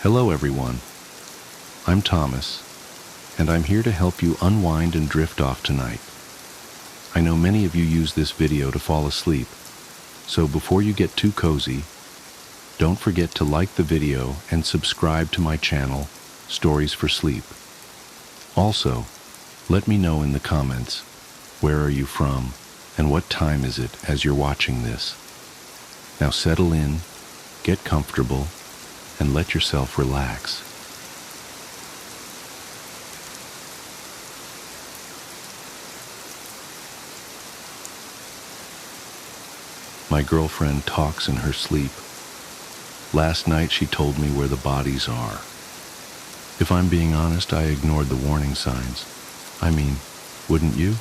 Hello everyone, I'm Thomas, and I'm here to help you unwind and drift off tonight. I know many of you use this video to fall asleep, so before you get too cozy, don't forget to like the video and subscribe to my channel, Stories for Sleep. Also, let me know in the comments, where are you from and what time is it as you're watching this. Now settle in, get comfortable, and let yourself relax. My girlfriend talks in her sleep. Last night she told me where the bodies are. If I'm being honest, I ignored the warning signs. I mean, wouldn't you?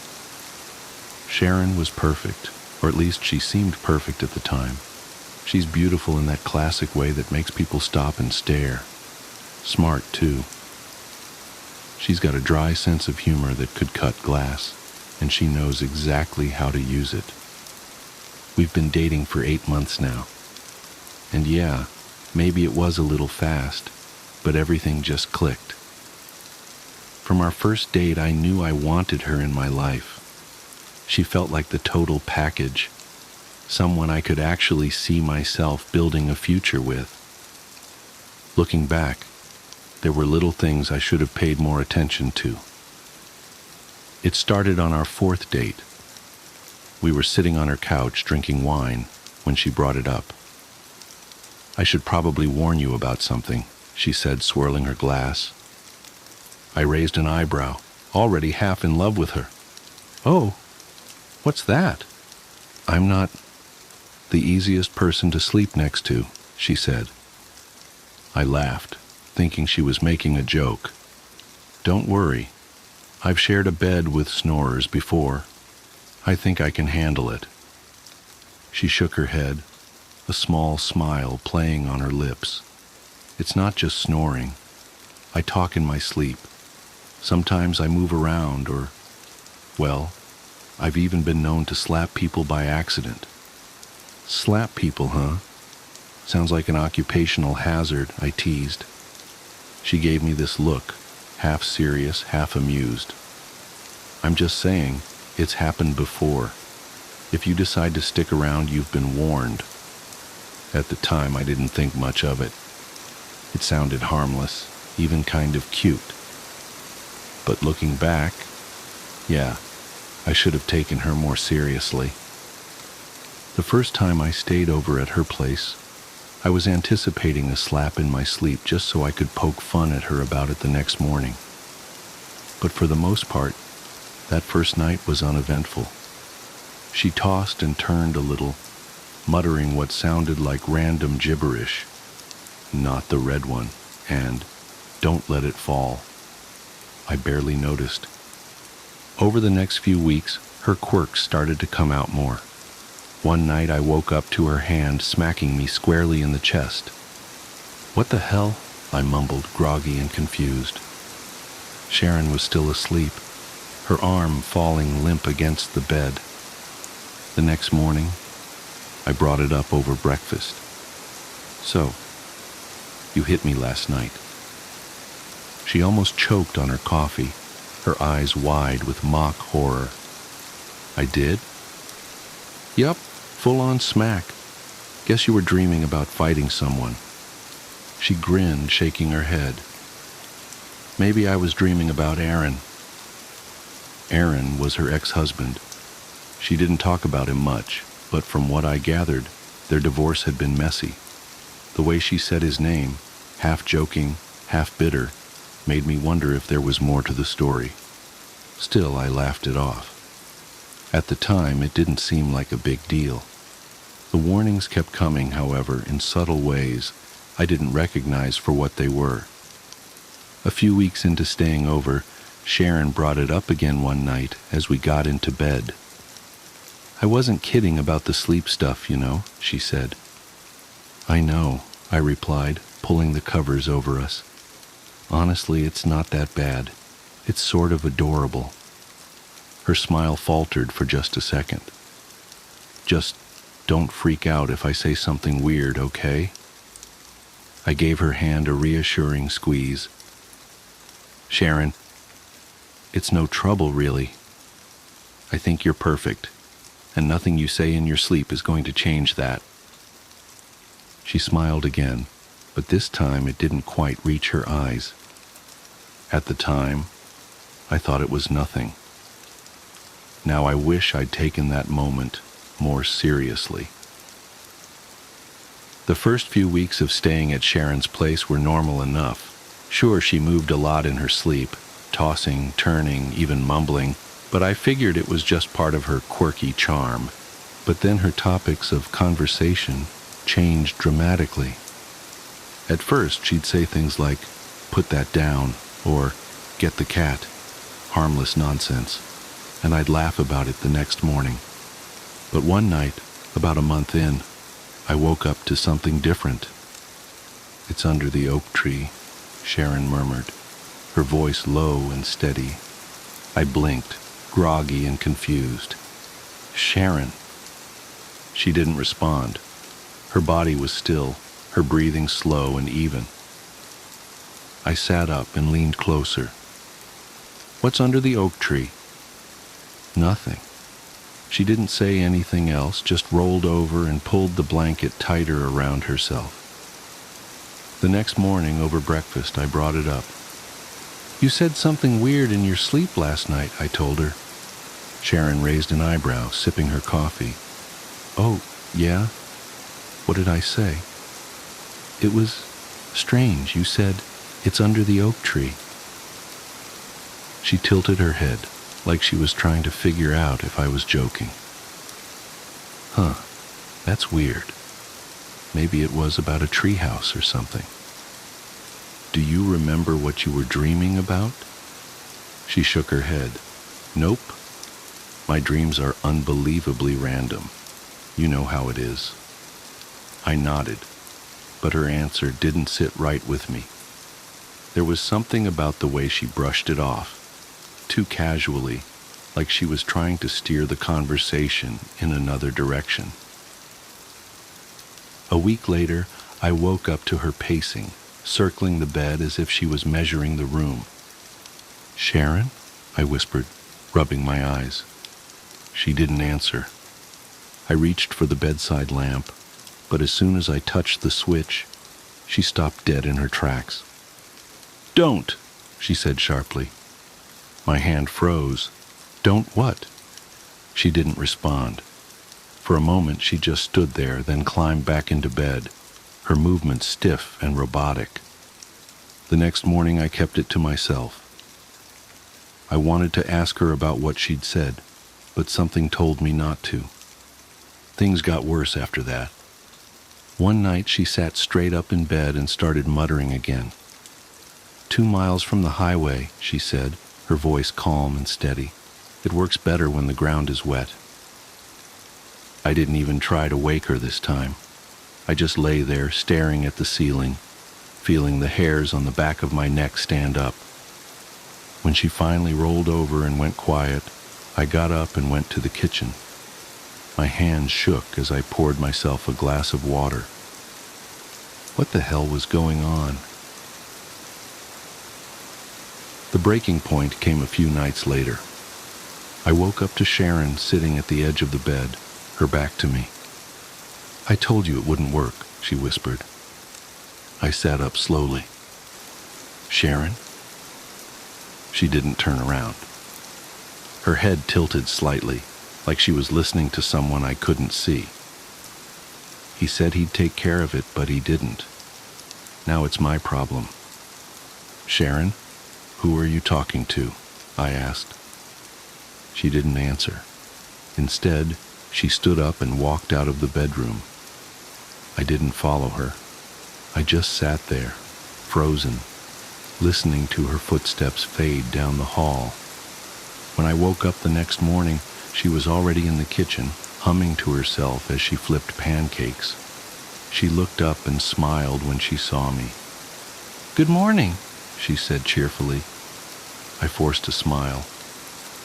Sharon was perfect, or at least she seemed perfect at the time. She's beautiful in that classic way that makes people stop and stare. Smart, too. She's got a dry sense of humor that could cut glass, and she knows exactly how to use it. We've been dating for 8 months now. And yeah, maybe it was a little fast, but everything just clicked. From our first date, I knew I wanted her in my life. She felt like the total package. Someone I could actually see myself building a future with. Looking back, there were little things I should have paid more attention to. It started on our 4th date. We were sitting on her couch drinking wine when she brought it up. "I should probably warn you about something," she said, swirling her glass. I raised an eyebrow, already half in love with her. "Oh, what's that?" "I'm not the easiest person to sleep next to," she said. I laughed, thinking she was making a joke. "Don't worry. I've shared a bed with snorers before. I think I can handle it." She shook her head, a small smile playing on her lips. "It's not just snoring. I talk in my sleep. Sometimes I move around well, I've even been known to slap people by accident." "Slap people, huh? Sounds like an occupational hazard," I teased. She gave me this look, half serious, half amused. "I'm just saying, it's happened before. If you decide to stick around, you've been warned." At the time, I didn't think much of it. It sounded harmless, even kind of cute. But looking back, yeah, I should have taken her more seriously. The first time I stayed over at her place, I was anticipating a slap in my sleep just so I could poke fun at her about it the next morning. But for the most part, that first night was uneventful. She tossed and turned a little, muttering what sounded like random gibberish. "Not the red one," and "Don't let it fall." I barely noticed. Over the next few weeks, her quirks started to come out more. One night I woke up to her hand smacking me squarely in the chest. "What the hell?" I mumbled, groggy and confused. Sharon was still asleep, her arm falling limp against the bed. The next morning, I brought it up over breakfast. "So, you hit me last night." She almost choked on her coffee, her eyes wide with mock horror. "I did?" "Yup, full-on smack. Guess you were dreaming about fighting someone." She grinned, shaking her head. "Maybe I was dreaming about Aaron." Aaron was her ex-husband. She didn't talk about him much, but from what I gathered, their divorce had been messy. The way she said his name, half joking, half bitter, made me wonder if there was more to the story. Still, I laughed it off. At the time, it didn't seem like a big deal. The warnings kept coming, however, in subtle ways I didn't recognize for what they were. A few weeks into staying over, Sharon brought it up again one night as we got into bed. "I wasn't kidding about the sleep stuff, you know," she said. "I know," I replied, pulling the covers over us. "Honestly, it's not that bad. It's sort of adorable." Her smile faltered for just a second. "Just don't freak out if I say something weird, okay?" I gave her hand a reassuring squeeze. Sharon, it's no trouble, really. I think you're perfect, and nothing you say in your sleep is going to change that. She smiled again, but this time it didn't quite reach her eyes. At the time, I thought it was nothing. Now I wish I'd taken that moment more seriously. The first few weeks of staying at Sharon's place were normal enough. Sure, she moved a lot in her sleep, tossing, turning, even mumbling, but I figured it was just part of her quirky charm. But then her topics of conversation changed dramatically. At first, she'd say things like, "Put that down," or "Get the cat," harmless nonsense, and I'd laugh about it the next morning. But one night, about a month in, I woke up to something different. "It's under the oak tree," Sharon murmured, her voice low and steady. I blinked, groggy and confused. "Sharon." She didn't respond. Her body was still, her breathing slow and even. I sat up and leaned closer. "What's under the oak tree?" Nothing. She didn't say anything else, just rolled over and pulled the blanket tighter around herself. The next morning, over breakfast, I brought it up. "You said something weird in your sleep last night," I told her. Sharon raised an eyebrow, sipping her coffee. "Oh, yeah? What did I say?" "It was strange. You said, 'It's under the oak tree.'" She tilted her head, like she was trying to figure out if I was joking. "Huh, that's weird. Maybe it was about a treehouse or something." "Do you remember what you were dreaming about?" She shook her head. "Nope. My dreams are unbelievably random. You know how it is." I nodded, but her answer didn't sit right with me. There was something about the way she brushed it off, too casually, like she was trying to steer the conversation in another direction. A week later, I woke up to her pacing, circling the bed as if she was measuring the room. "Sharon?" I whispered, rubbing my eyes. She didn't answer. I reached for the bedside lamp, but as soon as I touched the switch, she stopped dead in her tracks. "Don't!" she said sharply. My hand froze. "Don't what?" She didn't respond. For a moment she just stood there, then climbed back into bed, her movements stiff and robotic. The next morning I kept it to myself. I wanted to ask her about what she'd said, but something told me not to. Things got worse after that. One night she sat straight up in bed and started muttering again. 2 miles from the highway," she said, her voice calm and steady. "It works better when the ground is wet." I didn't even try to wake her this time. I just lay there staring at the ceiling, feeling the hairs on the back of my neck stand up. When she finally rolled over and went quiet, I got up and went to the kitchen. My hands shook as I poured myself a glass of water. What the hell was going on? The breaking point came a few nights later. I woke up to Sharon sitting at the edge of the bed, her back to me. "I told you it wouldn't work," she whispered. I sat up slowly. "Sharon?" She didn't turn around. Her head tilted slightly, like she was listening to someone I couldn't see. "He said he'd take care of it, but he didn't. Now it's my problem." "Sharon, who are you talking to?" I asked. She didn't answer. Instead, she stood up and walked out of the bedroom. I didn't follow her. I just sat there, frozen, listening to her footsteps fade down the hall. When I woke up the next morning, she was already in the kitchen, humming to herself as she flipped pancakes. She looked up and smiled when she saw me. "Good morning," she said cheerfully. I forced a smile,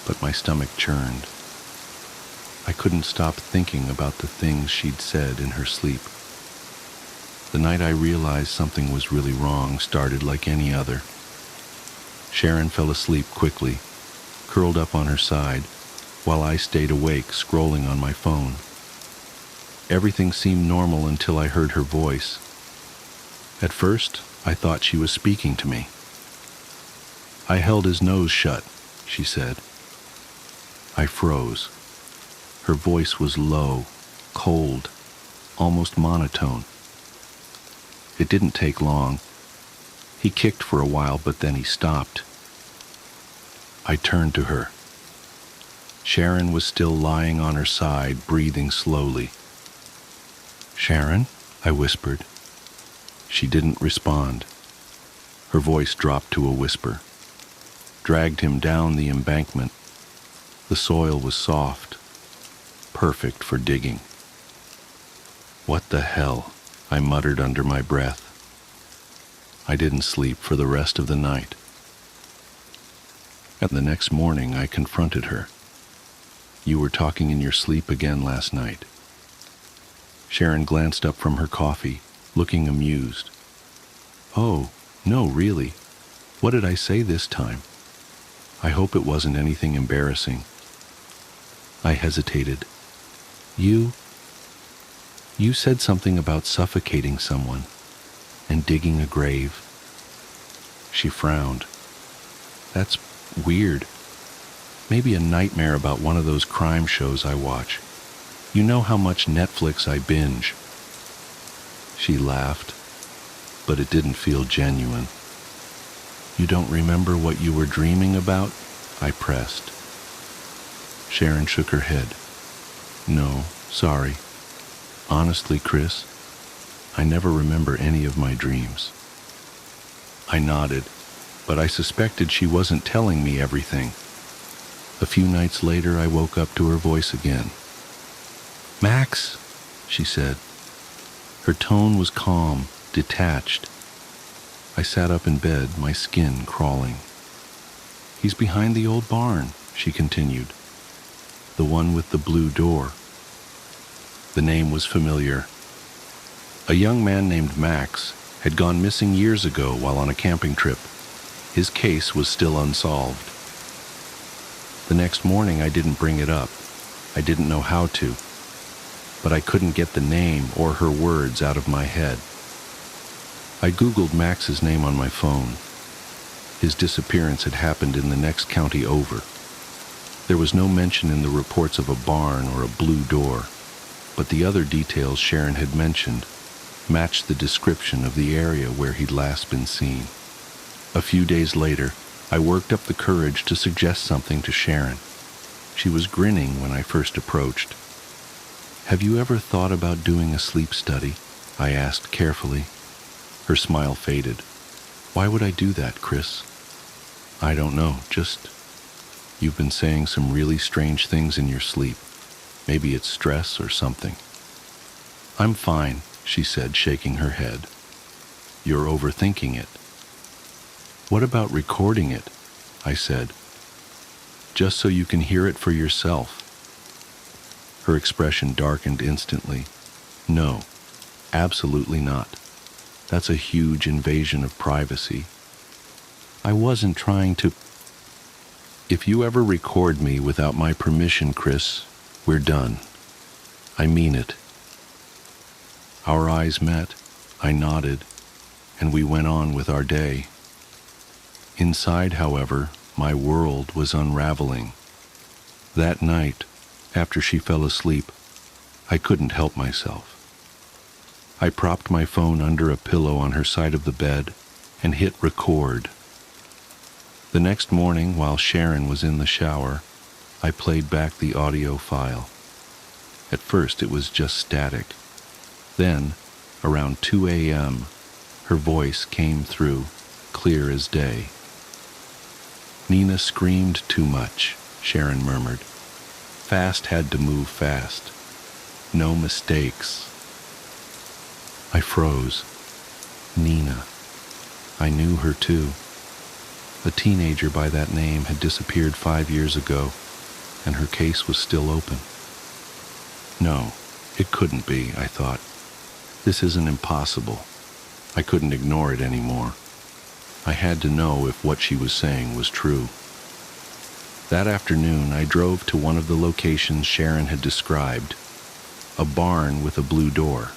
but my stomach churned. I couldn't stop thinking about the things she'd said in her sleep. The night I realized something was really wrong started like any other. Sharon fell asleep quickly, curled up on her side, while I stayed awake scrolling on my phone. Everything seemed normal until I heard her voice. At first, I thought she was speaking to me. "I held his nose shut," she said. I froze. Her voice was low, cold, almost monotone. It didn't take long. He kicked for a while, but then he stopped. I turned to her. Sharon was still lying on her side, breathing slowly. "Sharon?" I whispered. She didn't respond. Her voice dropped to a whisper. Dragged him down the embankment. The soil was soft, perfect for digging. "What the hell?" I muttered under my breath. I didn't sleep for the rest of the night. And the next morning I confronted her. "You were talking in your sleep again last night." Sharon glanced up from her coffee, looking amused. "Oh, no, really. What did I say this time? I hope it wasn't anything embarrassing." I hesitated. You said something about suffocating someone and digging a grave." She frowned. "That's weird. Maybe a nightmare about one of those crime shows I watch. You know how much Netflix I binge." She laughed, but it didn't feel genuine. "You don't remember what you were dreaming about?" I pressed. Sharon shook her head. "No, sorry. Honestly, Chris, I never remember any of my dreams." I nodded, but I suspected she wasn't telling me everything. A few nights later, I woke up to her voice again. "Max," she said. Her tone was calm, detached. I sat up in bed, my skin crawling. "He's behind the old barn," she continued. "The one with the blue door." The name was familiar. A young man named Max had gone missing years ago while on a camping trip. His case was still unsolved. The next morning I didn't bring it up. I didn't know how to. But I couldn't get the name or her words out of my head. I Googled Max's name on my phone. His disappearance had happened in the next county over. There was no mention in the reports of a barn or a blue door, but the other details Sharon had mentioned matched the description of the area where he'd last been seen. A few days later, I worked up the courage to suggest something to Sharon. She was grinning when I first approached. "Have you ever thought about doing a sleep study?" I asked carefully. Her smile faded. "Why would I do that, Chris?" "I don't know, just you've been saying some really strange things in your sleep. Maybe it's stress or something." "I'm fine," she said, shaking her head. "You're overthinking it." "What about recording it?" I said. "Just so you can hear it for yourself." Her expression darkened instantly. "No, absolutely not. That's a huge invasion of privacy. I wasn't trying to... If you ever record me without my permission, Chris, we're done. I mean it." Our eyes met, I nodded, and we went on with our day. Inside, however, my world was unraveling. That night, after she fell asleep, I couldn't help myself. I propped my phone under a pillow on her side of the bed and hit record. The next morning, while Sharon was in the shower, I played back the audio file. At first, it was just static. Then, around 2 a.m., her voice came through, clear as day. "Nina screamed too much," Sharon murmured. "Fast had to move fast. No mistakes." I froze. Nina. I knew her too. A teenager by that name had disappeared 5 years ago, and her case was still open. No, it couldn't be, I thought. This isn't impossible. I couldn't ignore it anymore. I had to know if what she was saying was true. That afternoon, I drove to one of the locations Sharon had described, a barn with a blue door.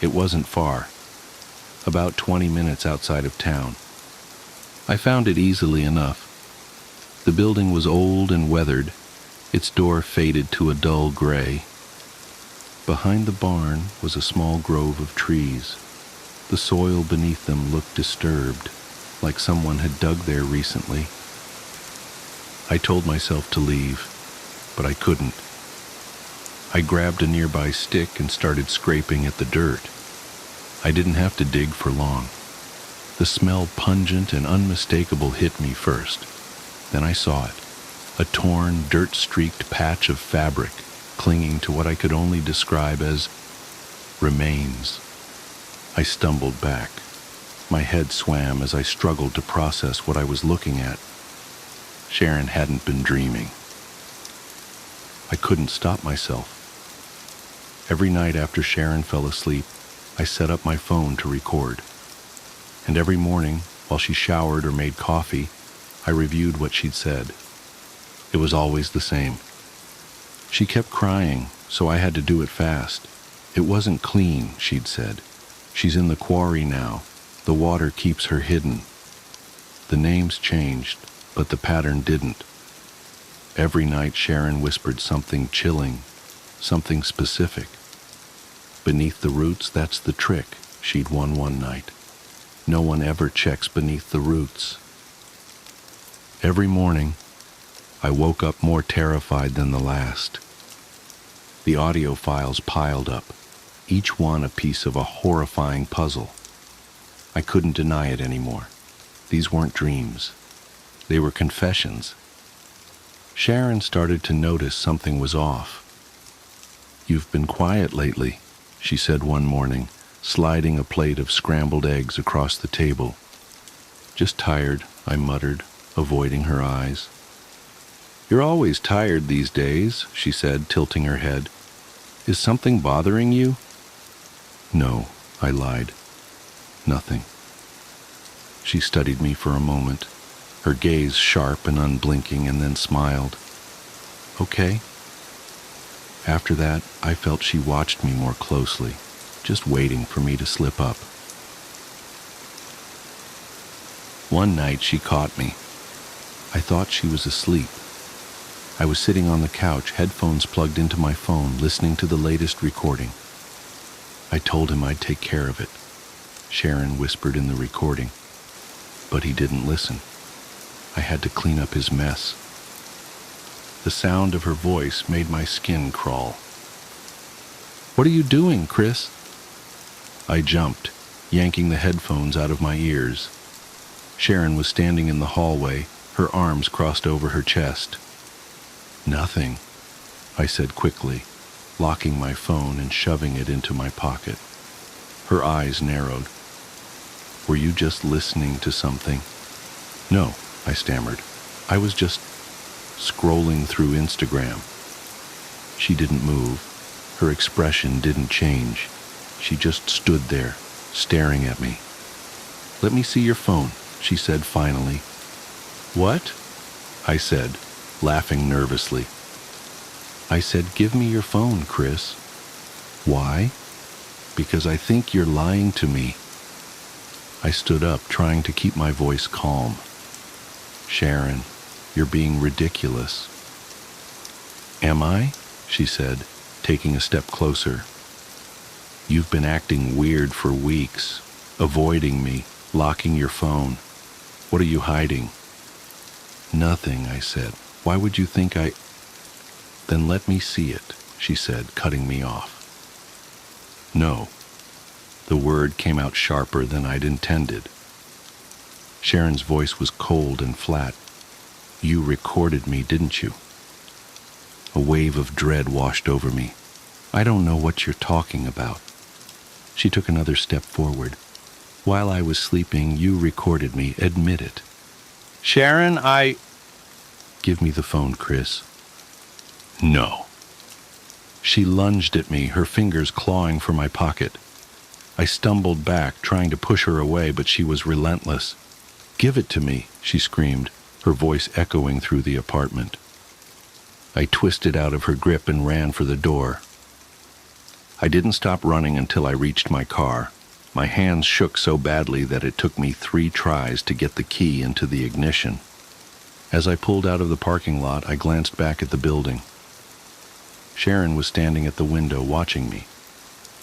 It wasn't far, about 20 minutes outside of town. I found it easily enough. The building was old and weathered, its door faded to a dull gray. Behind the barn was a small grove of trees. The soil beneath them looked disturbed, like someone had dug there recently. I told myself to leave, but I couldn't. I grabbed a nearby stick and started scraping at the dirt. I didn't have to dig for long. The smell, pungent and unmistakable, hit me first. Then I saw it, a torn, dirt-streaked patch of fabric clinging to what I could only describe as remains. I stumbled back. My head swam as I struggled to process what I was looking at. Sharon hadn't been dreaming. I couldn't stop myself. Every night after Sharon fell asleep, I set up my phone to record. And every morning, while she showered or made coffee, I reviewed what she'd said. It was always the same. She kept crying, so I had to do it fast. It wasn't clean, she'd said. She's in the quarry now. The water keeps her hidden. The names changed, but the pattern didn't. Every night Sharon whispered something chilling, something specific. Beneath the roots, that's the trick, she'd won one night. No one ever checks beneath the roots. Every morning, I woke up more terrified than the last. The audio files piled up, each one a piece of a horrifying puzzle. I couldn't deny it anymore. These weren't dreams. They were confessions. Sharon started to notice something was off. "You've been quiet lately," she said one morning, sliding a plate of scrambled eggs across the table. "Just tired," I muttered, avoiding her eyes. "You're always tired these days," she said, tilting her head. "Is something bothering you?" "No," I lied. "Nothing." She studied me for a moment, her gaze sharp and unblinking, and then smiled. "Okay." After that, I felt she watched me more closely, just waiting for me to slip up. One night she caught me. I thought she was asleep. I was sitting on the couch, headphones plugged into my phone, listening to the latest recording. I told him I'd take care of it, Sharon whispered in the recording. But he didn't listen. I had to clean up his mess. The sound of her voice made my skin crawl. "What are you doing, Chris?" I jumped, yanking the headphones out of my ears. Sharon was standing in the hallway, her arms crossed over her chest. "Nothing," I said quickly, locking my phone and shoving it into my pocket. Her eyes narrowed. "Were you just listening to something?" "No," I stammered. "I was just scrolling through Instagram." She didn't move. Her expression didn't change. She just stood there, staring at me. "Let me see your phone," she said finally. "What?" I said, laughing nervously. I said, "Give me your phone, Chris." "Why?" "Because I think you're lying to me." I stood up, trying to keep my voice calm. "Sharon, you're being ridiculous." "Am I?" she said, taking a step closer. "You've been acting weird for weeks, avoiding me, locking your phone. What are you hiding?" "Nothing," I said. "Why would you think I—" "Then let me see it," she said, cutting me off. "No." The word came out sharper than I'd intended. Sharon's voice was cold and flat. "You recorded me, didn't you?" A wave of dread washed over me. "I don't know what you're talking about." She took another step forward. "While I was sleeping, you recorded me. Admit it." "Sharon, I—" "Give me the phone, Chris." "No." She lunged at me, her fingers clawing for my pocket. I stumbled back, trying to push her away, but she was relentless. "Give it to me," she screamed, her voice echoing through the apartment. I twisted out of her grip and ran for the door. I didn't stop running until I reached my car. My hands shook so badly that it took me 3 tries to get the key into the ignition. As I pulled out of the parking lot, I glanced back at the building. Sharon was standing at the window watching me.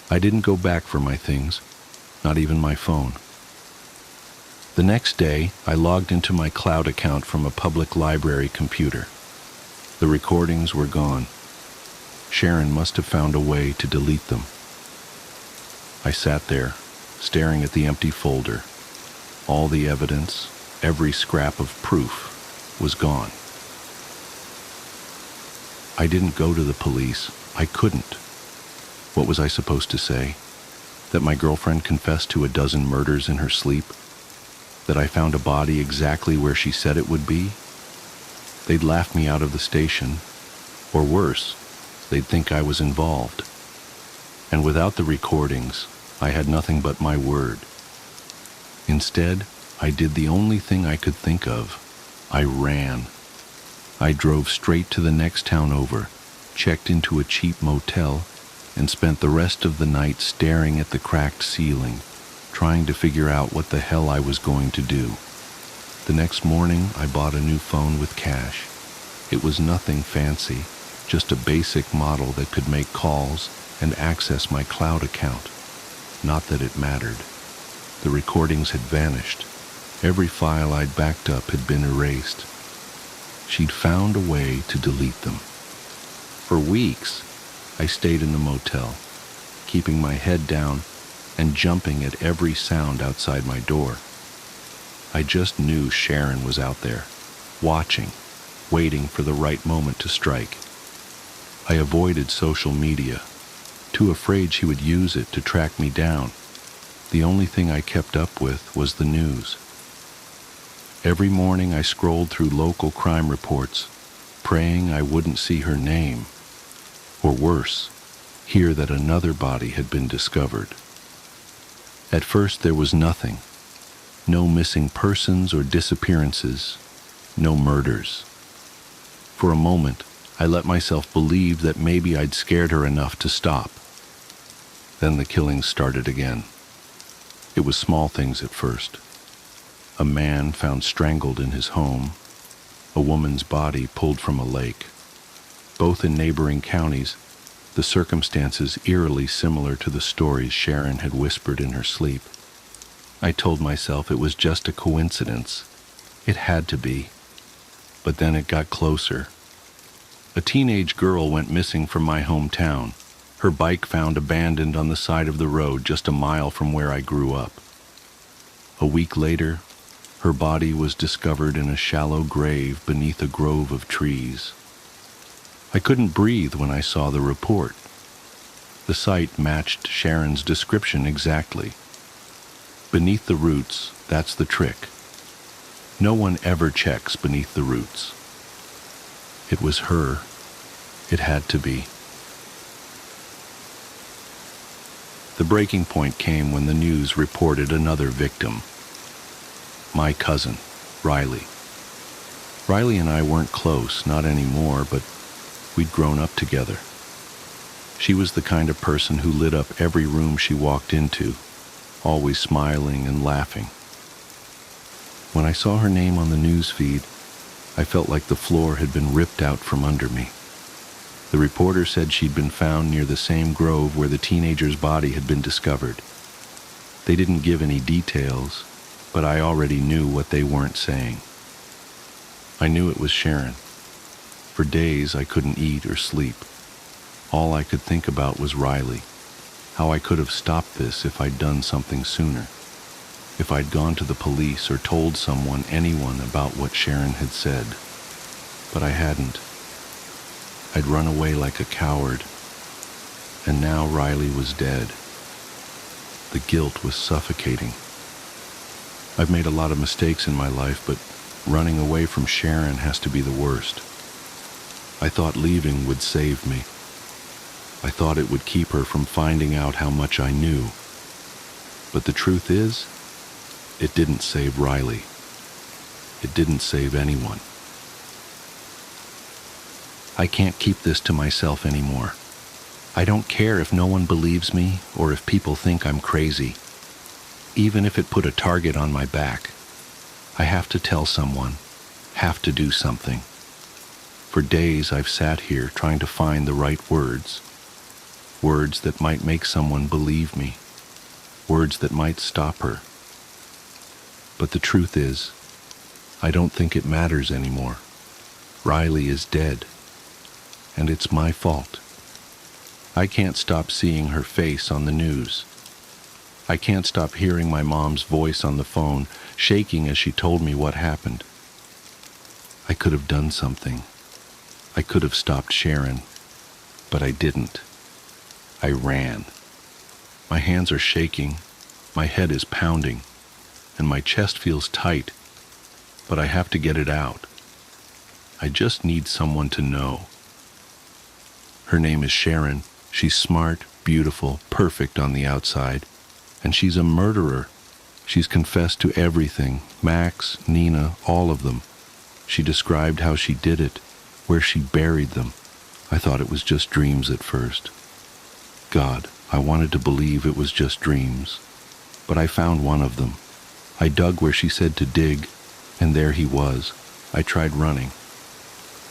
I didn't go back for my things, not even my phone. The next day, I logged into my cloud account from a public library computer. The recordings were gone. Sharon must have found a way to delete them. I sat there, staring at the empty folder. All the evidence, every scrap of proof, was gone. I didn't go to the police. I couldn't. What was I supposed to say? That my girlfriend confessed to a dozen murders in her sleep? That I found a body exactly where she said it would be? They'd laugh me out of the station. Or worse, they'd think I was involved. And without the recordings, I had nothing but my word. Instead, I did the only thing I could think of. I ran. I drove straight to the next town over, checked into a cheap motel, and spent the rest of the night staring at the cracked ceiling, trying to figure out what the hell I was going to do. The next morning, I bought a new phone with cash. It was nothing fancy, just a basic model that could make calls and access my cloud account. Not that it mattered. The recordings had vanished. Every file I'd backed up had been erased. She'd found a way to delete them. For weeks, I stayed in the motel, keeping my head down and jumping at every sound outside my door. I just knew Sharon was out there, watching, waiting for the right moment to strike. I avoided social media, too afraid she would use it to track me down. The only thing I kept up with was the news. Every morning I scrolled through local crime reports, praying I wouldn't see her name, or worse, hear that another body had been discovered. At first there was nothing. No missing persons or disappearances, no murders. For a moment, I let myself believe that maybe I'd scared her enough to stop. Then the killings started again. It was small things at first. A man found strangled in his home, a woman's body pulled from a lake. Both in neighboring counties, the circumstances eerily similar to the stories Sharon had whispered in her sleep. I told myself it was just a coincidence. It had to be. But then it got closer. A teenage girl went missing from my hometown. Her bike found abandoned on the side of the road just a mile from where I grew up. A week later, her body was discovered in a shallow grave beneath a grove of trees. I couldn't breathe when I saw the report. The site matched Sharon's description exactly. Beneath the roots, that's the trick. No one ever checks beneath the roots. It was her. It had to be. The breaking point came when the news reported another victim. My cousin, Riley. Riley and I weren't close, not anymore, but we'd grown up together. She was the kind of person who lit up every room she walked into, always smiling and laughing. When I saw her name on the news feed, I felt like the floor had been ripped out from under me. The reporter said she'd been found near the same grove where the teenager's body had been discovered. They didn't give any details, but I already knew what they weren't saying. I knew it was Sharon. For days I couldn't eat or sleep. All I could think about was Riley, how I could have stopped this if I'd done something sooner, if I'd gone to the police or told someone, anyone, about what Sharon had said. But I hadn't. I'd run away like a coward, and now Riley was dead. The guilt was suffocating. I've made a lot of mistakes in my life, but running away from Sharon has to be the worst. I thought leaving would save me. I thought it would keep her from finding out how much I knew. But the truth is, it didn't save Riley. It didn't save anyone. I can't keep this to myself anymore. I don't care if no one believes me or if people think I'm crazy. Even if it put a target on my back, I have to tell someone, have to do something. For days I've sat here trying to find the right words. Words that might make someone believe me. Words that might stop her. But the truth is, I don't think it matters anymore. Riley is dead, and it's my fault. I can't stop seeing her face on the news. I can't stop hearing my mom's voice on the phone, shaking as she told me what happened. I could have done something. I could have stopped Sharon, but I didn't. I ran. My hands are shaking, my head is pounding, and my chest feels tight, but I have to get it out. I just need someone to know. Her name is Sharon. She's smart, beautiful, perfect on the outside, and she's a murderer. She's confessed to everything, Max, Nina, all of them. She described how she did it, where she buried them. I thought it was just dreams at first. God, I wanted to believe it was just dreams. But I found one of them. I dug where she said to dig, and there he was. I tried running.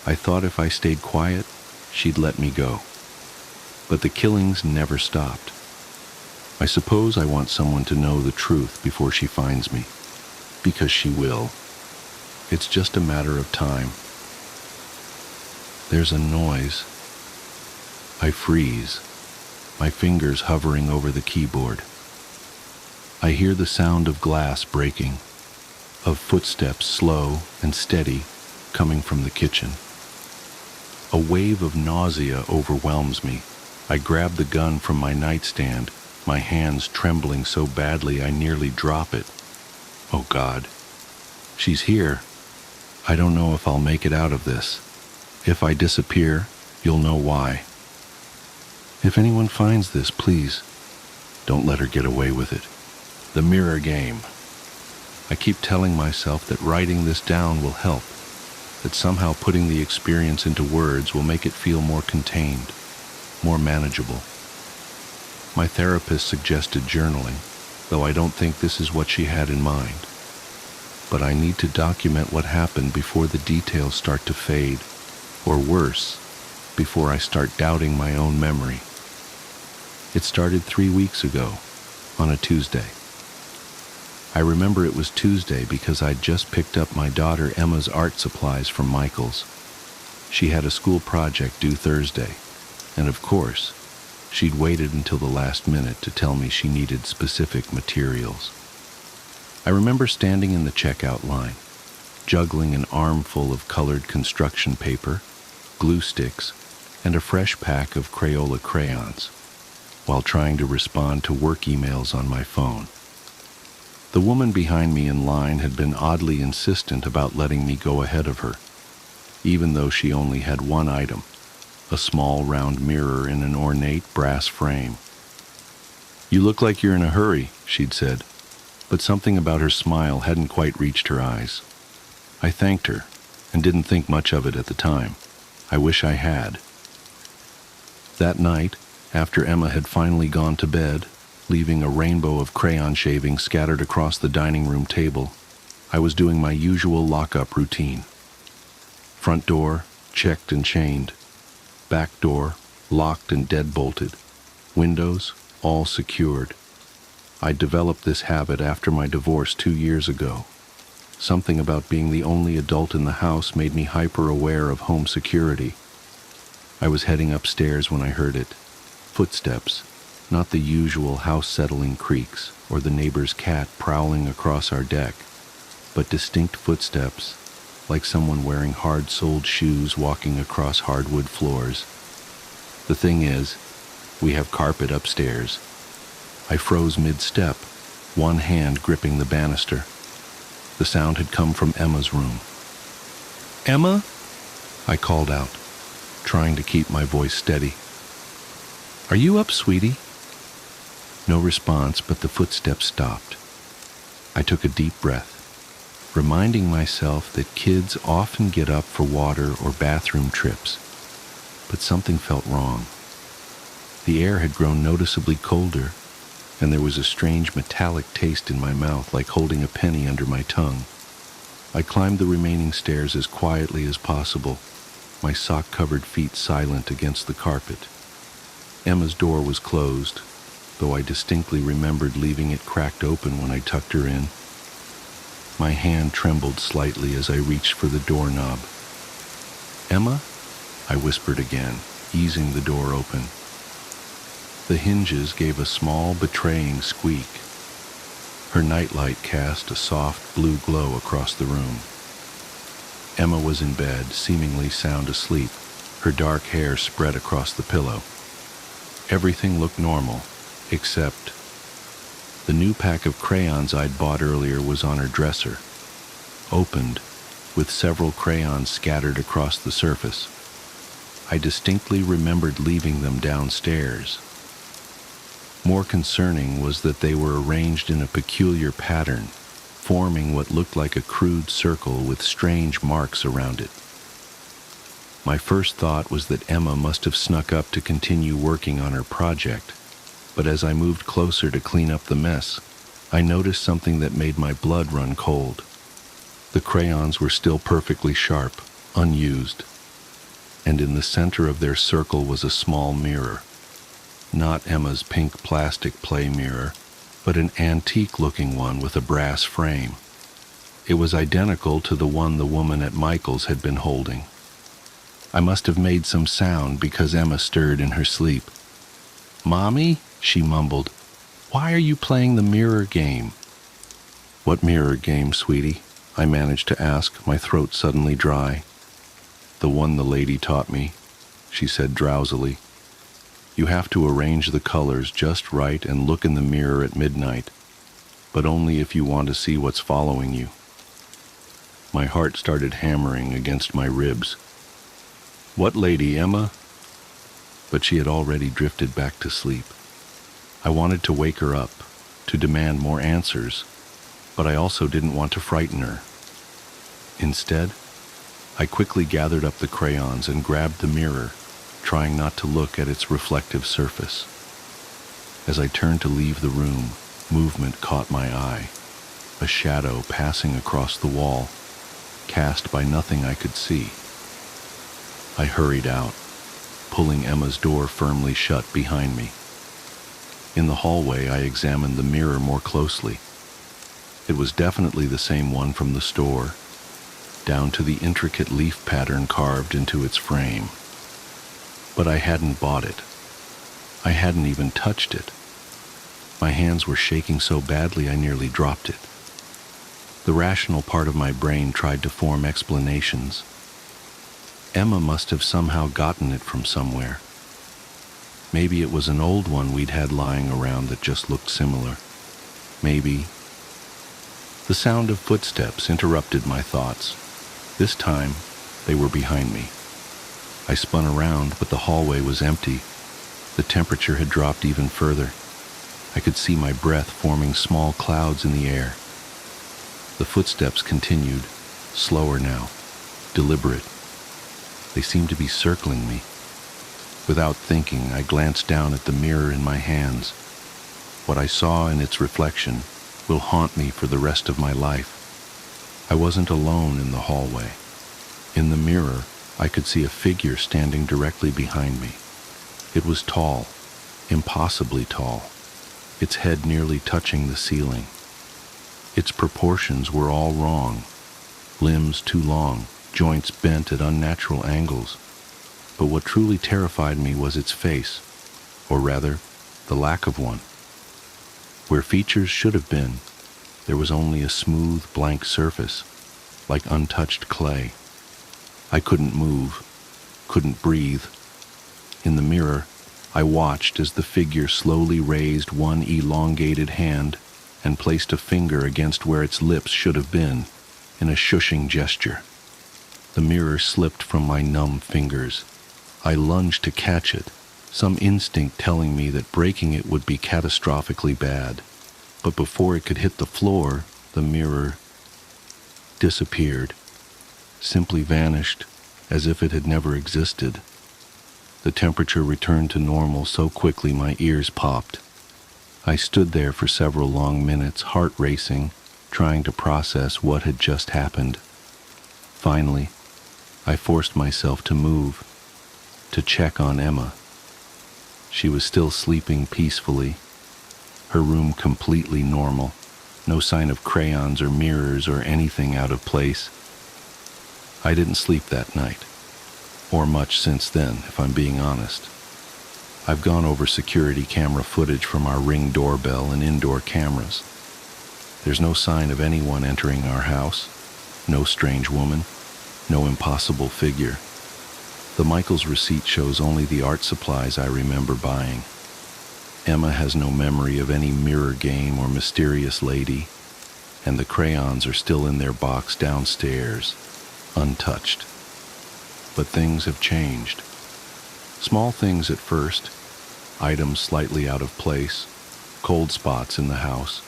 I thought if I stayed quiet, she'd let me go. But the killings never stopped. I suppose I want someone to know the truth before she finds me. Because she will. It's just a matter of time. There's a noise. I freeze, my fingers hovering over the keyboard. I hear the sound of glass breaking, of footsteps slow and steady coming from the kitchen. A wave of nausea overwhelms me. I grab the gun from my nightstand, my hands trembling so badly I nearly drop it. Oh God, she's here. I don't know if I'll make it out of this. If I disappear, you'll know why. If anyone finds this, please, don't let her get away with it. The mirror game. I keep telling myself that writing this down will help, that somehow putting the experience into words will make it feel more contained, more manageable. My therapist suggested journaling, though I don't think this is what she had in mind. But I need to document what happened before the details start to fade, or worse, before I start doubting my own memory. It started 3 weeks ago, on a Tuesday. I remember it was Tuesday because I'd just picked up my daughter Emma's art supplies from Michael's. She had a school project due Thursday, and of course, she'd waited until the last minute to tell me she needed specific materials. I remember standing in the checkout line, juggling an armful of colored construction paper, glue sticks, and a fresh pack of Crayola crayons, while trying to respond to work emails on my phone. The woman behind me in line had been oddly insistent about letting me go ahead of her, even though she only had one item, a small round mirror in an ornate brass frame. "You look like you're in a hurry," she'd said, but something about her smile hadn't quite reached her eyes. I thanked her, and didn't think much of it at the time. I wish I had. That night, after Emma had finally gone to bed, leaving a rainbow of crayon shavings scattered across the dining room table, I was doing my usual lock-up routine. Front door, checked and chained. Back door, locked and deadbolted. Windows, all secured. I developed this habit after my divorce 2 years ago. Something about being the only adult in the house made me hyper-aware of home security. I was heading upstairs when I heard it. Footsteps, not the usual house-settling creaks or the neighbor's cat prowling across our deck, but distinct footsteps, like someone wearing hard-soled shoes walking across hardwood floors. The thing is, we have carpet upstairs. I froze mid-step, one hand gripping the banister. The sound had come from Emma's room. "Emma?" I called out, trying to keep my voice steady. "Are you up, sweetie?" No response, but the footsteps stopped. I took a deep breath, reminding myself that kids often get up for water or bathroom trips, but something felt wrong. The air had grown noticeably colder, and there was a strange metallic taste in my mouth, like holding a penny under my tongue. I climbed the remaining stairs as quietly as possible, my sock-covered feet silent against the carpet. Emma's door was closed, though I distinctly remembered leaving it cracked open when I tucked her in. My hand trembled slightly as I reached for the doorknob. "Emma?" I whispered again, easing the door open. The hinges gave a small, betraying squeak. Her nightlight cast a soft blue glow across the room. Emma was in bed, seemingly sound asleep, her dark hair spread across the pillow. Everything looked normal, except the new pack of crayons I'd bought earlier was on her dresser, opened, with several crayons scattered across the surface. I distinctly remembered leaving them downstairs. More concerning was that they were arranged in a peculiar pattern, forming what looked like a crude circle with strange marks around it. My first thought was that Emma must have snuck up to continue working on her project, but as I moved closer to clean up the mess, I noticed something that made my blood run cold. The crayons were still perfectly sharp, unused, and in the center of their circle was a small mirror. Not Emma's pink plastic play mirror, but an antique-looking one with a brass frame. It was identical to the one the woman at Michael's had been holding. I must have made some sound because Emma stirred in her sleep. "Mommy?" she mumbled. "Why are you playing the mirror game?" "What mirror game, sweetie?" I managed to ask, my throat suddenly dry. "The one the lady taught me," she said drowsily. "You have to arrange the colors just right and look in the mirror at midnight, but only if you want to see what's following you." My heart started hammering against my ribs. "What lady, Emma?" But she had already drifted back to sleep. I wanted to wake her up, to demand more answers, but I also didn't want to frighten her. Instead, I quickly gathered up the crayons and grabbed the mirror, trying not to look at its reflective surface. As I turned to leave the room, movement caught my eye, a shadow passing across the wall, cast by nothing I could see. I hurried out, pulling Emma's door firmly shut behind me. In the hallway, I examined the mirror more closely. It was definitely the same one from the store, down to the intricate leaf pattern carved into its frame. But I hadn't bought it. I hadn't even touched it. My hands were shaking so badly I nearly dropped it. The rational part of my brain tried to form explanations. Emma must have somehow gotten it from somewhere. Maybe it was an old one we'd had lying around that just looked similar. Maybe... The sound of footsteps interrupted my thoughts. This time, they were behind me. I spun around, but the hallway was empty. The temperature had dropped even further. I could see my breath forming small clouds in the air. The footsteps continued, slower now, deliberate. They seemed to be circling me. Without thinking, I glanced down at the mirror in my hands. What I saw in its reflection will haunt me for the rest of my life. I wasn't alone in the hallway. In the mirror, I could see a figure standing directly behind me. It was tall, impossibly tall, its head nearly touching the ceiling. Its proportions were all wrong, limbs too long, joints bent at unnatural angles. But what truly terrified me was its face, or rather, the lack of one. Where features should have been, there was only a smooth, blank surface, like untouched clay. I couldn't move, couldn't breathe. In the mirror, I watched as the figure slowly raised one elongated hand and placed a finger against where its lips should have been, in a shushing gesture. The mirror slipped from my numb fingers. I lunged to catch it, some instinct telling me that breaking it would be catastrophically bad. But before it could hit the floor, the mirror disappeared, simply vanished, as if it had never existed. The temperature returned to normal so quickly my ears popped. I stood there for several long minutes, heart racing, trying to process what had just happened. Finally, I forced myself to move, to check on Emma. She was still sleeping peacefully, her room completely normal, no sign of crayons or mirrors or anything out of place. I didn't sleep that night, or much since then, if I'm being honest. I've gone over security camera footage from our Ring doorbell and indoor cameras. There's no sign of anyone entering our house, no strange woman, no impossible figure. The Michaels receipt shows only the art supplies I remember buying. Emma has no memory of any mirror game or mysterious lady, and the crayons are still in their box downstairs, untouched. But things have changed. Small things at first, items slightly out of place, cold spots in the house,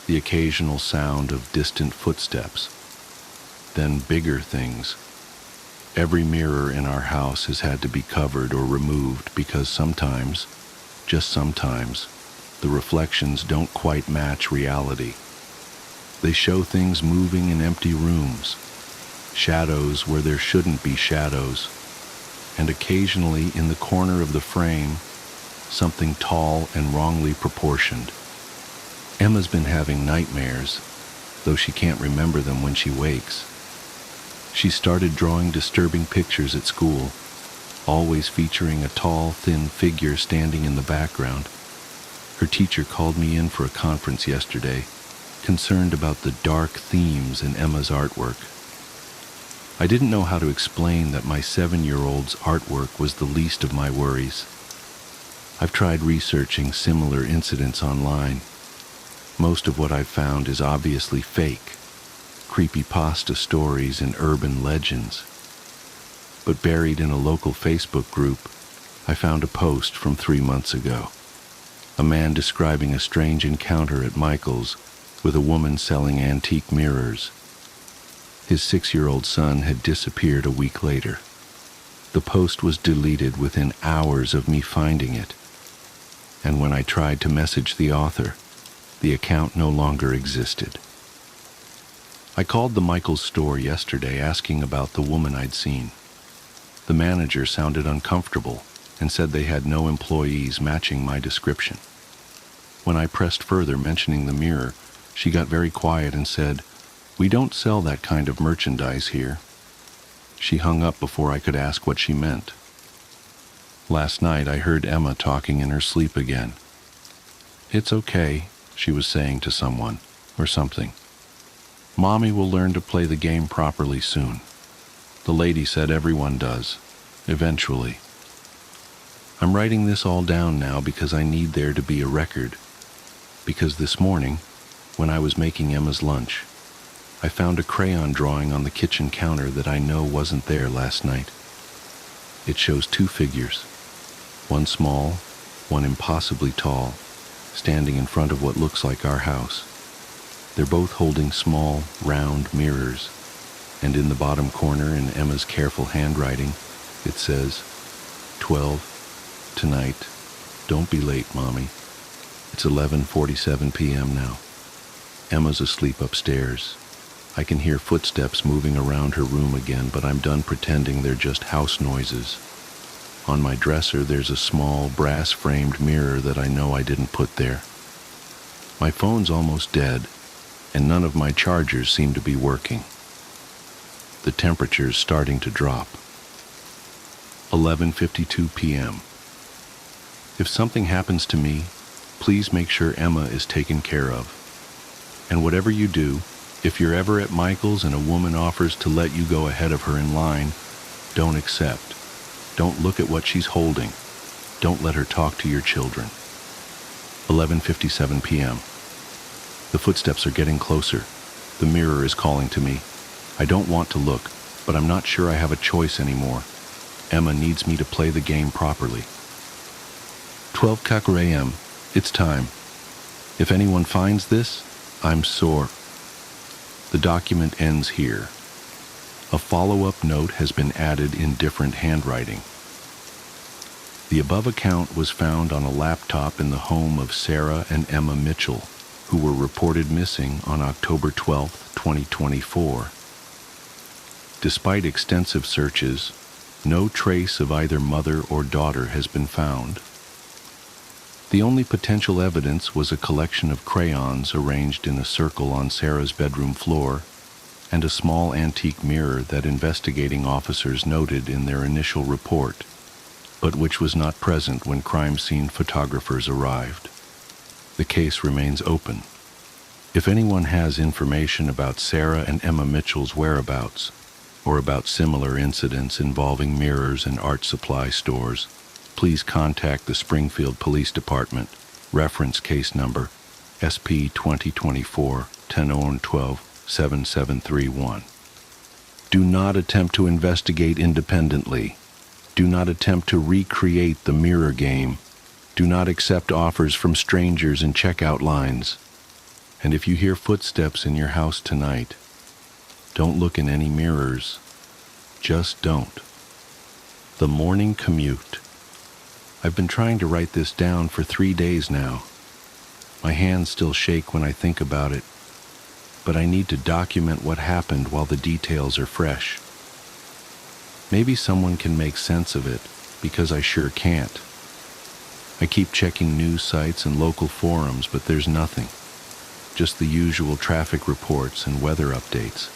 the occasional sound of distant footsteps. Then bigger things. Every mirror in our house has had to be covered or removed because sometimes, just sometimes, the reflections don't quite match reality. They show things moving in empty rooms, shadows where there shouldn't be shadows, and occasionally in the corner of the frame, something tall and wrongly proportioned. Emma's been having nightmares, though she can't remember them when she wakes. She started drawing disturbing pictures at school, always featuring a tall, thin figure standing in the background. Her teacher called me in for a conference yesterday, concerned about the dark themes in Emma's artwork. I didn't know how to explain that my 7-year-old's artwork was the least of my worries. I've tried researching similar incidents online. Most of what I've found is obviously fake, creepypasta stories and urban legends. But buried in a local Facebook group, I found a post from 3 months ago. A man describing a strange encounter at Michael's with a woman selling antique mirrors. His 6-year-old son had disappeared a week later. The post was deleted within hours of me finding it, and when I tried to message the author, the account no longer existed. I called the Michaels store yesterday asking about the woman I'd seen. The manager sounded uncomfortable and said they had no employees matching my description. When I pressed further mentioning the mirror, she got very quiet and said, "We don't sell that kind of merchandise here." She hung up before I could ask what she meant. Last night I heard Emma talking in her sleep again. "It's okay," she was saying to someone, or something. "Mommy will learn to play the game properly soon. The lady said everyone does, eventually." I'm writing this all down now because I need there to be a record. Because this morning, when I was making Emma's lunch, I found a crayon drawing on the kitchen counter that I know wasn't there last night. It shows 2 figures, one small, one impossibly tall, standing in front of what looks like our house. They're both holding small, round mirrors, and in the bottom corner in Emma's careful handwriting, it says, 12, tonight, don't be late, Mommy. It's 11:47 p.m. now. Emma's asleep upstairs. I can hear footsteps moving around her room again, but I'm done pretending they're just house noises. On my dresser, there's a small, brass-framed mirror that I know I didn't put there. My phone's almost dead, and none of my chargers seem to be working. The temperature's starting to drop. 11:52 p.m. If something happens to me, please make sure Emma is taken care of. And whatever you do, if you're ever at Michael's and a woman offers to let you go ahead of her in line, don't accept. Don't look at what she's holding. Don't let her talk to your children. 11:57 p.m. The footsteps are getting closer. The mirror is calling to me. I don't want to look, but I'm not sure I have a choice anymore. Emma needs me to play the game properly. 12 a.m. It's time. If anyone finds this, I'm sore. The document ends here. A follow-up note has been added in different handwriting. The above account was found on a laptop in the home of Sarah and Emma Mitchell, who were reported missing on October 12, 2024. Despite extensive searches, no trace of either mother or daughter has been found. The only potential evidence was a collection of crayons arranged in a circle on Sarah's bedroom floor and a small antique mirror that investigating officers noted in their initial report, but which was not present when crime scene photographers arrived. The case remains open. If anyone has information about Sarah and Emma Mitchell's whereabouts, or about similar incidents involving mirrors and art supply stores, please contact the Springfield Police Department, reference case number SP 2024-10-12-7731. Do not attempt to investigate independently. Do not attempt to recreate the mirror game. Do not accept offers from strangers in checkout lines. And if you hear footsteps in your house tonight, don't look in any mirrors. Just don't. The morning commute. I've been trying to write this down for 3 days now. My hands still shake when I think about it, but I need to document what happened while the details are fresh. Maybe someone can make sense of it, because I sure can't. I keep checking news sites and local forums, but there's nothing. Just the usual traffic reports and weather updates.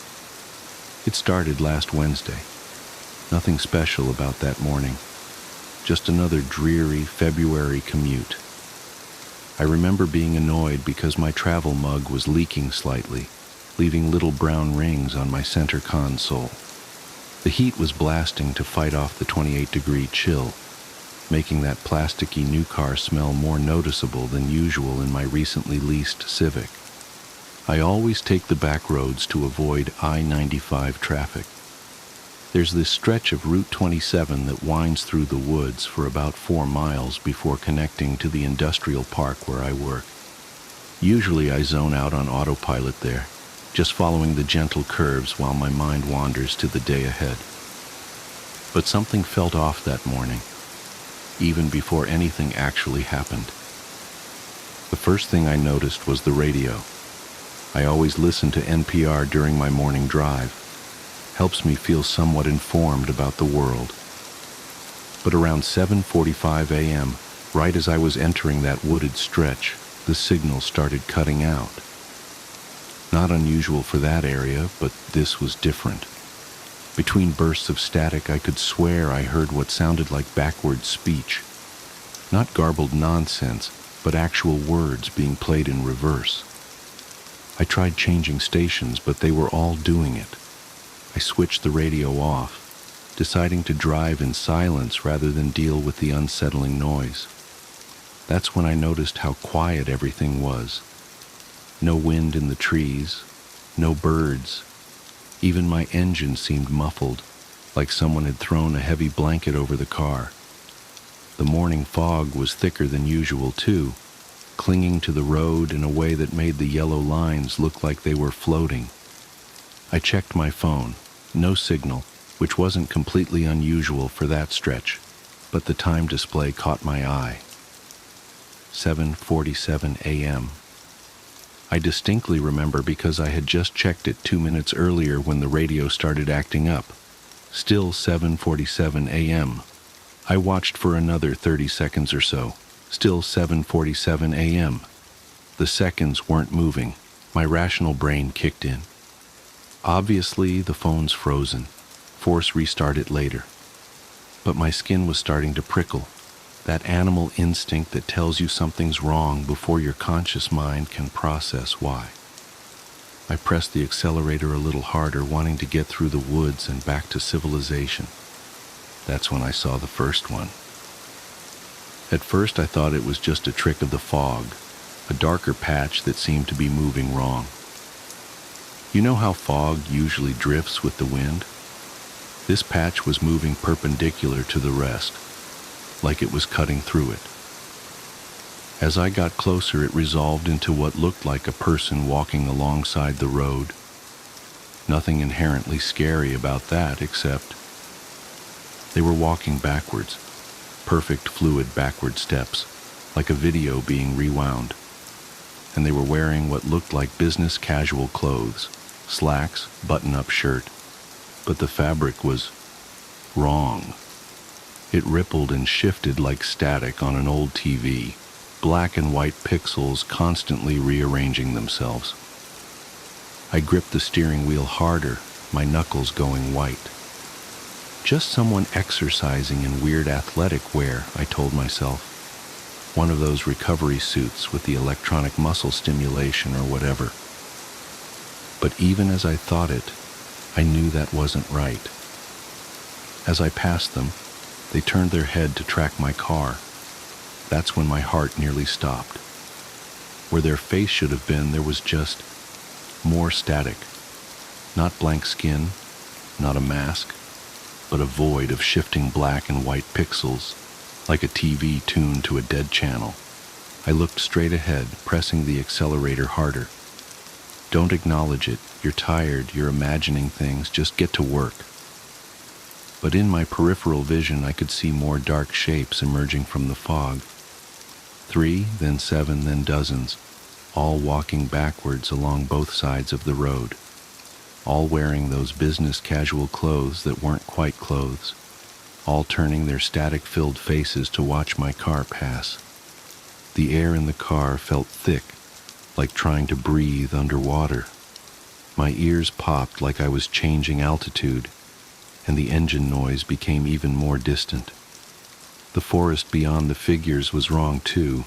It started last Wednesday. Nothing special about that morning. Just another dreary February commute. I remember being annoyed because my travel mug was leaking slightly, leaving little brown rings on my center console. The heat was blasting to fight off the 28-degree chill, making that plasticky new car smell more noticeable than usual in my recently leased Civic. I always take the back roads to avoid I-95 traffic. There's this stretch of Route 27 that winds through the woods for about 4 miles before connecting to the industrial park where I work. Usually I zone out on autopilot there, just following the gentle curves while my mind wanders to the day ahead. But something felt off that morning, even before anything actually happened. The first thing I noticed was the radio. I always listen to NPR during my morning drive. Helps me feel somewhat informed about the world. But around 7:45 a.m., right as I was entering that wooded stretch, the signal started cutting out. Not unusual for that area, but this was different. Between bursts of static, I could swear I heard what sounded like backward speech. Not garbled nonsense, but actual words being played in reverse. I tried changing stations, but they were all doing it. I switched the radio off, deciding to drive in silence rather than deal with the unsettling noise. That's when I noticed how quiet everything was. No wind in the trees, no birds. Even my engine seemed muffled, like someone had thrown a heavy blanket over the car. The morning fog was thicker than usual too, clinging to the road in a way that made the yellow lines look like they were floating. I checked my phone. No signal, which wasn't completely unusual for that stretch, but the time display caught my eye. 7:47 a.m. I distinctly remember because I had just checked it 2 minutes earlier when the radio started acting up. Still 7:47 a.m. I watched for another 30 seconds or so. Still 7:47 a.m. The seconds weren't moving. My rational brain kicked in. Obviously, the phone's frozen. Force restart it later. But my skin was starting to prickle. That animal instinct that tells you something's wrong before your conscious mind can process why. I pressed the accelerator a little harder, wanting to get through the woods and back to civilization. That's when I saw the first one. At first I thought it was just a trick of the fog, a darker patch that seemed to be moving wrong. You know how fog usually drifts with the wind? This patch was moving perpendicular to the rest, like it was cutting through it. As I got closer, it resolved into what looked like a person walking alongside the road. Nothing inherently scary about that, except they were walking backwards, perfect fluid backward steps, like a video being rewound. And they were wearing what looked like business casual clothes, slacks, button-up shirt. But the fabric was wrong. It rippled and shifted like static on an old TV, black and white pixels constantly rearranging themselves. I gripped the steering wheel harder, my knuckles going white. Just someone exercising in weird athletic wear, I told myself. One of those recovery suits with the electronic muscle stimulation or whatever. But even as I thought it, I knew that wasn't right. As I passed them, they turned their head to track my car. That's when my heart nearly stopped. Where their face should have been, there was just more static. Not blank skin, not a mask, but a void of shifting black and white pixels, like a TV tuned to a dead channel. I looked straight ahead, pressing the accelerator harder. Don't acknowledge it. You're tired, you're imagining things, just get to work. But in my peripheral vision, I could see more dark shapes emerging from the fog. 3, then 7, then dozens, all walking backwards along both sides of the road, all wearing those business casual clothes that weren't quite clothes, all turning their static-filled faces to watch my car pass. The air in the car felt thick, like trying to breathe underwater. My ears popped like I was changing altitude, and the engine noise became even more distant. The forest beyond the figures was wrong too.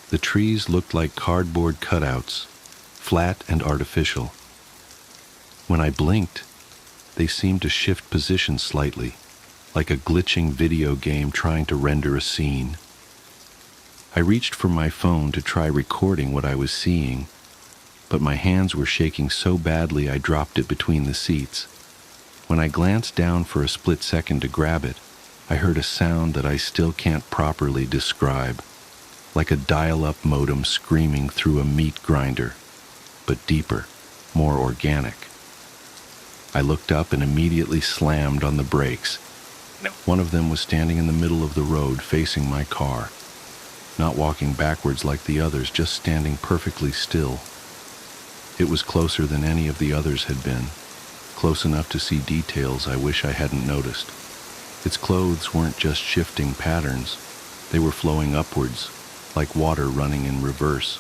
The trees looked like cardboard cutouts, flat and artificial. When I blinked, they seemed to shift position slightly, like a glitching video game trying to render a scene. I reached for my phone to try recording what I was seeing, but my hands were shaking so badly I dropped it between the seats. When I glanced down for a split second to grab it, I heard a sound that I still can't properly describe, like a dial-up modem screaming through a meat grinder, but deeper, more organic. I looked up and immediately slammed on the brakes. One of them was standing in the middle of the road facing my car, not walking backwards like the others, just standing perfectly still. It was closer than any of the others had been, close enough to see details I wish I hadn't noticed. Its clothes weren't just shifting patterns, they were flowing upwards, like water running in reverse,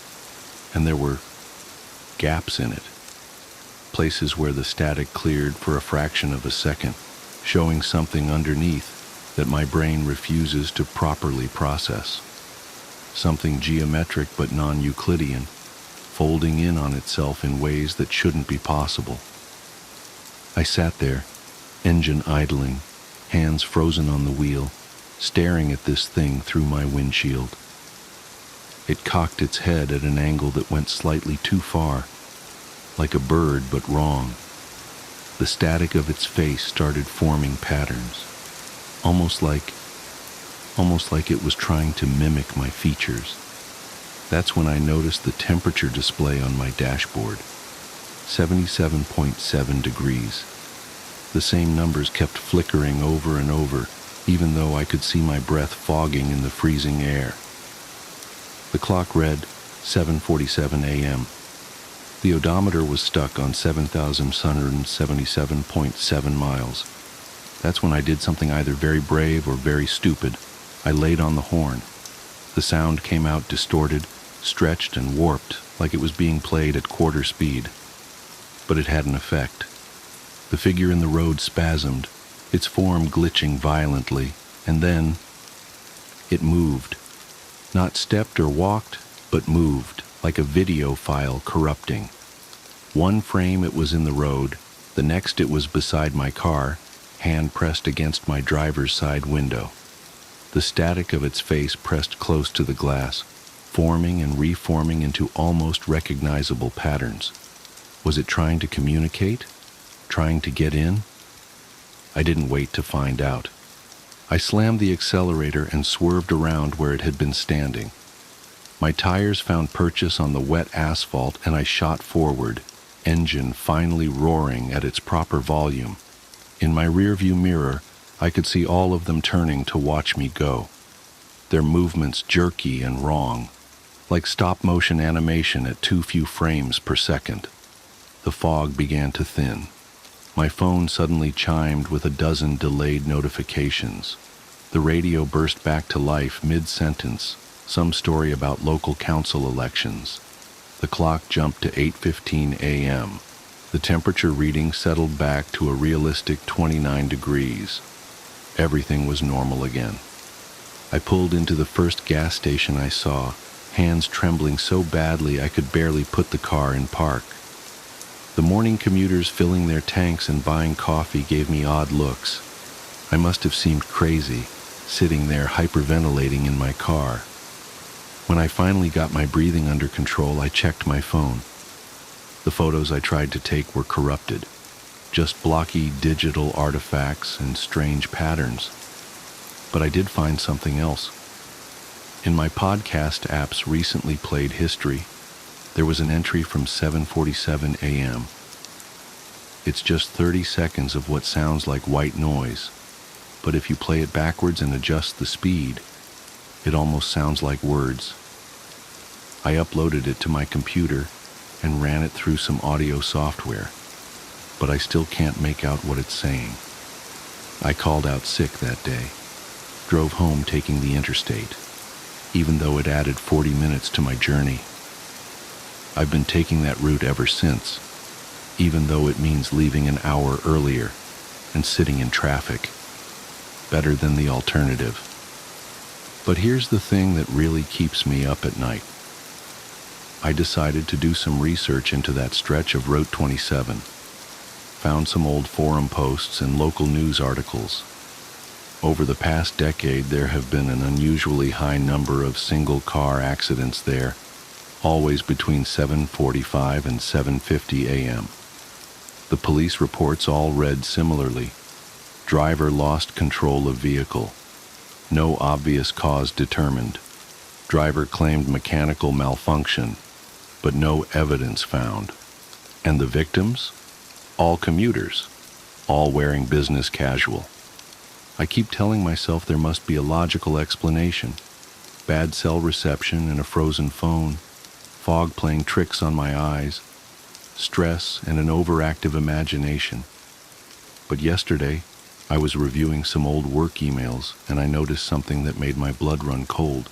and there were gaps in it, places where the static cleared for a fraction of a second, showing something underneath that my brain refuses to properly process. Something geometric but non-Euclidean, folding in on itself in ways that shouldn't be possible. I sat there, engine idling, hands frozen on the wheel, staring at this thing through my windshield. It cocked its head at an angle that went slightly too far, like a bird but wrong. The static of its face started forming patterns, almost like it was trying to mimic my features. That's when I noticed the temperature display on my dashboard. 77.7 degrees. The same numbers kept flickering over and over, even though I could see my breath fogging in the freezing air. The clock read 7:47 a.m. The odometer was stuck on 7,177.7 miles. That's when I did something either very brave or very stupid. I laid on the horn. The sound came out distorted, stretched and warped like it was being played at quarter speed. But it had an effect. The figure in the road spasmed, its form glitching violently, and then it moved. Not stepped or walked, but moved, like a video file corrupting. One frame it was in the road, the next it was beside my car, hand pressed against my driver's side window. The static of its face pressed close to the glass, forming and reforming into almost recognizable patterns. Was it trying to communicate? Trying to get in? I didn't wait to find out. I slammed the accelerator and swerved around where it had been standing. My tires found purchase on the wet asphalt and I shot forward, engine finally roaring at its proper volume. In my rearview mirror, I could see all of them turning to watch me go. Their movements jerky and wrong, like stop-motion animation at too few frames per second. The fog began to thin. My phone suddenly chimed with a dozen delayed notifications. The radio burst back to life mid-sentence, some story about local council elections. The clock jumped to 8:15 a.m. The temperature reading settled back to a realistic 29 degrees. Everything was normal again. I pulled into the first gas station I saw, hands trembling so badly I could barely put the car in park. The morning commuters filling their tanks and buying coffee gave me odd looks. I must have seemed crazy, sitting there hyperventilating in my car. When I finally got my breathing under control, I checked my phone. The photos I tried to take were corrupted, just blocky digital artifacts and strange patterns. But I did find something else. In my podcast app's recently played history, there was an entry from 7:47 a.m. It's just 30 seconds of what sounds like white noise, but if you play it backwards and adjust the speed, it almost sounds like words. I uploaded it to my computer and ran it through some audio software, but I still can't make out what it's saying. I called out sick that day, drove home taking the interstate, even though it added 40 minutes to my journey. I've been taking that route ever since, even though it means leaving an hour earlier and sitting in traffic. Better than the alternative. But here's the thing that really keeps me up at night. I decided to do some research into that stretch of Route 27. Found some old forum posts and local news articles. Over the past decade, there have been an unusually high number of single-car accidents there, always between 7:45 and 7:50 a.m. The police reports all read similarly. Driver lost control of vehicle. No obvious cause determined. Driver claimed mechanical malfunction, but no evidence found. And the victims? All commuters, all wearing business casual. I keep telling myself there must be a logical explanation. Bad cell reception and a frozen phone, fog playing tricks on my eyes, stress and an overactive imagination. But yesterday, I was reviewing some old work emails and I noticed something that made my blood run cold.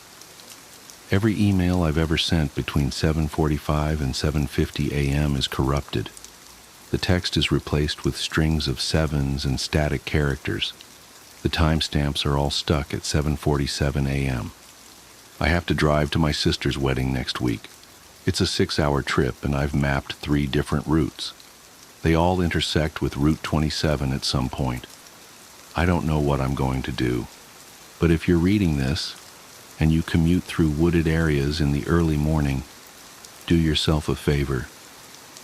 Every email I've ever sent between 7:45 and 7:50 a.m. is corrupted. The text is replaced with strings of sevens and static characters. The timestamps are all stuck at 7:47 a.m. I have to drive to my sister's wedding next week. It's a 6-hour trip and I've mapped 3 different routes. They all intersect with Route 27 at some point. I don't know what I'm going to do, but if you're reading this and you commute through wooded areas in the early morning, do yourself a favor.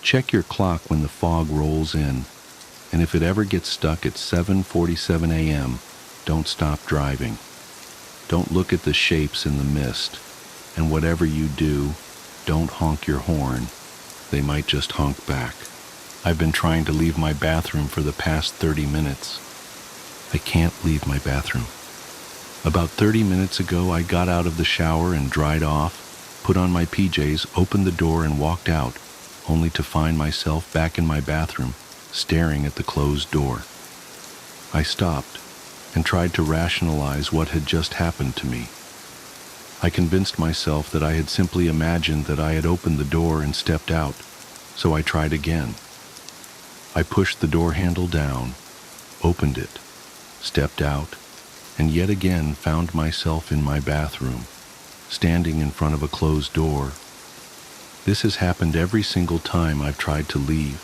Check your clock when the fog rolls in, and if it ever gets stuck at 7:47 a.m., don't stop driving. Don't look at the shapes in the mist, and whatever you do, don't honk your horn. They might just honk back. I've been trying to leave my bathroom for the past 30 minutes. I can't leave my bathroom. About 30 minutes ago, I got out of the shower and dried off, put on my PJs, opened the door and walked out, only to find myself back in my bathroom, staring at the closed door. I stopped and tried to rationalize what had just happened to me. I convinced myself that I had simply imagined that I had opened the door and stepped out, so I tried again. I pushed the door handle down, opened it, stepped out, and yet again found myself in my bathroom, standing in front of a closed door. This has happened every single time I've tried to leave.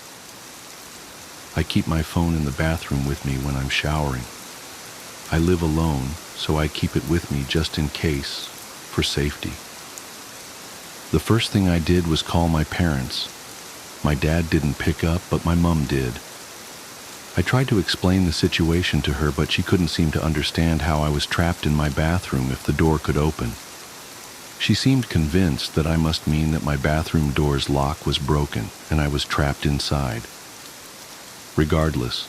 I keep my phone in the bathroom with me when I'm showering. I live alone, so I keep it with me just in case, for safety. The first thing I did was call my parents. My dad didn't pick up, but my mom did. I tried to explain the situation to her, but she couldn't seem to understand how I was trapped in my bathroom if the door could open. She seemed convinced that I must mean that my bathroom door's lock was broken and I was trapped inside. Regardless,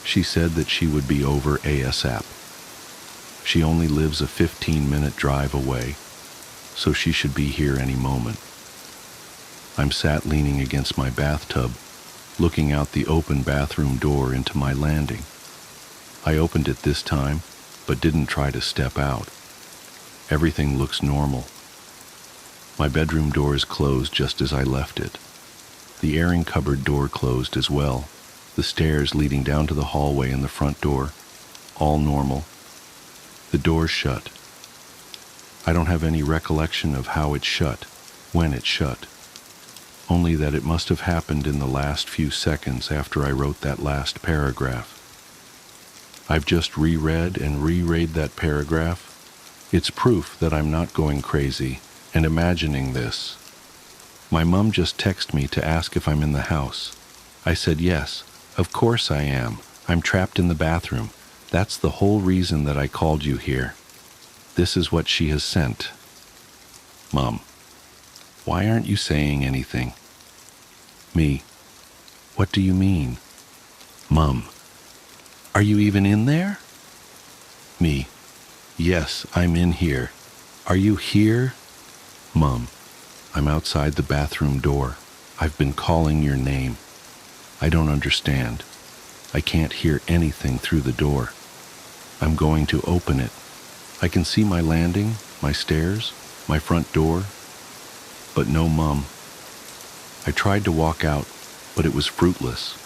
she said that she would be over ASAP. She only lives a 15-minute drive away, so she should be here any moment. I'm sat leaning against my bathtub, looking out the open bathroom door into my landing. I opened it this time, but didn't try to step out. Everything looks normal. My bedroom door is closed just as I left it. The airing cupboard door closed as well. The stairs leading down to the hallway and the front door, all normal. The door's shut. I don't have any recollection of how it shut, when it shut. Only that it must have happened in the last few seconds after I wrote that last paragraph. I've just reread and reread that paragraph. It's proof that I'm not going crazy and imagining this. My mom just texted me to ask if I'm in the house. I said yes, of course I am. I'm trapped in the bathroom. That's the whole reason that I called you here. This is what she has sent. Mom, why aren't you saying anything? Me, what do you mean? Mom, are you even in there? Me, yes, I'm in here. Are you here? Mom, I'm outside the bathroom door. I've been calling your name. I don't understand. I can't hear anything through the door. I'm going to open it. I can see my landing, my stairs, my front door, but no Mom. I tried to walk out, but it was fruitless.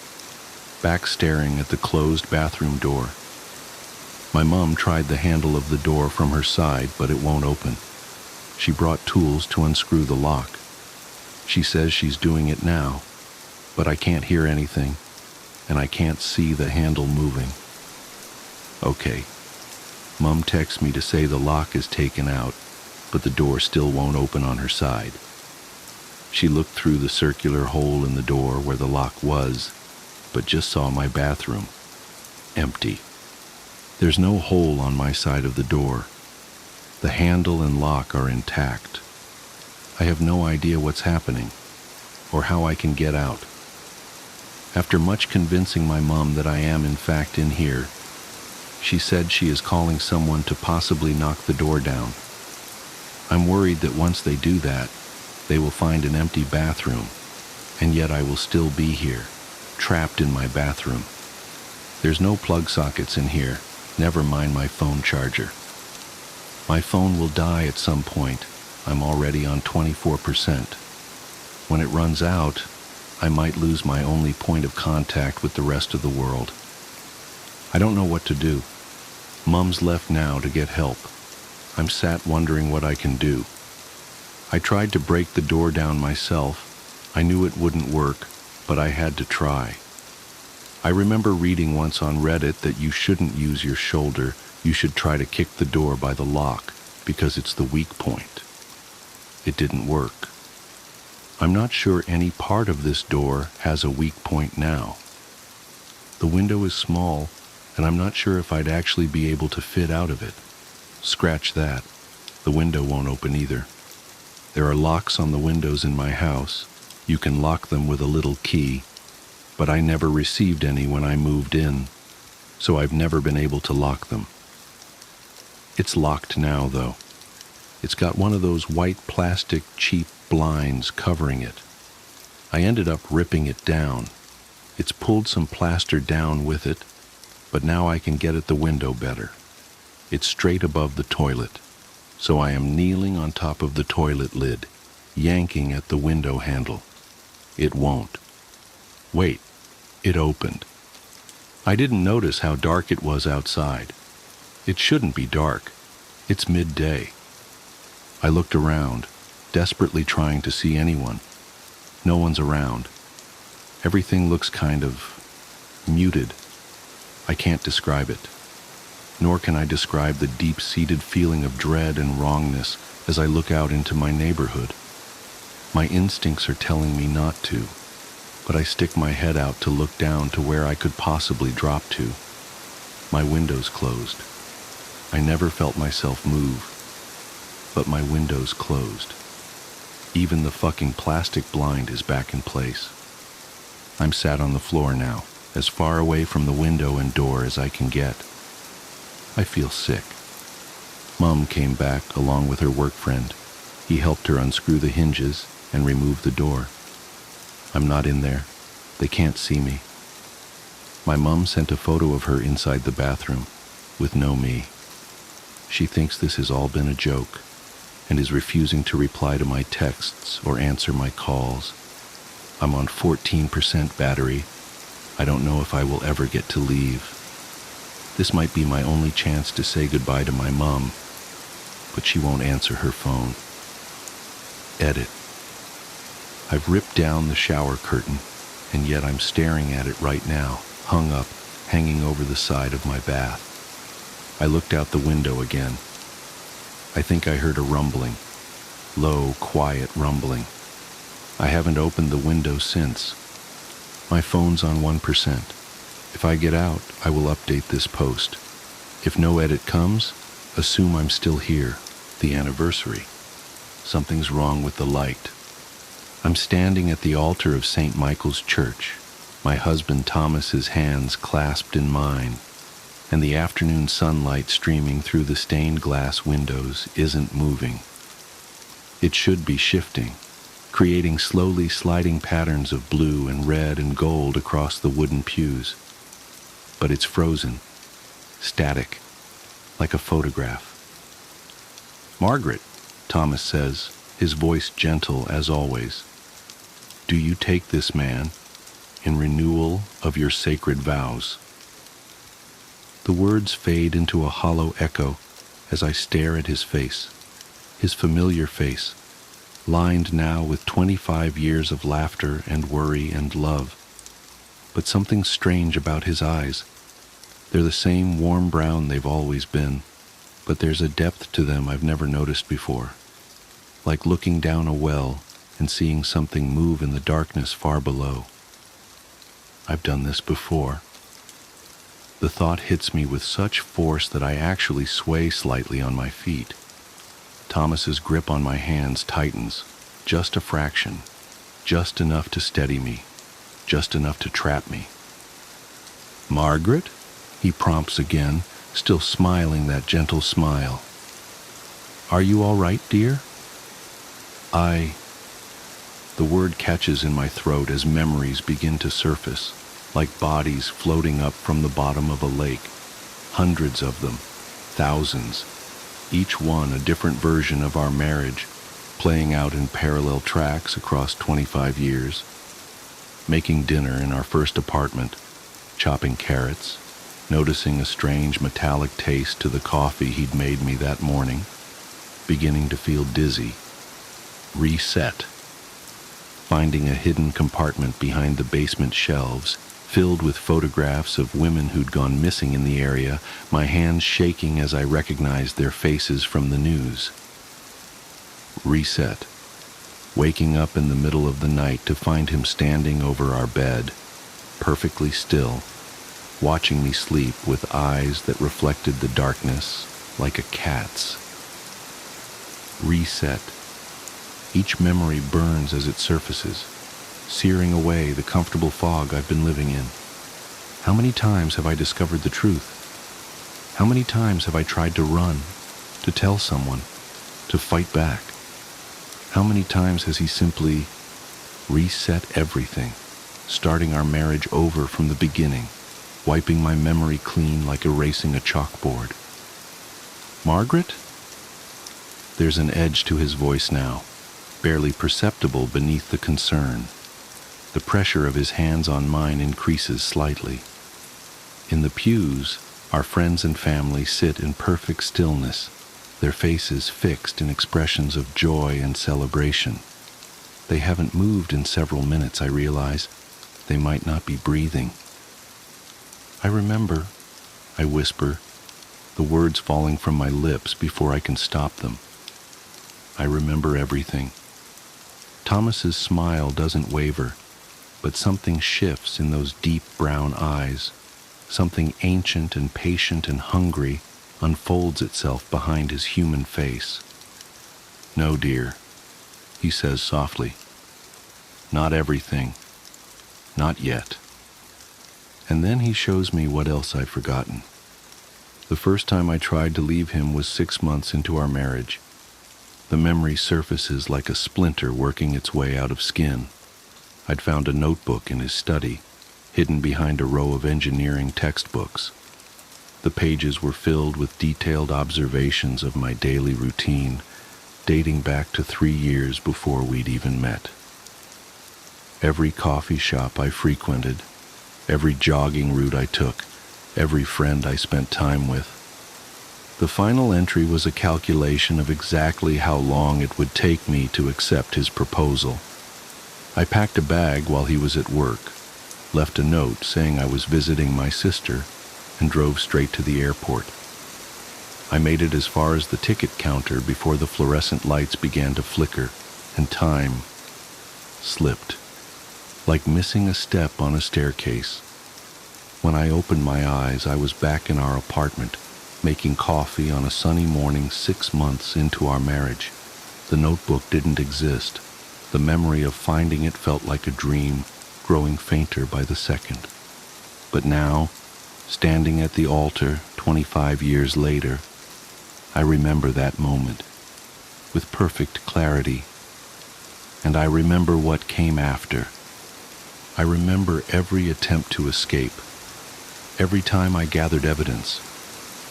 Back staring at the closed bathroom door. My mom tried the handle of the door from her side, but it won't open. She brought tools to unscrew the lock. She says she's doing it now, but I can't hear anything, and I can't see the handle moving. Okay. Mom texts me to say the lock is taken out, but the door still won't open on her side. She looked through the circular hole in the door where the lock was, but just saw my bathroom. Empty. There's no hole on my side of the door. The handle and lock are intact. I have no idea what's happening, or how I can get out. After much convincing my mom that I am in fact in here, she said she is calling someone to possibly knock the door down. I'm worried that once they do that, they will find an empty bathroom, and yet I will still be here, trapped in my bathroom. There's no plug sockets in here, never mind my phone charger. My phone will die at some point. I'm already on 24%. When it runs out, I might lose my only point of contact with the rest of the world. I don't know what to do. Mom's left now to get help. I'm sat wondering what I can do. I tried to break the door down myself. I knew it wouldn't work, but I had to try. I remember reading once on Reddit that you shouldn't use your shoulder. You should try to kick the door by the lock because it's the weak point. It didn't work. I'm not sure any part of this door has a weak point now. The window is small, and I'm not sure if I'd actually be able to fit out of it. Scratch that. The window won't open either. There are locks on the windows in my house. You can lock them with a little key, but I never received any when I moved in, so I've never been able to lock them. It's locked now, though. It's got one of those white plastic cheap blinds covering it. I ended up ripping it down. It's pulled some plaster down with it, but now I can get at the window better. It's straight above the toilet, so I am kneeling on top of the toilet lid, yanking at the window handle. It won't. Wait, it opened. I didn't notice how dark it was outside. It shouldn't be dark. It's midday. I looked around, desperately trying to see anyone. No one's around. Everything looks kind of muted. I can't describe it. Nor can I describe the deep-seated feeling of dread and wrongness as I look out into my neighborhood. My instincts are telling me not to, but I stick my head out to look down to where I could possibly drop to. My window's closed. I never felt myself move. but my window's closed. Even the fucking plastic blind is back in place. I'm sat on the floor now, as far away from the window and door as I can get. I feel sick. Mom came back along with her work friend. He helped her unscrew the hinges and remove the door. I'm not in there. They can't see me. My mom sent a photo of her inside the bathroom, with no me. She thinks this has all been a joke, and is refusing to reply to my texts or answer my calls. I'm on 14% battery. I don't know if I will ever get to leave. This might be my only chance to say goodbye to my mom, but she won't answer her phone. Edit. I've ripped down the shower curtain, and yet I'm staring at it right now, hung up, hanging over the side of my bath. I looked out the window again. I think I heard a rumbling, low, quiet rumbling. I haven't opened the window since. My phone's on 1%. If I get out, I will update this post. If no edit comes, assume I'm still here, the anniversary. Something's wrong with the light. I'm standing at the altar of St. Michael's Church, my husband Thomas's hands clasped in mine, and the afternoon sunlight streaming through the stained glass windows isn't moving. It should be shifting, creating slowly sliding patterns of blue and red and gold across the wooden pews. But it's frozen, static, like a photograph. "Margaret," Thomas says, his voice gentle as always, "do you take this man in renewal of your sacred vows?" The words fade into a hollow echo as I stare at his face, his familiar face, lined now with 25 years of laughter and worry and love. But something strange about his eyes. They're the same warm brown they've always been, but there's a depth to them I've never noticed before, like looking down a well and seeing something move in the darkness far below. I've done this before. The thought hits me with such force that I actually sway slightly on my feet. Thomas's grip on my hands tightens, just a fraction, just enough to steady me, just enough to trap me. "Margaret?" he prompts again, still smiling that gentle smile. "Are you all right, dear?" The word catches in my throat as memories begin to surface, like bodies floating up from the bottom of a lake. Hundreds of them, thousands, each one a different version of our marriage, playing out in parallel tracks across 25 years. Making dinner in our first apartment, chopping carrots, noticing a strange metallic taste to the coffee he'd made me that morning, beginning to feel dizzy. Reset. Finding a hidden compartment behind the basement shelves, filled with photographs of women who'd gone missing in the area, my hands shaking as I recognized their faces from the news. Reset. Waking up in the middle of the night to find him standing over our bed, perfectly still, watching me sleep with eyes that reflected the darkness like a cat's. Reset. Each memory burns as it surfaces, searing away the comfortable fog I've been living in. How many times have I discovered the truth? How many times have I tried to run, to tell someone, to fight back? How many times has he simply reset everything, starting our marriage over from the beginning, wiping my memory clean like erasing a chalkboard? "Margaret?" There's an edge to his voice now, barely perceptible beneath the concern. The pressure of his hands on mine increases slightly. In the pews, our friends and family sit in perfect stillness, their faces fixed in expressions of joy and celebration. They haven't moved in several minutes, I realize. They might not be breathing. "I remember," I whisper, the words falling from my lips before I can stop them. I remember everything. Thomas's smile doesn't waver, but something shifts in those deep brown eyes. Something ancient and patient and hungry unfolds itself behind his human face. No, dear, he says softly. Not everything. Not yet. And then he shows me what else I've forgotten. The first time I tried to leave him was 6 months into our marriage. The memory surfaces like a splinter working its way out of skin. I'd found a notebook in his study, hidden behind a row of engineering textbooks. The pages were filled with detailed observations of my daily routine, dating back to 3 years before we'd even met. Every coffee shop I frequented, every jogging route I took, every friend I spent time with. The final entry was a calculation of exactly how long it would take me to accept his proposal. I packed a bag while he was at work, left a note saying I was visiting my sister, and drove straight to the airport. I made it as far as the ticket counter before the fluorescent lights began to flicker, and time slipped, like missing a step on a staircase. When I opened my eyes, I was back in our apartment, making coffee on a sunny morning 6 months into our marriage. The notebook didn't exist. The memory of finding it felt like a dream, growing fainter by the second. But now, standing at the altar 25 years later, I remember that moment with perfect clarity. And I remember what came after. I remember every attempt to escape, every time I gathered evidence,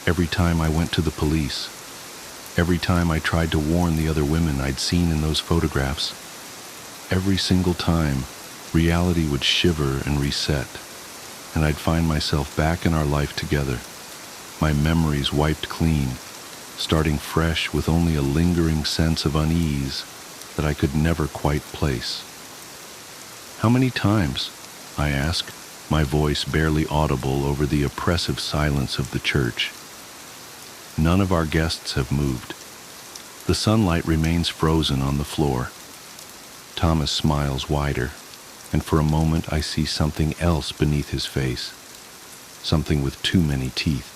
every time I went to the police, every time I tried to warn the other women I'd seen in those photographs. Every single time, reality would shiver and reset, and I'd find myself back in our life together, my memories wiped clean, starting fresh with only a lingering sense of unease that I could never quite place. How many times? I ask, my voice barely audible over the oppressive silence of the church. None of our guests have moved. The sunlight remains frozen on the floor. Thomas smiles wider, and for a moment I see something else beneath his face, something with too many teeth.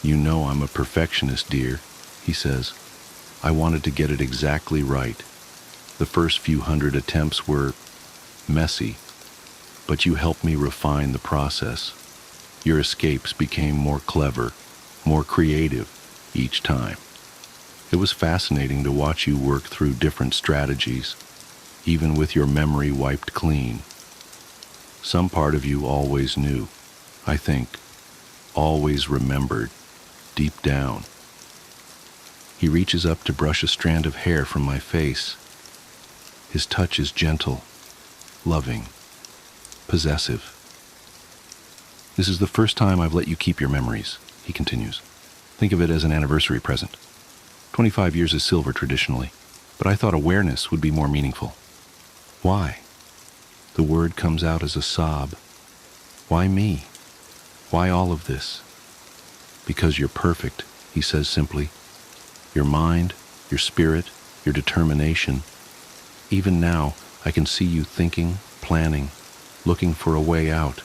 You know I'm a perfectionist, dear, he says. I wanted to get it exactly right. The first few hundred attempts were messy, but you helped me refine the process. Your escapes became more clever, more creative each time. It was fascinating to watch you work through different strategies, even with your memory wiped clean. Some part of you always knew, I think, always remembered, deep down. He reaches up to brush a strand of hair from my face. His touch is gentle, loving, possessive. This is the first time I've let you keep your memories, he continues. Think of it as an anniversary present. 25 years is silver traditionally, but I thought awareness would be more meaningful. Why? The word comes out as a sob. Why me? Why all of this? Because you're perfect, he says simply. Your mind, your spirit, your determination. Even now, I can see you thinking, planning, looking for a way out.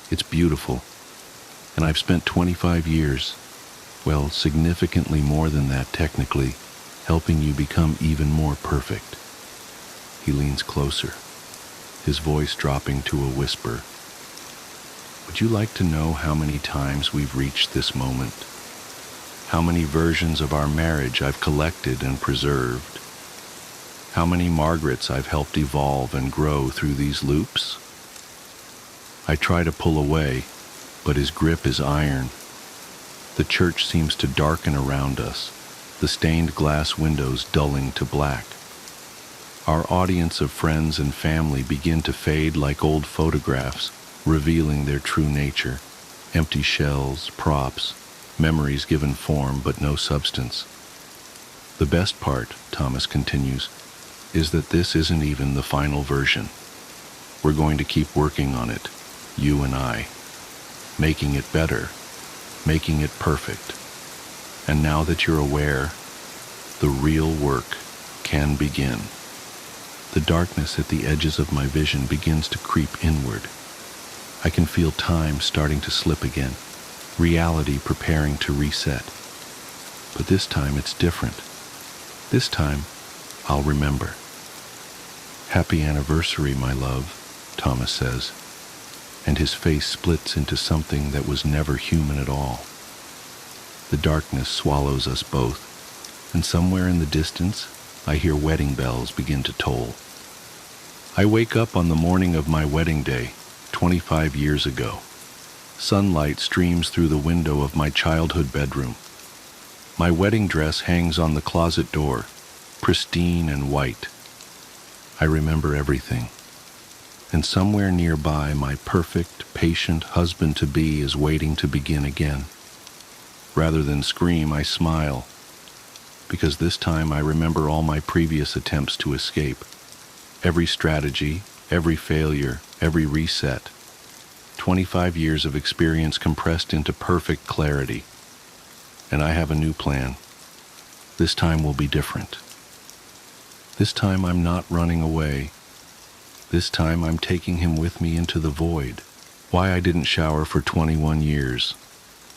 It's beautiful. And I've spent 25 years, well, significantly more than that technically, helping you become even more perfect. He leans closer, his voice dropping to a whisper. Would you like to know how many times we've reached this moment? How many versions of our marriage I've collected and preserved? How many Margarets I've helped evolve and grow through these loops? I try to pull away, but his grip is iron. The church seems to darken around us, the stained glass windows dulling to black. Our audience of friends and family begin to fade like old photographs, revealing their true nature. Empty shells, props, memories given form but no substance. The best part, Thomas continues, is that this isn't even the final version. We're going to keep working on it, you and I, making it better, making it perfect. And now that you're aware, the real work can begin. The darkness at the edges of my vision begins to creep inward. I can feel time starting to slip again, reality preparing to reset. But this time it's different. This time, I'll remember. Happy anniversary, my love, Thomas says, and his face splits into something that was never human at all. The darkness swallows us both, and somewhere in the distance, I hear wedding bells begin to toll. I wake up on the morning of my wedding day, 25 years ago. Sunlight streams through the window of my childhood bedroom. My wedding dress hangs on the closet door, pristine and white. I remember everything. And somewhere nearby, my perfect, patient husband-to-be is waiting to begin again. Rather than scream, I smile, because this time I remember all my previous attempts to escape. Every strategy, every failure, every reset. 25 years of experience compressed into perfect clarity. And I have a new plan. This time will be different. This time I'm not running away. This time I'm taking him with me into the void. Why I didn't shower for 21 years.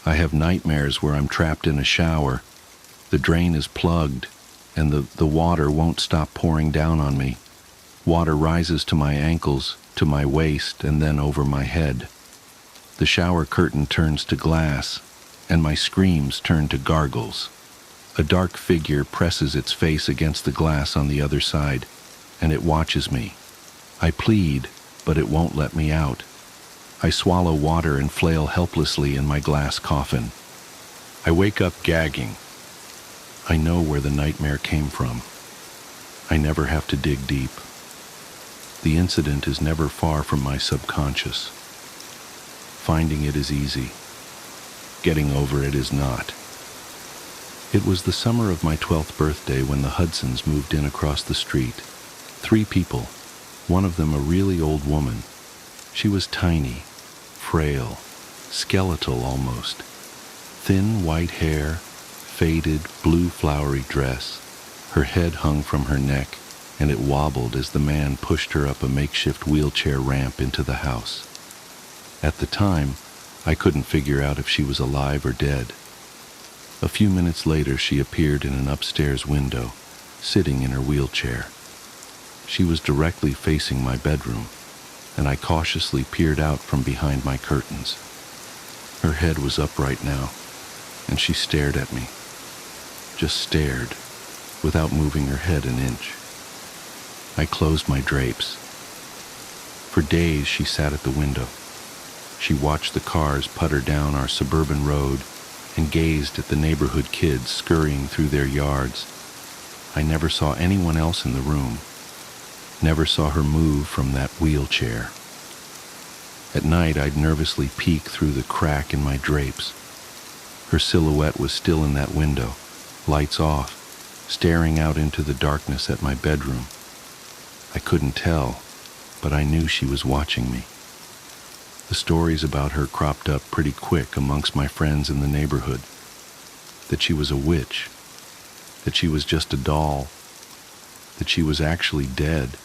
I have nightmares where I'm trapped in a shower. The drain is plugged, and the water won't stop pouring down on me. Water rises to my ankles, to my waist, and then over my head. The shower curtain turns to glass, and my screams turn to gargles. A dark figure presses its face against the glass on the other side, and it watches me. I plead, but it won't let me out. I swallow water and flail helplessly in my glass coffin. I wake up gagging. I know where the nightmare came from. I never have to dig deep. The incident is never far from my subconscious. Finding it is easy. Getting over it is not. It was the summer of my 12th birthday when the Hudsons moved in across the street. 3 people, one of them a really old woman. She was tiny, frail, skeletal almost. Thin white hair, faded blue flowery dress. Her head hung from her neck, and it wobbled as the man pushed her up a makeshift wheelchair ramp into the house. At the time, I couldn't figure out if she was alive or dead. A few minutes later, she appeared in an upstairs window, sitting in her wheelchair. She was directly facing my bedroom, and I cautiously peered out from behind my curtains. Her head was upright now, and she stared at me. Just stared, without moving her head an inch. I closed my drapes. For days, she sat at the window. She watched the cars putter down our suburban road and gazed at the neighborhood kids scurrying through their yards. I never saw anyone else in the room. Never saw her move from that wheelchair. At night, I'd nervously peek through the crack in my drapes. Her silhouette was still in that window, lights off, staring out into the darkness at my bedroom. I couldn't tell, but I knew she was watching me. The stories about her cropped up pretty quick amongst my friends in the neighborhood. That she was a witch, that she was just a doll, that she was actually dead.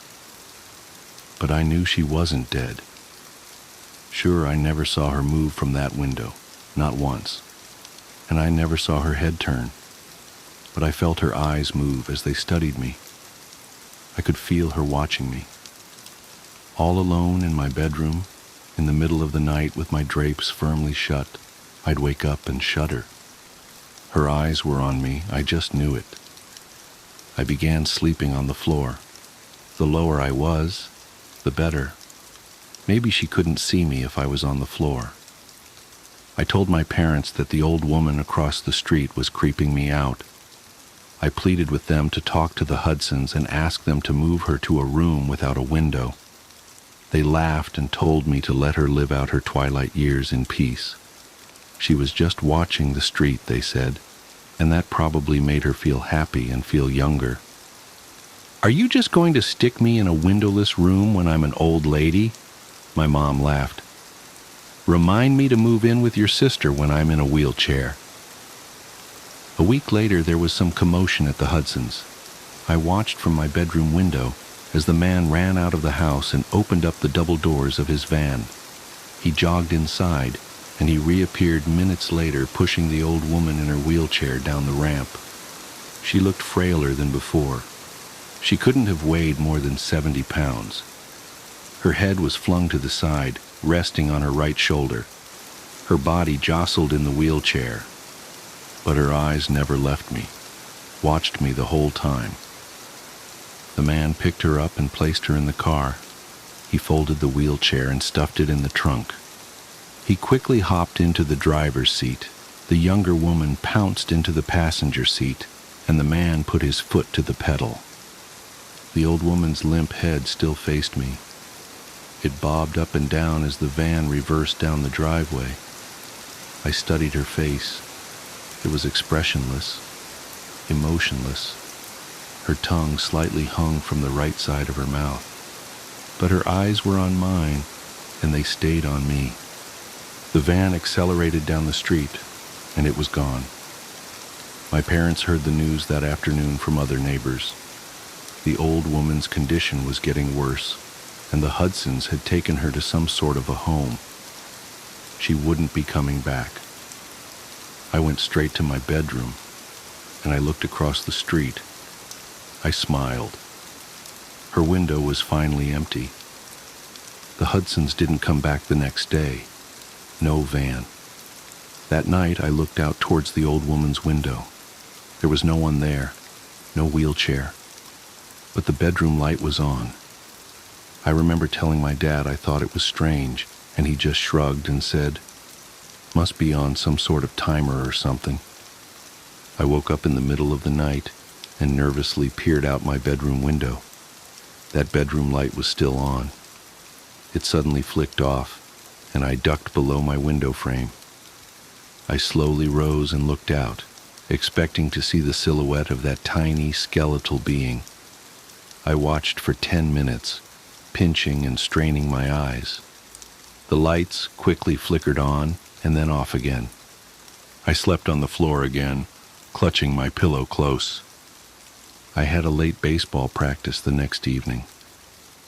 But I knew she wasn't dead. Sure, I never saw her move from that window, not once, and I never saw her head turn, but I felt her eyes move as they studied me. I could feel her watching me. All alone in my bedroom, in the middle of the night with my drapes firmly shut, I'd wake up and shudder. Her eyes were on me, I just knew it. I began sleeping on the floor. The lower I was, the better. Maybe she couldn't see me if I was on the floor. I told my parents that the old woman across the street was creeping me out. I pleaded with them to talk to the Hudsons and ask them to move her to a room without a window. They laughed and told me to let her live out her twilight years in peace. She was just watching the street, they said, and that probably made her feel happy and feel younger. "Are you just going to stick me in a windowless room when I'm an old lady?" My mom laughed. "Remind me to move in with your sister when I'm in a wheelchair." A week later, there was some commotion at the Hudsons. I watched from my bedroom window as the man ran out of the house and opened up the double doors of his van. He jogged inside, and he reappeared minutes later pushing the old woman in her wheelchair down the ramp. She looked frailer than before. She couldn't have weighed more than 70 pounds. Her head was flung to the side, resting on her right shoulder. Her body jostled in the wheelchair, but her eyes never left me, watched me the whole time. The man picked her up and placed her in the car. He folded the wheelchair and stuffed it in the trunk. He quickly hopped into the driver's seat. The younger woman pounced into the passenger seat, and the man put his foot to the pedal. The old woman's limp head still faced me. It bobbed up and down as the van reversed down the driveway. I studied her face. It was expressionless, emotionless. Her tongue slightly hung from the right side of her mouth. But her eyes were on mine, and they stayed on me. The van accelerated down the street, and it was gone. My parents heard the news that afternoon from other neighbors. The old woman's condition was getting worse, and the Hudsons had taken her to some sort of a home. She wouldn't be coming back. I went straight to my bedroom, and I looked across the street. I smiled. Her window was finally empty. The Hudsons didn't come back the next day. No van. That night, I looked out towards the old woman's window. There was no one there, no wheelchair, but the bedroom light was on. I remember telling my dad I thought it was strange, and he just shrugged and said, "Must be on some sort of timer or something." I woke up in the middle of the night and nervously peered out my bedroom window. That bedroom light was still on. It suddenly flicked off, and I ducked below my window frame. I slowly rose and looked out, expecting to see the silhouette of that tiny skeletal being. I watched for 10 minutes, pinching and straining my eyes. The lights quickly flickered on and then off again. I slept on the floor again, clutching my pillow close. I had a late baseball practice the next evening.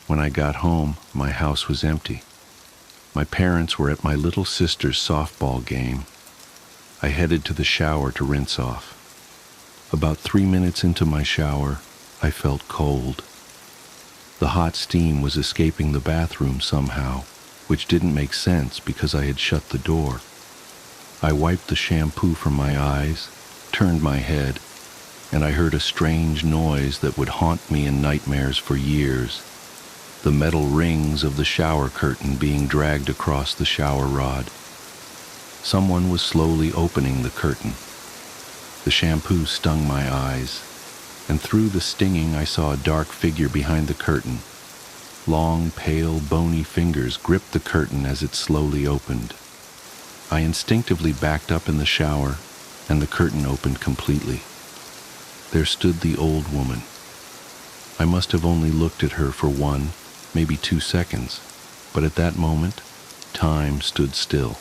When I got home, my house was empty. My parents were at my little sister's softball game. I headed to the shower to rinse off. About 3 minutes into my shower, I felt cold. The hot steam was escaping the bathroom somehow, which didn't make sense because I had shut the door. I wiped the shampoo from my eyes, turned my head, and I heard a strange noise that would haunt me in nightmares for years. The metal rings of the shower curtain being dragged across the shower rod. Someone was slowly opening the curtain. The shampoo stung my eyes, and through the stinging I saw a dark figure behind the curtain. Long, pale, bony fingers gripped the curtain as it slowly opened. I instinctively backed up in the shower, and the curtain opened completely. There stood the old woman. I must have only looked at her for 1, maybe 2 seconds, but at that moment, time stood still.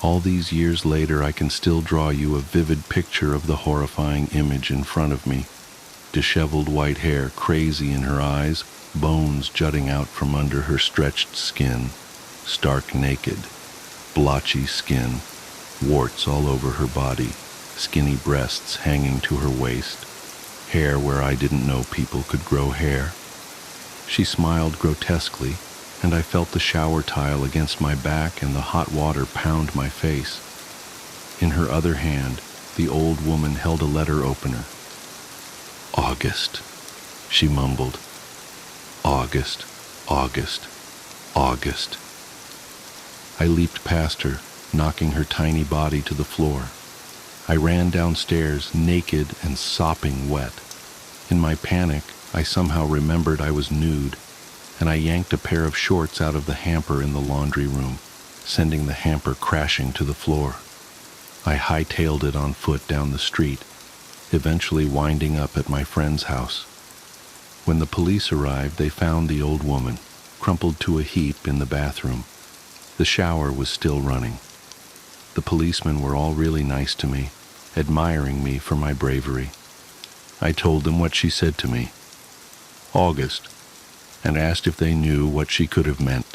All these years later, I can still draw you a vivid picture of the horrifying image in front of me. Disheveled white hair crazy in her eyes, bones jutting out from under her stretched skin, stark naked, blotchy skin, warts all over her body, skinny breasts hanging to her waist, hair where I didn't know people could grow hair. She smiled grotesquely, and I felt the shower tile against my back and the hot water pound my face. In her other hand, the old woman held a letter opener. "August," she mumbled. "August, August, August." I leaped past her, knocking her tiny body to the floor. I ran downstairs, naked and sopping wet. In my panic, I somehow remembered I was nude, and I yanked a pair of shorts out of the hamper in the laundry room, sending the hamper crashing to the floor. I hightailed it on foot down the street, eventually winding up at my friend's house. When the police arrived, they found the old woman, crumpled to a heap in the bathroom. The shower was still running. The policemen were all really nice to me, admiring me for my bravery. I told them what she said to me, "August," and asked if they knew what she could have meant.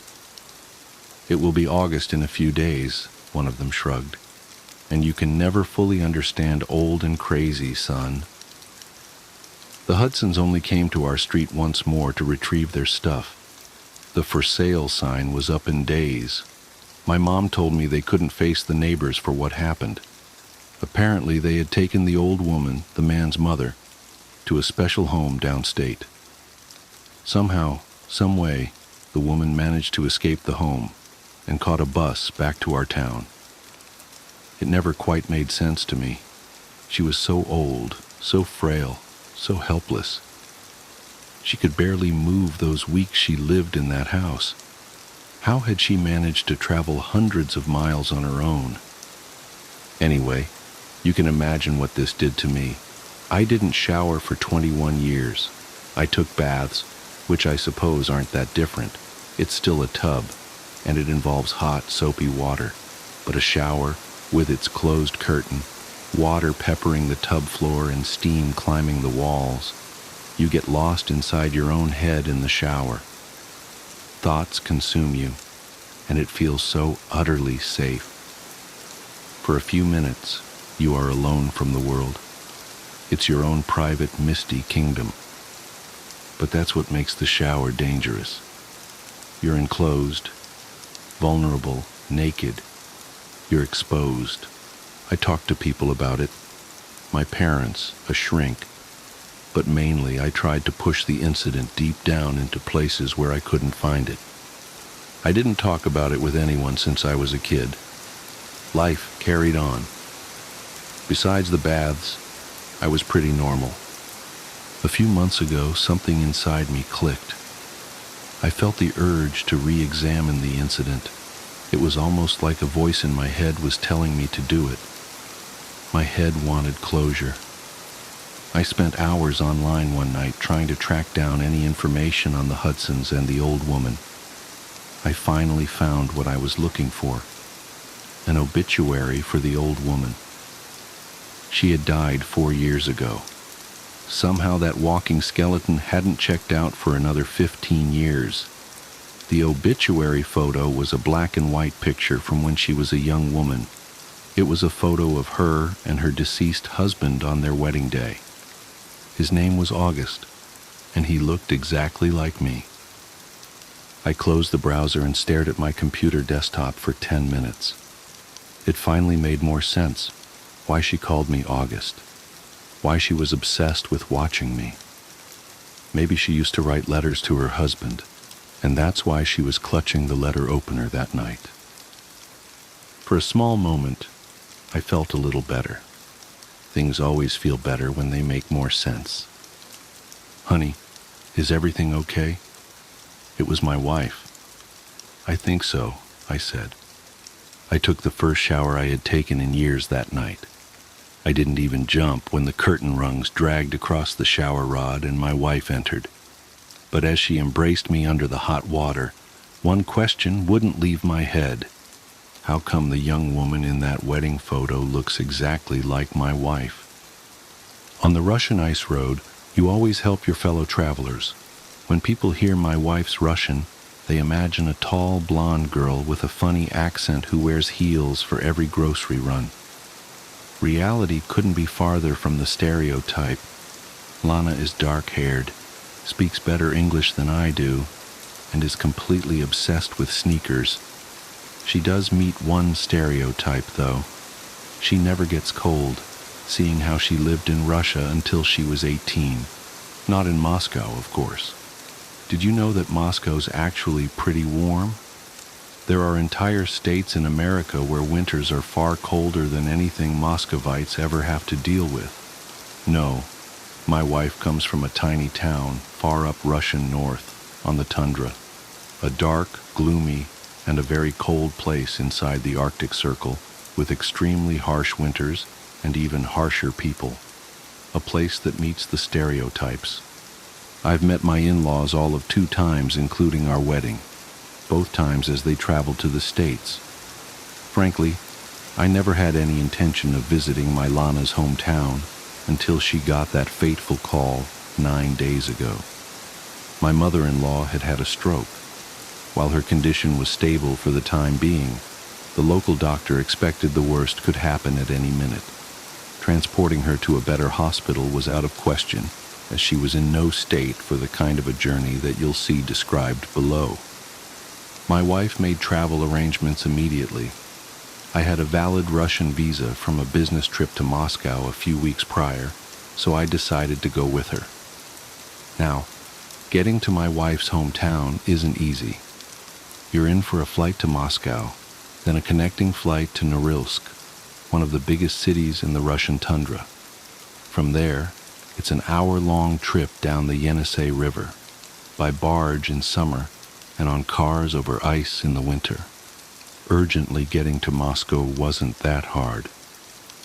"It will be August in a few days," one of them shrugged. and you can never fully understand old and crazy, son. The Hudsons only came to our street once more to retrieve their stuff. The for sale sign was up in days. My mom told me they couldn't face the neighbors for what happened. Apparently they had taken the old woman, the man's mother, to a special home downstate. Somehow, some way, the woman managed to escape the home and caught a bus back to our town. It never quite made sense to me. She was so old, so frail, so helpless. She could barely move those weeks she lived in that house. How had she managed to travel hundreds of miles on her own? Anyway, you can imagine what this did to me. I didn't shower for 21 years. I took baths, which I suppose aren't that different. It's still a tub, and it involves hot, soapy water. But a shower, with its closed curtain, water peppering the tub floor and steam climbing the walls, you get lost inside your own head in the shower. Thoughts consume you, and it feels so utterly safe. For a few minutes, you are alone from the world. It's your own private, misty kingdom. But that's what makes the shower dangerous. You're enclosed, vulnerable, naked. You're exposed. I talked to people about it. My parents, a shrink. But mainly I tried to push the incident deep down into places where I couldn't find it. I didn't talk about it with anyone since I was a kid. Life carried on. Besides the baths, I was pretty normal. A few months ago, something inside me clicked. I felt the urge to re-examine the incident. It was almost like a voice in my head was telling me to do it. My head wanted closure. I spent hours online one night trying to track down any information on the Hudsons and the old woman. I finally found what I was looking for. An obituary for the old woman. She had died 4 years ago. Somehow that walking skeleton hadn't checked out for another 15 years. The obituary photo was a black and white picture from when she was a young woman. It was a photo of her and her deceased husband on their wedding day. His name was August, and he looked exactly like me. I closed the browser and stared at my computer desktop for 10 minutes. It finally made more sense, why she called me August, why she was obsessed with watching me. Maybe she used to write letters to her husband, and that's why she was clutching the letter opener that night. For a small moment, I felt a little better. Things always feel better when they make more sense. Honey, is everything okay? It was my wife. I think so, I said. I took the first shower I had taken in years that night. I didn't even jump when the curtain rungs dragged across the shower rod and my wife entered. But as she embraced me under the hot water, one question wouldn't leave my head. How come the young woman in that wedding photo looks exactly like my wife? On the Russian ice road, you always help your fellow travelers. When people hear my wife's Russian, they imagine a tall, blonde girl with a funny accent who wears heels for every grocery run. Reality couldn't be farther from the stereotype. Lana is dark-haired, speaks better English than I do, and is completely obsessed with sneakers. She does meet one stereotype, though. She never gets cold, seeing how she lived in Russia until she was 18. Not in Moscow, of course. Did you know that Moscow's actually pretty warm? There are entire states in America where winters are far colder than anything Moscovites ever have to deal with. No, my wife comes from a tiny town far up Russian north, on the tundra. A dark, gloomy, and a very cold place inside the Arctic Circle, with extremely harsh winters and even harsher people. A place that meets the stereotypes. I've met my in-laws all of 2 times, including our wedding, both times as they traveled to the States. Frankly, I never had any intention of visiting my Lana's hometown until she got that fateful call 9 days ago. My mother-in-law had had a stroke. While her condition was stable for the time being, The local doctor expected the worst could happen at any minute. Transporting her to a better hospital was out of question, as she was in no state for the kind of a journey that you'll see described below. My wife made travel arrangements immediately. I had a valid Russian visa from a business trip to Moscow a few weeks prior, so I decided to go with her. Now, getting to my wife's hometown isn't easy. You're in for a flight to Moscow, then a connecting flight to Norilsk, one of the biggest cities in the Russian tundra. From there, it's an hour-long trip down the Yenisei River, by barge in summer and on cars over ice in the winter. Urgently getting to Moscow wasn't that hard.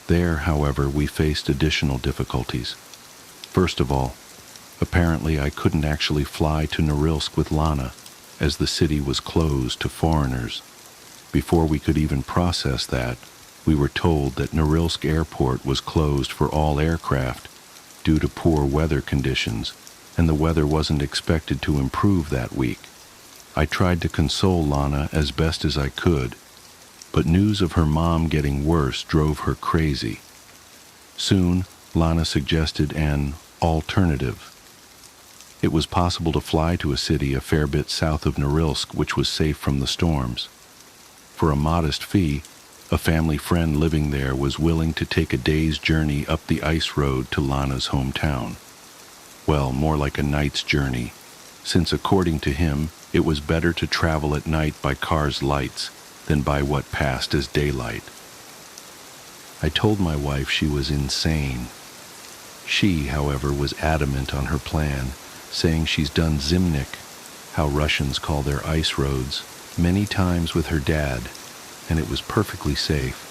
There, however, we faced additional difficulties. First of all, apparently I couldn't actually fly to Norilsk with Lana, as the city was closed to foreigners. Before we could even process that, we were told that Norilsk Airport was closed for all aircraft due to poor weather conditions, and the weather wasn't expected to improve that week. I tried to console Lana as best as I could, but news of her mom getting worse drove her crazy. Soon, Lana suggested an alternative. It was possible to fly to a city a fair bit south of Norilsk, which was safe from the storms. For a modest fee, a family friend living there was willing to take a day's journey up the ice road to Lana's hometown. Well, more like a night's journey, since according to him, it was better to travel at night by cars' lights than by what passed as daylight. I told my wife she was insane. She, however, was adamant on her plan, saying she's done Zimnik, how Russians call their ice roads, many times with her dad, and it was perfectly safe.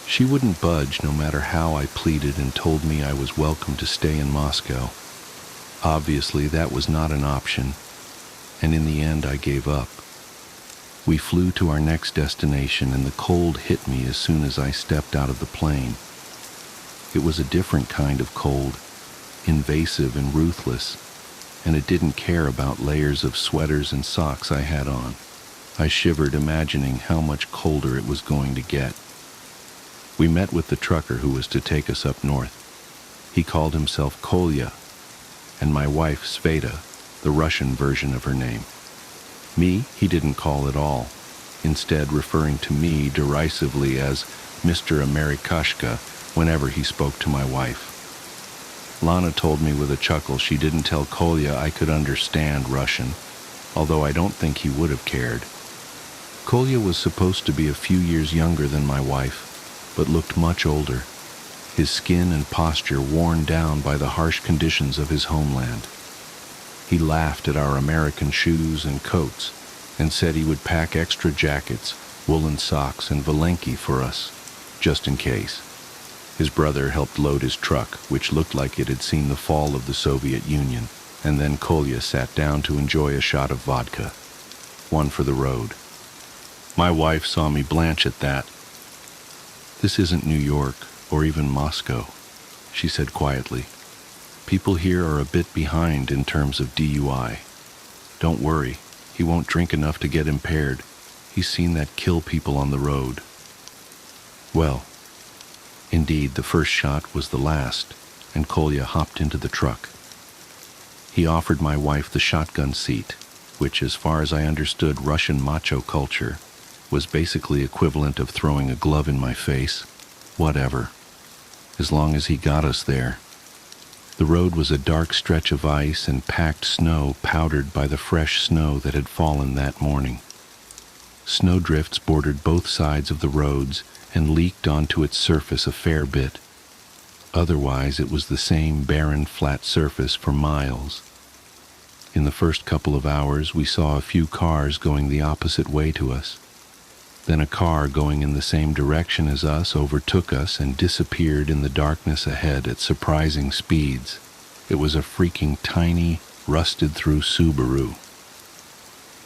She wouldn't budge no matter how I pleaded and told me I was welcome to stay in Moscow. Obviously, that was not an option, and in the end I gave up. We flew to our next destination, and the cold hit me as soon as I stepped out of the plane. It was a different kind of cold, invasive and ruthless, and it didn't care about layers of sweaters and socks I had on. I shivered imagining how much colder it was going to get. We met with the trucker who was to take us up north. He called himself Kolya, and my wife Sveta, the Russian version of her name. Me, he didn't call at all, instead referring to me derisively as Mr. Amerikashka whenever he spoke to my wife. Lana told me with a chuckle she didn't tell Kolya I could understand Russian, although I don't think he would have cared. Kolya was supposed to be a few years younger than my wife, but looked much older, his skin and posture worn down by the harsh conditions of his homeland. He laughed at our American shoes and coats and said he would pack extra jackets, woolen socks, and valenki for us, just in case. His brother helped load his truck, which looked like it had seen the fall of the Soviet Union, and then Kolya sat down to enjoy a shot of vodka, one for the road. My wife saw me blanch at that. "This isn't New York, or even Moscow," she said quietly. "People here are a bit behind in terms of DUI. Don't worry, he won't drink enough to get impaired. He's seen that kill people on the road." Well, indeed, the first shot was the last, and Kolya hopped into the truck. He offered my wife the shotgun seat, which, as far as I understood Russian macho culture, was basically equivalent of throwing a glove in my face. Whatever, as long as he got us there. The road was a dark stretch of ice and packed snow powdered by the fresh snow that had fallen that morning. Snowdrifts bordered both sides of the roads and leaked onto its surface a fair bit. Otherwise, it was the same barren, flat surface for miles. In the first couple of hours, we saw a few cars going the opposite way to us. Then a car going in the same direction as us overtook us and disappeared in the darkness ahead at surprising speeds. It was a freaking tiny, rusted-through Subaru.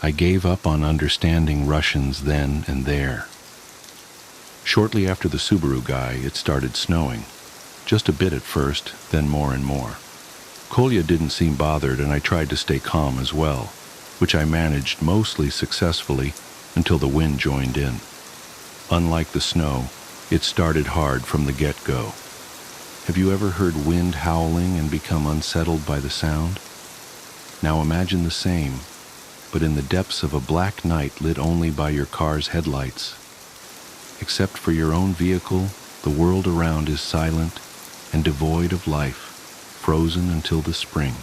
I gave up on understanding Russians then and there. Shortly after the Subaru guy, it started snowing. Just a bit at first, then more and more. Kolya didn't seem bothered, and I tried to stay calm as well, which I managed mostly successfully until the wind joined in. Unlike the snow, it started hard from the get-go. Have you ever heard wind howling and become unsettled by the sound? Now imagine the same, but in the depths of a black night lit only by your car's headlights. Except for your own vehicle, the world around is silent and devoid of life, frozen until the spring.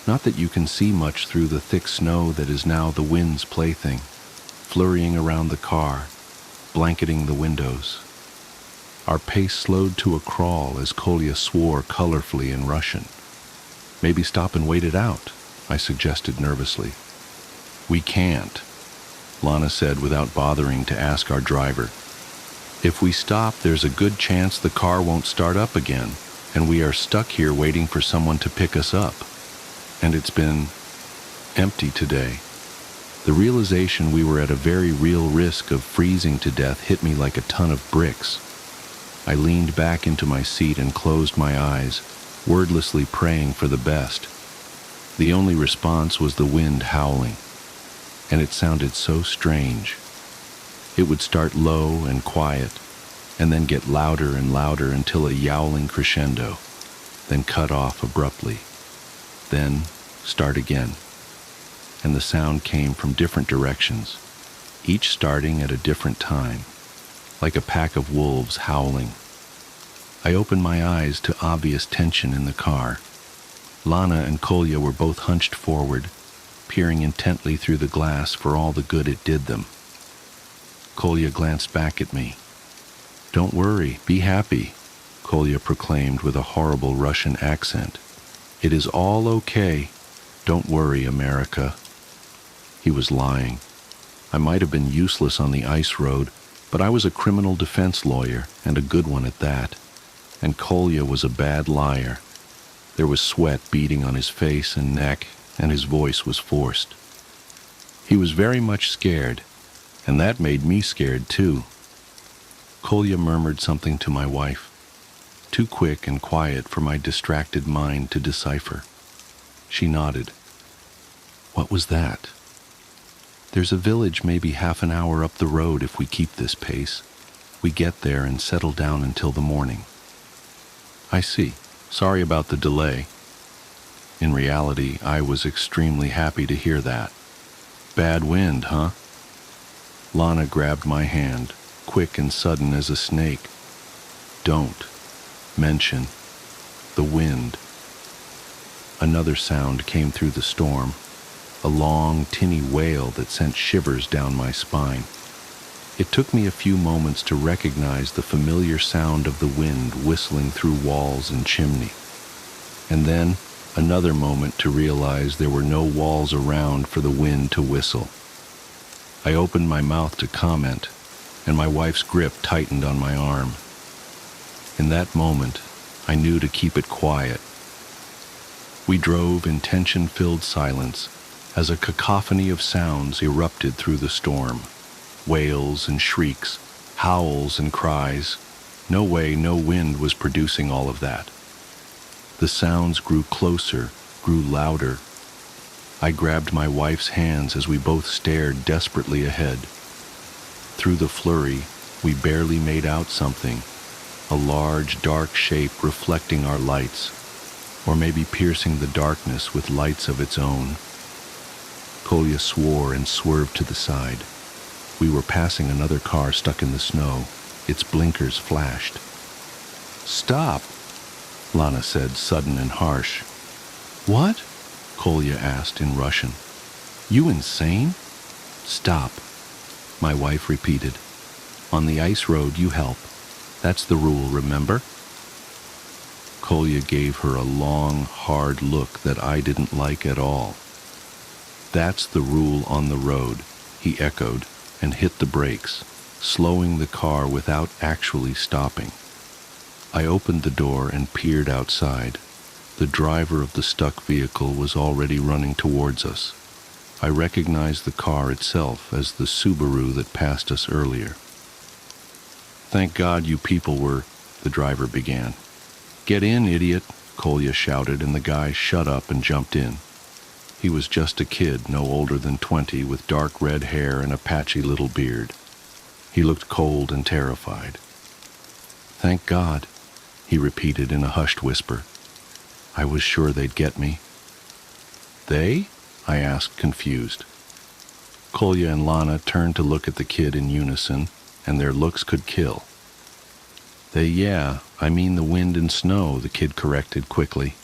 Not that you can see much through the thick snow that is now the wind's plaything, flurrying around the car, blanketing the windows. Our pace slowed to a crawl as Kolya swore colorfully in Russian. Maybe stop and wait it out, I suggested nervously. We can't, Lana said without bothering to ask our driver. If we stop, there's a good chance the car won't start up again, and we are stuck here waiting for someone to pick us up. And it's been empty today. The realization we were at a very real risk of freezing to death hit me like a ton of bricks. I leaned back into my seat and closed my eyes, wordlessly praying for the best. The only response was the wind howling, and it sounded so strange. It would start low and quiet, and then get louder and louder until a yowling crescendo, then cut off abruptly, then start again. And the sound came from different directions, each starting at a different time, like a pack of wolves howling. I opened my eyes to obvious tension in the car. Lana and Kolya were both hunched forward, peering intently through the glass for all the good it did them. Kolya glanced back at me. "Don't worry, be happy," Kolya proclaimed with a horrible Russian accent. "It is all okay. Don't worry, America." He was lying. I might have been useless on the ice road, but I was a criminal defense lawyer, and a good one at that. And Kolya was a bad liar. There was sweat beading on his face and neck, and his voice was forced. He was very much scared, and that made me scared too. Kolya murmured something to my wife, too quick and quiet for my distracted mind to decipher. She nodded. "What was that?" "There's a village maybe half an hour up the road if we keep this pace. We get there and settle down until the morning." "I see. Sorry about the delay." In reality, I was extremely happy to hear that. "Bad wind, huh?" Lana grabbed my hand, quick and sudden as a snake. "Don't mention the wind." Another sound came through the storm, a long, tinny wail that sent shivers down my spine. It took me a few moments to recognize the familiar sound of the wind whistling through walls and chimney, and then another moment to realize there were no walls around for the wind to whistle. I opened my mouth to comment, and my wife's grip tightened on my arm. In that moment, I knew to keep it quiet. We drove in tension-filled silence as a cacophony of sounds erupted through the storm. Wails and shrieks, howls and cries. No way, no wind was producing all of that. The sounds grew closer, grew louder. I grabbed my wife's hands as we both stared desperately ahead. Through the flurry, we barely made out something, a large, dark shape reflecting our lights, or maybe piercing the darkness with lights of its own. Kolya swore and swerved to the side. We were passing another car stuck in the snow. Its blinkers flashed. "Stop," Lana said, sudden and harsh. "What?" Kolya asked in Russian. "You insane?" "Stop," my wife repeated. "On the ice road, you help. That's the rule, remember?" Kolya gave her a long, hard look that I didn't like at all. "That's the rule on the road," he echoed, and hit the brakes, slowing the car without actually stopping. I opened the door and peered outside. The driver of the stuck vehicle was already running towards us. I recognized the car itself as the Subaru that passed us earlier. "Thank God you people were," the driver began. "Get in, idiot," Kolya shouted, and the guy shut up and jumped in. He was just a kid, no older than 20, with dark red hair and a patchy little beard. He looked cold and terrified. "Thank God," he repeated in a hushed whisper. "I was sure they'd get me." "They?" I asked, confused. Kolya and Lana turned to look at the kid in unison, and their looks could kill. I mean the wind and snow," the kid corrected quickly.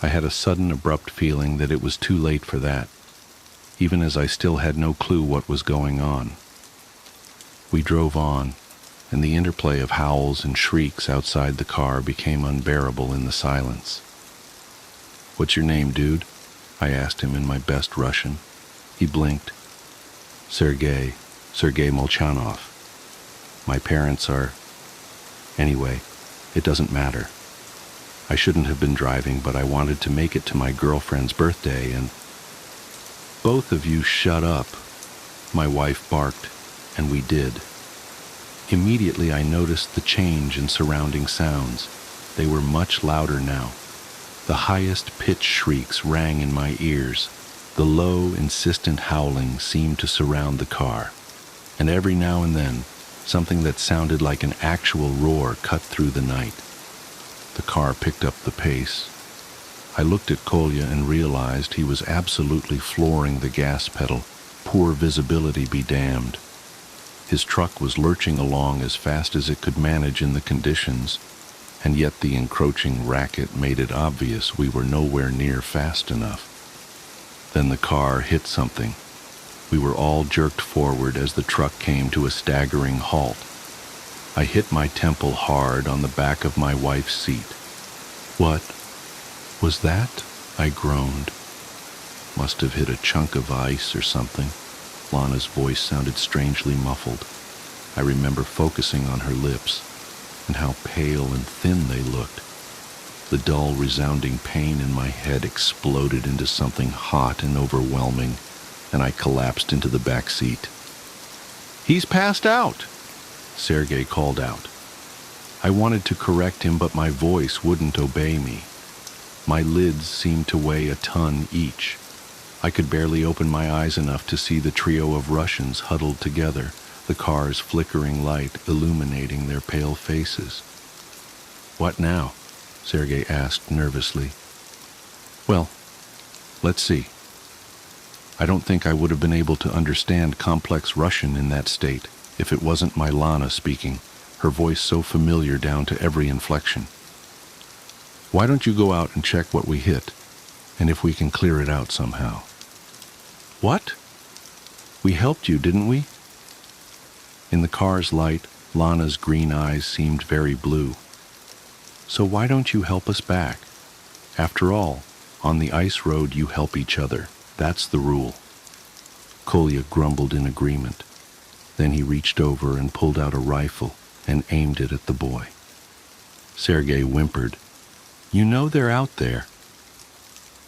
I had a sudden abrupt feeling that it was too late for that, even as I still had no clue what was going on. We drove on, and the interplay of howls and shrieks outside the car became unbearable in the silence. "What's your name, dude?" I asked him in my best Russian. He blinked. Sergei Molchanov. My parents are... Anyway, it doesn't matter. I shouldn't have been driving, but I wanted to make it to my girlfriend's birthday, and... "Both of you shut up," my wife barked, and we did. Immediately I noticed the change in surrounding sounds. They were much louder now. The highest pitch shrieks rang in my ears. The low, insistent howling seemed to surround the car, and every now and then, something that sounded like an actual roar cut through the night. The car picked up the pace. I looked at Kolya and realized he was absolutely flooring the gas pedal. Poor visibility be damned. His truck was lurching along as fast as it could manage in the conditions, and yet the encroaching racket made it obvious we were nowhere near fast enough. Then the car hit something. We were all jerked forward as the truck came to a staggering halt. I hit my temple hard on the back of my wife's seat. "What was that?" I groaned. "Must have hit a chunk of ice or something." Lana's voice sounded strangely muffled. I remember focusing on her lips and how pale and thin they looked. The dull, resounding pain in my head exploded into something hot and overwhelming, and I collapsed into the back seat. "He's passed out!" Sergei called out. I wanted to correct him, but my voice wouldn't obey me. My lids seemed to weigh a ton each. I could barely open my eyes enough to see the trio of Russians huddled together, the car's flickering light illuminating their pale faces. "What now?" Sergei asked nervously. "Well, let's see. I don't think I would have been able to understand complex Russian in that state if it wasn't my Lana speaking, her voice so familiar down to every inflection. Why don't you go out and check what we hit, and if we can clear it out somehow?" "What? We helped you, didn't we?" In the car's light, Lana's green eyes seemed very blue. "So why don't you help us back? After all, on the ice road you help each other. That's the rule." Kolya grumbled in agreement. Then he reached over and pulled out a rifle and aimed it at the boy. Sergei whimpered, "You know they're out there."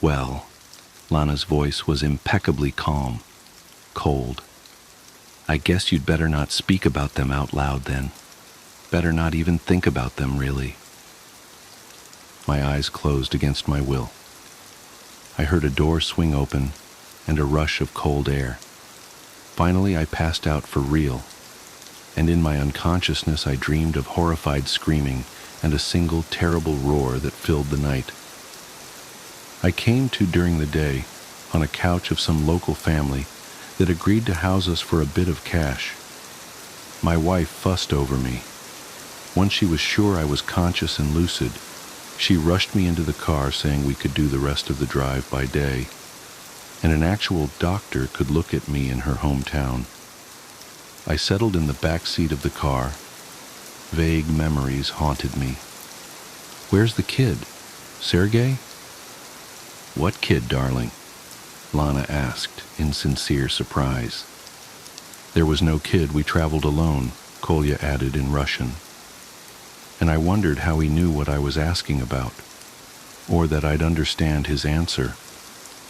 "Well," Lana's voice was impeccably calm, cold. "I guess you'd better not speak about them out loud then. Better not even think about them, really." My eyes closed against my will. I heard a door swing open and a rush of cold air. Finally, I passed out for real, and in my unconsciousness I dreamed of horrified screaming and a single terrible roar that filled the night. I came to during the day on a couch of some local family that agreed to house us for a bit of cash. My wife fussed over me. Once she was sure I was conscious and lucid, she rushed me into the car saying we could do the rest of the drive by day, and an actual doctor could look at me in her hometown. I settled in the back seat of the car. Vague memories haunted me. "Where's the kid? Sergei?" "What kid, darling?" Lana asked in sincere surprise. "There was no kid. We traveled alone," Kolya added in Russian. And I wondered how he knew what I was asking about, or that I'd understand his answer.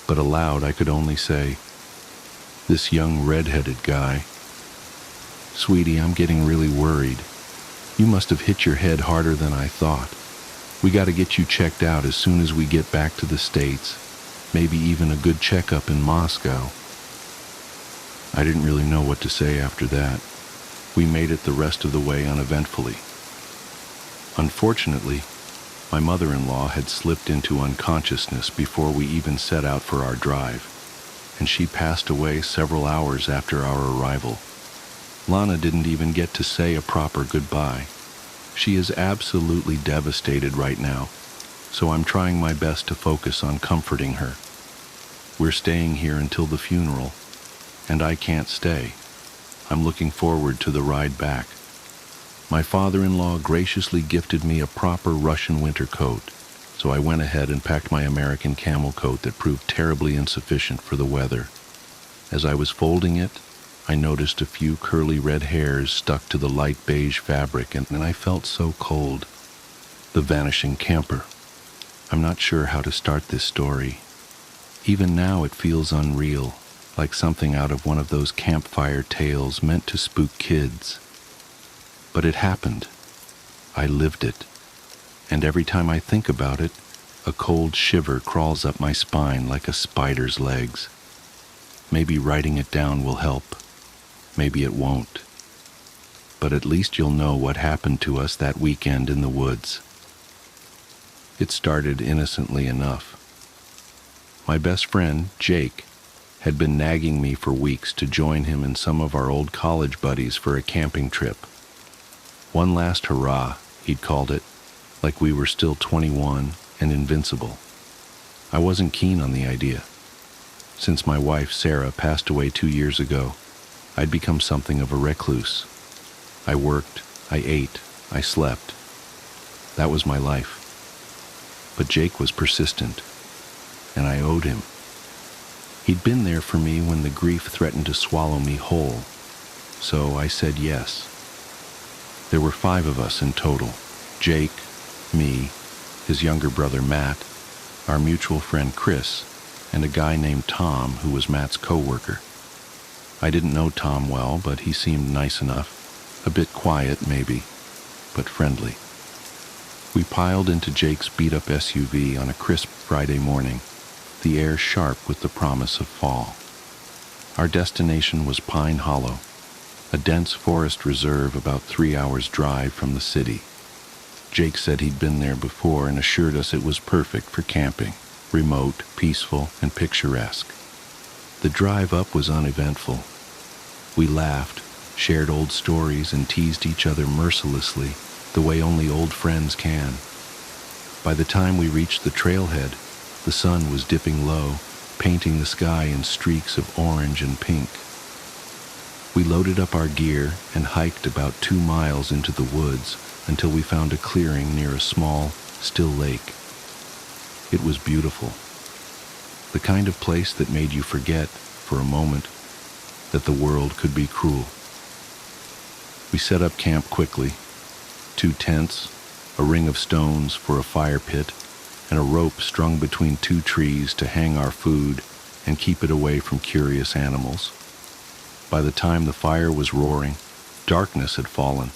But aloud I could only say, "This young red-headed guy." "Sweetie, I'm getting really worried. You must have hit your head harder than I thought. We got to get you checked out as soon as we get back to the States. Maybe even a good checkup in Moscow." I didn't really know what to say after that. We made it the rest of the way uneventfully. Unfortunately, my mother-in-law had slipped into unconsciousness before we even set out for our drive, and she passed away several hours after our arrival. Lana didn't even get to say a proper goodbye. She is absolutely devastated right now, so I'm trying my best to focus on comforting her. We're staying here until the funeral, and I can't stay. I'm looking forward to the ride back. My father-in-law graciously gifted me a proper Russian winter coat, so I went ahead and packed my American camel coat that proved terribly insufficient for the weather. As I was folding it, I noticed a few curly red hairs stuck to the light beige fabric, and I felt so cold. The vanishing camper. I'm not sure how to start this story. Even now it feels unreal, like something out of one of those campfire tales meant to spook kids. But it happened. I lived it. And every time I think about it, a cold shiver crawls up my spine like a spider's legs. Maybe writing it down will help. Maybe it won't. But at least you'll know what happened to us that weekend in the woods. It started innocently enough. My best friend, Jake, had been nagging me for weeks to join him and some of our old college buddies for a camping trip. One last hurrah, he'd called it, like we were still 21 and invincible. I wasn't keen on the idea. Since my wife, Sarah, passed away 2 years ago, I'd become something of a recluse. I worked, I ate, I slept. That was my life. But Jake was persistent, and I owed him. He'd been there for me when the grief threatened to swallow me whole, so I said yes. There were 5 of us in total: Jake, me, his younger brother Matt, our mutual friend Chris, and a guy named Tom who was Matt's co-worker. I didn't know Tom well, but he seemed nice enough, a bit quiet maybe, but friendly. We piled into Jake's beat-up SUV on a crisp Friday morning, the air sharp with the promise of fall. Our destination was Pine Hollow, a dense forest reserve about 3 hours' drive from the city. Jake said he'd been there before and assured us it was perfect for camping, remote, peaceful, and picturesque. The drive up was uneventful. We laughed, shared old stories, and teased each other mercilessly, the way only old friends can. By the time we reached the trailhead, the sun was dipping low, painting the sky in streaks of orange and pink. We loaded up our gear and hiked about 2 miles into the woods until we found a clearing near a small, still lake. It was beautiful. The kind of place that made you forget, for a moment, that the world could be cruel. We set up camp quickly. 2 tents, a ring of stones for a fire pit, and a rope strung between 2 trees to hang our food and keep it away from curious animals. By the time the fire was roaring, darkness had fallen.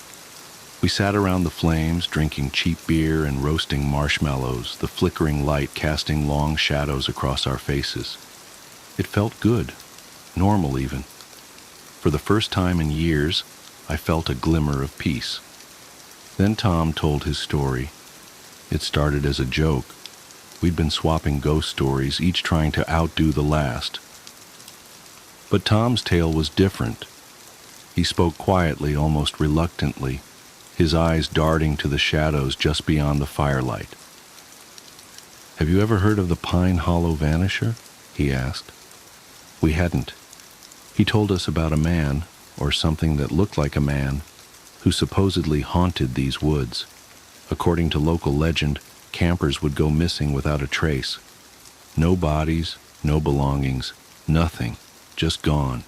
We sat around the flames, drinking cheap beer and roasting marshmallows, the flickering light casting long shadows across our faces. It felt good, normal even. For the first time in years, I felt a glimmer of peace. Then Tom told his story. It started as a joke. We'd been swapping ghost stories, each trying to outdo the last. But Tom's tale was different. He spoke quietly, almost reluctantly, his eyes darting to the shadows just beyond the firelight. "Have you ever heard of the Pine Hollow Vanisher?" he asked. We hadn't. He told us about a man, or something that looked like a man, who supposedly haunted these woods. According to local legend, campers would go missing without a trace. No bodies, no belongings, nothing, just gone.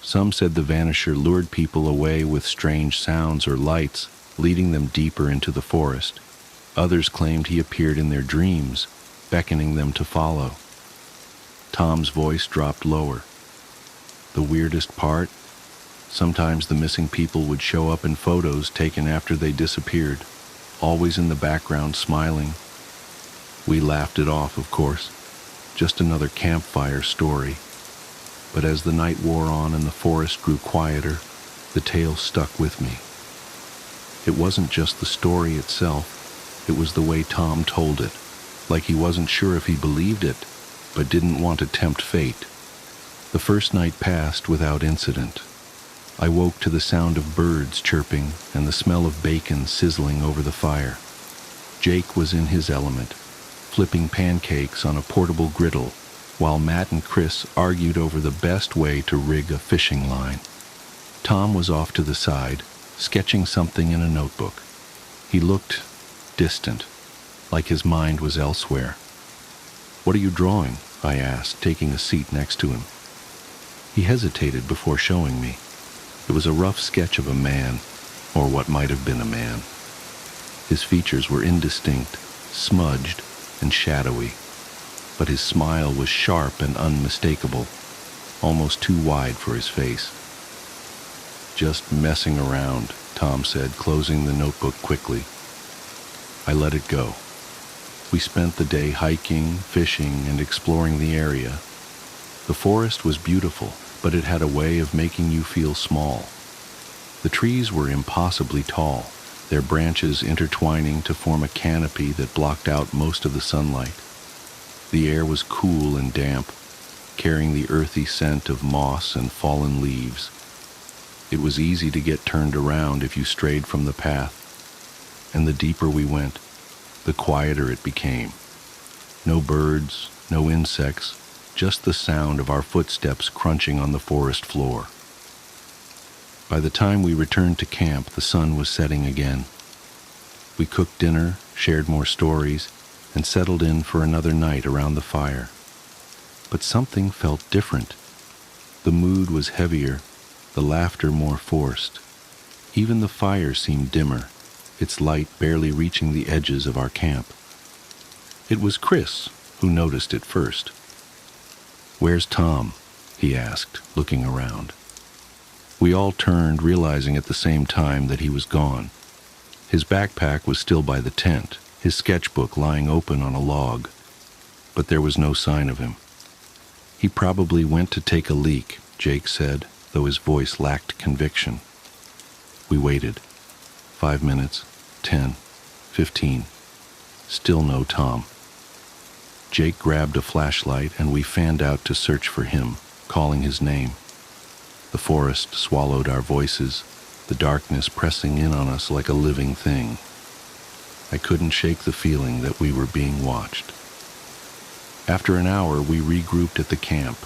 Some said the Vanisher lured people away with strange sounds or lights, leading them deeper into the forest. Others claimed he appeared in their dreams, beckoning them to follow. Tom's voice dropped lower. The weirdest part? Sometimes the missing people would show up in photos taken after they disappeared, always in the background smiling. We laughed it off, of course. Just another campfire story. But as the night wore on and the forest grew quieter, The tale stuck with me. It wasn't just the story itself, it was the way Tom told it, like he wasn't sure if he believed it, but didn't want to tempt fate. The first night passed without incident. I woke to the sound of birds chirping and the smell of bacon sizzling over the fire. Jake was in his element, flipping pancakes on a portable griddle, while Matt and Chris argued over the best way to rig a fishing line. Tom was off to the side, sketching something in a notebook. He looked distant, like his mind was elsewhere. "What are you drawing?" I asked, taking a seat next to him. He hesitated before showing me. It was a rough sketch of a man, or what might have been a man. His features were indistinct, smudged, and shadowy, but his smile was sharp and unmistakable, almost too wide for his face. "Just messing around," Tom said, closing the notebook quickly. I let it go. We spent the day hiking, fishing, and exploring the area. The forest was beautiful, but it had a way of making you feel small. The trees were impossibly tall, their branches intertwining to form a canopy that blocked out most of the sunlight. The air was cool and damp, carrying the earthy scent of moss and fallen leaves. It was easy to get turned around if you strayed from the path, and the deeper we went, the quieter it became. No birds, no insects, just the sound of our footsteps crunching on the forest floor. By the time we returned to camp, the sun was setting again. We cooked dinner, shared more stories, and settled in for another night around the fire. But something felt different. The mood was heavier, the laughter more forced. Even the fire seemed dimmer, its light barely reaching the edges of our camp. It was Chris who noticed it first. "Where's Tom?" he asked, looking around. We all turned, realizing at the same time that he was gone. His backpack was still by the tent, his sketchbook lying open on a log, but there was no sign of him. "He probably went to take a leak," Jake said, though his voice lacked conviction. We waited. 5 minutes, 10, 15. Still no Tom. Jake grabbed a flashlight and we fanned out to search for him, calling his name. The forest swallowed our voices, the darkness pressing in on us like a living thing. I couldn't shake the feeling that we were being watched. After an hour, we regrouped at the camp.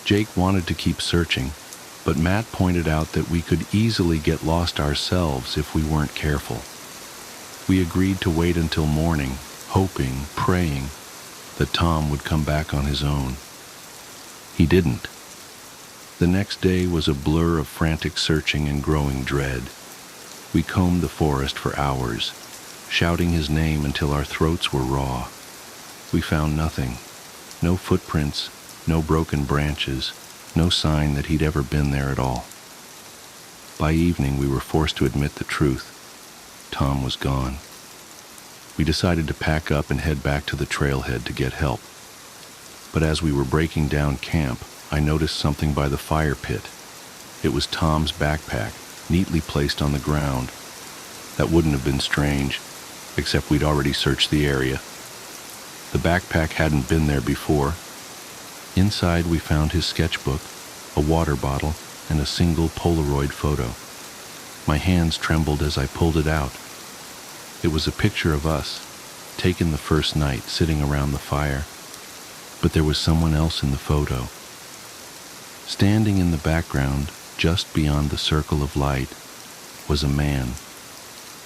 Jake wanted to keep searching, but Matt pointed out that we could easily get lost ourselves if we weren't careful. We agreed to wait until morning, hoping, praying, that Tom would come back on his own. He didn't. The next day was a blur of frantic searching and growing dread. We combed the forest for hours, shouting his name until our throats were raw. We found nothing. No footprints, no broken branches, no sign that he'd ever been there at all. By evening, we were forced to admit the truth. Tom was gone. We decided to pack up and head back to the trailhead to get help. But as we were breaking down camp, I noticed something by the fire pit. It was Tom's backpack, neatly placed on the ground. That wouldn't have been strange, except we'd already searched the area. The backpack hadn't been there before. Inside we found his sketchbook, a water bottle, and a single Polaroid photo. My hands trembled as I pulled it out. It was a picture of us, taken the first night sitting around the fire. But there was someone else in the photo. Standing in the background, just beyond the circle of light, was a man.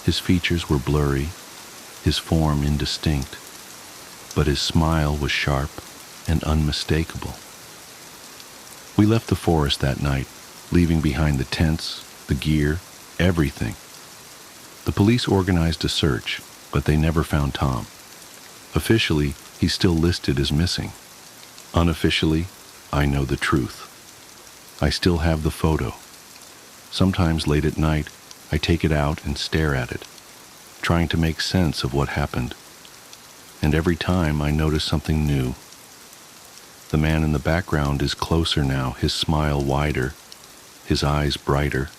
His features were blurry, his form indistinct, but his smile was sharp and unmistakable. We left the forest that night, leaving behind the tents, the gear, everything. The police organized a search, but they never found Tom. Officially, he's still listed as missing. Unofficially, I know the truth. I still have the photo. Sometimes late at night, I take it out and stare at it, trying to make sense of what happened. And every time I notice something new. The man in the background is closer now, his smile wider, his eyes brighter,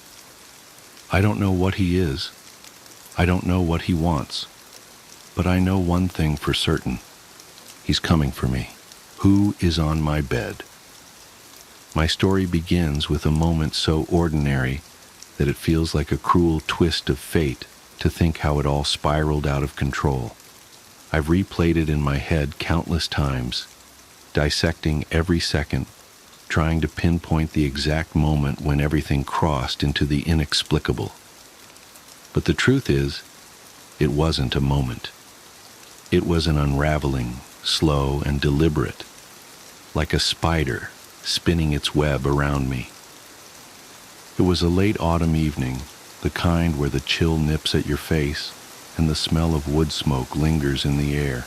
I don't know what he is. I don't know what he wants. But I know one thing for certain. He's coming for me. Who is on my bed? My story begins with a moment so ordinary that it feels like a cruel twist of fate to think how it all spiraled out of control. I've replayed it in my head countless times, dissecting every second, trying to pinpoint the exact moment when everything crossed into the inexplicable. But the truth is, it wasn't a moment. It was an unraveling, slow and deliberate, like a spider spinning its web around me. It was a late autumn evening, the kind where the chill nips at your face and the smell of wood smoke lingers in the air.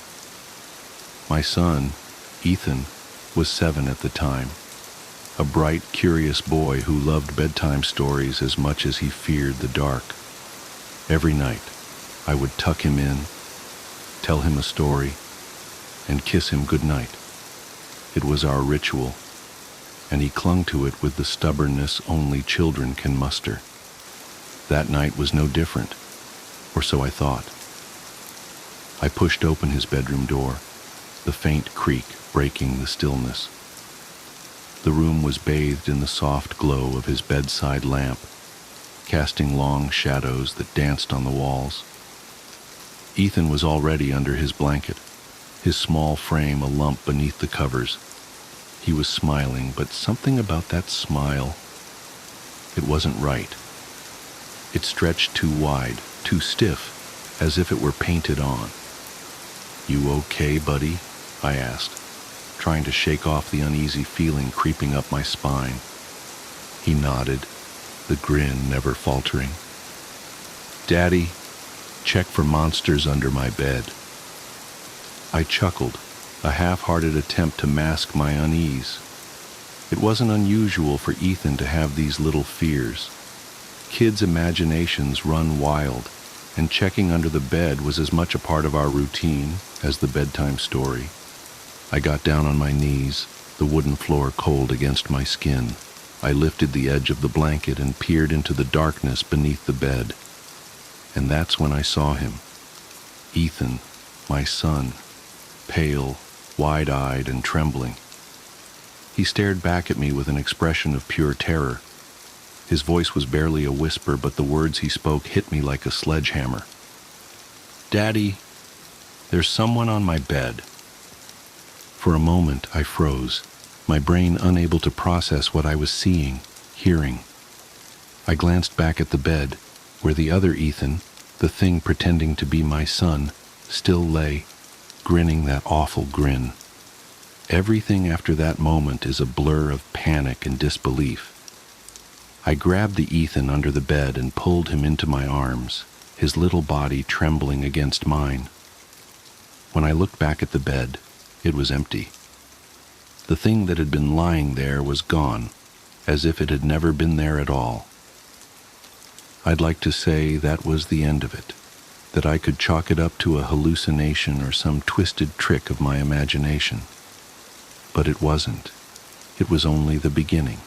My son, Ethan, was 7 at the time, a bright, curious boy who loved bedtime stories as much as he feared the dark. Every night, I would tuck him in, tell him a story, and kiss him goodnight. It was our ritual, and he clung to it with the stubbornness only children can muster. That night was no different, or so I thought. I pushed open his bedroom door, the faint creak breaking the stillness. The room was bathed in the soft glow of his bedside lamp, casting long shadows that danced on the walls. Ethan was already under his blanket, his small frame a lump beneath the covers. He was smiling, but something about that smile, it wasn't right. It stretched too wide, too stiff, as if it were painted on. "You okay, buddy?" I asked, trying to shake off the uneasy feeling creeping up my spine. He nodded, the grin never faltering. "Daddy, check for monsters under my bed." I chuckled, a half-hearted attempt to mask my unease. It wasn't unusual for Ethan to have these little fears. Kids' imaginations run wild, and checking under the bed was as much a part of our routine as the bedtime story. I got down on my knees, the wooden floor cold against my skin. I lifted the edge of the blanket and peered into the darkness beneath the bed. And that's when I saw him. Ethan, my son, pale, wide-eyed and trembling. He stared back at me with an expression of pure terror. His voice was barely a whisper, but the words he spoke hit me like a sledgehammer. "Daddy, there's someone on my bed." For a moment, I froze, my brain unable to process what I was seeing, hearing. I glanced back at the bed, where the other Ethan, the thing pretending to be my son, still lay, grinning that awful grin. Everything after that moment is a blur of panic and disbelief. I grabbed the Ethan under the bed and pulled him into my arms, his little body trembling against mine. When I looked back at the bed, it was empty. The thing that had been lying there was gone, as if it had never been there at all. I'd like to say that was the end of it, that I could chalk it up to a hallucination or some twisted trick of my imagination. But it wasn't. It was only the beginning.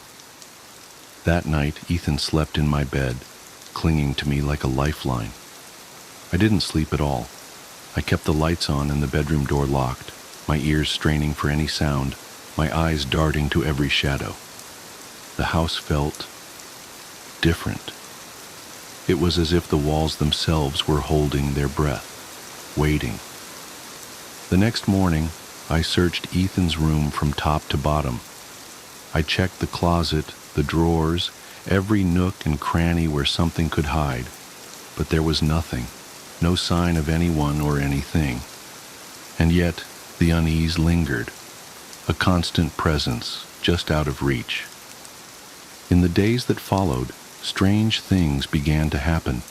That night, Ethan slept in my bed, clinging to me like a lifeline. I didn't sleep at all. I kept the lights on and the bedroom door locked, my ears straining for any sound, my eyes darting to every shadow. The house felt different. It was as if the walls themselves were holding their breath, waiting. The next morning, I searched Ethan's room from top to bottom. I checked the closet, the drawers, every nook and cranny where something could hide, but there was nothing, no sign of anyone or anything. And yet, the unease lingered, a constant presence just out of reach. In the days that followed, strange things began to happen.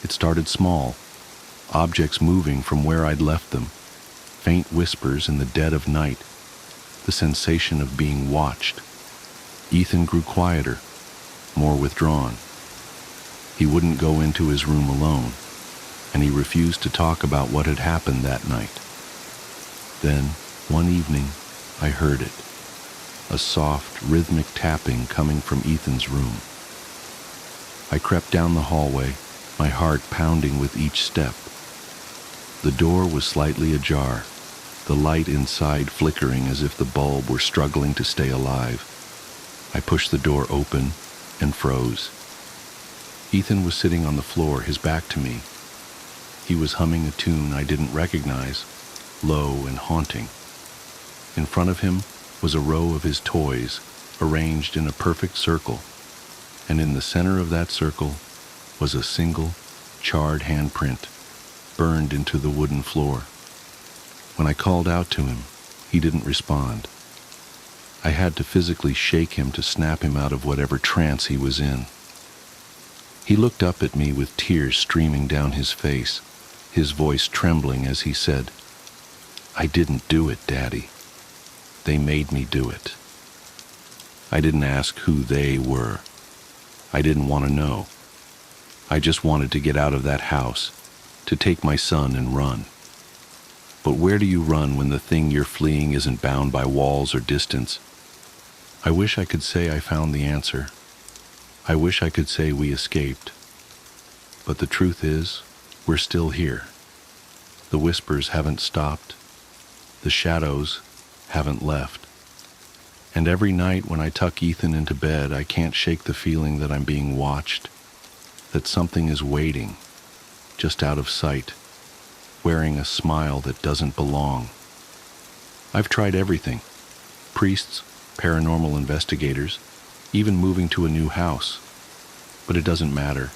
It started small, objects moving from where I'd left them, faint whispers in the dead of night, the sensation of being watched. Ethan grew quieter, more withdrawn. He wouldn't go into his room alone, and he refused to talk about what had happened that night. Then, one evening, I heard it, a soft, rhythmic tapping coming from Ethan's room. I crept down the hallway, my heart pounding with each step. The door was slightly ajar, the light inside flickering as if the bulb were struggling to stay alive. I pushed the door open and froze. Ethan was sitting on the floor, his back to me. He was humming a tune I didn't recognize, low and haunting. In front of him was a row of his toys, arranged in a perfect circle, and in the center of that circle was a single, charred handprint, burned into the wooden floor. When I called out to him, he didn't respond. I had to physically shake him to snap him out of whatever trance he was in. He looked up at me with tears streaming down his face, his voice trembling as he said, "I didn't do it, Daddy. They made me do it." I didn't ask who they were. I didn't want to know. I just wanted to get out of that house, to take my son and run. But where do you run when the thing you're fleeing isn't bound by walls or distance? I wish I could say I found the answer. I wish I could say we escaped. But the truth is, we're still here. The whispers haven't stopped. The shadows haven't left. And every night when I tuck Ethan into bed, I can't shake the feeling that I'm being watched, that something is waiting, just out of sight, wearing a smile that doesn't belong. I've tried everything: priests, paranormal investigators, even moving to a new house. But it doesn't matter.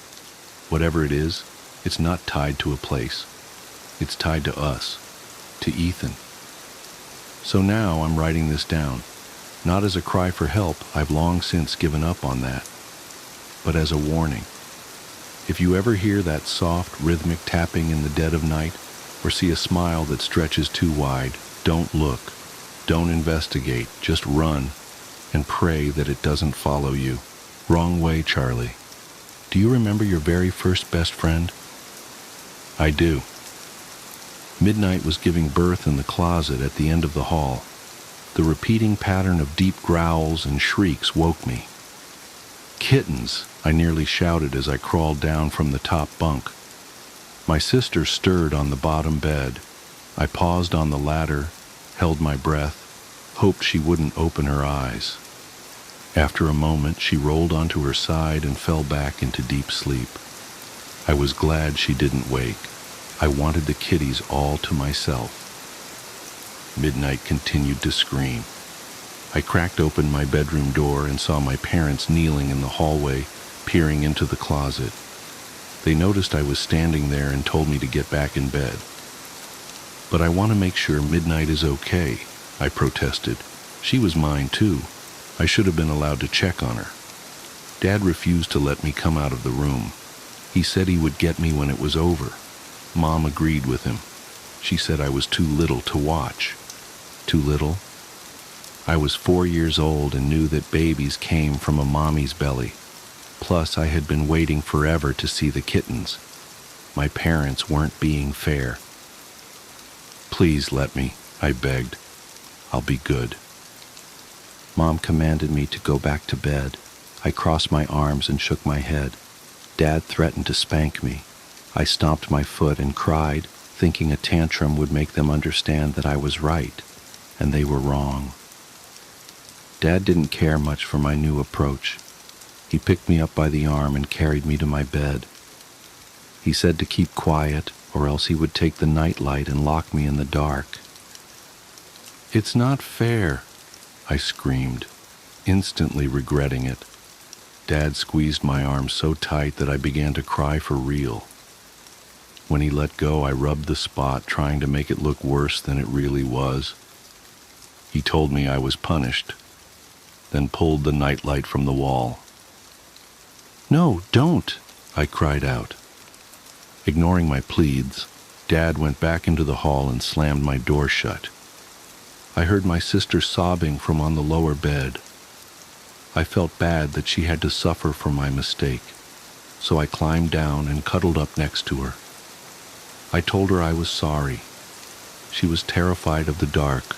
Whatever it is, it's not tied to a place. It's tied to us, to Ethan. So now I'm writing this down, not as a cry for help, I've long since given up on that, but as a warning. If you ever hear that soft, rhythmic tapping in the dead of night, or see a smile that stretches too wide, don't look, don't investigate, just run and pray that it doesn't follow you. Wrong way, Charlie. Do you remember your very first best friend? I do. Midnight was giving birth in the closet at the end of the hall. The repeating pattern of deep growls and shrieks woke me. "Kittens!" I nearly shouted as I crawled down from the top bunk. My sister stirred on the bottom bed. I paused on the ladder, held my breath, hoped she wouldn't open her eyes. After a moment, she rolled onto her side and fell back into deep sleep. I was glad she didn't wake. I wanted the kitties all to myself. Midnight continued to scream. I cracked open my bedroom door and saw my parents kneeling in the hallway, peering into the closet. They noticed I was standing there and told me to get back in bed. "But I want to make sure Midnight is okay," I protested. "She was mine too. I should have been allowed to check on her." Dad refused to let me come out of the room. He said he would get me when it was over. Mom agreed with him. She said I was too little to watch. Too little? I was 4 years old and knew that babies came from a mommy's belly. Plus, I had been waiting forever to see the kittens. My parents weren't being fair. "Please let me," I begged. "I'll be good." Mom commanded me to go back to bed. I crossed my arms and shook my head. Dad threatened to spank me. I stomped my foot and cried, thinking a tantrum would make them understand that I was right, and they were wrong. Dad didn't care much for my new approach. He picked me up by the arm and carried me to my bed. He said to keep quiet, or else he would take the nightlight and lock me in the dark. "It's not fair," I screamed, instantly regretting it. Dad squeezed my arm so tight that I began to cry for real. When he let go, I rubbed the spot, trying to make it look worse than it really was. He told me I was punished, then pulled the nightlight from the wall. "No, don't," I cried out. Ignoring my pleads, Dad went back into the hall and slammed my door shut. I heard my sister sobbing from on the lower bed. I felt bad that she had to suffer for my mistake, so I climbed down and cuddled up next to her. I told her I was sorry. She was terrified of the dark,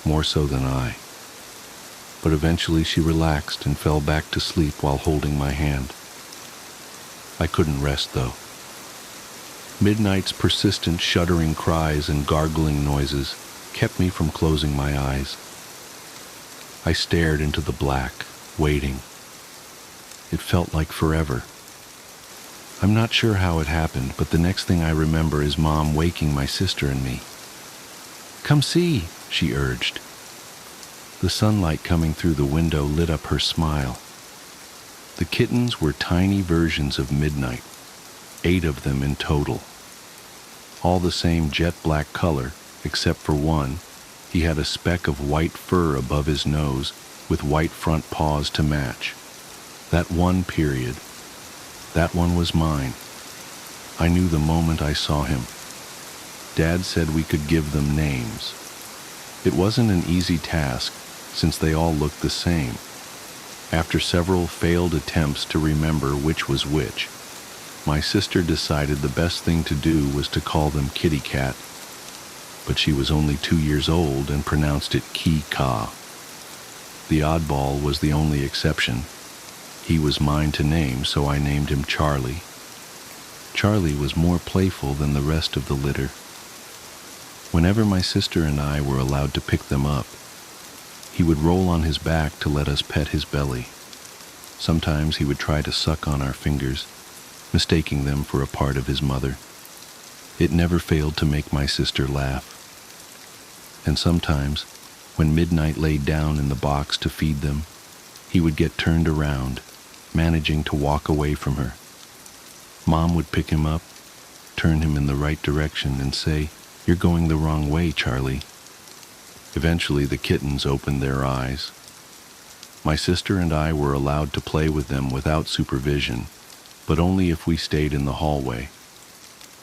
more so than I. But eventually she relaxed and fell back to sleep while holding my hand. I couldn't rest, though. Midnight's persistent shuddering cries and gargling noises kept me from closing my eyes. I stared into the black, waiting. It felt like forever. I'm not sure how it happened, but the next thing I remember is Mom waking my sister and me. "Come see," she urged. The sunlight coming through the window lit up her smile. The kittens were tiny versions of Midnight, 8 of them in total. All the same jet black color, except for one. He had a speck of white fur above his nose with white front paws to match. That one period. That one was mine. I knew the moment I saw him. Dad said we could give them names. It wasn't an easy task, since they all looked the same. After several failed attempts to remember which was which, my sister decided the best thing to do was to call them Kitty Cat, but she was only 2 years old and pronounced it Ki-Ka. The oddball was the only exception. He was mine to name, so I named him Charlie. Charlie was more playful than the rest of the litter. Whenever my sister and I were allowed to pick them up, he would roll on his back to let us pet his belly. Sometimes he would try to suck on our fingers, mistaking them for a part of his mother. It never failed to make my sister laugh. And sometimes, when Midnight laid down in the box to feed them, he would get turned around, managing to walk away from her. Mom would pick him up, turn him in the right direction, and say, "You're going the wrong way, Charlie." Eventually, the kittens opened their eyes. My sister and I were allowed to play with them without supervision, but only if we stayed in the hallway.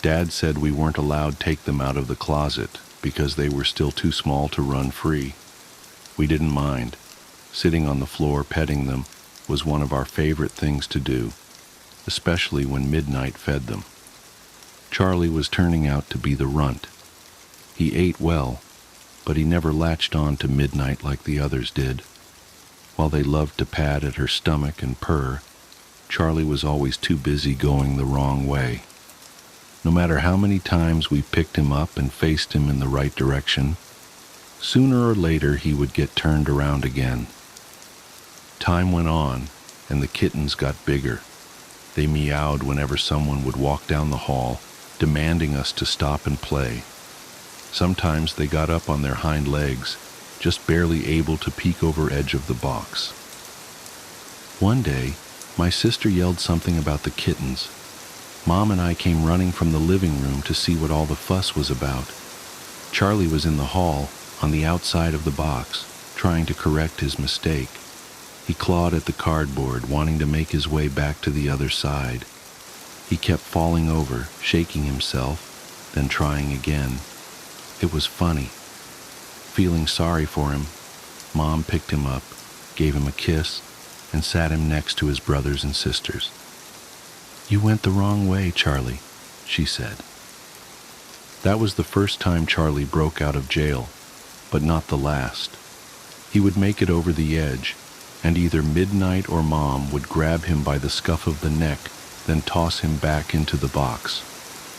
Dad said we weren't allowed to take them out of the closet because they were still too small to run free. We didn't mind. Sitting on the floor petting them was one of our favorite things to do, especially when Midnight fed them. Charlie was turning out to be the runt. He ate well, but he never latched on to Midnight like the others did. While they loved to pat at her stomach and purr, Charlie was always too busy going the wrong way. No matter how many times we picked him up and faced him in the right direction, sooner or later he would get turned around again. Time went on, and the kittens got bigger. They meowed whenever someone would walk down the hall, demanding us to stop and play. Sometimes they got up on their hind legs, just barely able to peek over edge of the box. One day, my sister yelled something about the kittens. Mom and I came running from the living room to see what all the fuss was about. Charlie was in the hall, on the outside of the box, trying to correct his mistake. He clawed at the cardboard, wanting to make his way back to the other side. He kept falling over, shaking himself, then trying again. It was funny. Feeling sorry for him, Mom picked him up, gave him a kiss, and sat him next to his brothers and sisters. "You went the wrong way, Charlie," she said. That was the first time Charlie broke out of jail, but not the last. He would make it over the edge, and either Midnight or Mom would grab him by the scuff of the neck, then toss him back into the box.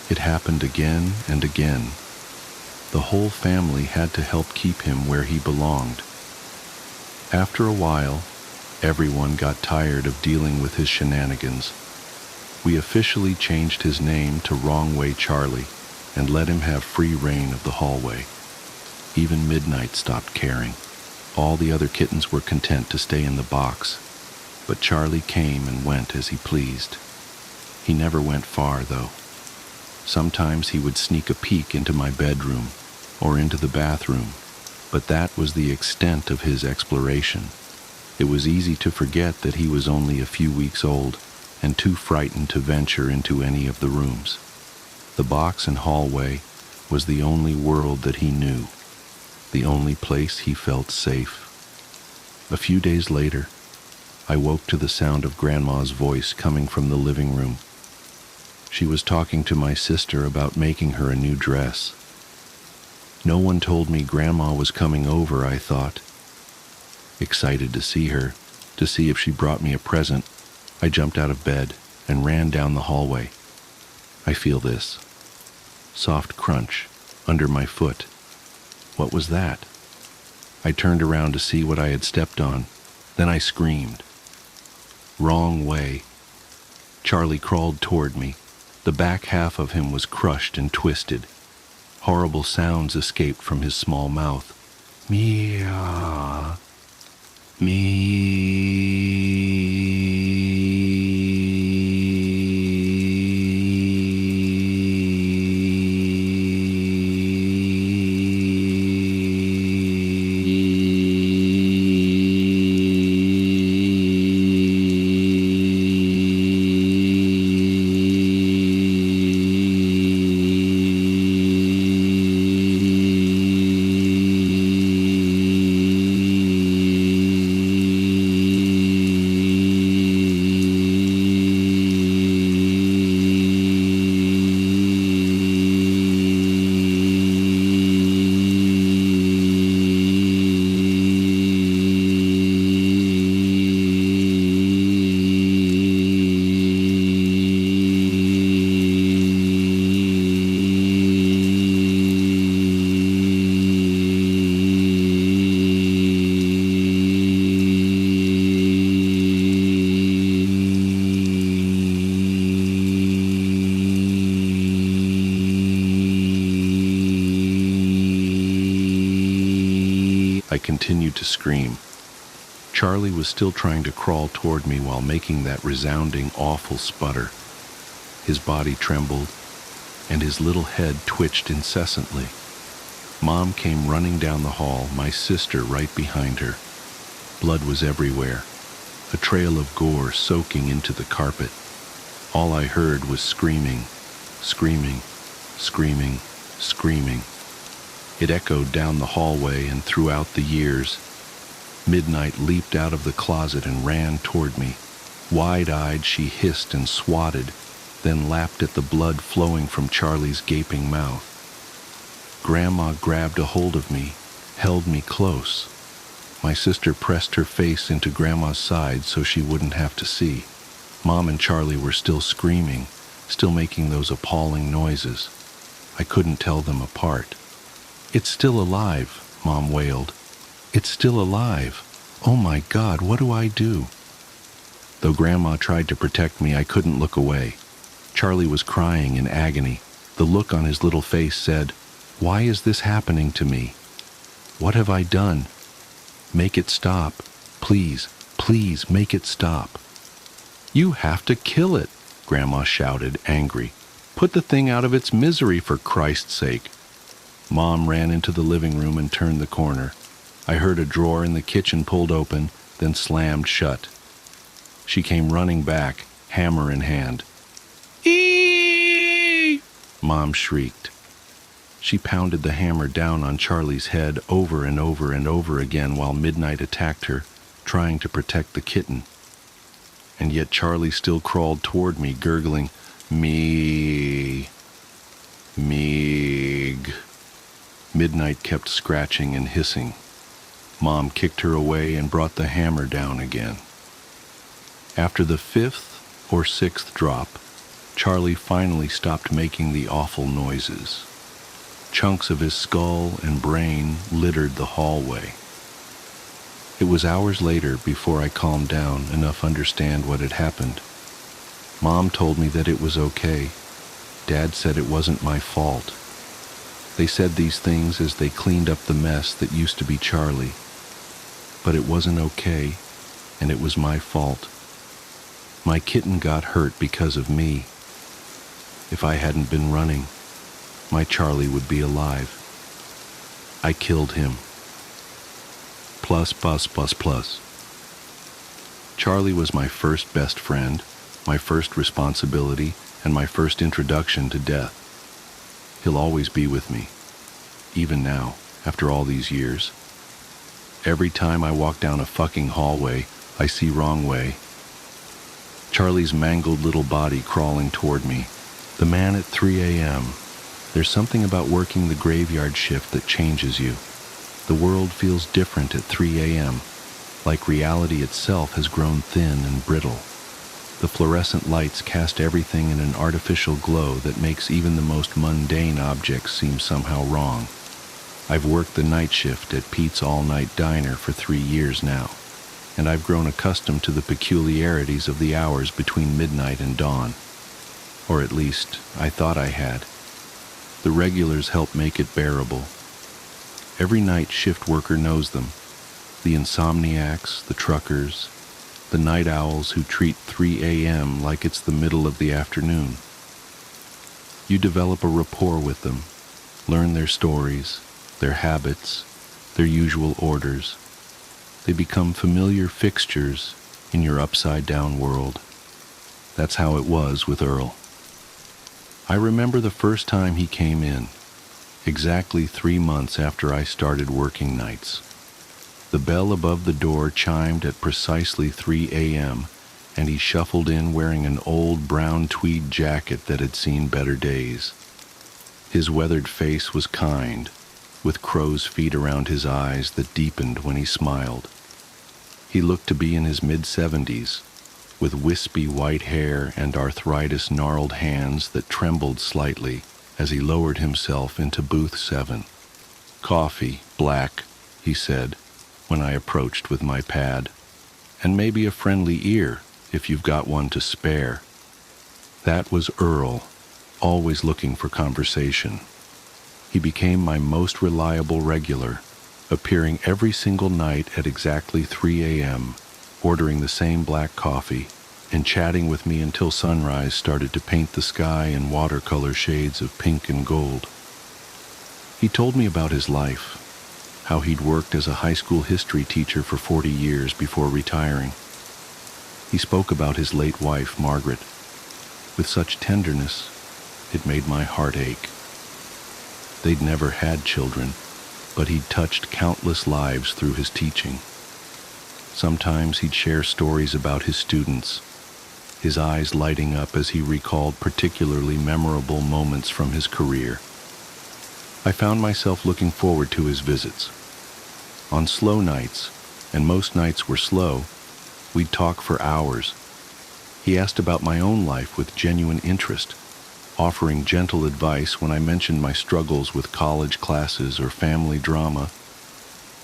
It happened again and again. The whole family had to help keep him where he belonged. After a while, everyone got tired of dealing with his shenanigans. We officially changed his name to Wrong Way Charlie and let him have free reign of the hallway. Even Midnight stopped caring. All the other kittens were content to stay in the box, but Charlie came and went as he pleased. He never went far, though. Sometimes he would sneak a peek into my bedroom or into the bathroom, but that was the extent of his exploration. It was easy to forget that he was only a few weeks old and too frightened to venture into any of the rooms. The box and hallway was the only world that he knew, the only place he felt safe. A few days later, I woke to the sound of Grandma's voice coming from the living room. She was talking to my sister about making her a new dress. No one told me Grandma was coming over, I thought. Excited to see her, to see if she brought me a present, I jumped out of bed, and ran down the hallway. I feel this soft crunch under my foot. What was that? I turned around to see what I had stepped on. Then I screamed. Wrong way. Charlie crawled toward me. The back half of him was crushed and twisted. Horrible sounds escaped from his small mouth. Meow. I continued to scream. Charlie was still trying to crawl toward me while making that resounding, awful sputter. His body trembled, and his little head twitched incessantly. Mom came running down the hall, my sister right behind her. Blood was everywhere, a trail of gore soaking into the carpet. All I heard was screaming, screaming, screaming, screaming. It echoed down the hallway and throughout the years. Midnight leaped out of the closet and ran toward me. Wide-eyed, she hissed and swatted, then lapped at the blood flowing from Charlie's gaping mouth. Grandma grabbed a hold of me, held me close. My sister pressed her face into Grandma's side so she wouldn't have to see. Mom and Charlie were still screaming, still making those appalling noises. I couldn't tell them apart. "It's still alive," Mom wailed. "It's still alive. Oh my God, what do I do?" Though Grandma tried to protect me, I couldn't look away. Charlie was crying in agony. The look on his little face said, "Why is this happening to me? What have I done? Make it stop. Please, please make it stop." "You have to kill it," Grandma shouted, angry. "Put the thing out of its misery, for Christ's sake." Mom ran into the living room and turned the corner. I heard a drawer in the kitchen pulled open, then slammed shut. She came running back, hammer in hand. "Eee!" Mom shrieked. She pounded the hammer down on Charlie's head over and over and over again while midnight attacked her, trying to protect the kitten. And yet Charlie still crawled toward me, gurgling, "Me, Meeg." Midnight kept scratching and hissing. Mom kicked her away and brought the hammer down again. After the 5th or 6th drop, Charlie finally stopped making the awful noises. Chunks of his skull and brain littered the hallway. It was hours later before I calmed down enough to understand what had happened. Mom told me that it was okay. Dad said it wasn't my fault. They said these things as they cleaned up the mess that used to be Charlie. But it wasn't okay, and it was my fault. My kitten got hurt because of me. If I hadn't been running, my Charlie would be alive. I killed him. Plus. Charlie was my first best friend, my first responsibility, and my first introduction to death. He'll always be with me, even now, after all these years. Every time I walk down a fucking hallway, I see wrong way. Charlie's mangled little body crawling toward me. The man at 3 a.m. There's something about working the graveyard shift that changes you. The world feels different at 3 a.m., like reality itself has grown thin and brittle. The fluorescent lights cast everything in an artificial glow that makes even the most mundane objects seem somehow wrong. I've worked the night shift at Pete's all-night diner for 3 years now, and I've grown accustomed to the peculiarities of the hours between midnight and dawn. Or at least, I thought I had. The regulars help make it bearable. Every night shift worker knows them. The insomniacs, the truckers, the night owls who treat 3 a.m. like it's the middle of the afternoon. You develop a rapport with them, learn their stories, their habits, their usual orders. They become familiar fixtures in your upside-down world. That's how it was with Earl. I remember the first time he came in, exactly 3 months after I started working nights. The bell above the door chimed at precisely 3 a.m., and he shuffled in wearing an old brown tweed jacket that had seen better days. His weathered face was kind, with crow's feet around his eyes that deepened when he smiled. He looked to be in his mid-70s, with wispy white hair and arthritis-gnarled hands that trembled slightly as he lowered himself into booth 7. "Coffee, black," he said, when I approached with my pad, "and maybe a friendly ear, if you've got one to spare." That was Earl, always looking for conversation. He became my most reliable regular, appearing every single night at exactly 3 a.m., ordering the same black coffee, and chatting with me until sunrise started to paint the sky in watercolor shades of pink and gold. He told me about his life, how he'd worked as a high school history teacher for 40 years before retiring. He spoke about his late wife, Margaret, with such tenderness it made my heart ache. They'd never had children, but he'd touched countless lives through his teaching. Sometimes he'd share stories about his students, his eyes lighting up as he recalled particularly memorable moments from his career. I found myself looking forward to his visits. On slow nights, and most nights were slow, we'd talk for hours. He asked about my own life with genuine interest, offering gentle advice when I mentioned my struggles with college classes or family drama.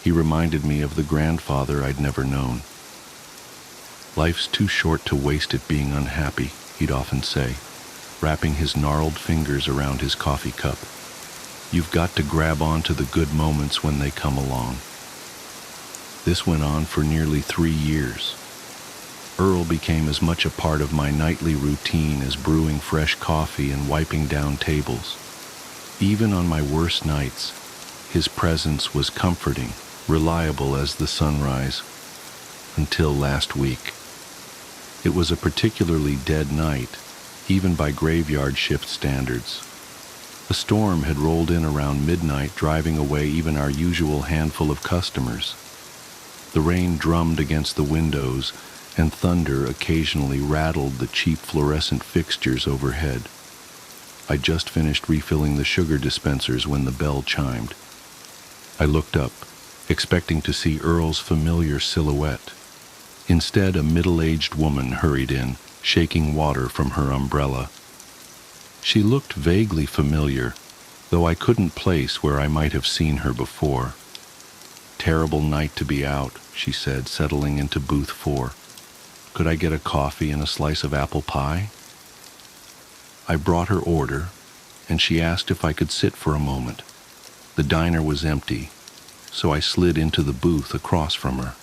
He reminded me of the grandfather I'd never known. "Life's too short to waste it being unhappy," he'd often say, wrapping his gnarled fingers around his coffee cup. "You've got to grab onto the good moments when they come along." This went on for nearly 3 years. Earl became as much a part of my nightly routine as brewing fresh coffee and wiping down tables. Even on my worst nights, his presence was comforting, reliable as the sunrise, until last week. It was a particularly dead night, even by graveyard shift standards. A storm had rolled in around midnight, driving away even our usual handful of customers. The rain drummed against the windows, and thunder occasionally rattled the cheap fluorescent fixtures overhead. I just finished refilling the sugar dispensers when the bell chimed. I looked up, expecting to see Earl's familiar silhouette. Instead, a middle-aged woman hurried in, shaking water from her umbrella. She looked vaguely familiar, though I couldn't place where I might have seen her before. "Terrible night to be out," she said, settling into booth 4. "Could I get a coffee and a slice of apple pie?" I brought her order, and she asked if I could sit for a moment. The diner was empty, so I slid into the booth across from her.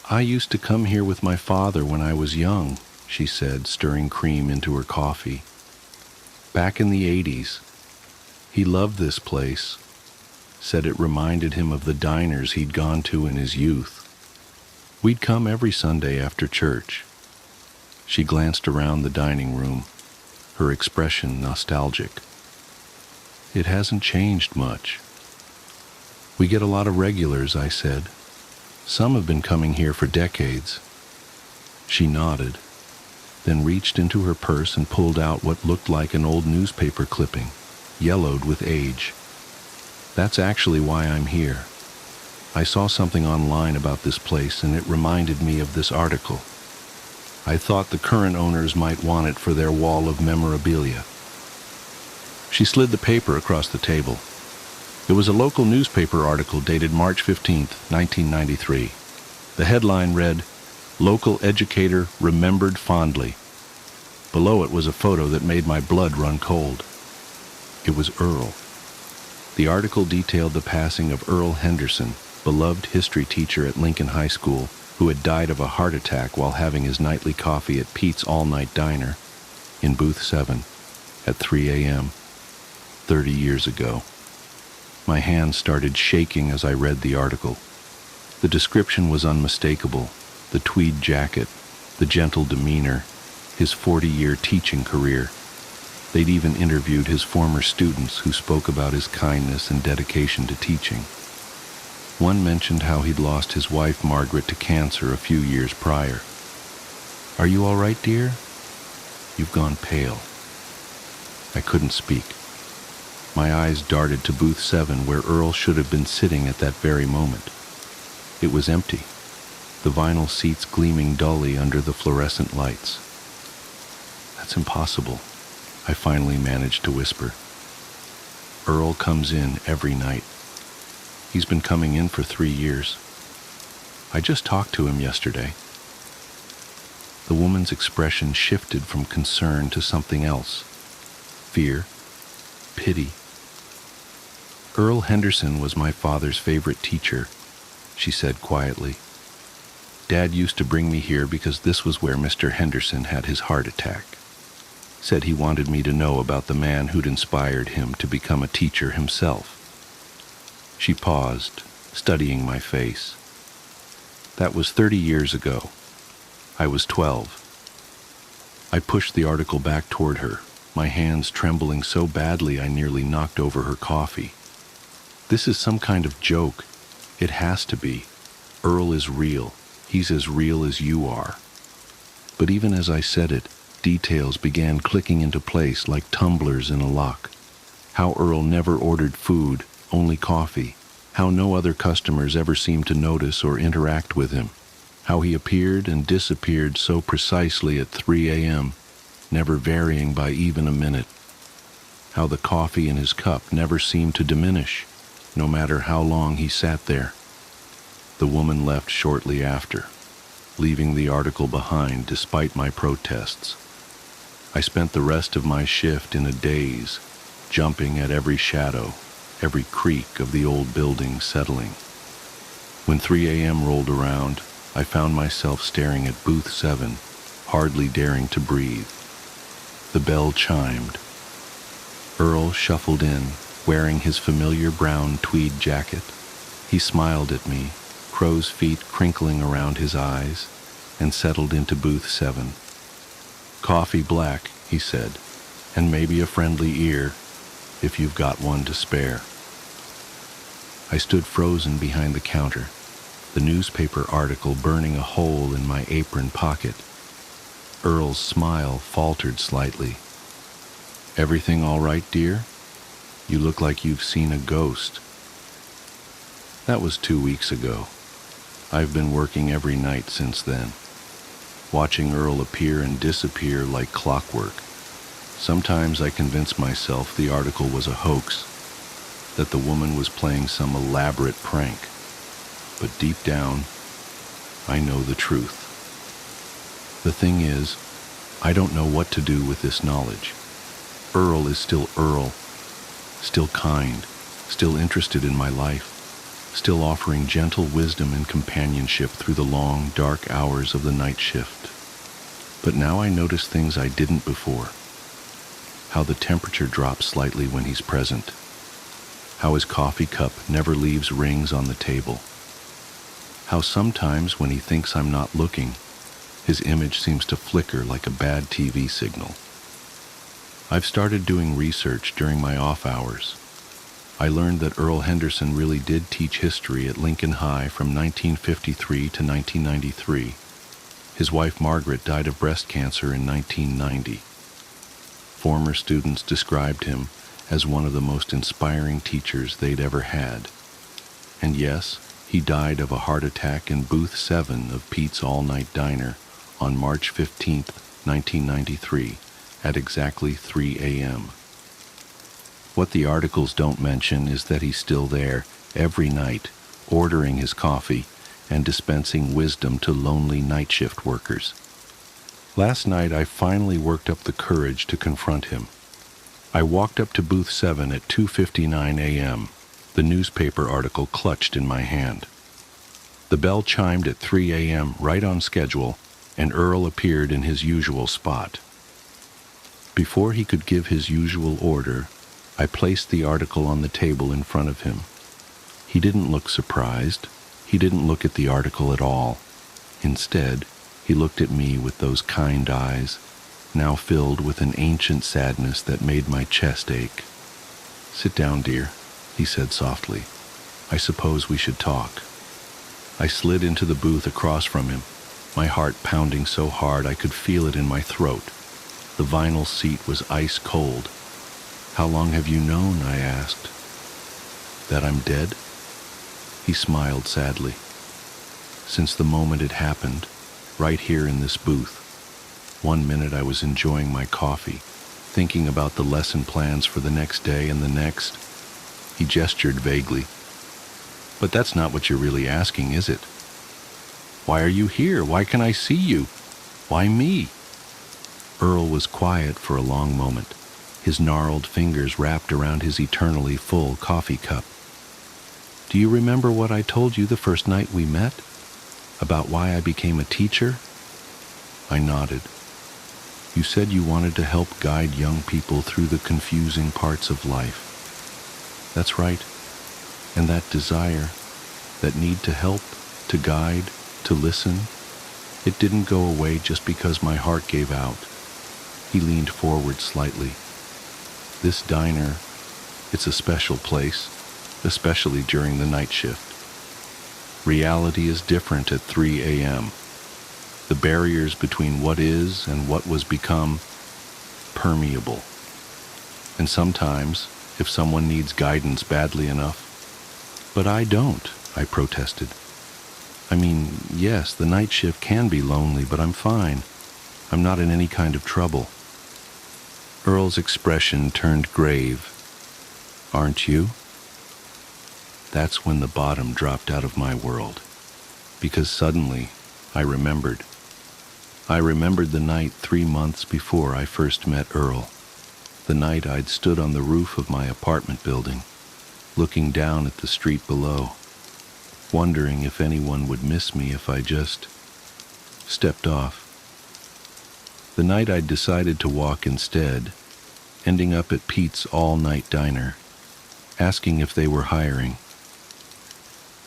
"I used to come here with my father when I was young," she said, stirring cream into her coffee. "Back in the 80s. He loved this place, said it reminded him of the diners he'd gone to in his youth. We'd come every Sunday after church." She glanced around the dining room, her expression nostalgic. "It hasn't changed much." "We get a lot of regulars," I said. "Some have been coming here for decades." She nodded, then reached into her purse and pulled out what looked like an old newspaper clipping, yellowed with age. "That's actually why I'm here. I saw something online about this place and it reminded me of this article." I thought the current owners might want it for their wall of memorabilia. She slid the paper across the table. It was a local newspaper article dated March 15, 1993. The headline read, "Local Educator Remembered Fondly." Below it was a photo that made my blood run cold. It was Earl. The article detailed the passing of Earl Henderson, beloved history teacher at Lincoln High School, who had died of a heart attack while having his nightly coffee at Pete's All-Night Diner in Booth 7 at 3 a.m. 30 years ago. My hands started shaking as I read the article. The description was unmistakable: the tweed jacket, the gentle demeanor, his 40-year teaching career. They'd even interviewed his former students who spoke about his kindness and dedication to teaching. One mentioned how he'd lost his wife Margaret to cancer a few years prior. "Are you all right, dear? You've gone pale." I couldn't speak. My eyes darted to Booth 7, where Earl should have been sitting at that very moment. It was empty, the vinyl seats gleaming dully under the fluorescent lights. "That's impossible," I finally managed to whisper. "Earl comes in every night. He's been coming in for 3 years. I just talked to him yesterday." The woman's expression shifted from concern to something else. Fear, pity. "Earl Henderson was my father's favorite teacher," she said quietly. "Dad used to bring me here because this was where Mr. Henderson had his heart attack. Said he wanted me to know about the man who'd inspired him to become a teacher himself." She paused, studying my face. "That was 30 years ago. I was 12. I pushed the article back toward her, my hands trembling so badly I nearly knocked over her coffee. "This is some kind of joke. It has to be. Earl is real. He's as real as you are." But even as I said it, details began clicking into place like tumblers in a lock. How Earl never ordered food, only coffee. How no other customers ever seemed to notice or interact with him. How he appeared and disappeared so precisely at 3 a.m., never varying by even a minute. How the coffee in his cup never seemed to diminish, no matter how long he sat there. The woman left shortly after, leaving the article behind despite my protests. I spent the rest of my shift in a daze, jumping at every shadow, every creak of the old building settling. When 3 a.m. rolled around, I found myself staring at Booth 7, hardly daring to breathe. The bell chimed. Earl shuffled in, wearing his familiar brown tweed jacket. He smiled at me, crow's feet crinkling around his eyes, and settled into Booth 7. "Coffee black," he said, "and maybe a friendly ear, if you've got one to spare." I stood frozen behind the counter, the newspaper article burning a hole in my apron pocket. Earl's smile faltered slightly. "Everything all right, dear? You look like you've seen a ghost." That was 2 weeks ago. I've been working every night since then, watching Earl appear and disappear like clockwork. Sometimes I convince myself the article was a hoax, that the woman was playing some elaborate prank. But deep down, I know the truth. The thing is, I don't know what to do with this knowledge. Earl is still Earl, still kind, still interested in my life, still offering gentle wisdom and companionship through the long, dark hours of the night shift. But now I notice things I didn't before. How the temperature drops slightly when he's present. How his coffee cup never leaves rings on the table. How sometimes when he thinks I'm not looking, his image seems to flicker like a bad TV signal. I've started doing research during my off hours. I learned that Earl Henderson really did teach history at Lincoln High from 1953 to 1993. His wife Margaret died of breast cancer in 1990. Former students described him as one of the most inspiring teachers they'd ever had. And yes, he died of a heart attack in Booth 7 of Pete's All-Night Diner on March 15th, 1993, at exactly 3 a.m. What the articles don't mention is that he's still there every night, ordering his coffee and dispensing wisdom to lonely night shift workers. Last night, I finally worked up the courage to confront him. I walked up to booth 7 at 2:59 a.m., the newspaper article clutched in my hand. The bell chimed at 3 a.m. right on schedule, and Earl appeared in his usual spot. Before he could give his usual order, I placed the article on the table in front of him. He didn't look surprised. He didn't look at the article at all. Instead, he looked at me with those kind eyes, now filled with an ancient sadness that made my chest ache. "Sit down, dear," he said softly. "I suppose we should talk." I slid into the booth across from him, my heart pounding so hard I could feel it in my throat. The vinyl seat was ice cold. "How long have you known?" I asked. "That I'm dead?" He smiled sadly. "Since the moment it happened, right here in this booth. One minute I was enjoying my coffee, thinking about the lesson plans for the next day, and the next..." He gestured vaguely. "But that's not what you're really asking, is it? Why are you here? Why can I see you? Why me?" Earl was quiet for a long moment, his gnarled fingers wrapped around his eternally full coffee cup. "Do you remember what I told you the first night we met? About why I became a teacher?" I nodded. "You said you wanted to help guide young people through the confusing parts of life." "That's right. And that desire, that need to help, to guide, to listen, it didn't go away just because my heart gave out." He leaned forward slightly. "This diner, it's a special place, especially during the night shift. Reality is different at 3 a.m. The barriers between what is and what was become permeable. And sometimes, if someone needs guidance badly enough..." "But I don't," I protested. "I mean, yes, the night shift can be lonely, but I'm fine. I'm not in any kind of trouble." Earl's expression turned grave. "Aren't you?" That's when the bottom dropped out of my world, because suddenly I remembered. I remembered the night 3 months before I first met Earl, the night I'd stood on the roof of my apartment building, looking down at the street below, wondering if anyone would miss me if I just stepped off. The night I'd decided to walk instead, ending up at Pete's all-night diner, asking if they were hiring.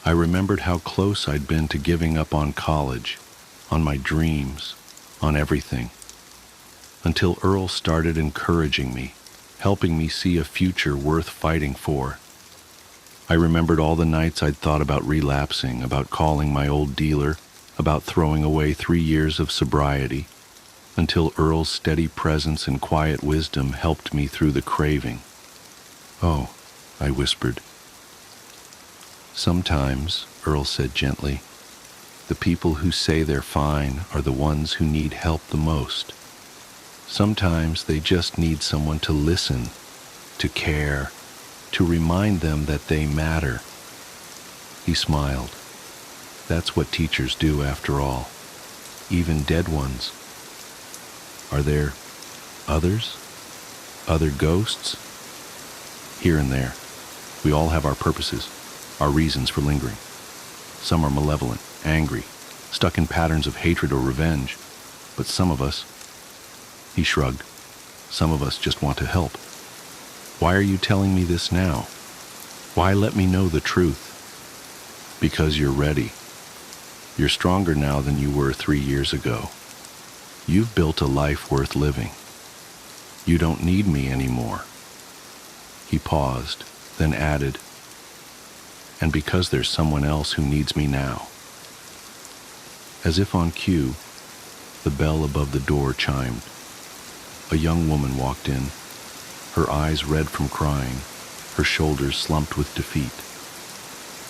I remembered how close I'd been to giving up on college, on my dreams, on everything, until Earl started encouraging me, helping me see a future worth fighting for. I remembered all the nights I'd thought about relapsing, about calling my old dealer, about throwing away 3 years of sobriety, until Earl's steady presence and quiet wisdom helped me through the craving. "Oh," I whispered. "Sometimes," Earl said gently, "the people who say they're fine are the ones who need help the most. Sometimes they just need someone to listen, to care, to remind them that they matter." He smiled. "That's what teachers do after all, even dead ones. Are there others? Other ghosts?" "Here and there. We all have our purposes, our reasons for lingering. Some are malevolent, angry, stuck in patterns of hatred or revenge. But some of us..." He shrugged. "Some of us just want to help. Why are you telling me this now? Why let me know the truth?" "Because you're ready. You're stronger now than you were 3 years ago. You've built a life worth living. You don't need me anymore." He paused, then added, "And because there's someone else who needs me now." As if on cue, the bell above the door chimed. A young woman walked in, her eyes red from crying, her shoulders slumped with defeat.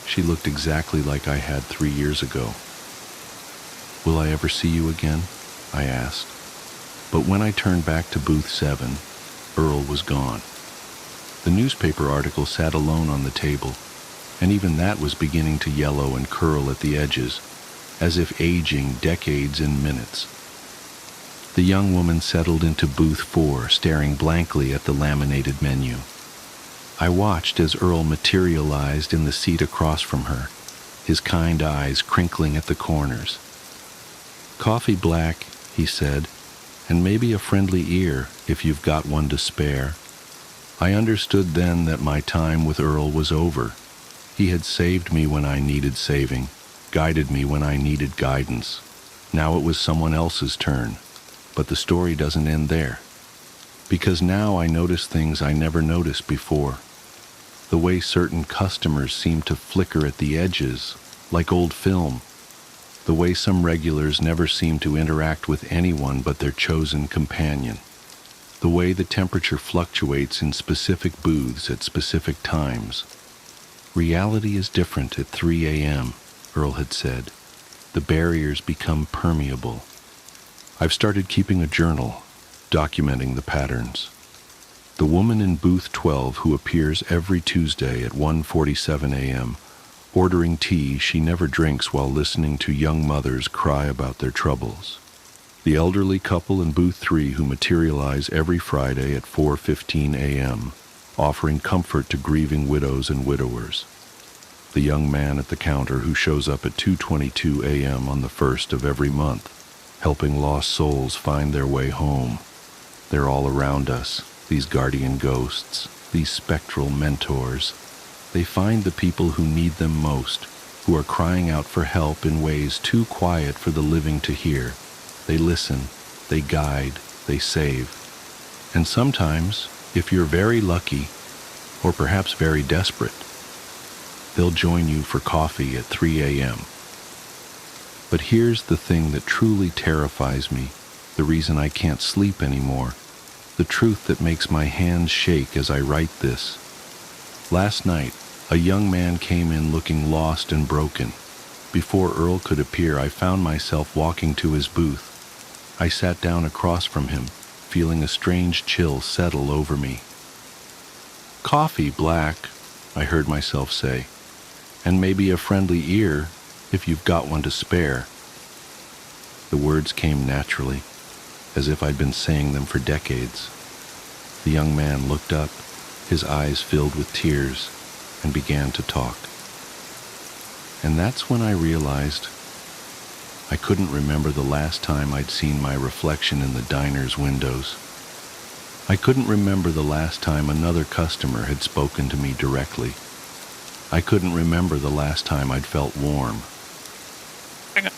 She looked exactly like I had 3 years ago. "Will I ever see you again?" I asked. But when I turned back to booth 7, Earl was gone. The newspaper article sat alone on the table, and even that was beginning to yellow and curl at the edges, as if aging decades in minutes. The young woman settled into booth 4, staring blankly at the laminated menu. I watched as Earl materialized in the seat across from her, his kind eyes crinkling at the corners. "Coffee black," he said, "and maybe a friendly ear if you've got one to spare." I understood then that my time with Earl was over. He had saved me when I needed saving, guided me when I needed guidance. Now it was someone else's turn. But the story doesn't end there. Because now I notice things I never noticed before. The way certain customers seem to flicker at the edges, like old film. The way some regulars never seem to interact with anyone but their chosen companion. The way the temperature fluctuates in specific booths at specific times. Reality is different at 3 a.m., Earl had said. The barriers become permeable. I've started keeping a journal, documenting the patterns. The woman in booth 12 who appears every Tuesday at 1:47 a.m., ordering tea she never drinks while listening to young mothers cry about their troubles. The elderly couple in booth 3 who materialize every Friday at 4:15 a.m., offering comfort to grieving widows and widowers. The young man at the counter who shows up at 2:22 a.m. on the 1st of every month, helping lost souls find their way home. They're all around us, these guardian ghosts, these spectral mentors. They find the people who need them most, who are crying out for help in ways too quiet for the living to hear. They listen, they guide, they save. And sometimes, if you're very lucky, or perhaps very desperate, they'll join you for coffee at 3 a.m. But here's the thing that truly terrifies me, the reason I can't sleep anymore, the truth that makes my hands shake as I write this. Last night, a young man came in looking lost and broken. Before Earl could appear, I found myself walking to his booth. I sat down across from him, feeling a strange chill settle over me. "Coffee, Black," I heard myself say, "and maybe a friendly ear if you've got one to spare." The words came naturally, as if I'd been saying them for decades. The young man looked up, his eyes filled with tears, and began to talk. And that's when I realized I couldn't remember the last time I'd seen my reflection in the diner's windows. I couldn't remember the last time another customer had spoken to me directly. I couldn't remember the last time I'd felt warm.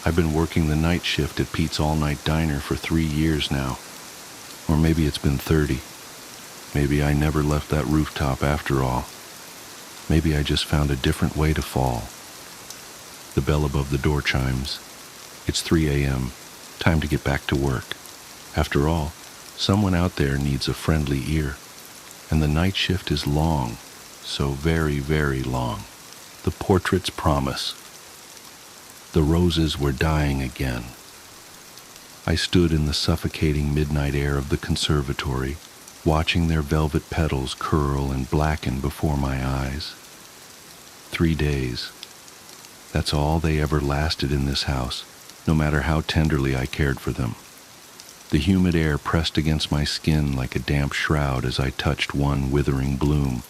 I've been working the night shift at Pete's all-night diner for 3 years now. Or maybe it's been 30. Maybe I never left that rooftop after all. Maybe I just found a different way to fall. The bell above the door chimes. It's 3 a.m. Time to get back to work. After all, someone out there needs a friendly ear. And the night shift is long, so very, very long. The portraits promise. The roses were dying again. I stood in the suffocating midnight air of the conservatory, watching their velvet petals curl and blacken before my eyes. 3 days. That's all they ever lasted in this house, no matter how tenderly I cared for them. The humid air pressed against my skin like a damp shroud as I touched one withering bloom,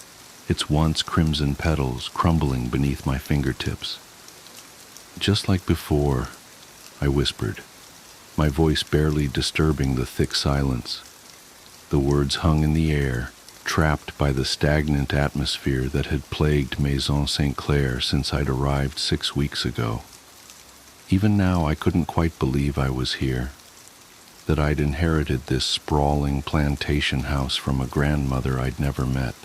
its once crimson petals crumbling beneath my fingertips. "Just like before," I whispered, my voice barely disturbing the thick silence. The words hung in the air, trapped by the stagnant atmosphere that had plagued Maison St. Clair since I'd arrived 6 weeks ago. Even now I couldn't quite believe I was here, that I'd inherited this sprawling plantation house from a grandmother I'd never met.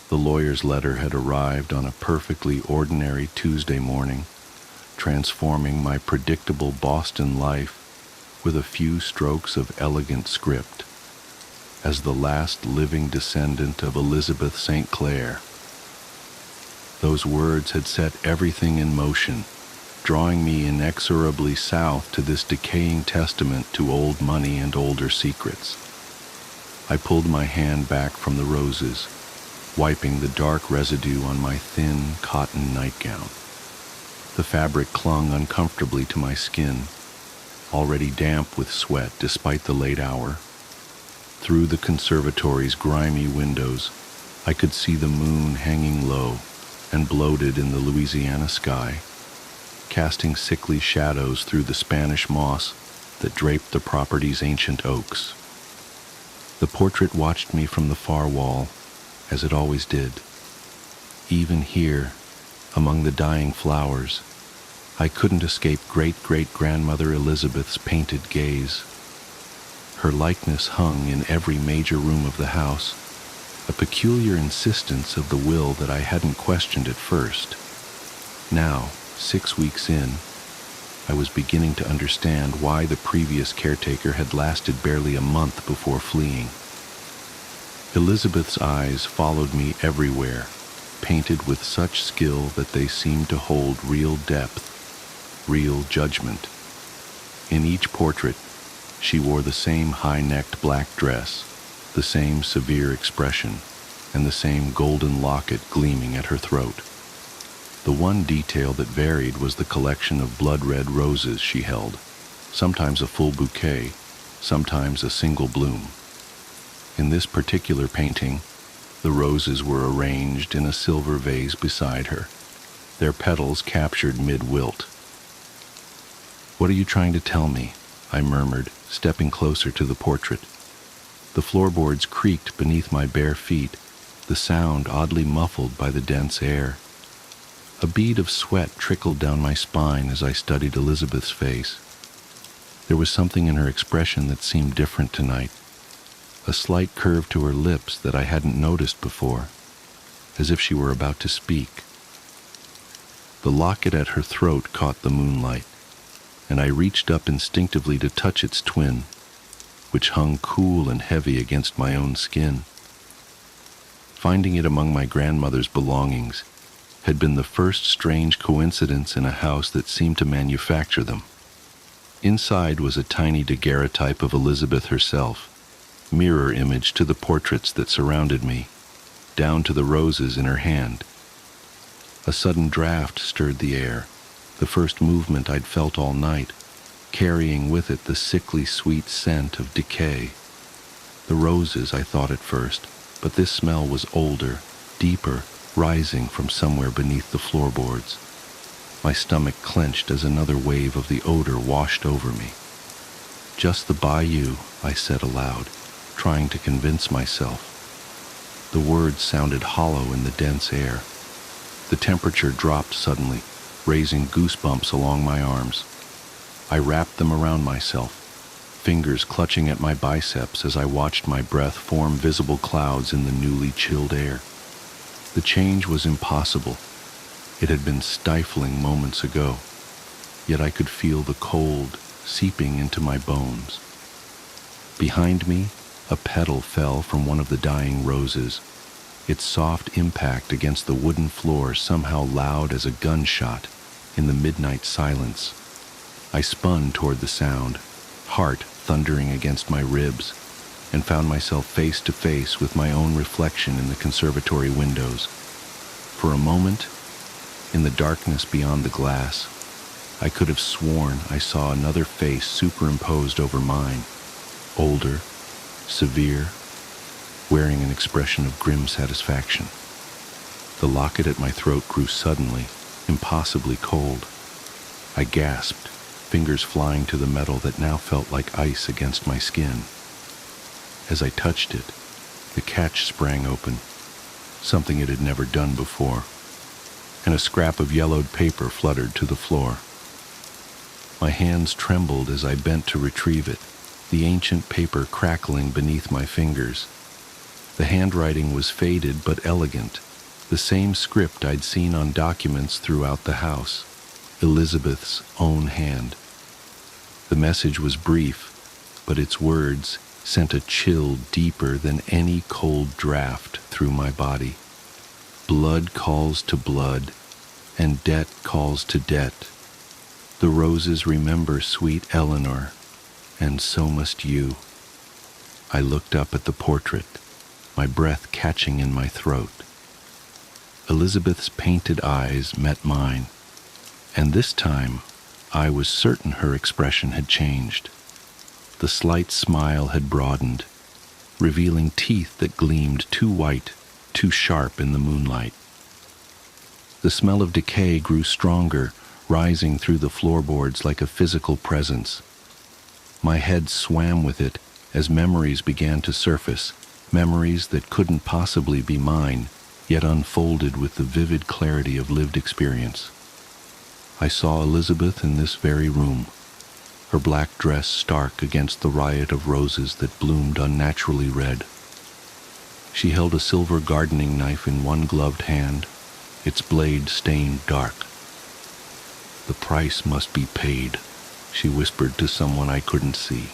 The lawyer's letter had arrived on a perfectly ordinary Tuesday morning, transforming my predictable Boston life with a few strokes of elegant script. As the last living descendant of Elizabeth St. Clair, those words had set everything in motion, drawing me inexorably south to this decaying testament to old money and older secrets. I pulled my hand back from the roses, wiping the dark residue on my thin cotton nightgown. The fabric clung uncomfortably to my skin, already damp with sweat despite the late hour. Through the conservatory's grimy windows, I could see the moon hanging low and bloated in the Louisiana sky, casting sickly shadows through the Spanish moss that draped the property's ancient oaks. The portrait watched me from the far wall, as it always did. Even here, among the dying flowers, I couldn't escape great-great-grandmother Elizabeth's painted gaze. Her likeness hung in every major room of the house, a peculiar insistence of the will that I hadn't questioned at first. Now, 6 weeks in, I was beginning to understand why the previous caretaker had lasted barely a month before fleeing. Elizabeth's eyes followed me everywhere, painted with such skill that they seemed to hold real depth, real judgment. In each portrait, she wore the same high-necked black dress, the same severe expression, and the same golden locket gleaming at her throat. The one detail that varied was the collection of blood-red roses she held, sometimes a full bouquet, sometimes a single bloom. In this particular painting, the roses were arranged in a silver vase beside her, their petals captured mid-wilt. "What are you trying to tell me?" I murmured, stepping closer to the portrait. The floorboards creaked beneath my bare feet, the sound oddly muffled by the dense air. A bead of sweat trickled down my spine as I studied Elizabeth's face. There was something in her expression that seemed different tonight, a slight curve to her lips that I hadn't noticed before, as if she were about to speak. The locket at her throat caught the moonlight, and I reached up instinctively to touch its twin, which hung cool and heavy against my own skin. Finding it among my grandmother's belongings had been the first strange coincidence in a house that seemed to manufacture them. Inside was a tiny daguerreotype of Elizabeth herself, mirror image to the portraits that surrounded me, down to the roses in her hand. A sudden draft stirred the air, the first movement I'd felt all night, carrying with it the sickly sweet scent of decay. The roses, I thought at first, but this smell was older, deeper, rising from somewhere beneath the floorboards. My stomach clenched as another wave of the odor washed over me. "Just the bayou," I said aloud, trying to convince myself. The words sounded hollow in the dense air. The temperature dropped suddenly, raising goosebumps along my arms. I wrapped them around myself, fingers clutching at my biceps as I watched my breath form visible clouds in the newly chilled air. The change was impossible. It had been stifling moments ago, yet I could feel the cold seeping into my bones. Behind me, a petal fell from one of the dying roses, its soft impact against the wooden floor somehow loud as a gunshot in the midnight silence. I spun toward the sound, heart thundering against my ribs, and found myself face to face with my own reflection in the conservatory windows. For a moment, in the darkness beyond the glass, I could have sworn I saw another face superimposed over mine, older, severe, wearing an expression of grim satisfaction. The locket at my throat grew suddenly, impossibly cold. I gasped, fingers flying to the metal that now felt like ice against my skin. As I touched it, the catch sprang open, something it had never done before, and a scrap of yellowed paper fluttered to the floor. My hands trembled as I bent to retrieve it, the ancient paper crackling beneath my fingers. The handwriting was faded but elegant, the same script I'd seen on documents throughout the house, Elizabeth's own hand. The message was brief, but its words sent a chill deeper than any cold draft through my body. Blood calls to blood, and debt calls to debt. The roses remember sweet Eleanor, and so must you. I looked up at the portrait, my breath catching in my throat. Elizabeth's painted eyes met mine, and this time I was certain her expression had changed. The slight smile had broadened, revealing teeth that gleamed too white, too sharp in the moonlight. The smell of decay grew stronger, rising through the floorboards like a physical presence. My head swam with it as memories began to surface, memories that couldn't possibly be mine, yet unfolded with the vivid clarity of lived experience. I saw Elizabeth in this very room, her black dress stark against the riot of roses that bloomed unnaturally red. She held a silver gardening knife in one gloved hand, its blade stained dark. "The price must be paid," she whispered to someone I couldn't see.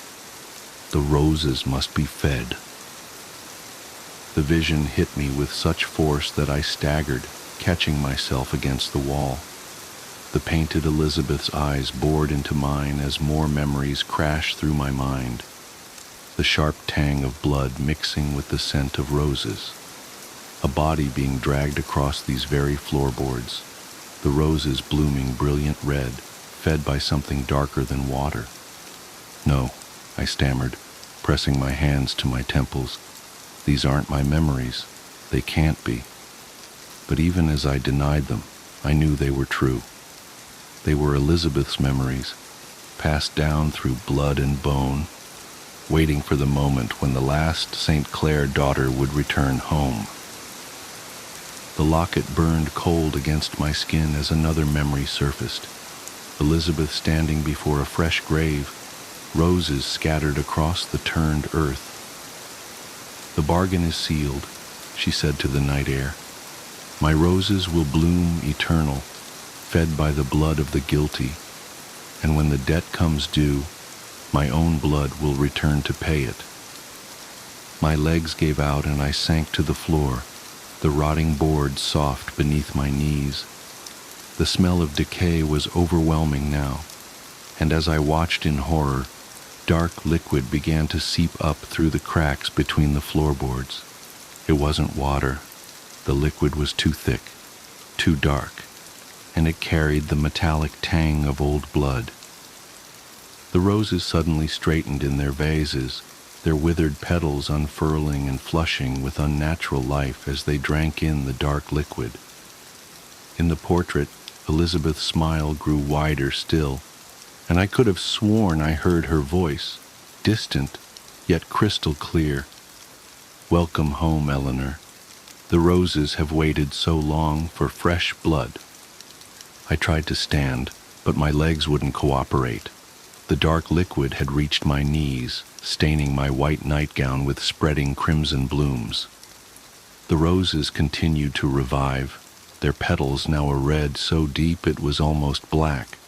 "The roses must be fed." The vision hit me with such force that I staggered, catching myself against the wall. The painted Elizabeth's eyes bored into mine as more memories crashed through my mind. The sharp tang of blood mixing with the scent of roses. A body being dragged across these very floorboards. The roses blooming brilliant red, fed by something darker than water. "No," I stammered, pressing my hands to my temples. "These aren't my memories. They can't be." But even as I denied them, I knew they were true. They were Elizabeth's memories, passed down through blood and bone, waiting for the moment when the last St. Clair daughter would return home. The locket burned cold against my skin as another memory surfaced. Elizabeth standing before a fresh grave, roses scattered across the turned earth. "The bargain is sealed," she said to the night air. "My roses will bloom eternal, fed by the blood of the guilty, and when the debt comes due, my own blood will return to pay it." My legs gave out and I sank to the floor, the rotting boards soft beneath my knees. The smell of decay was overwhelming now, and as I watched in horror, dark liquid began to seep up through the cracks between the floorboards. It wasn't water. The liquid was too thick, too dark, and it carried the metallic tang of old blood. The roses suddenly straightened in their vases, their withered petals unfurling and flushing with unnatural life as they drank in the dark liquid. In the portrait, Elizabeth's smile grew wider still, and I could have sworn I heard her voice, distant, yet crystal clear. "Welcome home, Eleanor. The roses have waited so long for fresh blood." I tried to stand, but my legs wouldn't cooperate. The dark liquid had reached my knees, staining my white nightgown with spreading crimson blooms. The roses continued to revive, their petals now a red so deep it was almost black,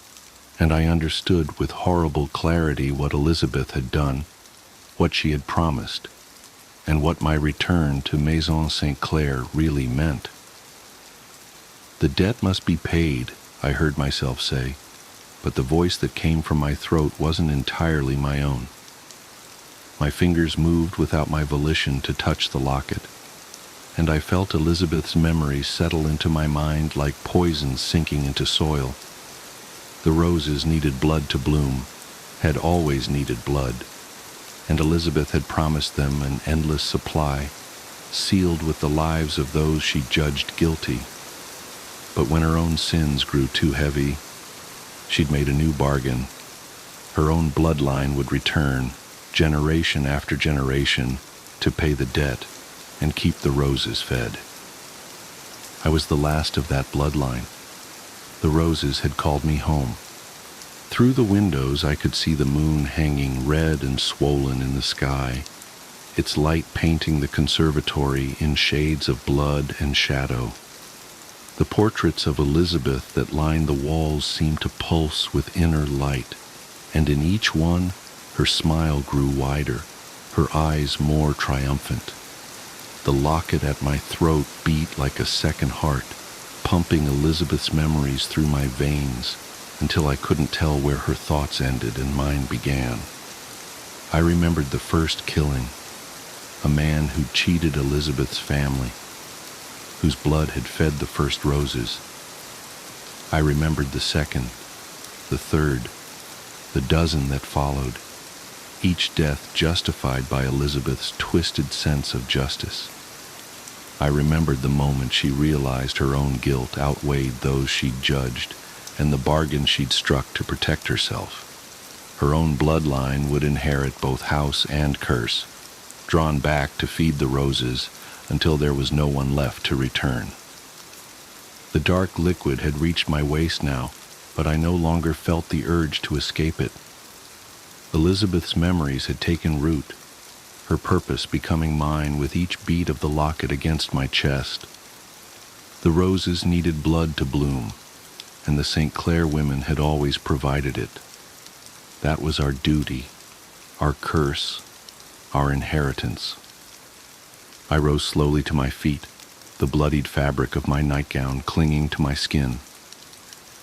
and I understood with horrible clarity what Elizabeth had done, what she had promised, and what my return to Maison St. Clair really meant. "The debt must be paid," I heard myself say, but the voice that came from my throat wasn't entirely my own. My fingers moved without my volition to touch the locket, and I felt Elizabeth's memories settle into my mind like poison sinking into soil. The roses needed blood to bloom, had always needed blood, and Elizabeth had promised them an endless supply, sealed with the lives of those she judged guilty. But when her own sins grew too heavy, she'd made a new bargain. Her own bloodline would return, generation after generation, to pay the debt and keep the roses fed. I was the last of that bloodline. The roses had called me home. Through the windows I could see the moon hanging red and swollen in the sky, its light painting the conservatory in shades of blood and shadow. The portraits of Elizabeth that lined the walls seemed to pulse with inner light, and in each one her smile grew wider, her eyes more triumphant. The locket at my throat beat like a second heart, pumping Elizabeth's memories through my veins, until I couldn't tell where her thoughts ended and mine began. I remembered the first killing, a man who cheated Elizabeth's family, whose blood had fed the first roses. I remembered the second, the third, the dozen that followed, each death justified by Elizabeth's twisted sense of justice. I remembered the moment she realized her own guilt outweighed those she'd judged and the bargain she'd struck to protect herself. Her own bloodline would inherit both house and curse, drawn back to feed the roses until there was no one left to return. The dark liquid had reached my waist now, but I no longer felt the urge to escape it. Elizabeth's memories had taken root, her purpose becoming mine with each beat of the locket against my chest. The roses needed blood to bloom, and the St. Clair women had always provided it. That was our duty, our curse, our inheritance. I rose slowly to my feet, the bloodied fabric of my nightgown clinging to my skin.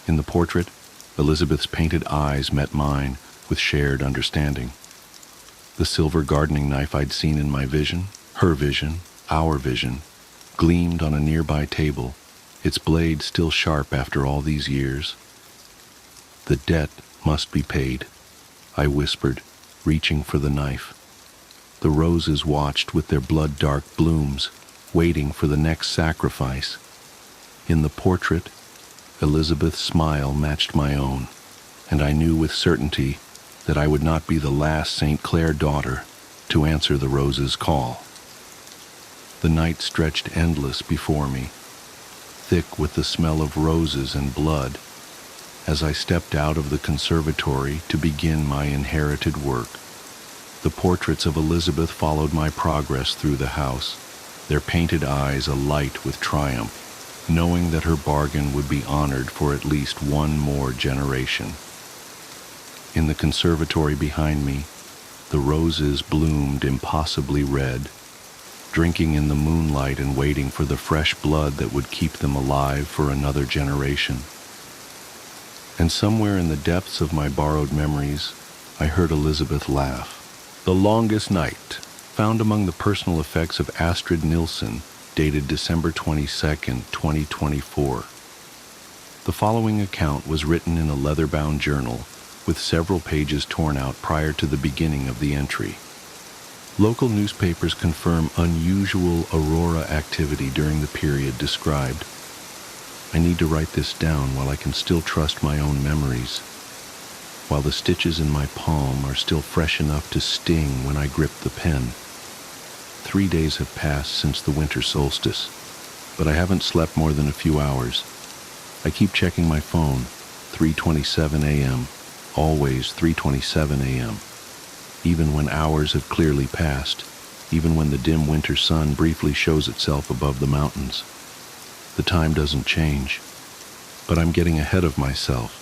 In the portrait, Elizabeth's painted eyes met mine with shared understanding. The silver gardening knife I'd seen in my vision, her vision, our vision, gleamed on a nearby table, its blade still sharp after all these years. The debt must be paid, I whispered, reaching for the knife. The roses watched with their blood-dark blooms, waiting for the next sacrifice. In the portrait, Elizabeth's smile matched my own, and I knew with certainty that I would not be the last St. Clair daughter to answer the rose's call. The night stretched endless before me, thick with the smell of roses and blood, as I stepped out of the conservatory to begin my inherited work. The portraits of Elizabeth followed my progress through the house, their painted eyes alight with triumph, knowing that her bargain would be honored for at least one more generation. In the conservatory behind me, the roses bloomed impossibly red, drinking in the moonlight and waiting for the fresh blood that would keep them alive for another generation. And somewhere in the depths of my borrowed memories, I heard Elizabeth laugh. The Longest Night, found among the personal effects of Astrid Nilsson, dated December 22nd, 2024. The following account was written in a leather-bound journal, with several pages torn out prior to the beginning of the entry. Local newspapers confirm unusual aurora activity during the period described. I need to write this down while I can still trust my own memories, while the stitches in my palm are still fresh enough to sting when I grip the pen. 3 days have passed since the winter solstice, but I haven't slept more than a few hours. I keep checking my phone, 3:27 a.m., always 3:27 a.m., even when hours have clearly passed, even when the dim winter sun briefly shows itself above the mountains. The time doesn't change, but I'm getting ahead of myself.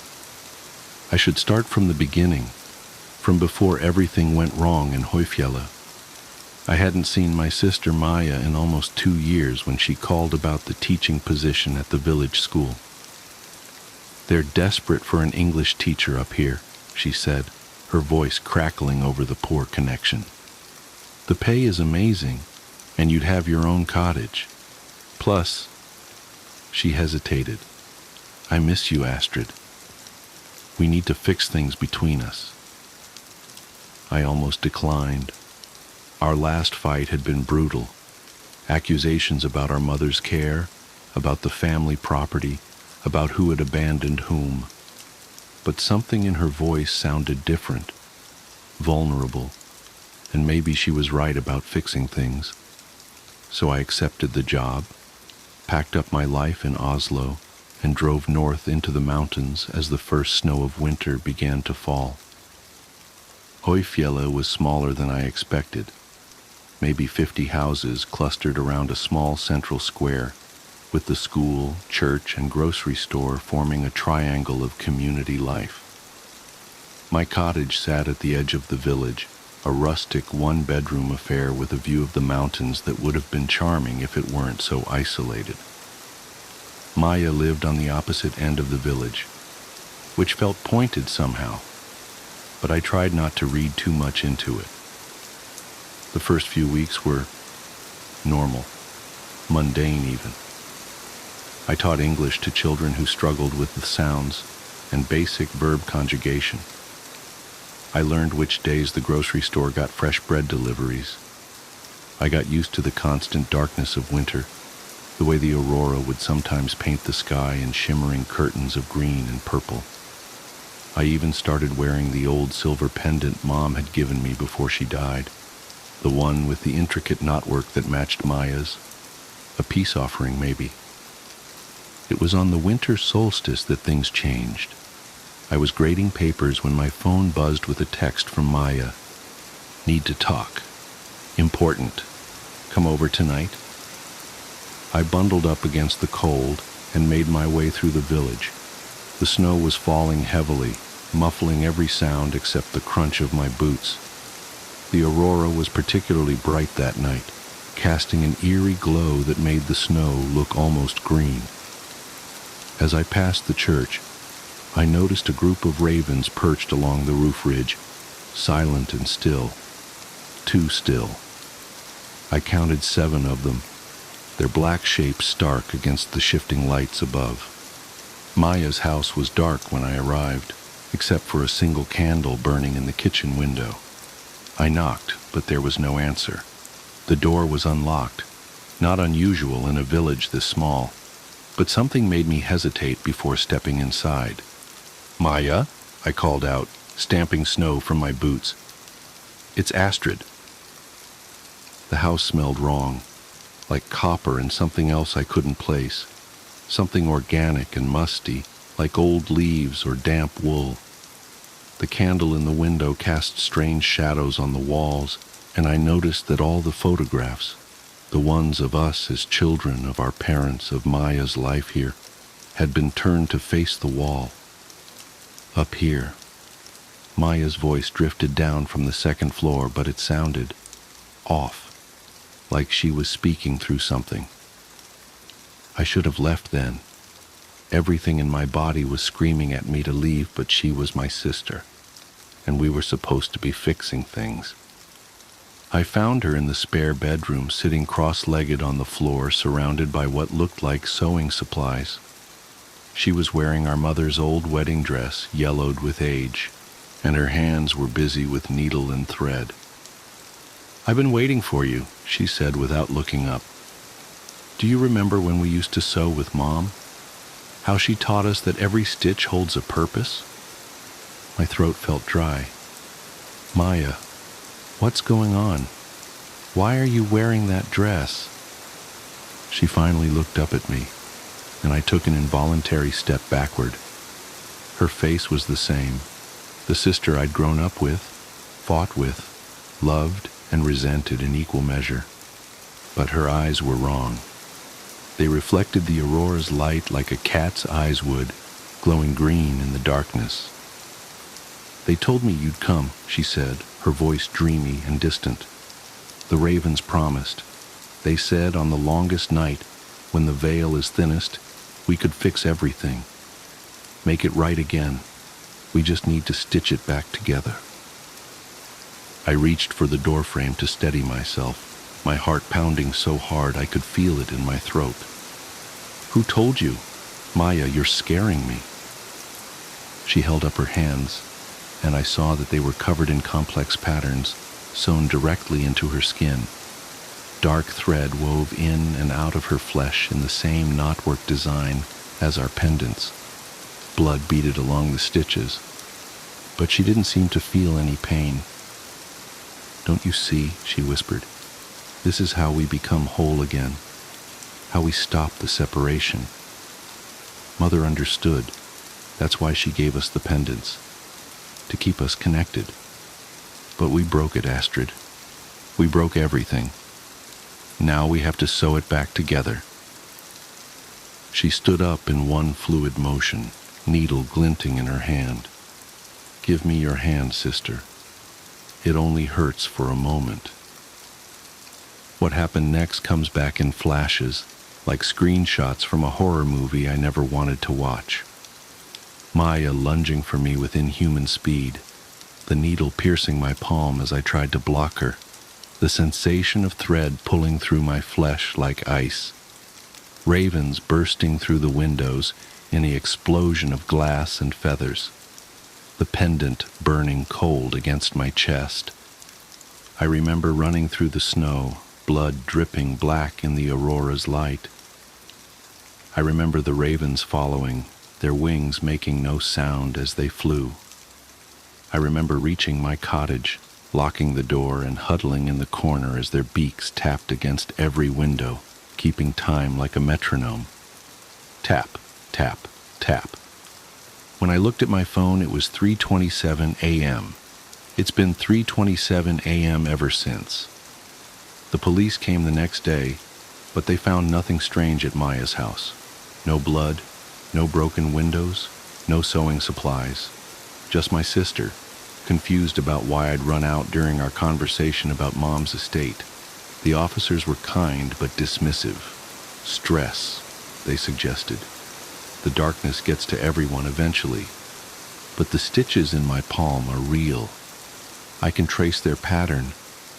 I should start from the beginning, from before everything went wrong in Hoyfjella. I hadn't seen my sister Maya in almost 2 years when she called about the teaching position at the village school. "They're desperate for an English teacher up here," she said, her voice crackling over the poor connection. "The pay is amazing, and you'd have your own cottage. Plus," she hesitated, "I miss you, Astrid. We need to fix things between us." I almost declined. Our last fight had been brutal. Accusations about our mother's care, about the family property, about who had abandoned whom. But something in her voice sounded different, vulnerable, and maybe she was right about fixing things. So I accepted the job, packed up my life in Oslo, and drove north into the mountains as the first snow of winter began to fall. Hoyfjella was smaller than I expected, maybe 50 houses clustered around a small central square, with the school, church, and grocery store forming a triangle of community life. My cottage sat at the edge of the village, a rustic one-bedroom affair with a view of the mountains that would have been charming if it weren't so isolated. Maya lived on the opposite end of the village. which felt pointed somehow, but I tried not to read too much into it. The first few weeks were normal, mundane even. I taught English to children who struggled with the sounds and basic verb conjugation. I learned which days the grocery store got fresh bread deliveries. I got used to the constant darkness of winter, the way the aurora would sometimes paint the sky in shimmering curtains of green and purple. I even started wearing the old silver pendant Mom had given me before she died, the one with the intricate knotwork that matched Maya's, a peace offering maybe. It was on the winter solstice that things changed. I was grading papers when my phone buzzed with a text from Maya. Need to talk. Important. Come over tonight? I bundled up against the cold and made my way through the village. The snow was falling heavily, muffling every sound except the crunch of my boots. The aurora was particularly bright that night, casting an eerie glow that made the snow look almost green. As I passed the church, I noticed a group of ravens perched along the roof ridge, silent and still. Too still. I counted 7 of them, their black shapes stark against the shifting lights above. Maya's house was dark when I arrived, except for a single candle burning in the kitchen window. I knocked, but there was no answer. The door was unlocked, not unusual in a village this small, but something made me hesitate before stepping inside. "Maya?" I called out, stamping snow from my boots. "It's Astrid." The house smelled wrong, like copper and something else I couldn't place, something organic and musty, like old leaves or damp wool. The candle in the window cast strange shadows on the walls, and I noticed that all the photographs, the ones of us as children, of our parents, of Maya's life here, had been turned to face the wall. Up here. Maya's voice drifted down from the second floor, but it sounded off, like she was speaking through something. I should have left then. Everything in my body was screaming at me to leave, but she was my sister, and we were supposed to be fixing things. I found her in the spare bedroom, sitting cross-legged on the floor, surrounded by what looked like sewing supplies. She was wearing our mother's old wedding dress, yellowed with age, and her hands were busy with needle and thread. "I've been waiting for you," she said without looking up. "Do you remember when we used to sew with Mom? How she taught us that every stitch holds a purpose?" My throat felt dry. "Maya, what's going on? Why are you wearing that dress?" She finally looked up at me, and I took an involuntary step backward. Her face was the same, the sister I'd grown up with, fought with, loved and resented in equal measure. But her eyes were wrong. They reflected the aurora's light like a cat's eyes would, glowing green in the darkness. "They told me you'd come," she said, her voice dreamy and distant. "The ravens promised. They said on the longest night, when the veil is thinnest, we could fix everything. Make it right again. We just need to stitch it back together." I reached for the doorframe to steady myself, my heart pounding so hard I could feel it in my throat. "Who told you? Maya, you're scaring me." She held up her hands, and I saw that they were covered in complex patterns, sewn directly into her skin. Dark thread wove in and out of her flesh in the same knotwork design as our pendants. Blood beaded along the stitches, but she didn't seem to feel any pain. "Don't you see?" she whispered. "This is how we become whole again, how we stop the separation." Mother understood. That's why she gave us the pendants, to keep us connected. But we broke it, Astrid. We broke everything. Now we have to sew it back together. She stood up in one fluid motion, needle glinting in her hand. "Give me your hand, sister. It only hurts for a moment." What happened next comes back in flashes, like screenshots from a horror movie I never wanted to watch. Maya lunging for me with inhuman speed, the needle piercing my palm as I tried to block her, the sensation of thread pulling through my flesh like ice. Ravens bursting through the windows in the explosion of glass and feathers, the pendant burning cold against my chest. I remember running through the snow, blood dripping black in the aurora's light. I remember the ravens following, their wings making no sound as they flew. I remember reaching my cottage, locking the door and huddling in the corner as their beaks tapped against every window, keeping time like a metronome. Tap, tap, tap. When I looked at my phone, it was 3:27 a.m. It's been 3:27 a.m. ever since. The police came the next day, but they found nothing strange at Maya's house. No blood, no broken windows, no sewing supplies. Just my sister, confused about why I'd run out during our conversation about Mom's estate. The officers were kind but dismissive. Stress, they suggested. The darkness gets to everyone eventually. But the stitches in my palm are real. I can trace their pattern,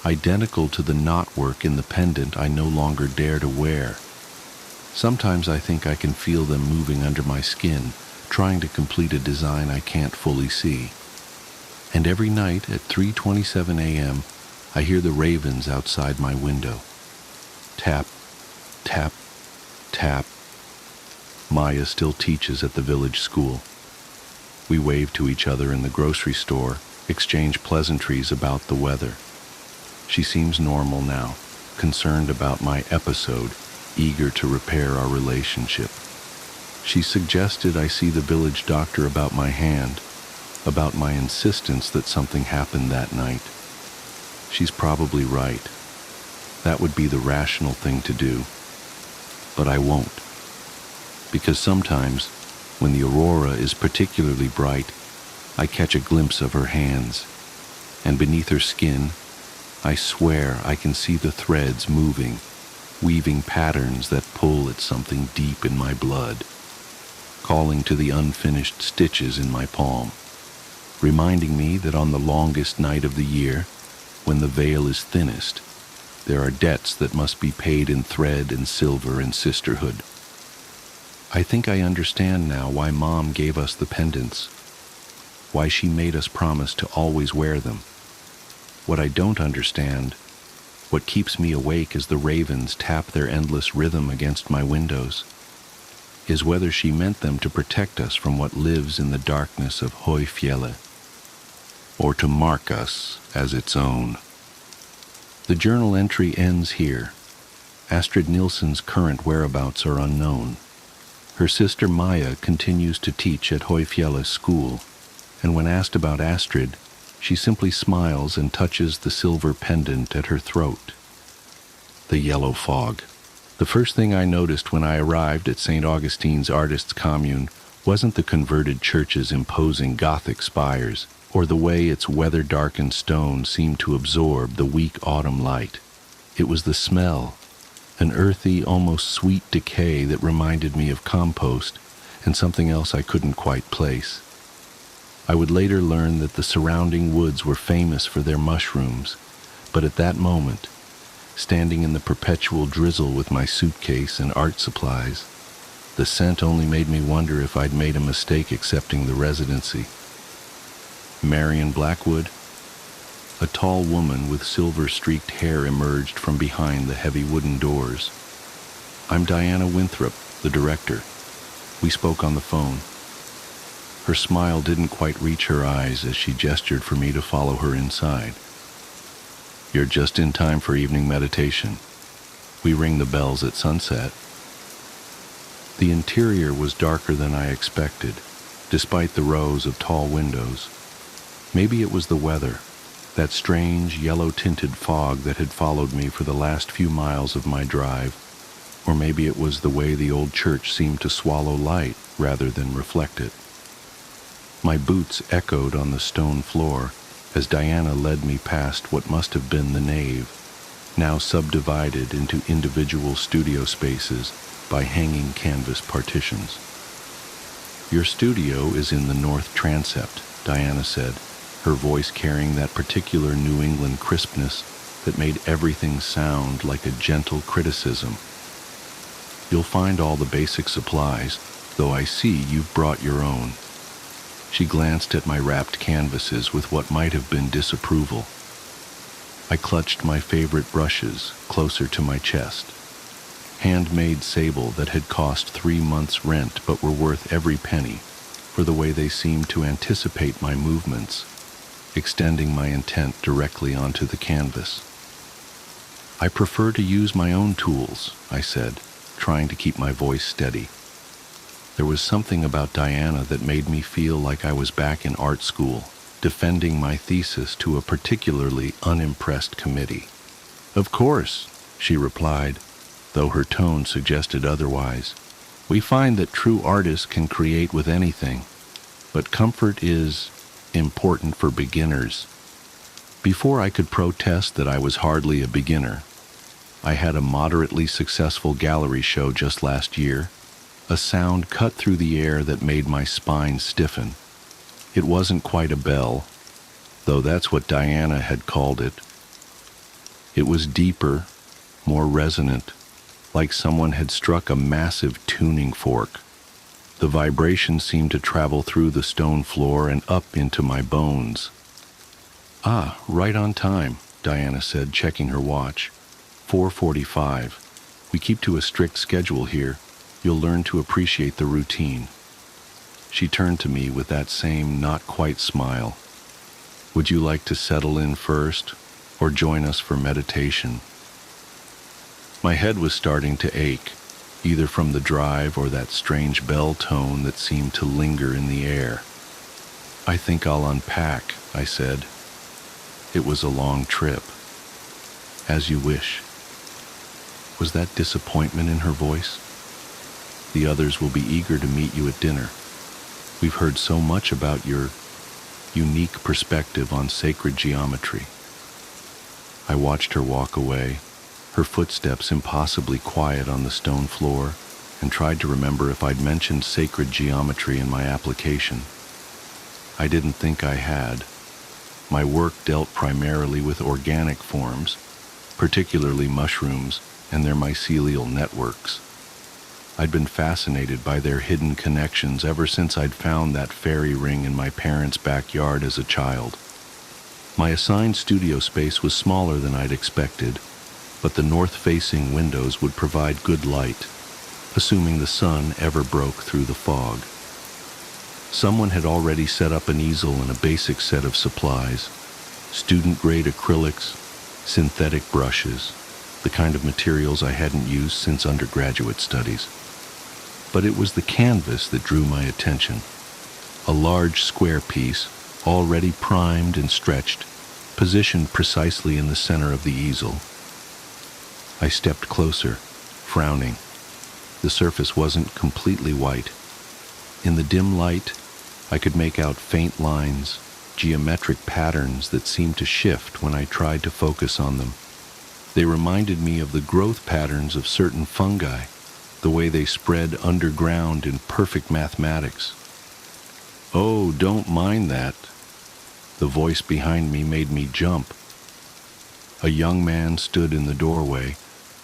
identical to the knotwork in the pendant I no longer dare to wear. Sometimes I think I can feel them moving under my skin, trying to complete a design I can't fully see. And every night at 3:27 a.m., I hear the ravens outside my window. Tap, tap, tap. Maya still teaches at the village school. We wave to each other in the grocery store, exchange pleasantries about the weather. She seems normal now, concerned about my episode, eager to repair our relationship. She suggested I see the village doctor about my hand, about my insistence that something happened that night. She's probably right. That would be the rational thing to do. But I won't. Because sometimes, when the aurora is particularly bright, I catch a glimpse of her hands, and beneath her skin, I swear I can see the threads moving, weaving patterns that pull at something deep in my blood, calling to the unfinished stitches in my palm, reminding me that on the longest night of the year, when the veil is thinnest, there are debts that must be paid in thread and silver and sisterhood. I think I understand now why Mom gave us the pendants, why she made us promise to always wear them. What I don't understand, what keeps me awake as the ravens tap their endless rhythm against my windows, is whether she meant them to protect us from what lives in the darkness of Høyfjellet, or to mark us as its own. The journal entry ends here. Astrid Nilsson's current whereabouts are unknown. Her sister Maya continues to teach at Høyfjellet school, and when asked about Astrid, she simply smiles and touches the silver pendant at her throat. The yellow fog. The first thing I noticed when I arrived at St. Augustine's Artists' Commune wasn't the converted church's imposing Gothic spires, or the way its weather-darkened stone seemed to absorb the weak autumn light. It was the smell, an earthy, almost sweet decay that reminded me of compost and something else I couldn't quite place. I would later learn that the surrounding woods were famous for their mushrooms, but at that moment, standing in the perpetual drizzle with my suitcase and art supplies, the scent only made me wonder if I'd made a mistake accepting the residency. Marion Blackwood? A tall woman with silver-streaked hair emerged from behind the heavy wooden doors. I'm Diana Winthrop, the director. We spoke on the phone. Her smile didn't quite reach her eyes as she gestured for me to follow her inside. You're just in time for evening meditation. We ring the bells at sunset. The interior was darker than I expected, despite the rows of tall windows. Maybe it was the weather, that strange yellow-tinted fog that had followed me for the last few miles of my drive, or maybe it was the way the old church seemed to swallow light rather than reflect it. My boots echoed on the stone floor as Diana led me past what must have been the nave, now subdivided into individual studio spaces by hanging canvas partitions. "Your studio is in the north transept," Diana said, her voice carrying that particular New England crispness that made everything sound like a gentle criticism. "You'll find all the basic supplies, though I see you've brought your own." She glanced at my wrapped canvases with what might have been disapproval. I clutched my favorite brushes closer to my chest. Handmade sable that had cost 3 months' rent but were worth every penny for the way they seemed to anticipate my movements, extending my intent directly onto the canvas. "I prefer to use my own tools," I said, trying to keep my voice steady. There was something about Diana that made me feel like I was back in art school, defending my thesis to a particularly unimpressed committee. "Of course," she replied, though her tone suggested otherwise. "We find that true artists can create with anything, but comfort is important for beginners." Before I could protest that I was hardly a beginner, I had a moderately successful gallery show just last year, a sound cut through the air that made my spine stiffen. It wasn't quite a bell, though that's what Diana had called it. It was deeper, more resonant, like someone had struck a massive tuning fork. The vibration seemed to travel through the stone floor and up into my bones. "Ah, right on time," Diana said, checking her watch. 4:45. "We keep to a strict schedule here. You'll learn to appreciate the routine." She turned to me with that same not-quite smile. "Would you like to settle in first, or join us for meditation?" My head was starting to ache, either from the drive or that strange bell tone that seemed to linger in the air. "I think I'll unpack," I said. "It was a long trip." "As you wish." Was that disappointment in her voice? "The others will be eager to meet you at dinner. We've heard so much about your unique perspective on sacred geometry." I watched her walk away, her footsteps impossibly quiet on the stone floor, and tried to remember if I'd mentioned sacred geometry in my application. I didn't think I had. My work dealt primarily with organic forms, particularly mushrooms and their mycelial networks. I'd been fascinated by their hidden connections ever since I'd found that fairy ring in my parents' backyard as a child. My assigned studio space was smaller than I'd expected, but the north-facing windows would provide good light, assuming the sun ever broke through the fog. Someone had already set up an easel and a basic set of supplies: student-grade acrylics, synthetic brushes, the kind of materials I hadn't used since undergraduate studies. But it was the canvas that drew my attention. A large square piece, already primed and stretched, positioned precisely in the center of the easel. I stepped closer, frowning. The surface wasn't completely white. In the dim light, I could make out faint lines, geometric patterns that seemed to shift when I tried to focus on them. They reminded me of the growth patterns of certain fungi, the way they spread underground in perfect mathematics. "Oh, don't mind that." The voice behind me made me jump. A young man stood in the doorway,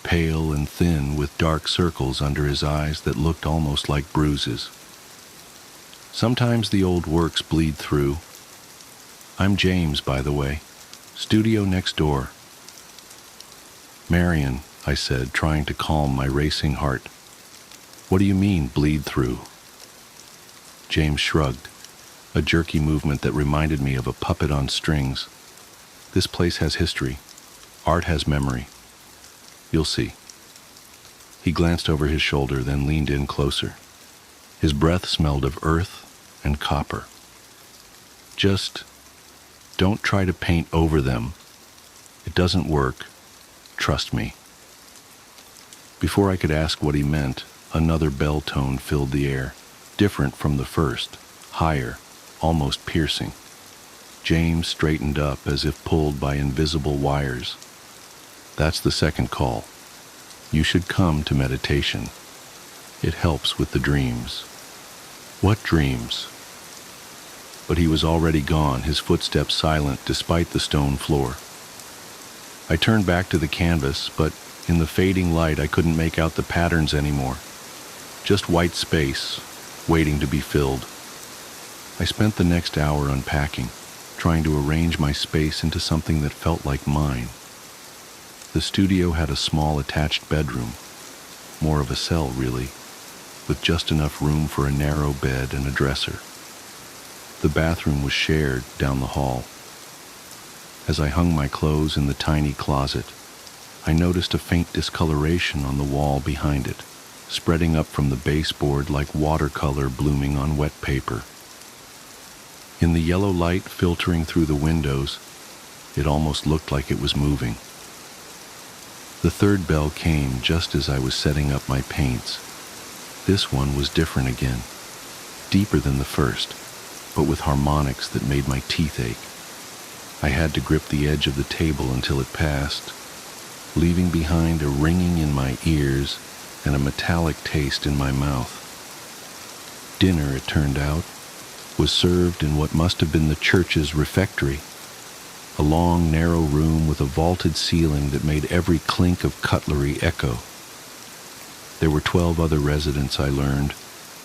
pale and thin with dark circles under his eyes that looked almost like bruises. "Sometimes the old works bleed through. I'm James, by the way. Studio next door." "Marion," I said, trying to calm my racing heart. "What do you mean, bleed through?" James shrugged, a jerky movement that reminded me of a puppet on strings. "This place has history. Art has memory. You'll see." He glanced over his shoulder, then leaned in closer. His breath smelled of earth and copper. "Just don't try to paint over them. It doesn't work. Trust me." Before I could ask what he meant, another bell tone filled the air, different from the first, higher, almost piercing. James straightened up as if pulled by invisible wires. "That's the second call. You should come to meditation. It helps with the dreams." What dreams? But he was already gone, his footsteps silent despite the stone floor. I turned back to the canvas, but in the fading light I couldn't make out the patterns anymore. Just white space, waiting to be filled. I spent the next hour unpacking, trying to arrange my space into something that felt like mine. The studio had a small attached bedroom, more of a cell really, with just enough room for a narrow bed and a dresser. The bathroom was shared down the hall. As I hung my clothes in the tiny closet, I noticed a faint discoloration on the wall behind it, spreading up from the baseboard like watercolor blooming on wet paper. In the yellow light filtering through the windows, it almost looked like it was moving. The third bell came just as I was setting up my paints. This one was different again, deeper than the first, but with harmonics that made my teeth ache. I had to grip the edge of the table until it passed, leaving behind a ringing in my ears and a metallic taste in my mouth. Dinner, it turned out, was served in what must have been the church's refectory, a long, narrow room with a vaulted ceiling that made every clink of cutlery echo. There were 12 other residents, I learned,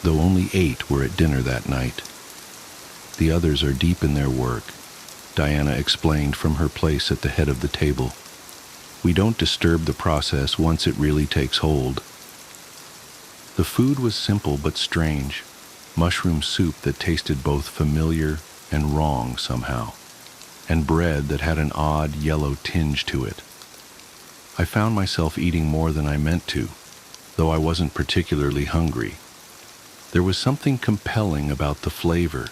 though only 8 were at dinner that night. The others are deep in their work, Diana explained from her place at the head of the table. We don't disturb the process once it really takes hold. The food was simple but strange, mushroom soup that tasted both familiar and wrong somehow, and bread that had an odd yellow tinge to it. I found myself eating more than I meant to, though I wasn't particularly hungry. There was something compelling about the flavor,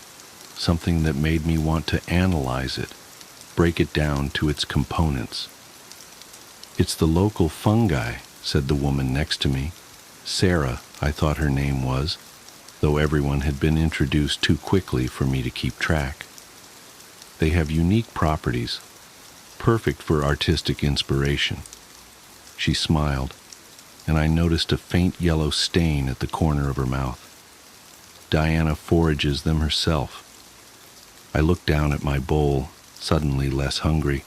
something that made me want to analyze it, break it down to its components. "It's the local fungi," said the woman next to me. Sarah, I thought her name was, though everyone had been introduced too quickly for me to keep track. "They have unique properties, perfect for artistic inspiration." She smiled, and I noticed a faint yellow stain at the corner of her mouth. Diana forages them herself. I looked down at my bowl, suddenly less hungry.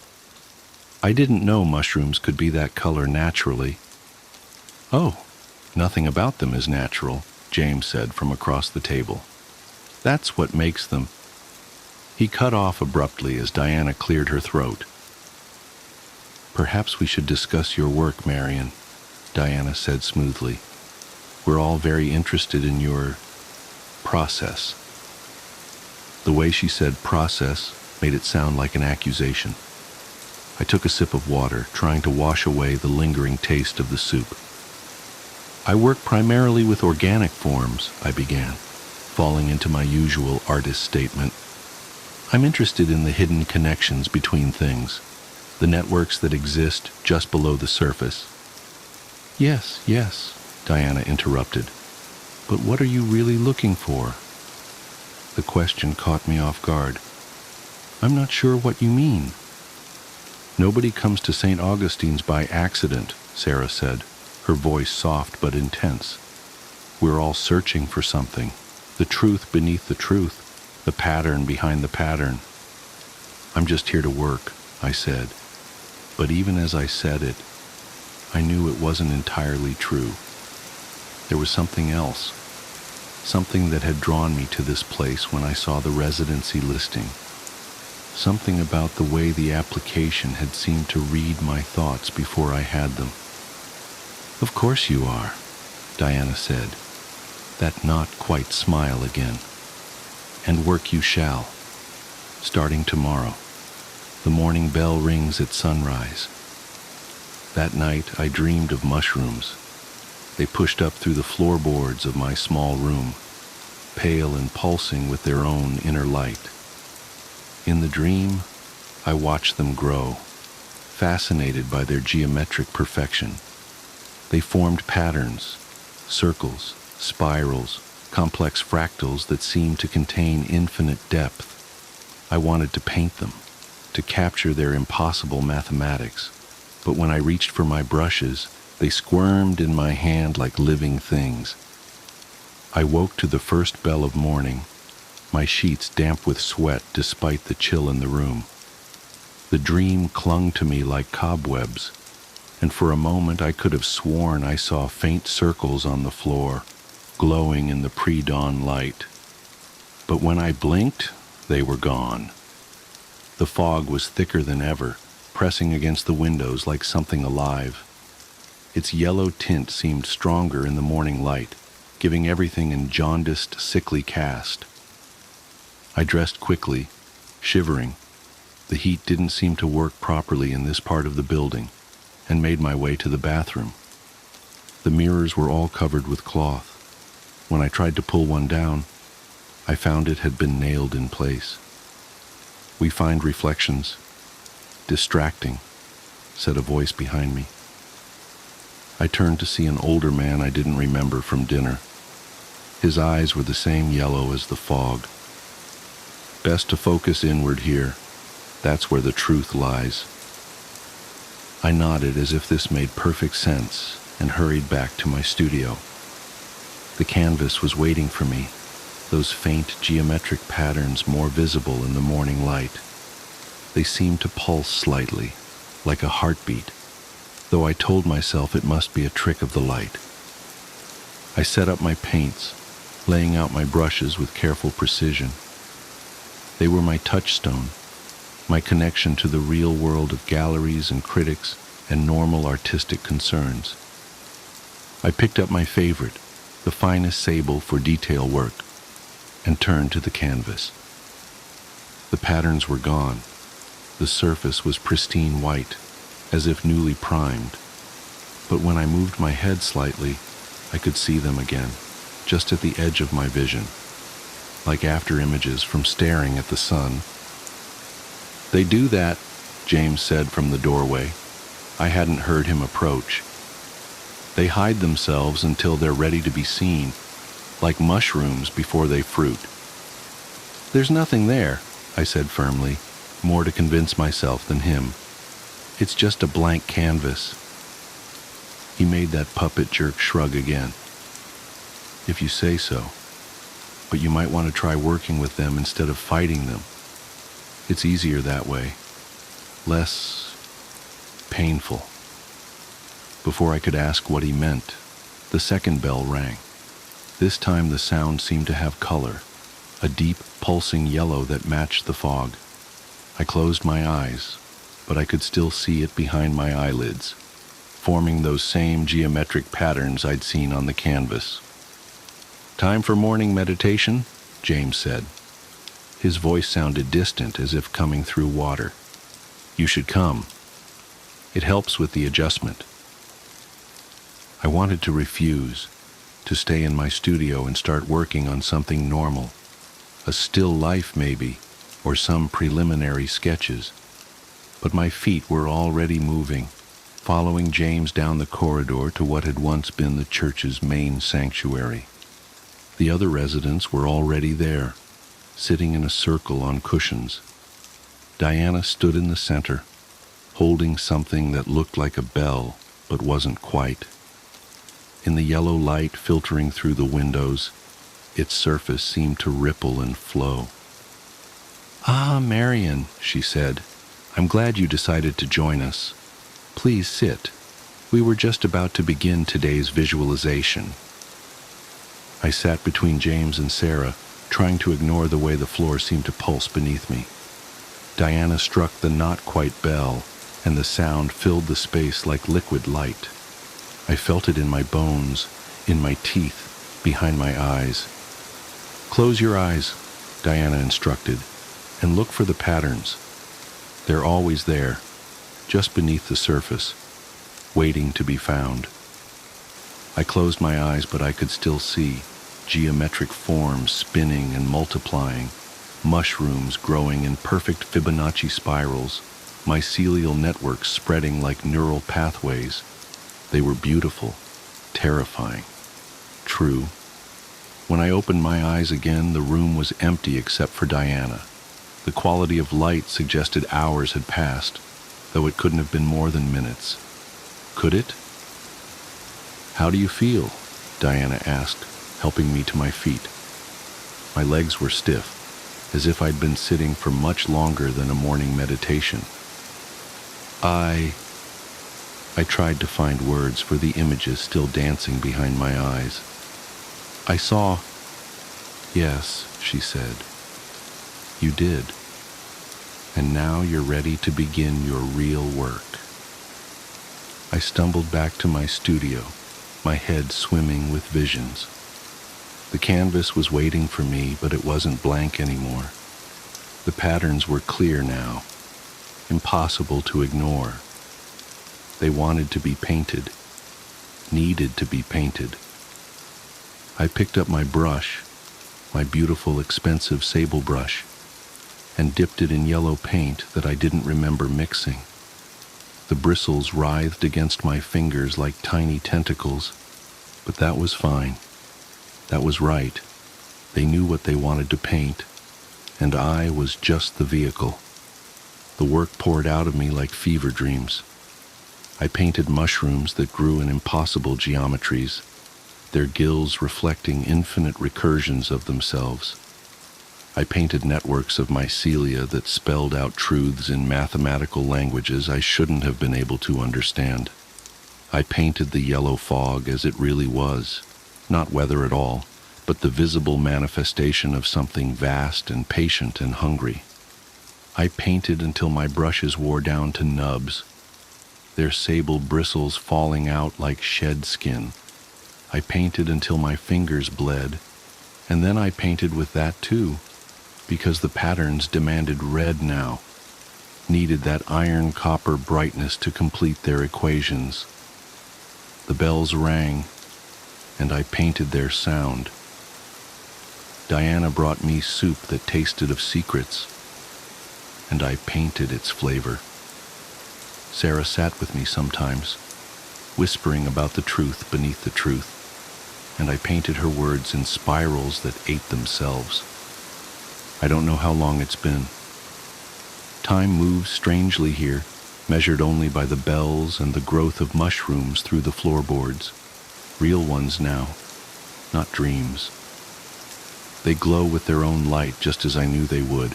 I didn't know mushrooms could be that color naturally. "Oh, nothing about them is natural," James said from across the table. "That's what makes them." He cut off abruptly as Diana cleared her throat. "Perhaps we should discuss your work, Marion," Diana said smoothly. "We're all very interested in your process." The way she said process made it sound like an accusation. I took a sip of water, trying to wash away the lingering taste of the soup. "I work primarily with organic forms," I began, falling into my usual artist statement. "I'm interested in the hidden connections between things, the networks that exist just below the surface." Yes, Diana interrupted. "But what are you really looking for?" The question caught me off guard. "I'm not sure what you mean." "Nobody comes to St. Augustine's by accident," Sarah said, her voice soft but intense. "We're all searching for something, the truth beneath the truth, the pattern behind the pattern." "I'm just here to work," I said. But even as I said it, I knew it wasn't entirely true. There was something else, something that had drawn me to this place when I saw the residency listing. Something about the way the application had seemed to read my thoughts before I had them. "Of course you are," Diana said, that not quite smile again. "And work you shall, starting tomorrow. The morning bell rings at sunrise." That night I dreamed of mushrooms. They pushed up through the floorboards of my small room, pale and pulsing with their own inner light. In the dream, I watched them grow, fascinated by their geometric perfection. They formed patterns, circles, spirals, complex fractals that seemed to contain infinite depth. I wanted to paint them, to capture their impossible mathematics, but when I reached for my brushes, they squirmed in my hand like living things. I woke to the first bell of morning, my sheets damp with sweat despite the chill in the room. The dream clung to me like cobwebs, and for a moment I could have sworn I saw faint circles on the floor, glowing in the pre-dawn light. But when I blinked, they were gone. The fog was thicker than ever, pressing against the windows like something alive. Its yellow tint seemed stronger in the morning light, giving everything a jaundiced, sickly cast. I dressed quickly, shivering. The heat didn't seem to work properly in this part of the building, and made my way to the bathroom. The mirrors were all covered with cloth. When I tried to pull one down, I found it had been nailed in place. "We find reflections distracting," said a voice behind me. I turned to see an older man I didn't remember from dinner. His eyes were the same yellow as the fog. "Best to focus inward here. That's where the truth lies." I nodded as if this made perfect sense and hurried back to my studio. The canvas was waiting for me, those faint geometric patterns more visible in the morning light. They seemed to pulse slightly, like a heartbeat, though I told myself it must be a trick of the light. I set up my paints, laying out my brushes with careful precision. They were my touchstone, my connection to the real world of galleries and critics and normal artistic concerns. I picked up my favorite, the finest sable for detail work, and turned to the canvas. The patterns were gone. The surface was pristine white, as if newly primed. But when I moved my head slightly, I could see them again, just at the edge of my vision, like after images from staring at the sun. "They do that," James said from the doorway. I hadn't heard him approach. "They hide themselves until they're ready to be seen, like mushrooms before they fruit." "There's nothing there," I said firmly, more to convince myself than him. "It's just a blank canvas." He made that puppet jerk shrug again. "If you say so. But you might want to try working with them instead of fighting them. It's easier that way. Less painful." Before I could ask what he meant, the second bell rang. This time the sound seemed to have color, a deep, pulsing yellow that matched the fog. I closed my eyes, but I could still see it behind my eyelids, forming those same geometric patterns I'd seen on the canvas. "Time for morning meditation," James said. His voice sounded distant, as if coming through water. "You should come. It helps with the adjustment." I wanted to refuse, to stay in my studio and start working on something normal, a still life maybe, or some preliminary sketches. But my feet were already moving, following James down the corridor to what had once been the church's main sanctuary. The other residents were already there, sitting in a circle on cushions. Diana stood in the center, holding something that looked like a bell, but wasn't quite. In the yellow light filtering through the windows, its surface seemed to ripple and flow. "Ah, Marian," she said, "I'm glad you decided to join us. Please sit. We were just about to begin today's visualization." I sat between James and Sarah, trying to ignore the way the floor seemed to pulse beneath me. Diana struck the not-quite bell, and the sound filled the space like liquid light. I felt it in my bones, in my teeth, behind my eyes. "Close your eyes," Diana instructed, "and look for the patterns. They're always there, just beneath the surface, waiting to be found." I closed my eyes, but I could still see geometric forms spinning and multiplying, mushrooms growing in perfect Fibonacci spirals, mycelial networks spreading like neural pathways. They were beautiful, terrifying, true. When I opened my eyes again, the room was empty except for Diana. The quality of light suggested hours had passed, though it couldn't have been more than minutes. Could it? "How do you feel?" Diana asked, helping me to my feet. My legs were stiff, as if I'd been sitting for much longer than a morning meditation. I tried to find words for the images still dancing behind my eyes. I saw. Yes, she said. You did. And now you're ready to begin your real work. I stumbled back to my studio, my head swimming with visions. The canvas was waiting for me, but it wasn't blank anymore. The patterns were clear now, impossible to ignore. They wanted to be painted, needed to be painted. I picked up my brush, my beautiful, expensive sable brush, and dipped it in yellow paint that I didn't remember mixing. The bristles writhed against my fingers like tiny tentacles, but that was fine. That was right. They knew what they wanted to paint, and I was just the vehicle. The work poured out of me like fever dreams. I painted mushrooms that grew in impossible geometries, their gills reflecting infinite recursions of themselves. I painted networks of mycelia that spelled out truths in mathematical languages I shouldn't have been able to understand. I painted the yellow fog as it really was, not weather at all, but the visible manifestation of something vast and patient and hungry. I painted until my brushes wore down to nubs, their sable bristles falling out like shed skin. I painted until my fingers bled, and then I painted with that too, because the patterns demanded red now, needed that iron-copper brightness to complete their equations. The bells rang, and I painted their sound. Diana brought me soup that tasted of secrets, and I painted its flavor. Sarah sat with me sometimes, whispering about the truth beneath the truth, and I painted her words in spirals that ate themselves. I don't know how long it's been. Time moves strangely here, measured only by the bells and the growth of mushrooms through the floorboards. Real ones now, not dreams. They glow with their own light just as I knew they would,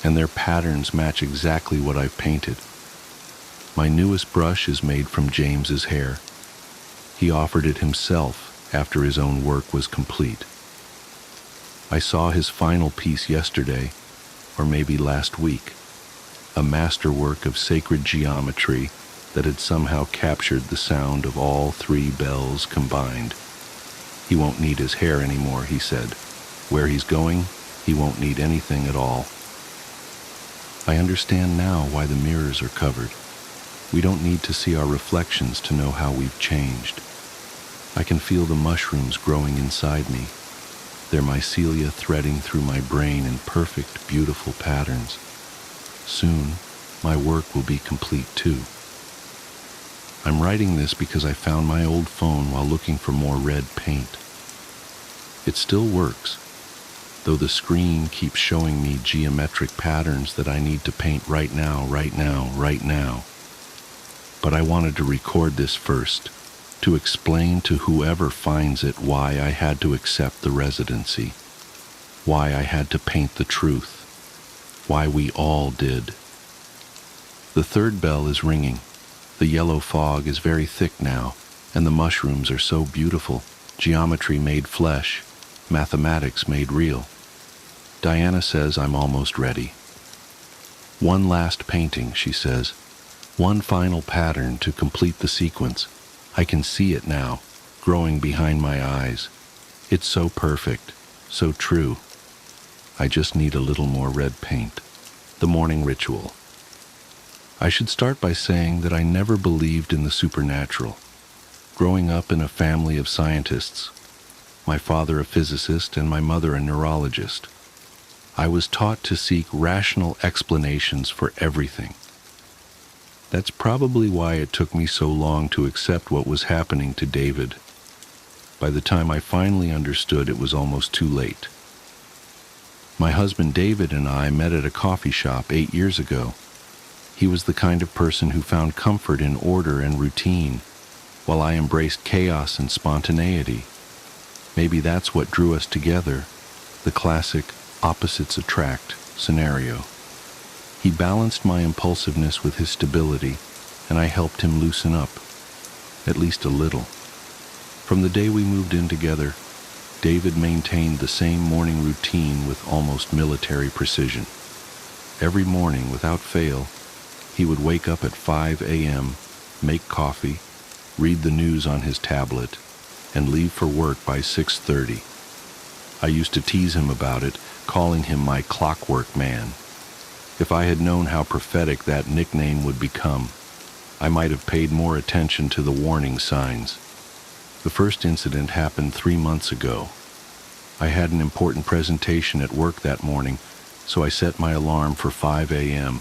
and their patterns match exactly what I've painted. My newest brush is made from James's hair. He offered it himself after his own work was complete. I saw his final piece yesterday, or maybe last week, a masterwork of sacred geometry that had somehow captured the sound of all three bells combined. He won't need his hair anymore, he said. Where he's going, he won't need anything at all. I understand now why the mirrors are covered. We don't need to see our reflections to know how we've changed. I can feel the mushrooms growing inside me, their mycelia threading through my brain in perfect, beautiful patterns. Soon, my work will be complete too. I'm writing this because I found my old phone while looking for more red paint. It still works, though the screen keeps showing me geometric patterns that I need to paint right now. But I wanted to record this first, to explain to whoever finds it why I had to accept the residency, why I had to paint the truth, why we all did. The third bell is ringing. The yellow fog is very thick now, and the mushrooms are so beautiful, geometry made flesh, mathematics made real. Diana says I'm almost ready. One last painting, she says. One final pattern to complete the sequence. I can see it now, growing behind my eyes. It's so perfect, so true. I just need a little more red paint. The morning ritual. I should start by saying that I never believed in the supernatural. Growing up in a family of scientists, my father a physicist and my mother a neurologist, I was taught to seek rational explanations for everything. That's probably why it took me so long to accept what was happening to David. By the time I finally understood, it was almost too late. My husband David and I met at a coffee shop 8 years ago. He was the kind of person who found comfort in order and routine, while I embraced chaos and spontaneity. Maybe that's what drew us together, the classic opposites attract scenario. He balanced my impulsiveness with his stability, and I helped him loosen up, at least a little. From the day we moved in together, David maintained the same morning routine with almost military precision. Every morning, without fail, he would wake up at 5 a.m., make coffee, read the news on his tablet, and leave for work by 6:30. I used to tease him about it, calling him my clockwork man. If I had known how prophetic that nickname would become, I might have paid more attention to the warning signs. The first incident happened 3 months ago. I had an important presentation at work that morning, so I set my alarm for 5 a.m.,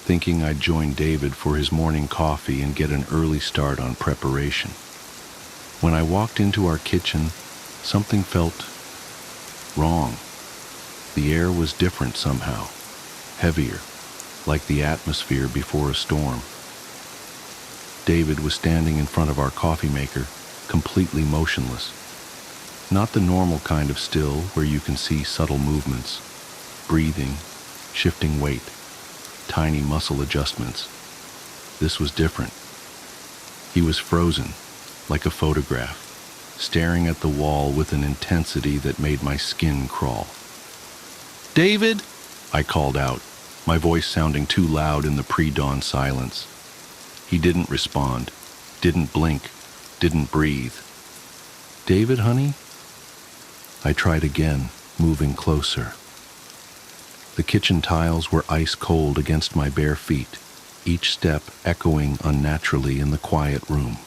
thinking I'd join David for his morning coffee and get an early start on preparation. When I walked into our kitchen, something felt wrong. The air was different somehow, heavier, like the atmosphere before a storm. David was standing in front of our coffee maker, completely motionless. Not the normal kind of still where you can see subtle movements, breathing, shifting weight, tiny muscle adjustments. This was different. He was frozen, like a photograph, staring at the wall with an intensity that made my skin crawl. "David!" I called out, my voice sounding too loud in the pre-dawn silence. He didn't respond, didn't blink, didn't breathe. "David, honey?" I tried again, moving closer. The kitchen tiles were ice cold against my bare feet, each step echoing unnaturally in the quiet room.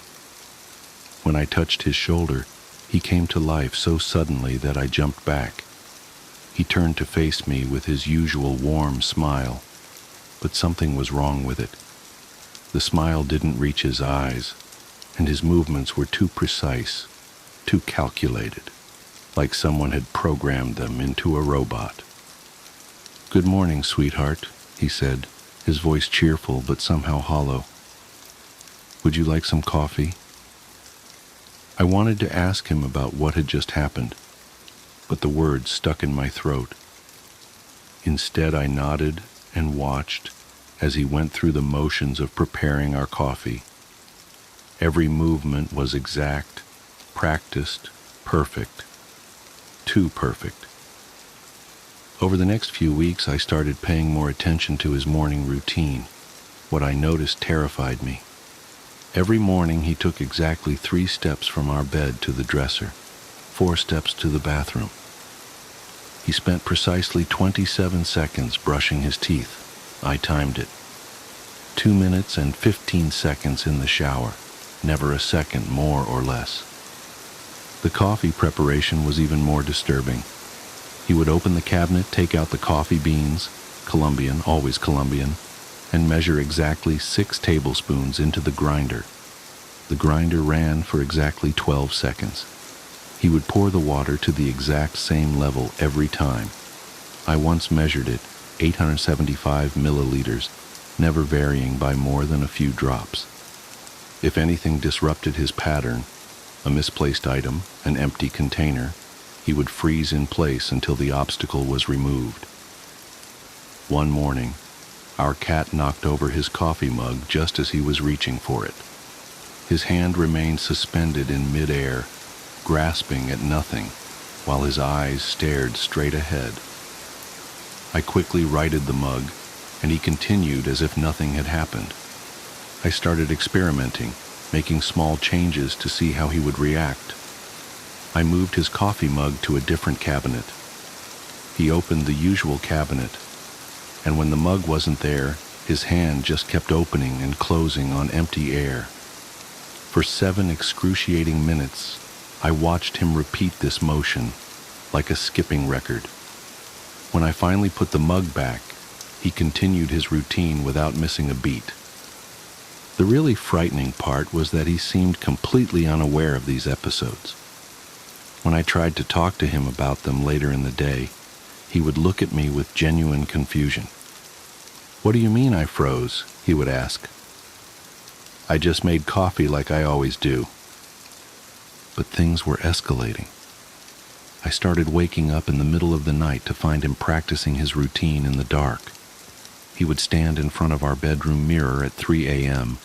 When I touched his shoulder, he came to life so suddenly that I jumped back. He turned to face me with his usual warm smile, but something was wrong with it. The smile didn't reach his eyes, and his movements were too precise, too calculated, like someone had programmed them into a robot. "Good morning, sweetheart," he said, his voice cheerful but somehow hollow. "Would you like some coffee?" I wanted to ask him about what had just happened, but the words stuck in my throat. Instead, I nodded and watched as he went through the motions of preparing our coffee. Every movement was exact, practiced, perfect. Too perfect. Over the next few weeks, I started paying more attention to his morning routine. What I noticed terrified me. Every morning, he took exactly 3 steps from our bed to the dresser, 4 steps to the bathroom. He spent precisely 27 seconds brushing his teeth. I timed it. 2 minutes and 15 seconds in the shower, never a second more or less. The coffee preparation was even more disturbing. He would open the cabinet, take out the coffee beans, Colombian, always Colombian, and measure exactly 6 tablespoons into the grinder. The grinder ran for exactly 12 seconds. He would pour the water to the exact same level every time. I once measured it, 875 milliliters, never varying by more than a few drops. If anything disrupted his pattern, a misplaced item, an empty container, he would freeze in place until the obstacle was removed. One morning, our cat knocked over his coffee mug just as he was reaching for it. His hand remained suspended in midair, grasping at nothing, while his eyes stared straight ahead. I quickly righted the mug, and he continued as if nothing had happened. I started experimenting, making small changes to see how he would react. I moved his coffee mug to a different cabinet. He opened the usual cabinet, and when the mug wasn't there, his hand just kept opening and closing on empty air. For 7 excruciating minutes, I watched him repeat this motion, like a skipping record. When I finally put the mug back, he continued his routine without missing a beat. The really frightening part was that he seemed completely unaware of these episodes. When I tried to talk to him about them later in the day, he would look at me with genuine confusion. "What do you mean I froze?" he would ask. "I just made coffee like I always do." But things were escalating. I started waking up in the middle of the night to find him practicing his routine in the dark. He would stand in front of our bedroom mirror at 3 a.m.,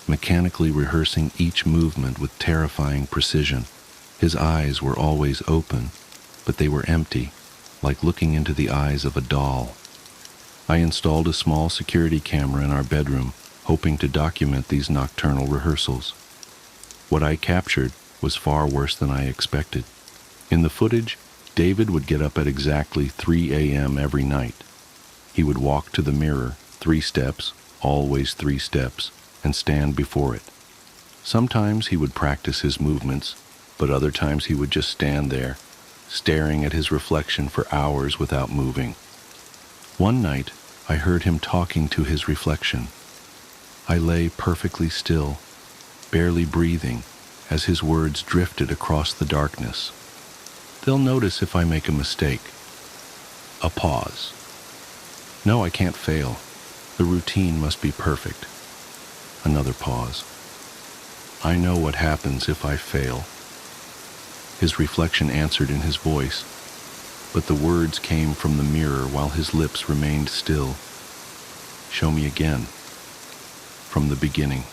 mechanically rehearsing each movement with terrifying precision. His eyes were always open, but they were empty, like looking into the eyes of a doll. I installed a small security camera in our bedroom, hoping to document these nocturnal rehearsals. What I captured was far worse than I expected. In the footage, David would get up at exactly 3 a.m. every night. He would walk to the mirror, 3 steps, always 3 steps, and stand before it. Sometimes he would practice his movements, but other times he would just stand there, staring at his reflection for hours without moving. One night, I heard him talking to his reflection. I lay perfectly still, barely breathing, as his words drifted across the darkness. "They'll notice if I make a mistake." A pause. "No, I can't fail. The routine must be perfect." Another pause. "I know what happens if I fail." His reflection answered in his voice, but the words came from the mirror while his lips remained still. "Show me again. From the beginning."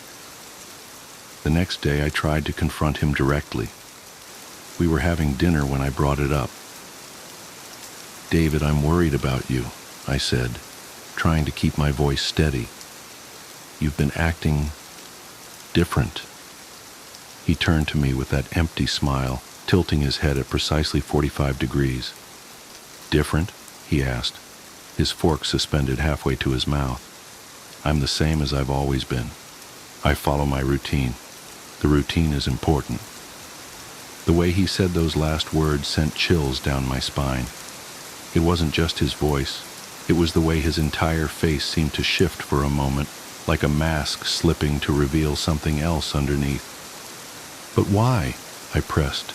The next day I tried to confront him directly. We were having dinner when I brought it up. "David, I'm worried about you," I said, trying to keep my voice steady. "You've been acting different." He turned to me with that empty smile, tilting his head at precisely 45 degrees. "Different?" he asked, his fork suspended halfway to his mouth. "I'm the same as I've always been. I follow my routine. The routine is important." The way he said those last words sent chills down my spine. It wasn't just his voice. It was the way his entire face seemed to shift for a moment, like a mask slipping to reveal something else underneath. "But why?" I pressed.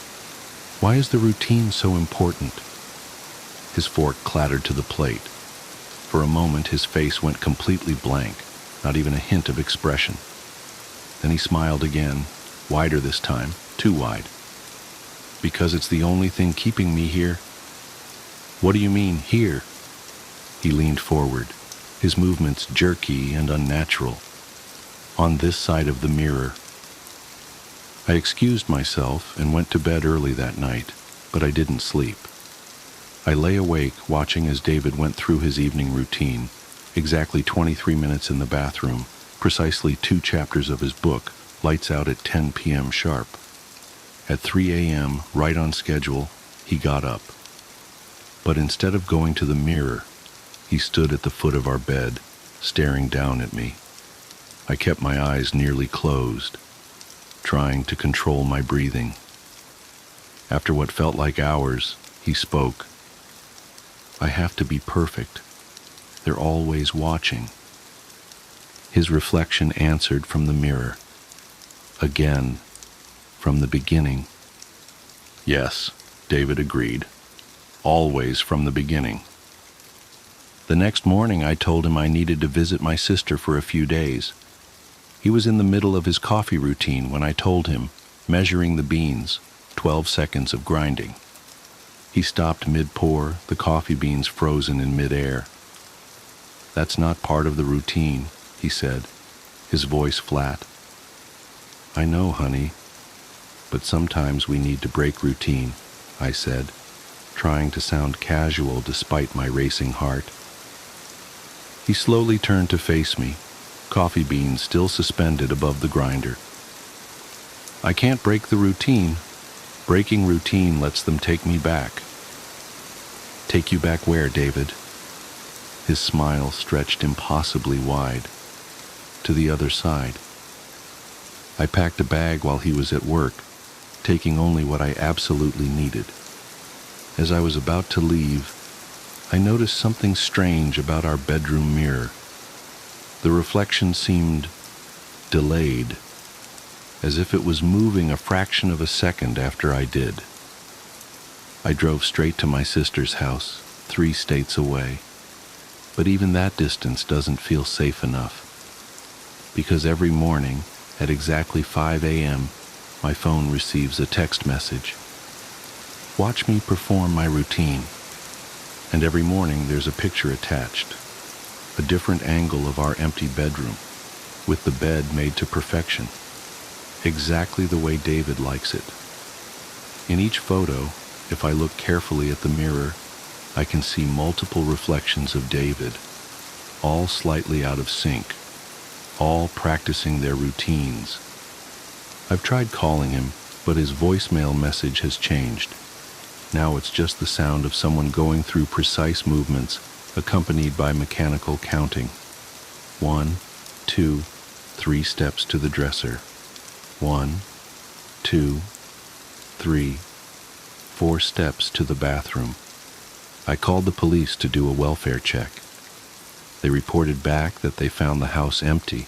"Why is the routine so important?" His fork clattered to the plate. For a moment, his face went completely blank, not even a hint of expression. Then he smiled again, wider this time, too wide. "Because it's the only thing keeping me here." "What do you mean, here?" He leaned forward, his movements jerky and unnatural. "On this side of the mirror." I excused myself and went to bed early that night, but I didn't sleep. I lay awake watching as David went through his evening routine, exactly 23 minutes in the bathroom, precisely 2 chapters of his book, lights out at 10 p.m. sharp. At 3 a.m., right on schedule, he got up. But instead of going to the mirror, he stood at the foot of our bed, staring down at me. I kept my eyes nearly closed, trying to control my breathing. After what felt like hours, he spoke. "I have to be perfect. They're always watching." His reflection answered from the mirror. Again, from the beginning. "Yes," David agreed. "Always from the beginning." The next morning I told him I needed to visit my sister for a few days. He was in the middle of his coffee routine when I told him, measuring the beans, 12 seconds of grinding. He stopped mid-pour, the coffee beans frozen in mid-air. "That's not part of the routine," he said, his voice flat. "I know, honey, but sometimes we need to break routine," I said, trying to sound casual despite my racing heart. He slowly turned to face me, coffee beans still suspended above the grinder. "I can't break the routine. Breaking routine lets them take me back." "Take you back where, David?" His smile stretched impossibly wide. "To the other side." I packed a bag while he was at work, taking only what I absolutely needed. As I was about to leave, I noticed something strange about our bedroom mirror. The reflection seemed delayed, as if it was moving a fraction of a second after I did. I drove straight to my sister's house, 3 states away. But even that distance doesn't feel safe enough, because every morning, at exactly 5 a.m., my phone receives a text message. Watch me perform my routine. And every morning there's a picture attached, a different angle of our empty bedroom, with the bed made to perfection, exactly the way David likes it. In each photo, if I look carefully at the mirror, I can see multiple reflections of David, all slightly out of sync, all practicing their routines. I've tried calling him, but his voicemail message has changed. Now it's just the sound of someone going through precise movements, accompanied by mechanical counting. 1, 2, 3 steps to the dresser. 1, 2, 3, 4 steps to the bathroom. I called the police to do a welfare check. They reported back that they found the house empty,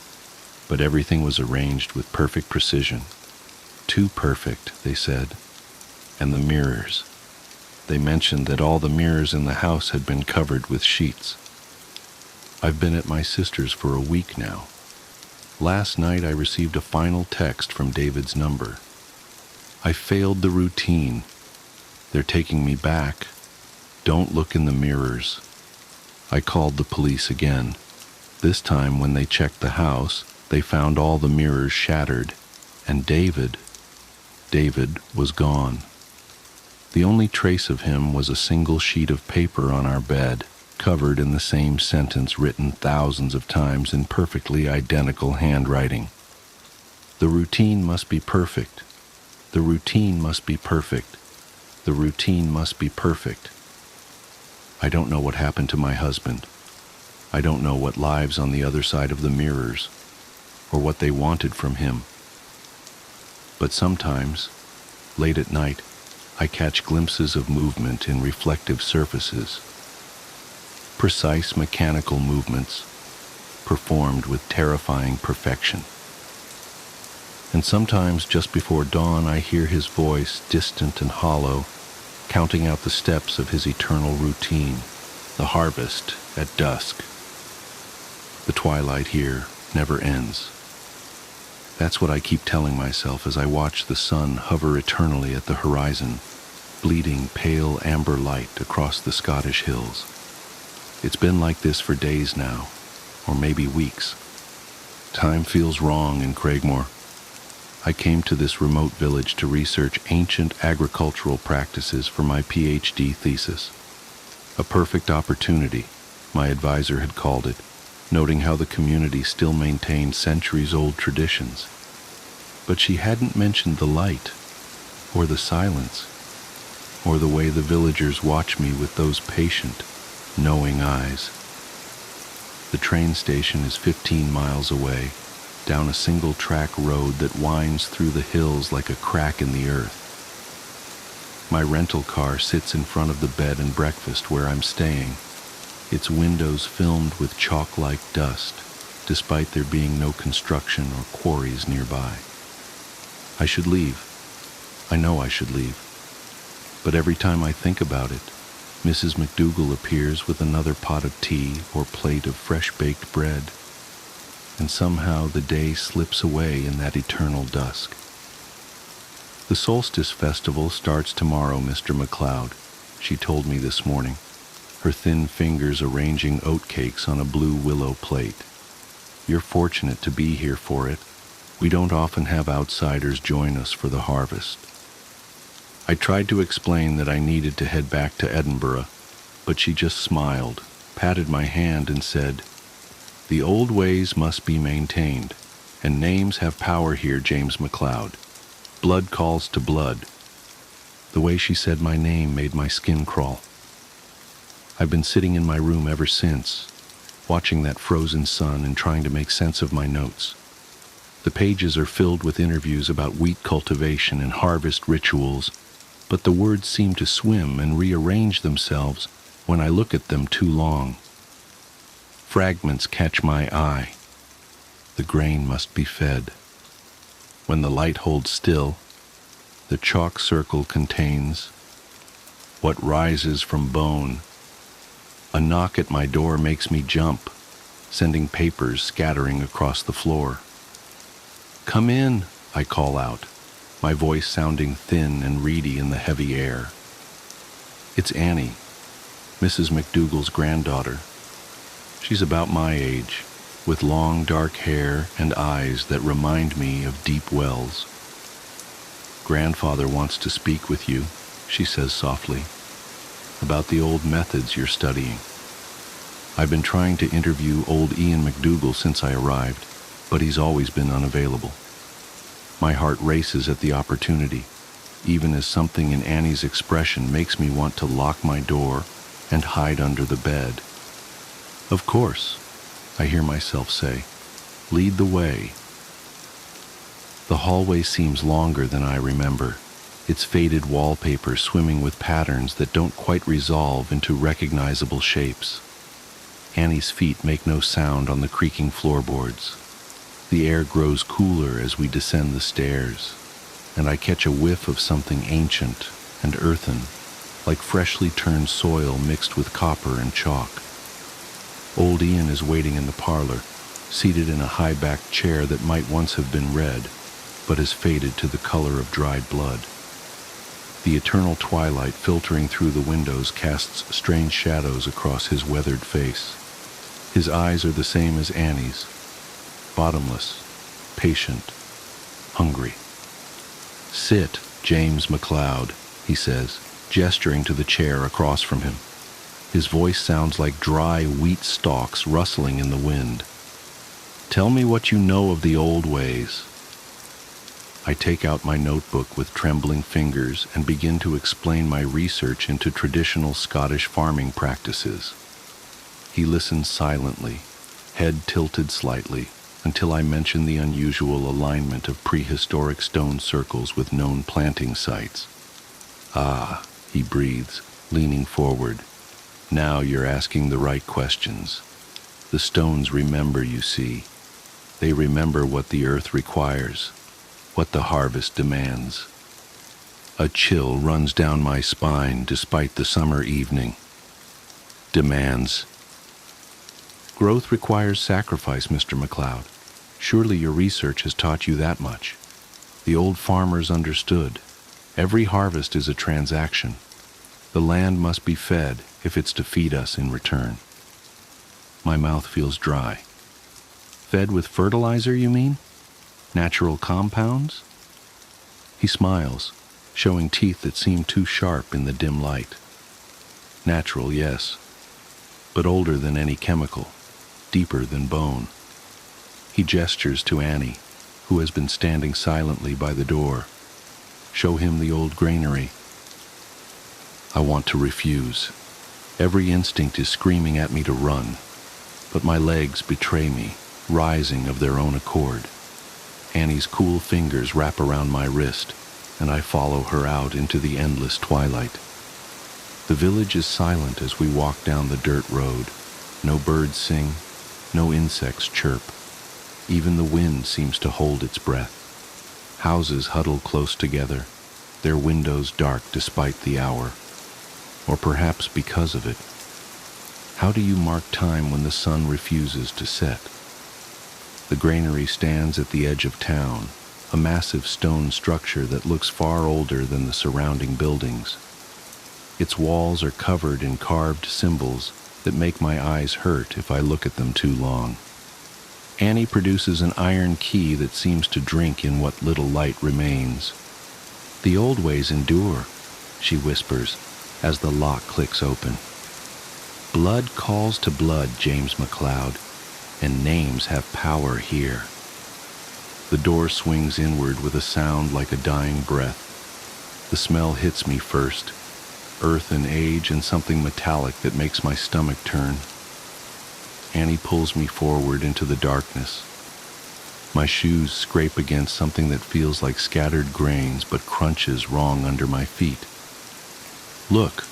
but everything was arranged with perfect precision. Too perfect, they said. And the mirrors. They mentioned that all the mirrors in the house had been covered with sheets. I've been at my sister's for a week now. Last night I received a final text from David's number. I failed the routine. They're taking me back. Don't look in the mirrors. I called the police again. This time when they checked the house, they found all the mirrors shattered, and David was gone. The only trace of him was a single sheet of paper on our bed, covered in the same sentence written thousands of times in perfectly identical handwriting. The routine must be perfect. The routine must be perfect. The routine must be perfect. I don't know what happened to my husband. I don't know what lives on the other side of the mirrors, or what they wanted from him. But sometimes, late at night, I catch glimpses of movement in reflective surfaces. Precise mechanical movements, performed with terrifying perfection. And sometimes just before dawn I hear his voice, distant and hollow, counting out the steps of his eternal routine, the harvest at dusk. The twilight here never ends. That's what I keep telling myself as I watch the sun hover eternally at the horizon, bleeding pale amber light across the Scottish hills. It's been like this for days now, or maybe weeks. Time feels wrong in Craigmore. I came to this remote village to research ancient agricultural practices for my PhD thesis. A perfect opportunity, my advisor had called it, noting how the community still maintained centuries-old traditions. But she hadn't mentioned the light, or the silence, or the way the villagers watch me with those patient, knowing eyes. The train station is 15 miles away, down a single-track road that winds through the hills like a crack in the earth. My rental car sits in front of the bed and breakfast where I'm staying, its windows filmed with chalk-like dust, despite there being no construction or quarries nearby. I should leave. I know I should leave. But every time I think about it, Mrs. McDougall appears with another pot of tea or plate of fresh-baked bread, and somehow the day slips away in that eternal dusk. The Solstice Festival starts tomorrow, Mr. McLeod, she told me this morning, her thin fingers arranging oatcakes on a blue willow plate. You're fortunate to be here for it. We don't often have outsiders join us for the harvest. I tried to explain that I needed to head back to Edinburgh, but she just smiled, patted my hand, and said, "The old ways must be maintained, and names have power here, James McLeod. Blood calls to blood." The way she said my name made my skin crawl. I've been sitting in my room ever since, watching that frozen sun and trying to make sense of my notes. The pages are filled with interviews about wheat cultivation and harvest rituals, but the words seem to swim and rearrange themselves when I look at them too long. Fragments catch my eye. The grain must be fed. When the light holds still, the chalk circle contains what rises from bone. A knock at my door makes me jump, sending papers scattering across the floor. "Come in," I call out, my voice sounding thin and reedy in the heavy air. It's Annie, Mrs. McDougal's granddaughter. She's about my age, with long dark hair and eyes that remind me of deep wells. Grandfather wants to speak with you, she says softly, about the old methods you're studying. I've been trying to interview old Ian McDougal since I arrived, but he's always been unavailable. My heart races at the opportunity, even as something in Annie's expression makes me want to lock my door and hide under the bed. Of course, I hear myself say, lead the way. The hallway seems longer than I remember, its faded wallpaper swimming with patterns that don't quite resolve into recognizable shapes. Annie's feet make no sound on the creaking floorboards. The air grows cooler as we descend the stairs, and I catch a whiff of something ancient and earthen, like freshly turned soil mixed with copper and chalk. Old Ian is waiting in the parlor, seated in a high-backed chair that might once have been red, but has faded to the color of dried blood. The eternal twilight filtering through the windows casts strange shadows across his weathered face. His eyes are the same as Annie's, bottomless, patient, hungry. Sit, James McLeod, he says, gesturing to the chair across from him. His voice sounds like dry wheat stalks rustling in the wind. Tell me what you know of the old ways. I take out my notebook with trembling fingers and begin to explain my research into traditional Scottish farming practices. He listens silently, head tilted slightly, until I mention the unusual alignment of prehistoric stone circles with known planting sites. Ah, he breathes, leaning forward. Now you're asking the right questions. The stones remember, you see. They remember what the earth requires, what the harvest demands. A chill runs down my spine despite the summer evening. Demands. Growth requires sacrifice, Mr. McLeod. Surely your research has taught you that much. The old farmers understood. Every harvest is a transaction. The land must be fed if it's to feed us in return. My mouth feels dry. Fed with fertilizer, you mean? Natural compounds? He smiles, showing teeth that seem too sharp in the dim light. Natural, yes, but older than any chemical, deeper than bone. He gestures to Annie, who has been standing silently by the door. Show him the old granary. I want to refuse. Every instinct is screaming at me to run, but my legs betray me, rising of their own accord. Annie's cool fingers wrap around my wrist, and I follow her out into the endless twilight. The village is silent as we walk down the dirt road. No birds sing, no insects chirp. Even the wind seems to hold its breath. Houses huddle close together, their windows dark despite the hour, or perhaps because of it. How do you mark time when the sun refuses to set? The granary stands at the edge of town, a massive stone structure that looks far older than the surrounding buildings. Its walls are covered in carved symbols that make my eyes hurt if I look at them too long. Annie produces an iron key that seems to drink in what little light remains. The old ways endure, she whispers, as the lock clicks open. Blood calls to blood, James McLeod, and names have power here. The door swings inward with a sound like a dying breath. The smell hits me first, earth and age and something metallic that makes my stomach turn. Annie pulls me forward into the darkness. My shoes scrape against something that feels like scattered grains but crunches wrong under my feet. Look,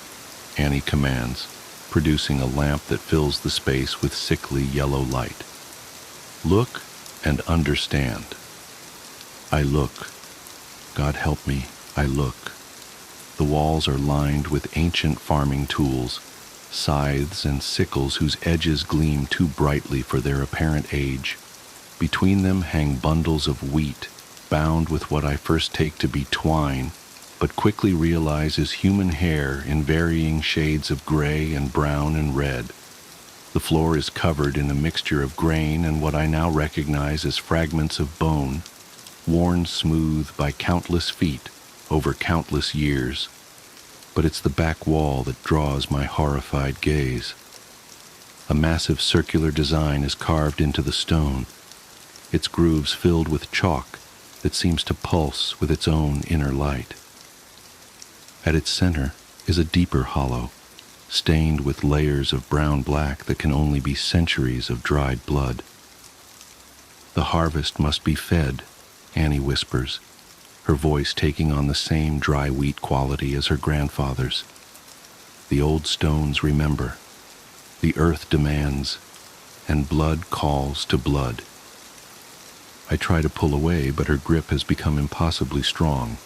Annie commands, producing a lamp that fills the space with sickly yellow light. Look and understand. I look. God help me, I look. The walls are lined with ancient farming tools, scythes and sickles whose edges gleam too brightly for their apparent age. Between them hang bundles of wheat, bound with what I first take to be twine, but quickly realize is human hair in varying shades of gray and brown and red. The floor is covered in a mixture of grain and what I now recognize as fragments of bone, worn smooth by countless feet over countless years. But it's the back wall that draws my horrified gaze. A massive circular design is carved into the stone, its grooves filled with chalk that seems to pulse with its own inner light. At its center is a deeper hollow, stained with layers of brown-black that can only be centuries of dried blood. "The harvest must be fed," Annie whispers, her voice taking on the same dry wheat quality as her grandfather's. "The old stones remember. The earth demands, and blood calls to blood." I try to pull away, but her grip has become impossibly strong.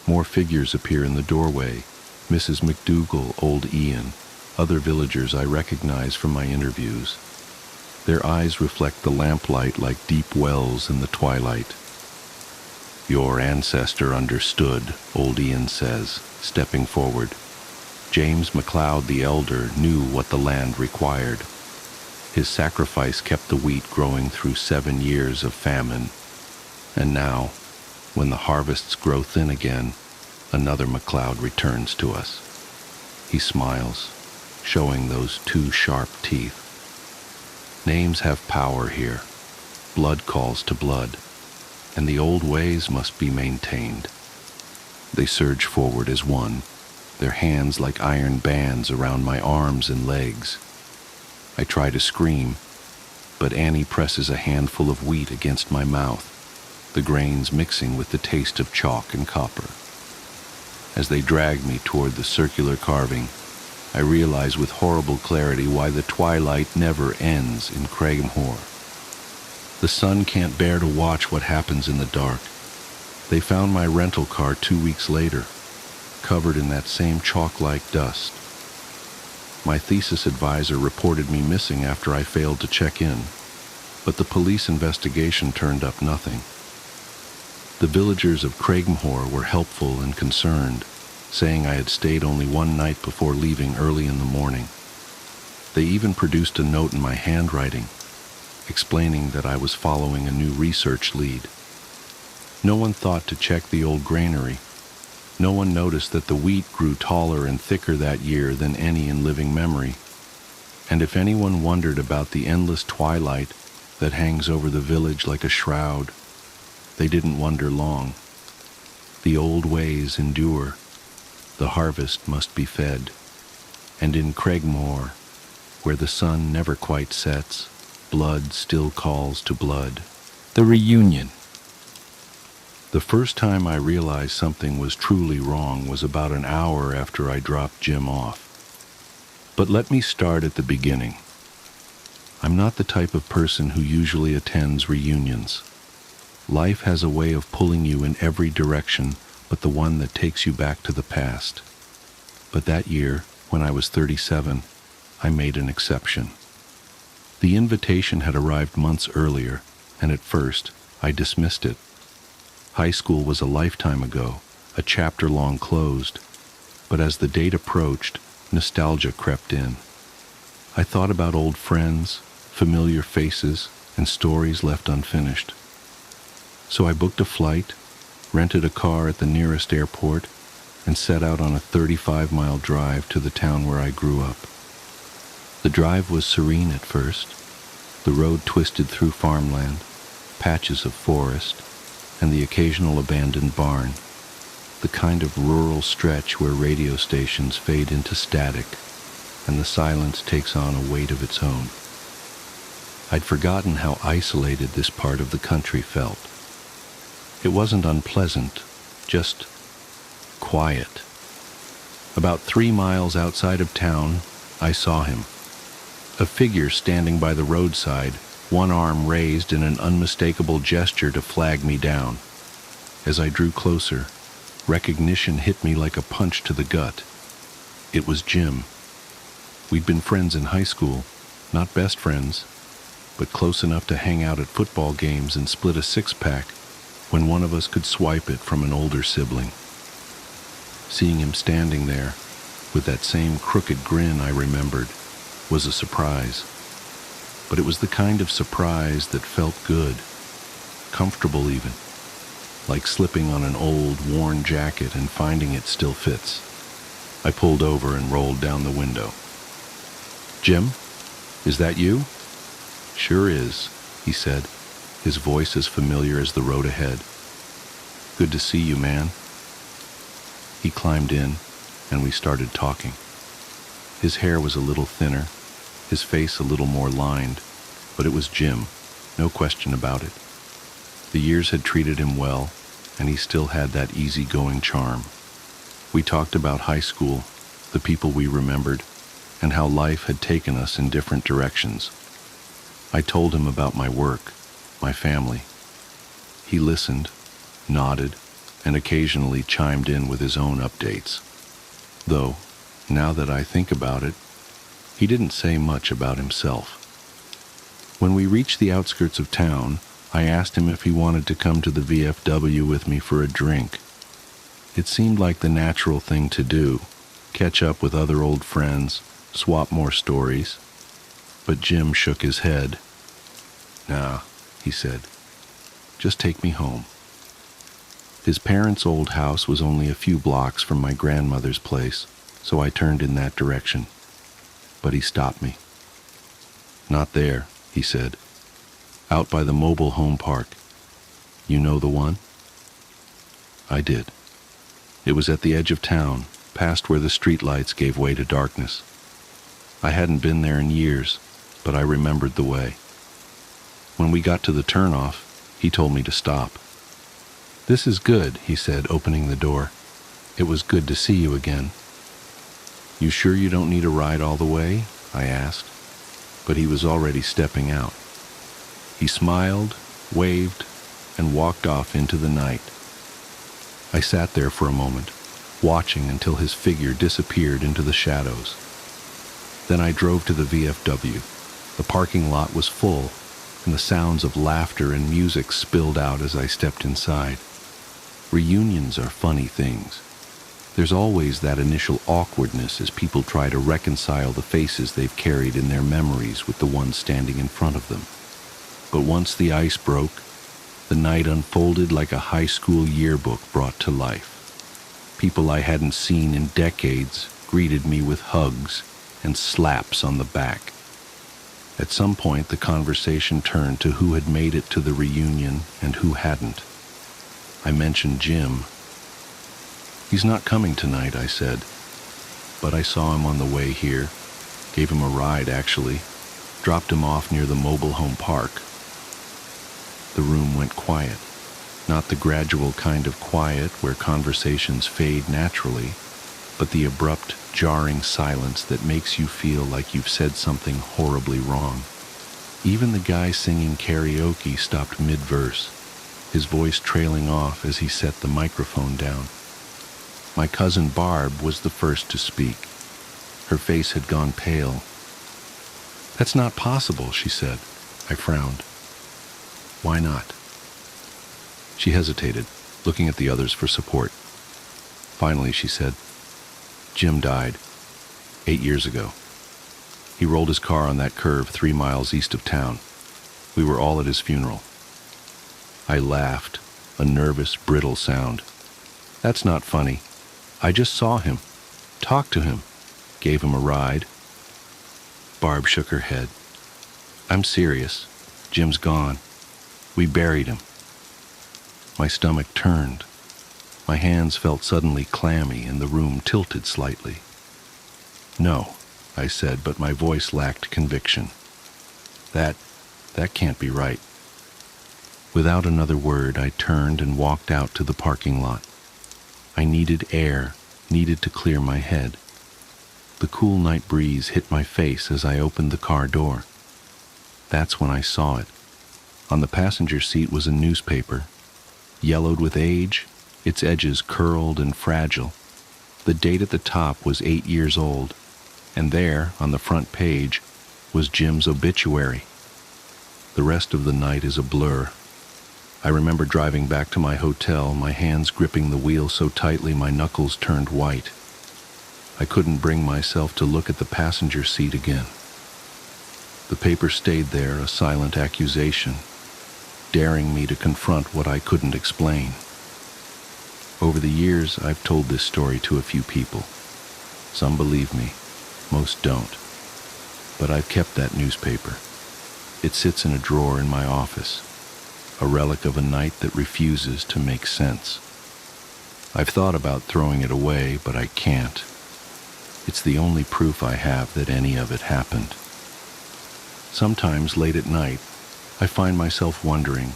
More figures appear in the doorway: Mrs. McDougall, old Ian, other villagers I recognize from my interviews. Their eyes reflect the lamplight like deep wells in the twilight. "Your ancestor understood," old Ian says, stepping forward. "James MacLeod the Elder knew what the land required. His sacrifice kept the wheat growing through 7 years of famine. And now, when the harvests grow thin again, another MacLeod returns to us." He smiles, showing those 2 sharp teeth. "Names have power here. Blood calls to blood, and the old ways must be maintained." They surge forward as one, their hands like iron bands around my arms and legs. I try to scream, but Annie presses a handful of wheat against my mouth, the grains mixing with the taste of chalk and copper. As they drag me toward the circular carving, I realize with horrible clarity why the twilight never ends in Craighmore. The sun can't bear to watch what happens in the dark. They found my rental car 2 weeks later, covered in that same chalk-like dust. My thesis advisor reported me missing after I failed to check in, but the police investigation turned up nothing. The villagers of Craighmore were helpful and concerned, saying I had stayed only one night before leaving early in the morning. They even produced a note in my handwriting, explaining that I was following a new research lead. No one thought to check the old granary. No one noticed that the wheat grew taller and thicker that year than any in living memory. And if anyone wondered about the endless twilight that hangs over the village like a shroud, they didn't wonder long. The old ways endure. The harvest must be fed. And in Craighmore, where the sun never quite sets, blood still calls to blood. The reunion. The first time I realized something was truly wrong was about an hour after I dropped Jim off. But let me start at the beginning. I'm not the type of person who usually attends reunions. Life has a way of pulling you in every direction but the one that takes you back to the past. But that year, when I was 37, I made an exception. The invitation had arrived months earlier, and at first, I dismissed it. High school was a lifetime ago, a chapter long closed, but as the date approached, nostalgia crept in. I thought about old friends, familiar faces, and stories left unfinished. So I booked a flight, rented a car at the nearest airport, and set out on a 35-mile drive to the town where I grew up. The drive was serene at first. The road twisted through farmland, patches of forest, and the occasional abandoned barn, the kind of rural stretch where radio stations fade into static and the silence takes on a weight of its own. I'd forgotten how isolated this part of the country felt. It wasn't unpleasant, just quiet. About 3 miles outside of town, I saw him. A figure standing by the roadside, one arm raised in an unmistakable gesture to flag me down. As I drew closer, recognition hit me like a punch to the gut. It was Jim. We'd been friends in high school, not best friends, but close enough to hang out at football games and split a six-pack when one of us could swipe it from an older sibling. Seeing him standing there, with that same crooked grin I remembered, was a surprise. But it was the kind of surprise that felt good, comfortable even, like slipping on an old, worn jacket and finding it still fits. I pulled over and rolled down the window. "Jim, is that you?" "Sure is," he said, his voice as familiar as the road ahead. "Good to see you, man." He climbed in, and we started talking. His hair was a little thinner, his face a little more lined, but it was Jim, no question about it. The years had treated him well, and he still had that easygoing charm. We talked about high school, the people we remembered, and how life had taken us in different directions. I told him about my work, my family. He listened, nodded, and occasionally chimed in with his own updates. Though, now that I think about it, he didn't say much about himself. When we reached the outskirts of town, I asked him if he wanted to come to the VFW with me for a drink. It seemed like the natural thing to do, catch up with other old friends, swap more stories. But Jim shook his head. "Nah," he said. "Just take me home." His parents' old house was only a few blocks from my grandmother's place, so I turned in that direction. But he stopped me. "Not there," he said. "Out by the mobile home park. You know the one?" I did. It was at the edge of town, past where the streetlights gave way to darkness. I hadn't been there in years, but I remembered the way. When we got to the turnoff, he told me to stop. "This is good," he said, opening the door. "It was good to see you again." "You sure you don't need a ride all the way?" I asked, but he was already stepping out. He smiled, waved, and walked off into the night. I sat there for a moment, watching until his figure disappeared into the shadows. Then I drove to the VFW. The parking lot was full, and the sounds of laughter and music spilled out as I stepped inside. Reunions are funny things. There's always that initial awkwardness as people try to reconcile the faces they've carried in their memories with the one standing in front of them. But once the ice broke, the night unfolded like a high school yearbook brought to life. People I hadn't seen in decades greeted me with hugs and slaps on the back. At some point, the conversation turned to who had made it to the reunion and who hadn't. I mentioned Jim. "He's not coming tonight," I said, "but I saw him on the way here. Gave him a ride, actually. Dropped him off near the mobile home park." The room went quiet. Not the gradual kind of quiet where conversations fade naturally, but the abrupt, jarring silence that makes you feel like you've said something horribly wrong. Even the guy singing karaoke stopped mid-verse, his voice trailing off as he set the microphone down. My cousin Barb was the first to speak. Her face had gone pale. "That's not possible," she said. I frowned. "Why not?" She hesitated, looking at the others for support. Finally, she said, "Jim died 8 years ago. He rolled his car on that curve 3 miles east of town. We were all at his funeral." I laughed, a nervous, brittle sound. "That's not funny. I just saw him, talked to him, gave him a ride." Barb shook her head. "I'm serious. Jim's gone. We buried him." My stomach turned. My hands felt suddenly clammy and the room tilted slightly. "No," I said, but my voice lacked conviction. That can't be right." Without another word, I turned and walked out to the parking lot. I needed air, needed to clear my head. The cool night breeze hit my face as I opened the car door. That's when I saw it. On the passenger seat was a newspaper, yellowed with age, its edges curled and fragile. The date at the top was 8 years old, and there, on the front page, was Jim's obituary. The rest of the night is a blur. I remember driving back to my hotel, my hands gripping the wheel so tightly my knuckles turned white. I couldn't bring myself to look at the passenger seat again. The paper stayed there, a silent accusation, daring me to confront what I couldn't explain. Over the years, I've told this story to a few people. Some believe me, most don't. But I've kept that newspaper. It sits in a drawer in my office, a relic of a night that refuses to make sense. I've thought about throwing it away, but I can't. It's the only proof I have that any of it happened. Sometimes late at night, I find myself wondering,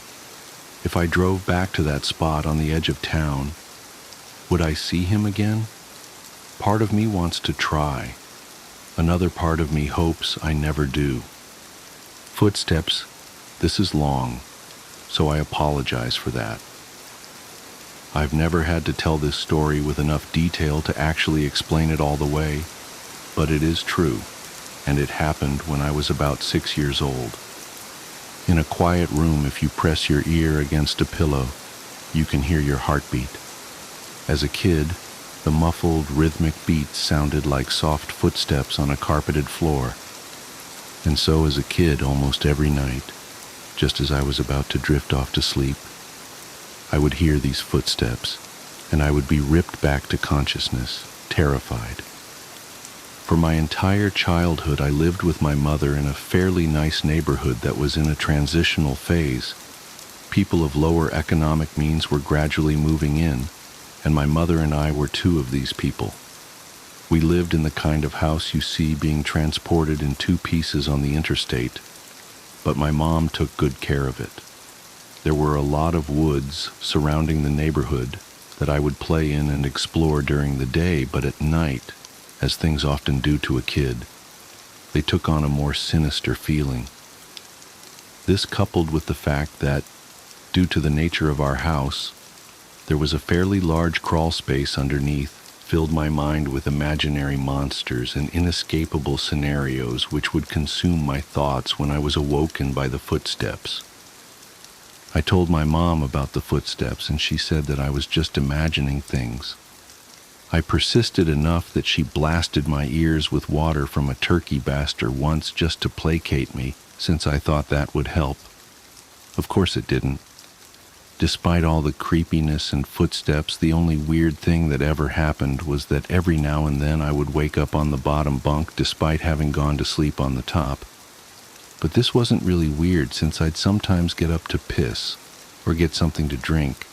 if I drove back to that spot on the edge of town, would I see him again? Part of me wants to try. Another part of me hopes I never do. Footsteps, this is long, so I apologize for that. I've never had to tell this story with enough detail to actually explain it all the way, but it is true, and it happened when I was about 6 years old. In a quiet room, if you press your ear against a pillow, you can hear your heartbeat. As a kid, the muffled, rhythmic beats sounded like soft footsteps on a carpeted floor. And so as a kid, almost every night, just as I was about to drift off to sleep, I would hear these footsteps, and I would be ripped back to consciousness, terrified. For my entire childhood, I lived with my mother in a fairly nice neighborhood that was in a transitional phase. People of lower economic means were gradually moving in, and my mother and I were two of these people. We lived in the kind of house you see being transported in two pieces on the interstate, but my mom took good care of it. There were a lot of woods surrounding the neighborhood that I would play in and explore during the day, but at night, as things often do to a kid, they took on a more sinister feeling. This, coupled with the fact that, due to the nature of our house, there was a fairly large crawl space underneath, filled my mind with imaginary monsters and inescapable scenarios which would consume my thoughts when I was awoken by the footsteps. I told my mom about the footsteps, and she said that I was just imagining things. I persisted enough that she blasted my ears with water from a turkey baster once just to placate me, since I thought that would help. Of course it didn't. Despite all the creepiness and footsteps, the only weird thing that ever happened was that every now and then I would wake up on the bottom bunk despite having gone to sleep on the top. But this wasn't really weird, since I'd sometimes get up to piss or get something to drink,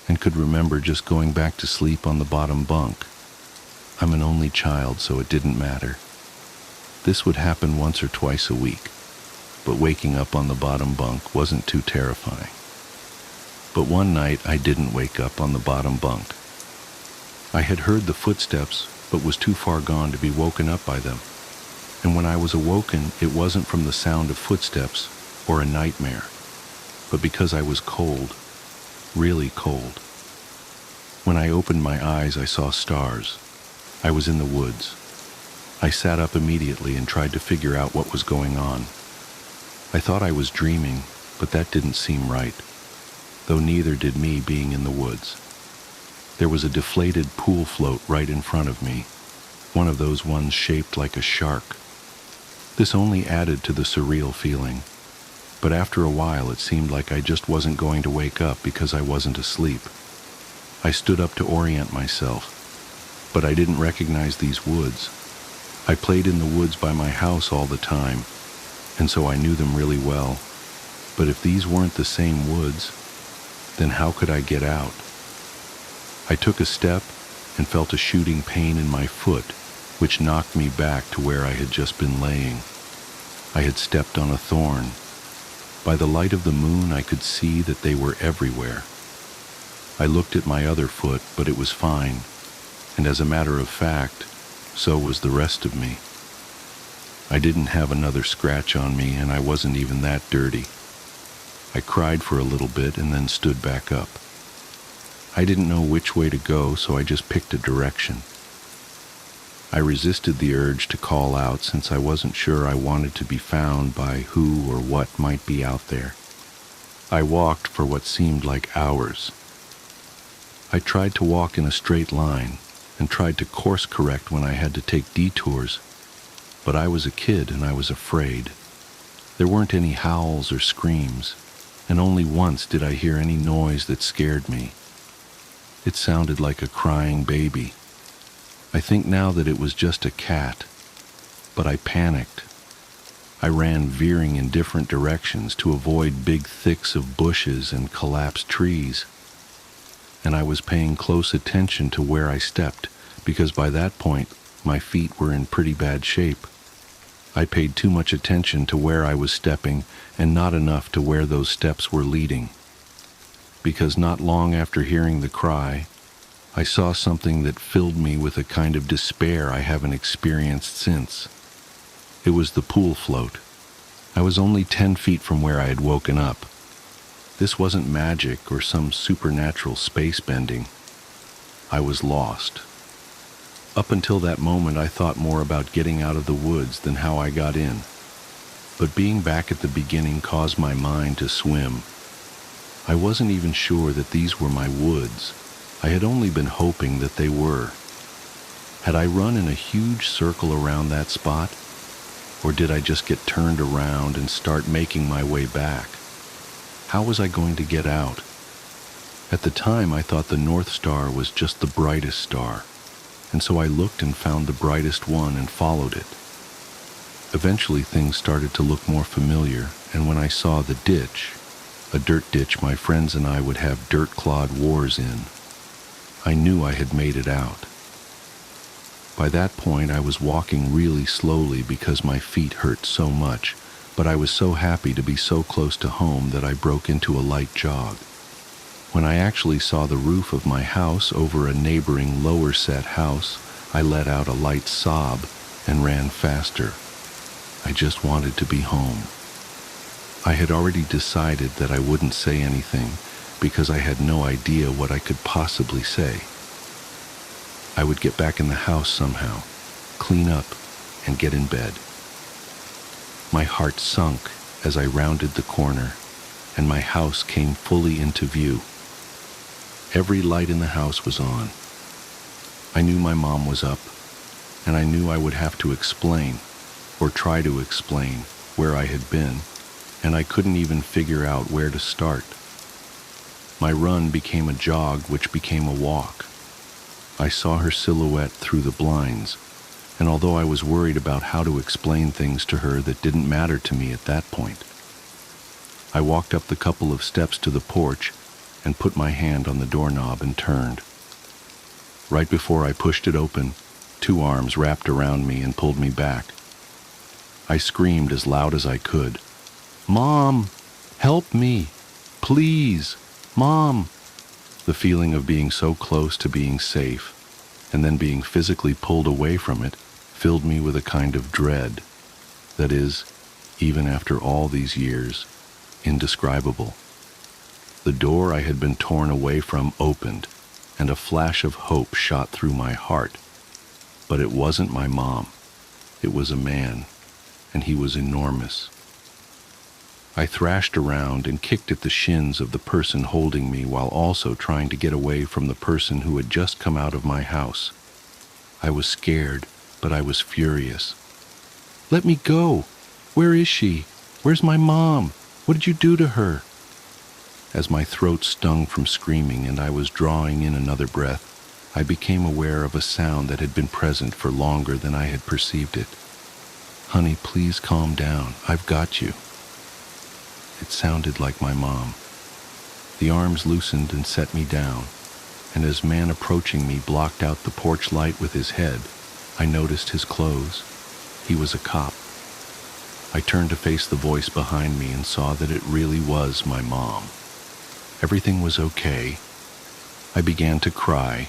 and could remember just going back to sleep on the bottom bunk. I'm an only child, so it didn't matter. This would happen once or twice a week, but waking up on the bottom bunk wasn't too terrifying. But one night I didn't wake up on the bottom bunk. I had heard the footsteps, but was too far gone to be woken up by them. And when I was awoken, it wasn't from the sound of footsteps or a nightmare, but because I was cold, really cold. When I opened my eyes, I saw stars. I was in the woods. I sat up immediately and tried to figure out what was going on. I thought I was dreaming, but that didn't seem right, though neither did me being in the woods. There was a deflated pool float right in front of me, one of those ones shaped like a shark. This only added to the surreal feeling, but after a while it seemed like I just wasn't going to wake up because I wasn't asleep. I stood up to orient myself, but I didn't recognize these woods. I played in the woods by my house all the time, and so I knew them really well. But if these weren't the same woods, then how could I get out? I took a step and felt a shooting pain in my foot, which knocked me back to where I had just been laying. I had stepped on a thorn. By the light of the moon, I could see that they were everywhere. I looked at my other foot, but it was fine, and as a matter of fact, so was the rest of me. I didn't have another scratch on me, and I wasn't even that dirty. I cried for a little bit and then stood back up. I didn't know which way to go, so I just picked a direction. I resisted the urge to call out, since I wasn't sure I wanted to be found by who or what might be out there. I walked for what seemed like hours. I tried to walk in a straight line and tried to course correct when I had to take detours, but I was a kid and I was afraid. There weren't any howls or screams, and only once did I hear any noise that scared me. It sounded like a crying baby. I think now that it was just a cat, but I panicked. I ran veering in different directions to avoid big thicks of bushes and collapsed trees. And I was paying close attention to where I stepped, because by that point, my feet were in pretty bad shape. I paid too much attention to where I was stepping and not enough to where those steps were leading. Because not long after hearing the cry, I saw something that filled me with a kind of despair I haven't experienced since. It was the pool float. I was only 10 feet from where I had woken up. This wasn't magic or some supernatural space bending. I was lost. Up until that moment, I thought more about getting out of the woods than how I got in. But being back at the beginning caused my mind to swim. I wasn't even sure that these were my woods. I had only been hoping that they were. Had I run in a huge circle around that spot? Or did I just get turned around and start making my way back? How was I going to get out? At the time, I thought the North Star was just the brightest star, and so I looked and found the brightest one and followed it. Eventually, things started to look more familiar, and when I saw the ditch, a dirt ditch my friends and I would have dirt-clawed wars in, I knew I had made it out. By that point, I was walking really slowly because my feet hurt so much, but I was so happy to be so close to home that I broke into a light jog. When I actually saw the roof of my house over a neighboring lower set house, I let out a light sob and ran faster. I just wanted to be home. I had already decided that I wouldn't say anything because I had no idea what I could possibly say. I would get back in the house somehow, clean up, and get in bed. My heart sunk as I rounded the corner, and my house came fully into view. Every light in the house was on. I knew my mom was up, and I knew I would have to explain, or try to explain, where I had been, and I couldn't even figure out where to start. My run became a jog, which became a walk. I saw her silhouette through the blinds, and although I was worried about how to explain things to her that didn't matter to me at that point, I walked up the couple of steps to the porch and put my hand on the doorknob and turned. Right before I pushed it open, 2 arms wrapped around me and pulled me back. I screamed as loud as I could, "Mom, help me! Please, Mom!" The feeling of being so close to being safe, and then being physically pulled away from it, filled me with a kind of dread. That is, even after all these years, indescribable. The door I had been torn away from opened, and a flash of hope shot through my heart. But it wasn't my mom. It was a man, and he was enormous. I thrashed around and kicked at the shins of the person holding me while also trying to get away from the person who had just come out of my house. I was scared, but I was furious. "Let me go! Where is she? Where's my mom? What did you do to her?" As my throat stung from screaming and I was drawing in another breath, I became aware of a sound that had been present for longer than I had perceived it. "Honey, please calm down. I've got you." It sounded like my mom. The arms loosened and set me down, and as man approaching me blocked out the porch light with his head, I noticed his clothes. He was a cop. I turned to face the voice behind me and saw that it really was my mom. Everything was okay. I began to cry,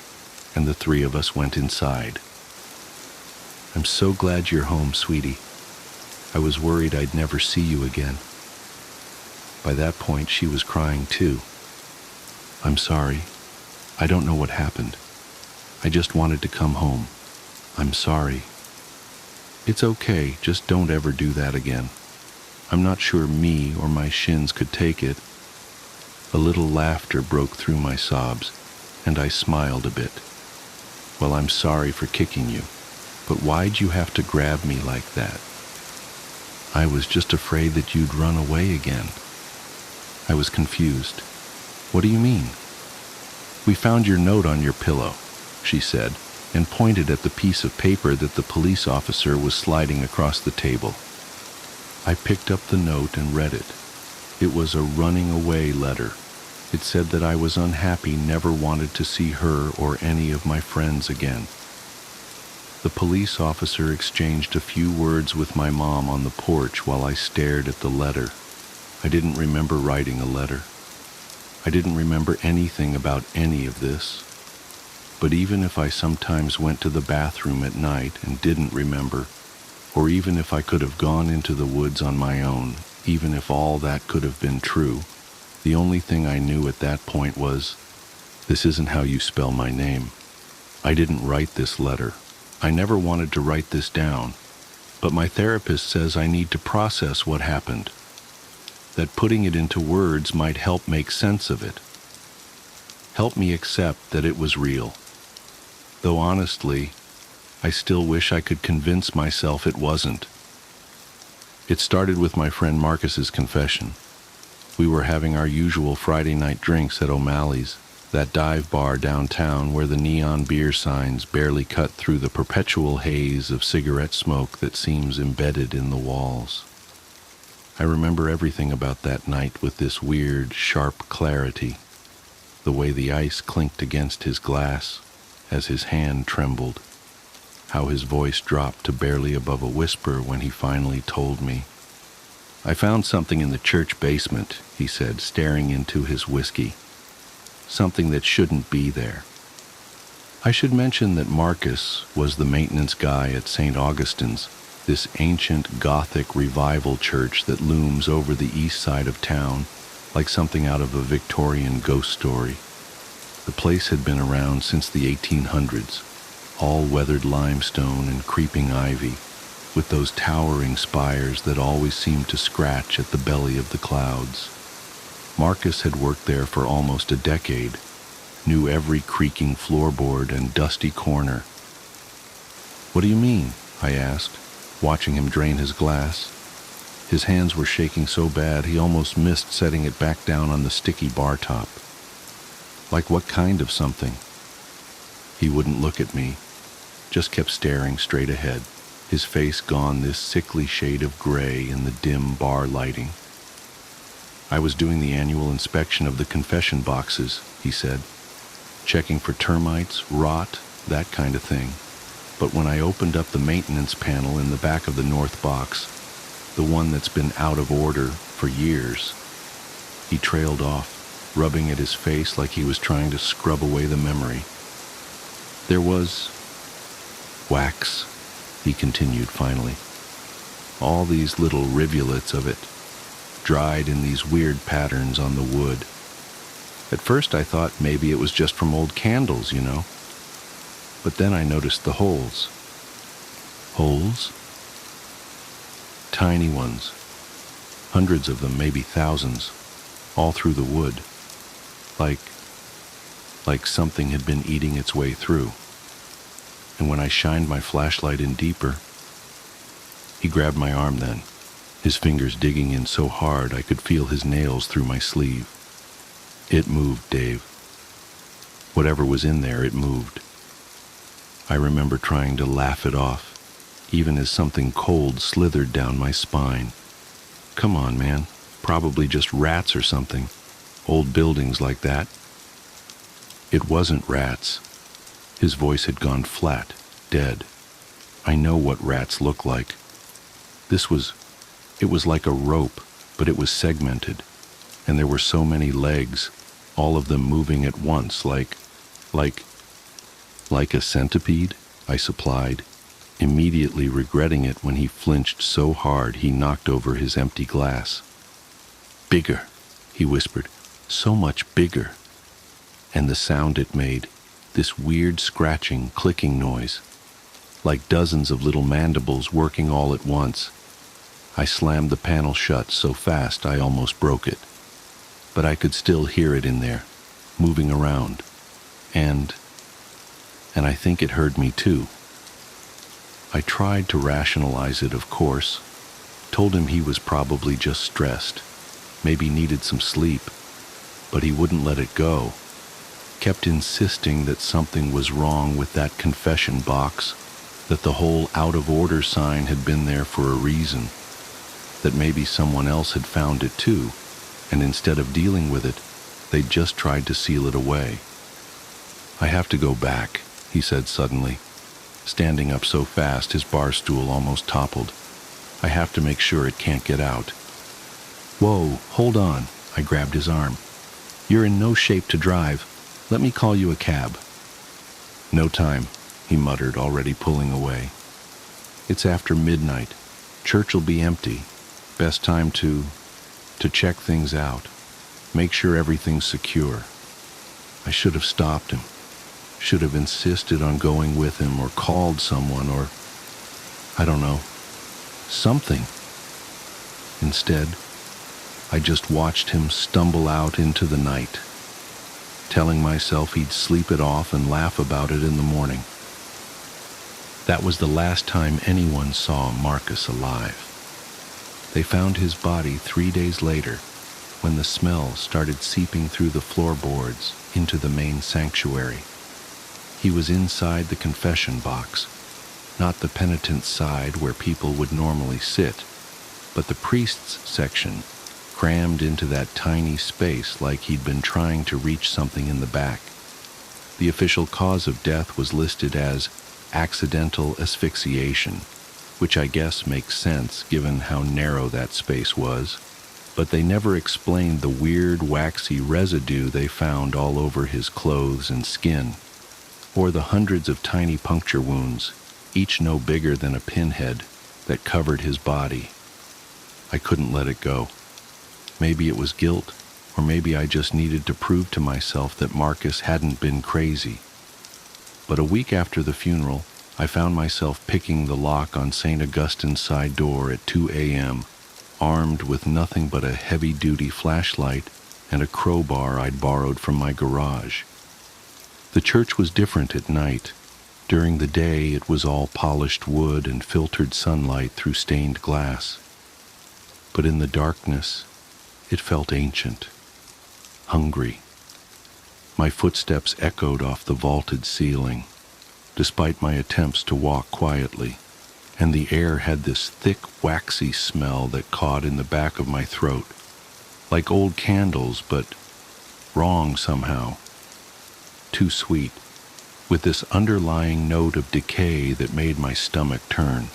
and the 3 of us went inside. "I'm so glad you're home, sweetie. I was worried I'd never see you again." By that point, she was crying too. "I'm sorry. I don't know what happened. I just wanted to come home. I'm sorry." "It's okay. Just don't ever do that again. I'm not sure me or my shins could take it, A little laughter broke through my sobs, and I smiled a bit. "Well, I'm sorry for kicking you, but why'd you have to grab me like that?" "I was just afraid that you'd run away again." I was confused. "What do you mean?" "We found your note on your pillow," she said, and pointed at the piece of paper that the police officer was sliding across the table. I picked up the note and read it. It was a running away letter. It said that I was unhappy, never wanted to see her or any of my friends again. The police officer exchanged a few words with my mom on the porch while I stared at the letter. I didn't remember writing a letter. I didn't remember anything about any of this. But even if I sometimes went to the bathroom at night and didn't remember, or even if I could have gone into the woods on my own, even if all that could have been true, the only thing I knew at that point was, this isn't how you spell my name. I didn't write this letter. I never wanted to write this down, but my therapist says I need to process what happened, that putting it into words might help make sense of it, help me accept that it was real. Though honestly, I still wish I could convince myself it wasn't. It started with my friend Marcus's confession. We were having our usual Friday night drinks at O'Malley's, that dive bar downtown where the neon beer signs barely cut through the perpetual haze of cigarette smoke that seems embedded in the walls. I remember everything about that night with this weird, sharp clarity. The way the ice clinked against his glass as his hand trembled. How his voice dropped to barely above a whisper when he finally told me. "I found something in the church basement," he said, staring into his whiskey. "Something that shouldn't be there." I should mention that Marcus was the maintenance guy at St. Augustine's, this ancient Gothic revival church that looms over the east side of town like something out of a Victorian ghost story. The place had been around since the 1800s, all weathered limestone and creeping ivy, with those towering spires that always seemed to scratch at the belly of the clouds. Marcus had worked there for almost a decade, knew every creaking floorboard and dusty corner. "What do you mean?" I asked, watching him drain his glass. His hands were shaking so bad he almost missed setting it back down on the sticky bar top. "Like what kind of something?" He wouldn't look at me, just kept staring straight ahead, his face gone this sickly shade of gray in the dim bar lighting. "I was doing the annual inspection of the confession boxes," he said, "checking for termites, rot, that kind of thing. But when I opened up the maintenance panel in the back of the north box, the one that's been out of order for years," he trailed off, rubbing at his face like he was trying to scrub away the memory. "There was wax," he continued finally. "All these little rivulets of it, dried in these weird patterns on the wood. At first I thought maybe it was just from old candles, you know. But then I noticed the holes." "Holes?" "Tiny ones. Hundreds of them, maybe thousands, all through the wood. Like something had been eating its way through. And when I shined my flashlight in deeper..." He grabbed my arm then, his fingers digging in so hard I could feel his nails through my sleeve. "It moved, Dave. Whatever was in there, it moved." I remember trying to laugh it off, even as something cold slithered down my spine. "Come on, man. Probably just rats or something. Old buildings like that." "It wasn't rats." His voice had gone flat, dead. "I know what rats look like. It was like a rope, but it was segmented, and there were so many legs, all of them moving at once, like a centipede," I supplied, immediately regretting it when he flinched so hard he knocked over his empty glass. "Bigger," he whispered, "so much bigger." And the sound it made, this weird scratching, clicking noise, like dozens of little mandibles working all at once. I slammed the panel shut so fast I almost broke it. but I could still hear it in there, moving around. And I think it heard me too. I tried to rationalize it, of course. Told him he was probably just stressed, maybe needed some sleep, but he wouldn't let it go. Kept insisting that something was wrong with that confession box, that the whole out of order sign had been there for a reason, that maybe someone else had found it too, and instead of dealing with it, they'd just tried to seal it away. I have to go back, he said suddenly, standing up so fast his bar stool almost toppled. I have to make sure it can't get out. Whoa, hold on, I grabbed his arm. You're in no shape to drive. Let me call you a cab. No time, he muttered, already pulling away. It's after midnight. Church'll be empty. Best time to check things out. Make sure everything's secure. I should have stopped him. Should have insisted on going with him or called someone or, I don't know, something. Instead, I just watched him stumble out into the night, telling myself he'd sleep it off and laugh about it in the morning. That was the last time anyone saw Marcus alive. They found his body 3 days later, when the smell started seeping through the floorboards into the main sanctuary. He was inside the confession box, not the penitent's side where people would normally sit, but the priest's section, crammed into that tiny space like he'd been trying to reach something in the back. The official cause of death was listed as accidental asphyxiation, which I guess makes sense given how narrow that space was, but they never explained the weird waxy residue they found all over his clothes and skin, or the hundreds of tiny puncture wounds, each no bigger than a pinhead, that covered his body. I couldn't let it go. Maybe it was guilt, or maybe I just needed to prove to myself that Marcus hadn't been crazy. But a week after the funeral, I found myself picking the lock on St. Augustine's side door at 2 a.m., armed with nothing but a heavy-duty flashlight and a crowbar I'd borrowed from my garage. The church was different at night. During the day, it was all polished wood and filtered sunlight through stained glass. But in the darkness, it felt ancient, hungry. My footsteps echoed off the vaulted ceiling, despite my attempts to walk quietly, and the air had this thick, waxy smell that caught in the back of my throat, like old candles, but wrong somehow. Too sweet, with this underlying note of decay that made my stomach turn.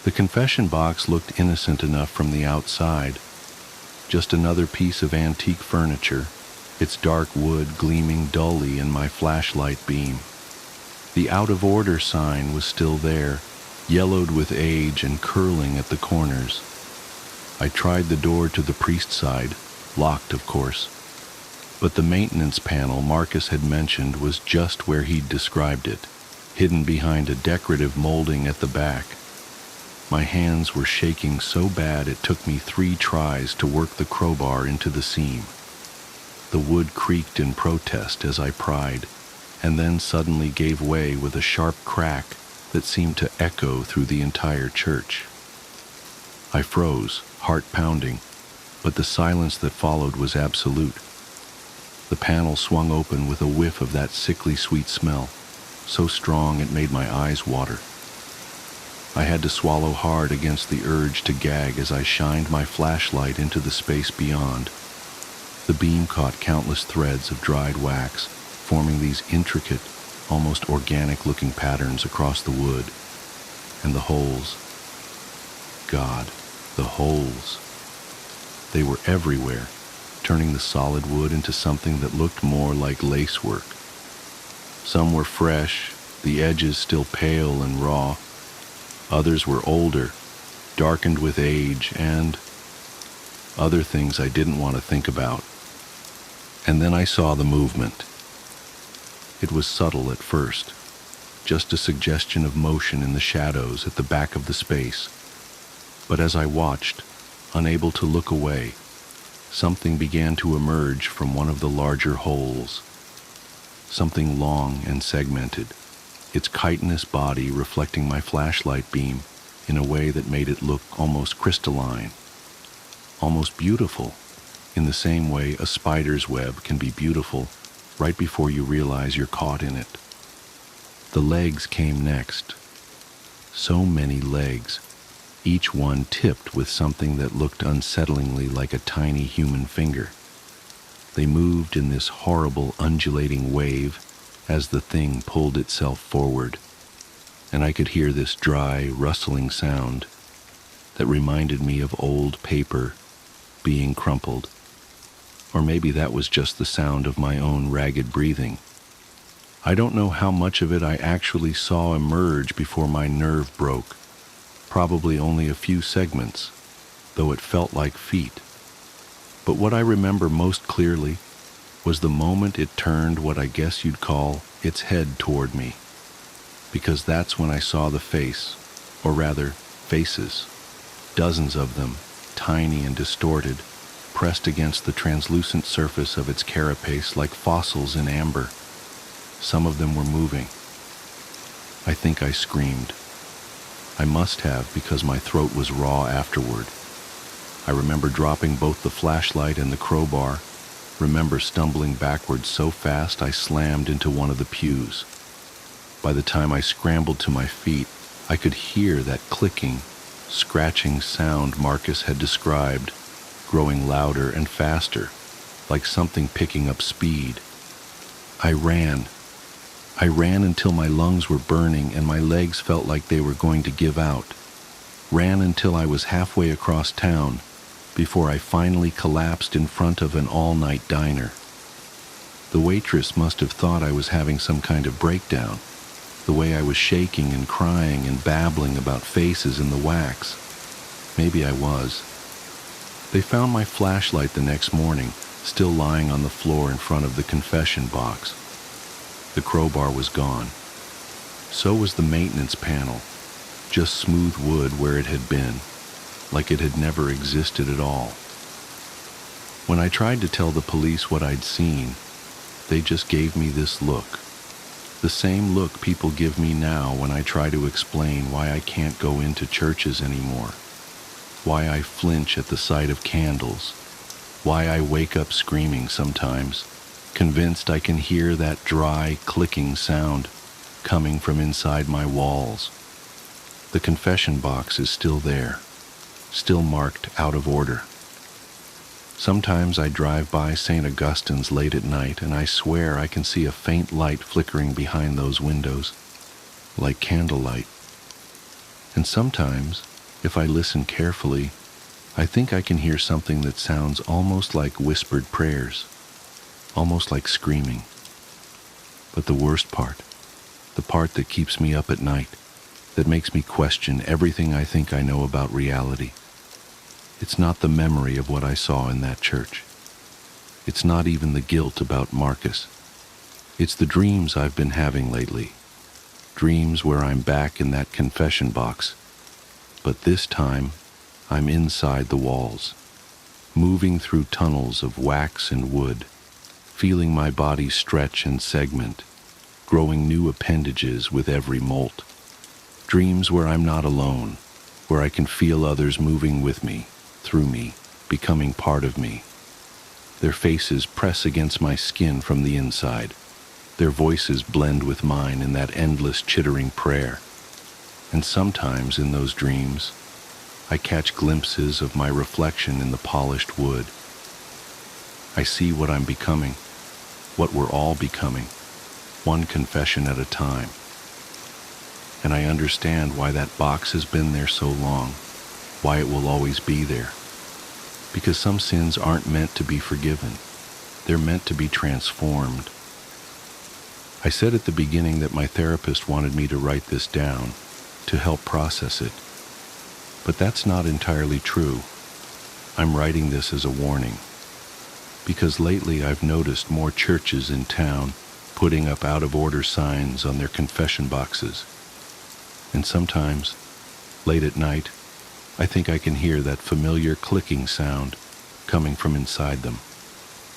The confession box looked innocent enough from the outside, just another piece of antique furniture, its dark wood gleaming dully in my flashlight beam. The out-of-order sign was still there, yellowed with age and curling at the corners. I tried the door to the priest's side, locked of course, but the maintenance panel Marcus had mentioned was just where he'd described it, hidden behind a decorative molding at the back. My hands were shaking so bad it took me 3 tries to work the crowbar into the seam. The wood creaked in protest as I pried, and then suddenly gave way with a sharp crack that seemed to echo through the entire church. I froze, heart pounding, but the silence that followed was absolute. The panel swung open with a whiff of that sickly sweet smell, so strong it made my eyes water. I had to swallow hard against the urge to gag as I shined my flashlight into the space beyond. The beam caught countless threads of dried wax, forming these intricate, almost organic-looking patterns across the wood. And the holes. God, the holes. They were everywhere, turning the solid wood into something that looked more like lacework. Some were fresh, the edges still pale and raw. Others were older, darkened with age, and other things I didn't want to think about. And then I saw the movement. It was subtle at first, just a suggestion of motion in the shadows at the back of the space. But as I watched, unable to look away, something began to emerge from one of the larger holes. Something long and segmented, its chitinous body reflecting my flashlight beam in a way that made it look almost crystalline, almost beautiful, in the same way a spider's web can be beautiful right before you realize you're caught in it. The legs came next. So many legs, each one tipped with something that looked unsettlingly like a tiny human finger. They moved in this horrible undulating wave as the thing pulled itself forward, and I could hear this dry, rustling sound that reminded me of old paper being crumpled. Or maybe that was just the sound of my own ragged breathing. I don't know how much of it I actually saw emerge before my nerve broke. Probably only a few segments, though it felt like feet. But what I remember most clearly was the moment it turned what I guess you'd call its head toward me. Because that's when I saw the face, or rather, faces. Dozens of them, tiny and distorted, pressed against the translucent surface of its carapace like fossils in amber. Some of them were moving. I think I screamed. I must have, because my throat was raw afterward. I remember dropping both the flashlight and the crowbar, remember stumbling backwards so fast I slammed into one of the pews. By the time I scrambled to my feet, I could hear that clicking, scratching sound Marcus had described, growing louder and faster, like something picking up speed. I ran. I ran until my lungs were burning and my legs felt like they were going to give out. Ran until I was halfway across town, before I finally collapsed in front of an all-night diner. The waitress must have thought I was having some kind of breakdown, the way I was shaking and crying and babbling about faces in the wax. Maybe I was. They found my flashlight the next morning, still lying on the floor in front of the confession box. The crowbar was gone. So was the maintenance panel, just smooth wood where it had been, like it had never existed at all. When I tried to tell the police what I'd seen, they just gave me this look. The same look people give me now when I try to explain why I can't go into churches anymore, why I flinch at the sight of candles, why I wake up screaming sometimes, convinced I can hear that dry, clicking sound coming from inside my walls. The confession box is still there, still marked out of order. Sometimes I drive by St. Augustine's late at night and I swear I can see a faint light flickering behind those windows, like candlelight. And sometimes, if I listen carefully, I think I can hear something that sounds almost like whispered prayers, almost like screaming. But the worst part, the part that keeps me up at night, that makes me question everything I think I know about reality, it's not the memory of what I saw in that church. It's not even the guilt about Marcus. It's the dreams I've been having lately. Dreams where I'm back in that confession box. But this time, I'm inside the walls, moving through tunnels of wax and wood, feeling my body stretch and segment, growing new appendages with every molt. Dreams where I'm not alone, where I can feel others moving with me, through me, becoming part of me. Their faces press against my skin from the inside. Their voices blend with mine in that endless chittering prayer. And sometimes in those dreams, I catch glimpses of my reflection in the polished wood. I see what I'm becoming, what we're all becoming, one confession at a time. And I understand why that box has been there so long, why it will always be there. Because some sins aren't meant to be forgiven. They're meant to be transformed. I said at the beginning that my therapist wanted me to write this down, to help process it. But that's not entirely true. I'm writing this as a warning. Because lately I've noticed more churches in town putting up out-of-order signs on their confession boxes. And sometimes, late at night, I think I can hear that familiar clicking sound coming from inside them,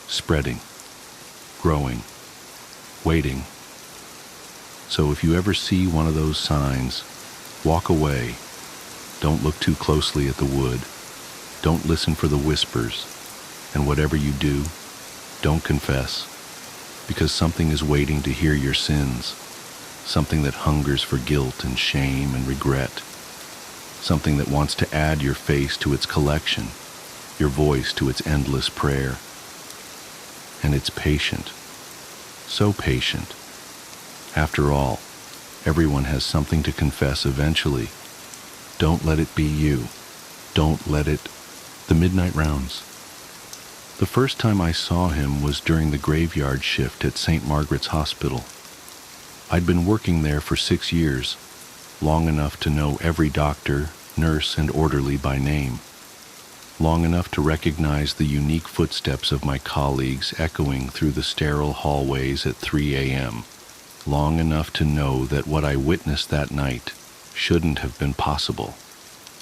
spreading, growing, waiting. So if you ever see one of those signs, walk away. Don't look too closely at the wood. Don't listen for the whispers. And whatever you do, don't confess, because something is waiting to hear your sins, something that hungers for guilt and shame and regret, something that wants to add your face to its collection, your voice to its endless prayer. And it's patient, so patient. After all, everyone has something to confess eventually. Don't let it be you. Don't let it. The midnight rounds. The first time I saw him was during the graveyard shift at St. Margaret's Hospital. I'd been working there for 6 years, long enough to know every doctor, nurse, and orderly by name, long enough to recognize the unique footsteps of my colleagues echoing through the sterile hallways at 3 a.m., long enough to know that what I witnessed that night shouldn't have been possible.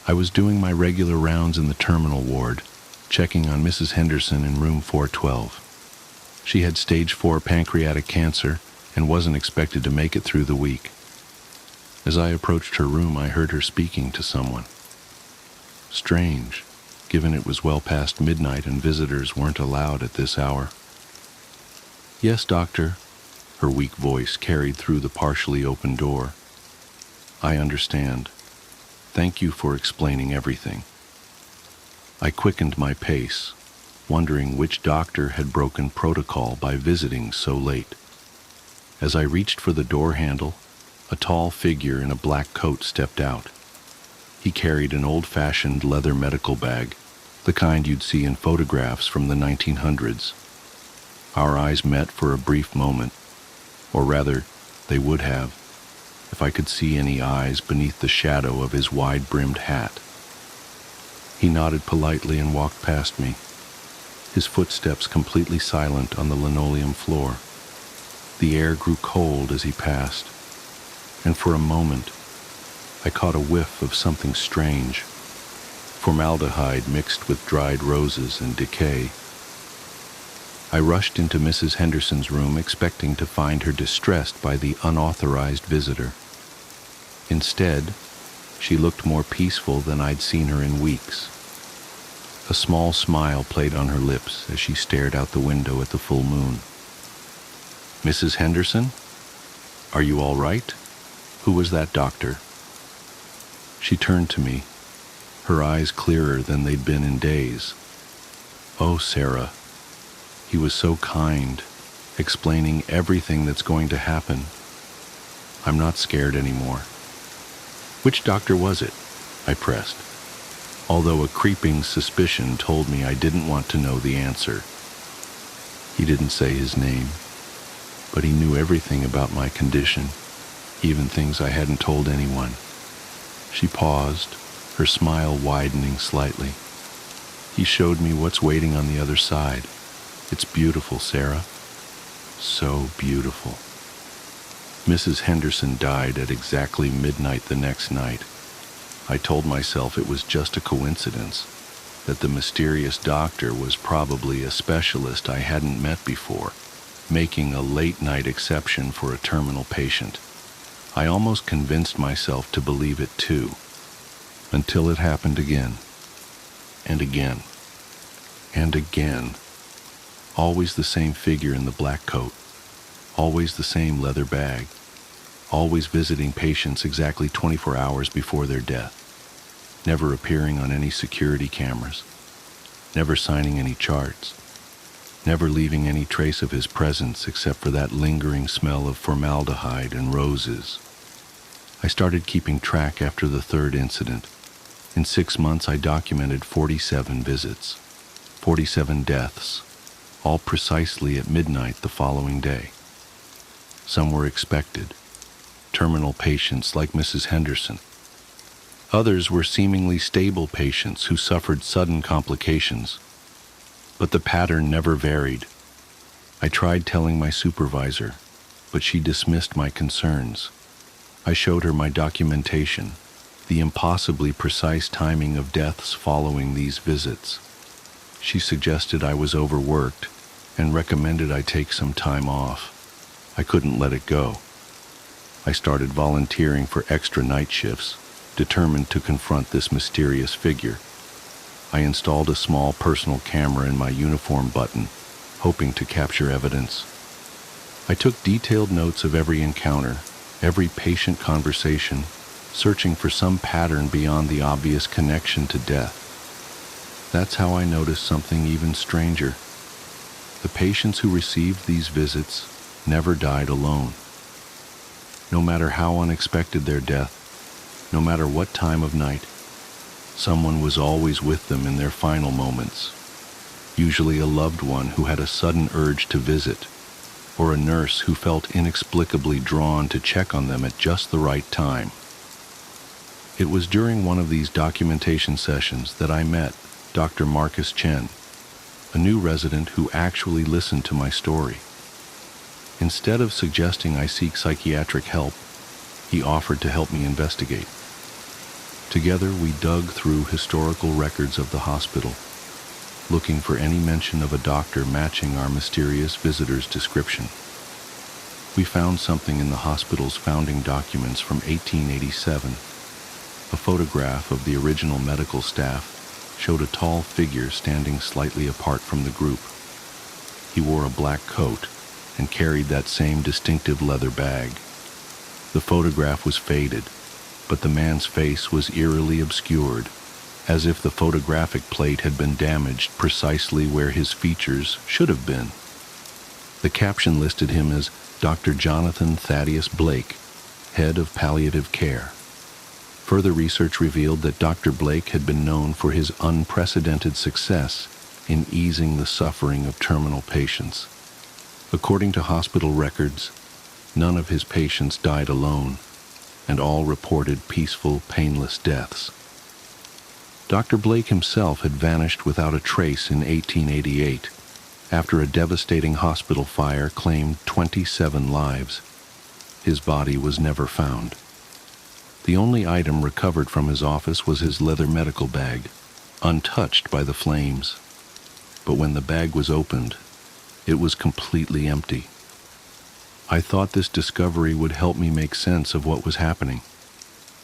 I was doing my regular rounds in the terminal ward, checking on Mrs. Henderson in room 412. She had stage 4 pancreatic cancer and wasn't expected to make it through the week. As I approached her room, I heard her speaking to someone. Strange, given it was well past midnight and visitors weren't allowed at this hour. "Yes, doctor," her weak voice carried through the partially open door. "I understand. Thank you for explaining everything." I quickened my pace, wondering which doctor had broken protocol by visiting so late. As I reached for the door handle, a tall figure in a black coat stepped out. He carried an old-fashioned leather medical bag, the kind you'd see in photographs from the 1900s. Our eyes met for a brief moment, or rather, they would have, if I could see any eyes beneath the shadow of his wide-brimmed hat. He nodded politely and walked past me, his footsteps completely silent on the linoleum floor. The air grew cold as he passed, and for a moment, I caught a whiff of something strange, formaldehyde mixed with dried roses and decay. I rushed into Mrs. Henderson's room expecting to find her distressed by the unauthorized visitor. Instead, she looked more peaceful than I'd seen her in weeks. A small smile played on her lips as she stared out the window at the full moon. "Mrs. Henderson? Are you all right? Who was that doctor?" She turned to me, her eyes clearer than they'd been in days. "Oh, Sarah. He was so kind, explaining everything that's going to happen. I'm not scared anymore." "Which doctor was it?" I pressed, although a creeping suspicion told me I didn't want to know the answer. He didn't say his name, but he knew everything about my condition, even things I hadn't told anyone. She paused, her smile widening slightly. "He showed me what's waiting on the other side. It's beautiful, Sarah. So beautiful." Mrs. Henderson died at exactly midnight the next night. I told myself it was just a coincidence, that the mysterious doctor was probably a specialist I hadn't met before, making a late-night exception for a terminal patient. I almost convinced myself to believe it too, until it happened again, and again, and again. Always the same figure in the black coat, always the same leather bag, always visiting patients exactly 24 hours before their death, never appearing on any security cameras, never signing any charts, never leaving any trace of his presence except for that lingering smell of formaldehyde and roses. I started keeping track after the third incident. In 6 months, I documented 47 visits, 47 deaths, all precisely at midnight the following day. Some were expected, terminal patients like Mrs. Henderson. Others were seemingly stable patients who suffered sudden complications. But the pattern never varied. I tried telling my supervisor, but she dismissed my concerns. I showed her my documentation, the impossibly precise timing of deaths following these visits. She suggested I was overworked and recommended I take some time off. I couldn't let it go. I started volunteering for extra night shifts, determined to confront this mysterious figure. I installed a small personal camera in my uniform button, hoping to capture evidence. I took detailed notes of every encounter, every patient conversation, searching for some pattern beyond the obvious connection to death. That's how I noticed something even stranger. The patients who received these visits never died alone. No matter how unexpected their death, no matter what time of night, someone was always with them in their final moments. Usually a loved one who had a sudden urge to visit, or a nurse who felt inexplicably drawn to check on them at just the right time. It was during one of these documentation sessions that I met Dr. Marcus Chen, a new resident who actually listened to my story. Instead of suggesting I seek psychiatric help, he offered to help me investigate. Together we dug through historical records of the hospital, looking for any mention of a doctor matching our mysterious visitor's description. We found something in the hospital's founding documents from 1887. A photograph of the original medical staff showed a tall figure standing slightly apart from the group. He wore a black coat and carried that same distinctive leather bag. The photograph was faded, but the man's face was eerily obscured, as if the photographic plate had been damaged precisely where his features should have been. The caption listed him as Dr. Jonathan Thaddeus Blake, head of palliative care. Further research revealed that Dr. Blake had been known for his unprecedented success in easing the suffering of terminal patients. According to hospital records, none of his patients died alone, and all reported peaceful, painless deaths. Dr. Blake himself had vanished without a trace in 1888, after a devastating hospital fire claimed 27 lives. His body was never found. The only item recovered from his office was his leather medical bag, untouched by the flames. But when the bag was opened, it was completely empty. I thought this discovery would help me make sense of what was happening.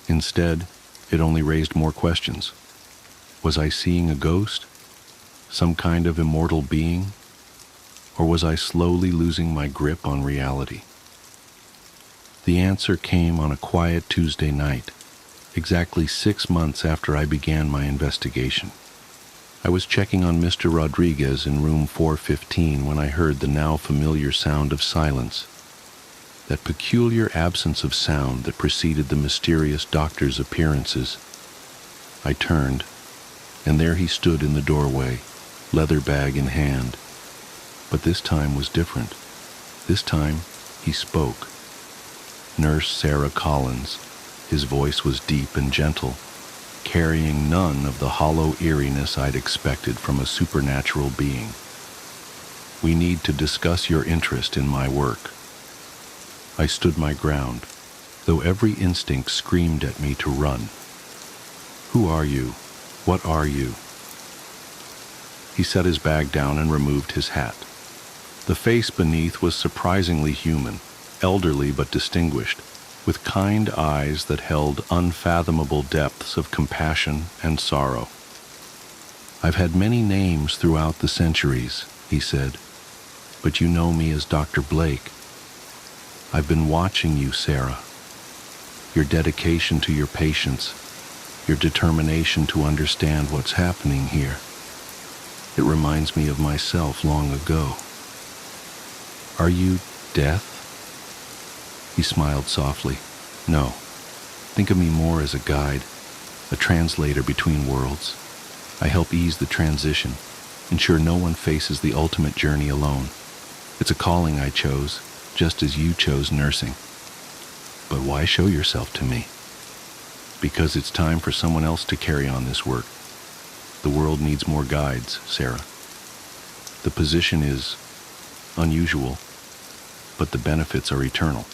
Instead, it only raised more questions. Was I seeing a ghost? Some kind of immortal being? Or was I slowly losing my grip on reality? The answer came on a quiet Tuesday night, exactly 6 months after I began my investigation. I was checking on Mr. Rodriguez in room 415 when I heard the now familiar sound of silence, that peculiar absence of sound that preceded the mysterious doctor's appearances. I turned, and there he stood in the doorway, leather bag in hand. But this time was different. This time, he spoke. Nurse Sarah Collins. His voice was deep and gentle, carrying none of the hollow eeriness I'd expected from a supernatural being. We need to discuss your interest in my work. I stood my ground, though every instinct screamed at me to run. Who are you? What are you? He set his bag down and removed his hat. The face beneath was surprisingly human, elderly but distinguished, with kind eyes that held unfathomable depths of compassion and sorrow. I've had many names throughout the centuries, he said, but you know me as Dr. Blake. I've been watching you, Sarah. Your dedication to your patients, your determination to understand what's happening here. It reminds me of myself long ago. Are you death? He smiled softly. No. Think of me more as a guide, a translator between worlds. I help ease the transition, ensure no one faces the ultimate journey alone. It's a calling I chose, just as you chose nursing. But why show yourself to me? Because it's time for someone else to carry on this work. The world needs more guides, Sarah. The position is unusual, but the benefits are eternal.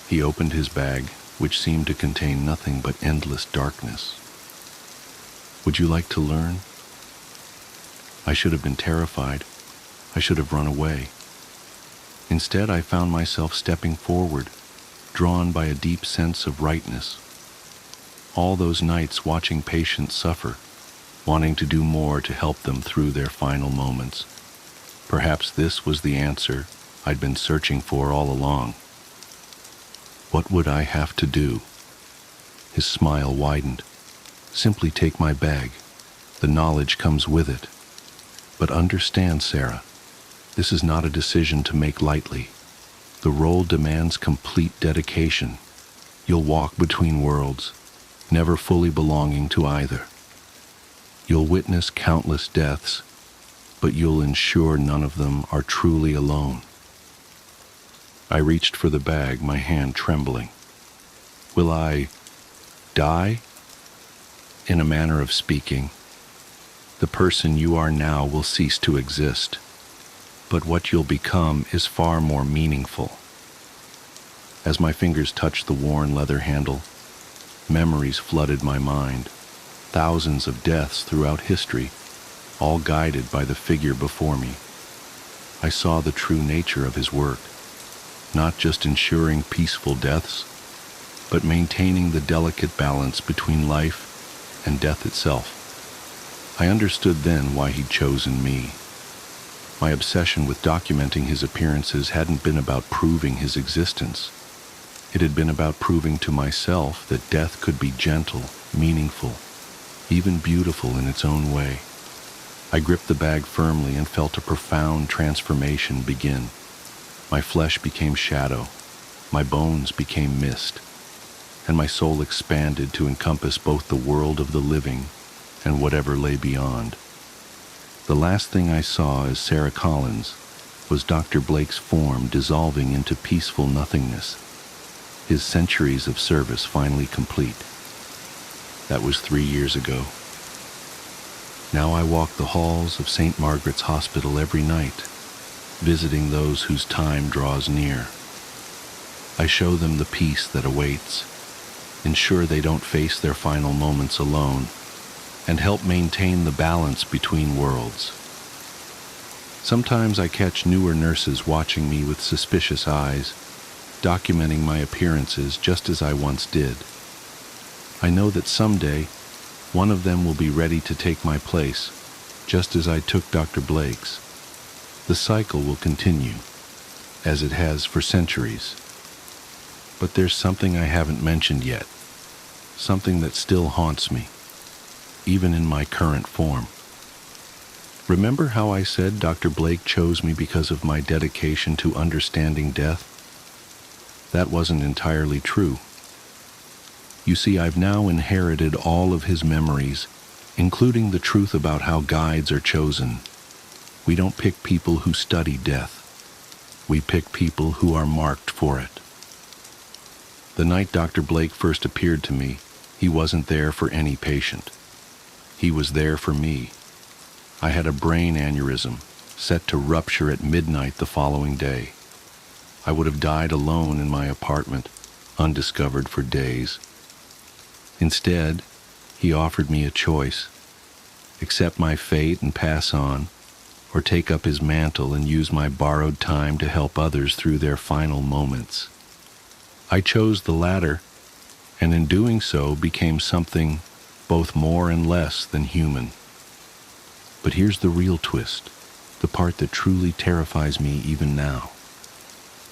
He opened his bag, which seemed to contain nothing but endless darkness. Would you like to learn? I should have been terrified. I should have run away. Instead, I found myself stepping forward, drawn by a deep sense of rightness. All those nights watching patients suffer, wanting to do more to help them through their final moments. Perhaps this was the answer I'd been searching for all along. What would I have to do? His smile widened. Simply take my bag. The knowledge comes with it. But understand, Sarah, this is not a decision to make lightly. The role demands complete dedication. You'll walk between worlds, never fully belonging to either. You'll witness countless deaths, but you'll ensure none of them are truly alone. I reached for the bag, my hand trembling. Will I die? In a manner of speaking, the person you are now will cease to exist, but what you'll become is far more meaningful. As my fingers touched the worn leather handle, memories flooded my mind, thousands of deaths throughout history, all guided by the figure before me. I saw the true nature of his work, not just ensuring peaceful deaths, but maintaining the delicate balance between life and death itself. I understood then why he'd chosen me. My obsession with documenting his appearances hadn't been about proving his existence. It had been about proving to myself that death could be gentle, meaningful, even beautiful in its own way. I gripped the bag firmly and felt a profound transformation begin. My flesh became shadow, my bones became mist, and my soul expanded to encompass both the world of the living and whatever lay beyond. The last thing I saw as Sarah Collins was Dr. Blake's form dissolving into peaceful nothingness, his centuries of service finally complete. That was 3 years ago. Now I walk the halls of St. Margaret's Hospital every night, visiting those whose time draws near. I show them the peace that awaits, ensure they don't face their final moments alone, and help maintain the balance between worlds. Sometimes I catch newer nurses watching me with suspicious eyes, documenting my appearances just as I once did. I know that someday, one of them will be ready to take my place, just as I took Dr. Blake's. The cycle will continue, as it has for centuries. But there's something I haven't mentioned yet, something that still haunts me, even in my current form. Remember how I said Dr. Blake chose me because of my dedication to understanding death? That wasn't entirely true. You see, I've now inherited all of his memories, including the truth about how guides are chosen. We don't pick people who study death. We pick people who are marked for it. The night Dr. Blake first appeared to me, he wasn't there for any patient. He was there for me. I had a brain aneurysm, set to rupture at midnight the following day. I would have died alone in my apartment, undiscovered for days. Instead, he offered me a choice: accept my fate and pass on, or take up his mantle and use my borrowed time to help others through their final moments. I chose the latter, and in doing so became something both more and less than human. But here's the real twist, the part that truly terrifies me even now.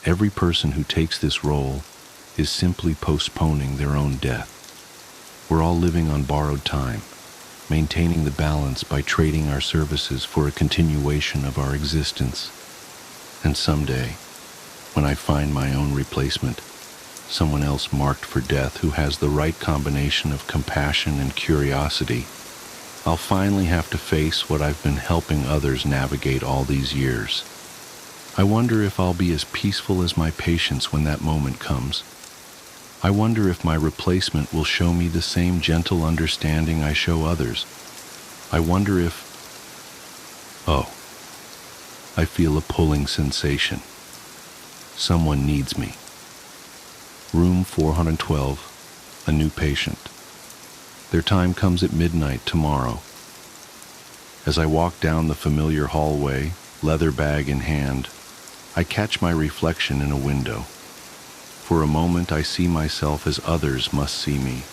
Every person who takes this role is simply postponing their own death. We're all living on borrowed time, maintaining the balance by trading our services for a continuation of our existence. And someday, when I find my own replacement, someone else marked for death who has the right combination of compassion and curiosity, I'll finally have to face what I've been helping others navigate all these years. I wonder if I'll be as peaceful as my patients when that moment comes. I wonder if my replacement will show me the same gentle understanding I show others. I wonder if... Oh, I feel a pulling sensation. Someone needs me. Room 412, a new patient. Their time comes at midnight tomorrow. As I walk down the familiar hallway, leather bag in hand, I catch my reflection in a window. For a moment I see myself as others must see me,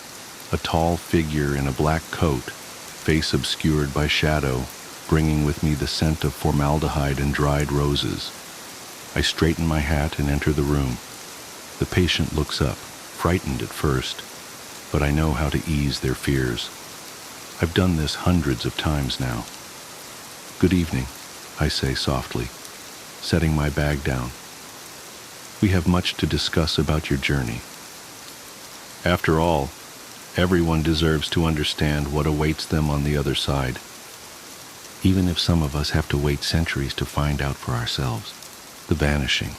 a tall figure in a black coat, face obscured by shadow, bringing with me the scent of formaldehyde and dried roses. I straighten my hat and enter the room. The patient looks up, frightened at first, but I know how to ease their fears. I've done this hundreds of times now. "Good evening," I say softly, setting my bag down. "We have much to discuss about your journey. After all, everyone deserves to understand what awaits them on the other side, even if some of us have to wait centuries to find out for ourselves." The vanishing.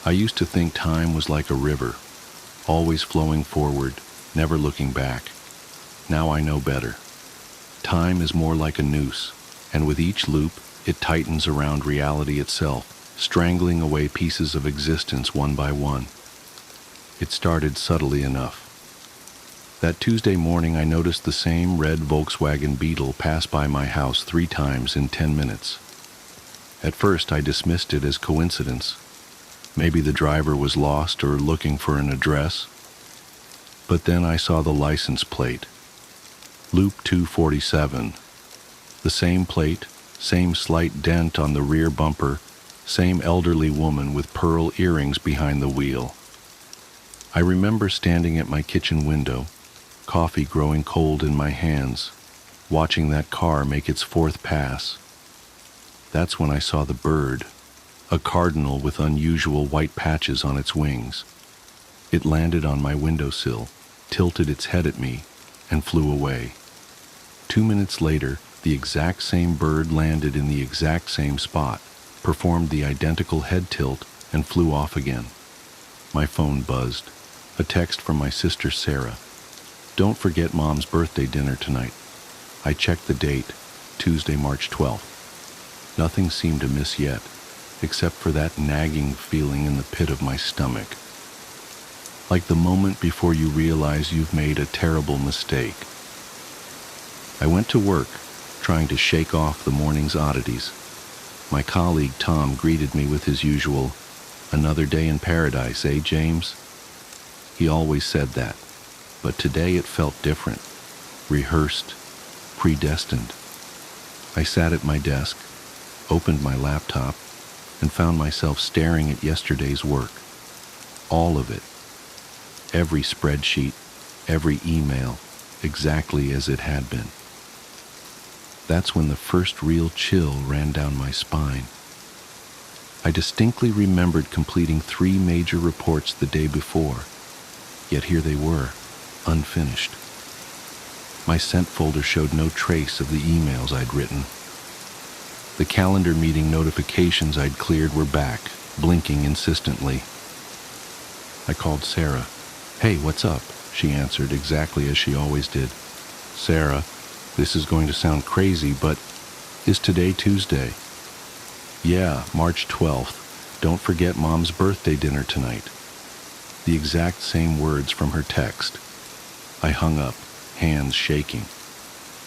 I used to think time was like a river, always flowing forward, never looking back. Now I know better. Time is more like a noose, and with each loop, it tightens around reality itself, strangling away pieces of existence one by one. It started subtly enough. That Tuesday morning, I noticed the same red Volkswagen Beetle pass by my house 3 times in 10 minutes. At first, I dismissed it as coincidence. Maybe the driver was lost or looking for an address. But then I saw the license plate. Loop 247. The same plate, same slight dent on the rear bumper, same elderly woman with pearl earrings behind the wheel. I remember standing at my kitchen window, coffee growing cold in my hands, watching that car make its 4th pass. That's when I saw the bird, a cardinal with unusual white patches on its wings. It landed on my windowsill, tilted its head at me, and flew away. 2 minutes later, the exact same bird landed in the exact same spot, performed the identical head tilt, and flew off again. My phone buzzed. A text from my sister Sarah. "Don't forget Mom's birthday dinner tonight." I checked the date, Tuesday, March 12th. Nothing seemed amiss yet, except for that nagging feeling in the pit of my stomach. Like the moment before you realize you've made a terrible mistake. I went to work, trying to shake off the morning's oddities. My colleague Tom greeted me with his usual, "Another day in paradise, eh, James?" He always said that, but today it felt different, rehearsed, predestined. I sat at my desk, opened my laptop, and found myself staring at yesterday's work. All of it. Every spreadsheet, every email, exactly as it had been. That's when the first real chill ran down my spine. I distinctly remembered completing 3 major reports the day before, yet here they were, unfinished. My sent folder showed no trace of the emails I'd written. The calendar meeting notifications I'd cleared were back, blinking insistently. I called Sarah. "Hey, what's up?" She answered exactly as she always did. "Sarah, this is going to sound crazy, but is today Tuesday?" "Yeah, March 12th. Don't forget Mom's birthday dinner tonight." The exact same words from her text. I hung up, hands shaking.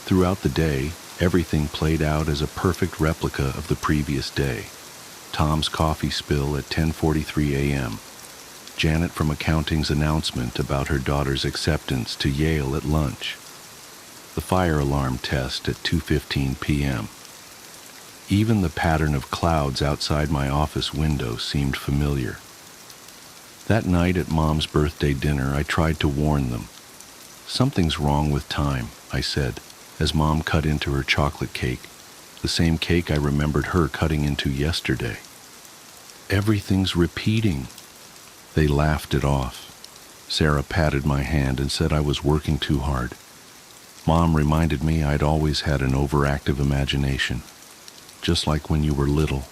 Throughout the day, everything played out as a perfect replica of the previous day. Tom's coffee spill at 10:43 a.m. Janet from accounting's announcement about her daughter's acceptance to Yale at lunch. The fire alarm test at 2:15 p.m. Even the pattern of clouds outside my office window seemed familiar. That night at Mom's birthday dinner, I tried to warn them. "Something's wrong with time," I said, as Mom cut into her chocolate cake, the same cake I remembered her cutting into yesterday. "Everything's repeating." They laughed it off. Sarah patted my hand and said I was working too hard. Mom reminded me I'd always had an overactive imagination, just like when you were little.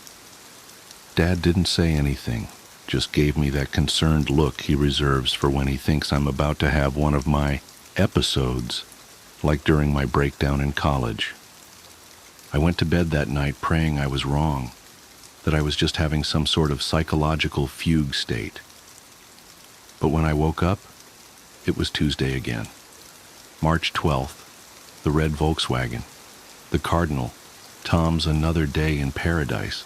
Dad didn't say anything, just gave me that concerned look he reserves for when he thinks I'm about to have one of my episodes, like during my breakdown in college. I went to bed that night praying I was wrong, that I was just having some sort of psychological fugue state. But when I woke up, it was Tuesday again. March 12th, the red Volkswagen, the Cardinal, Tom's another day in paradise.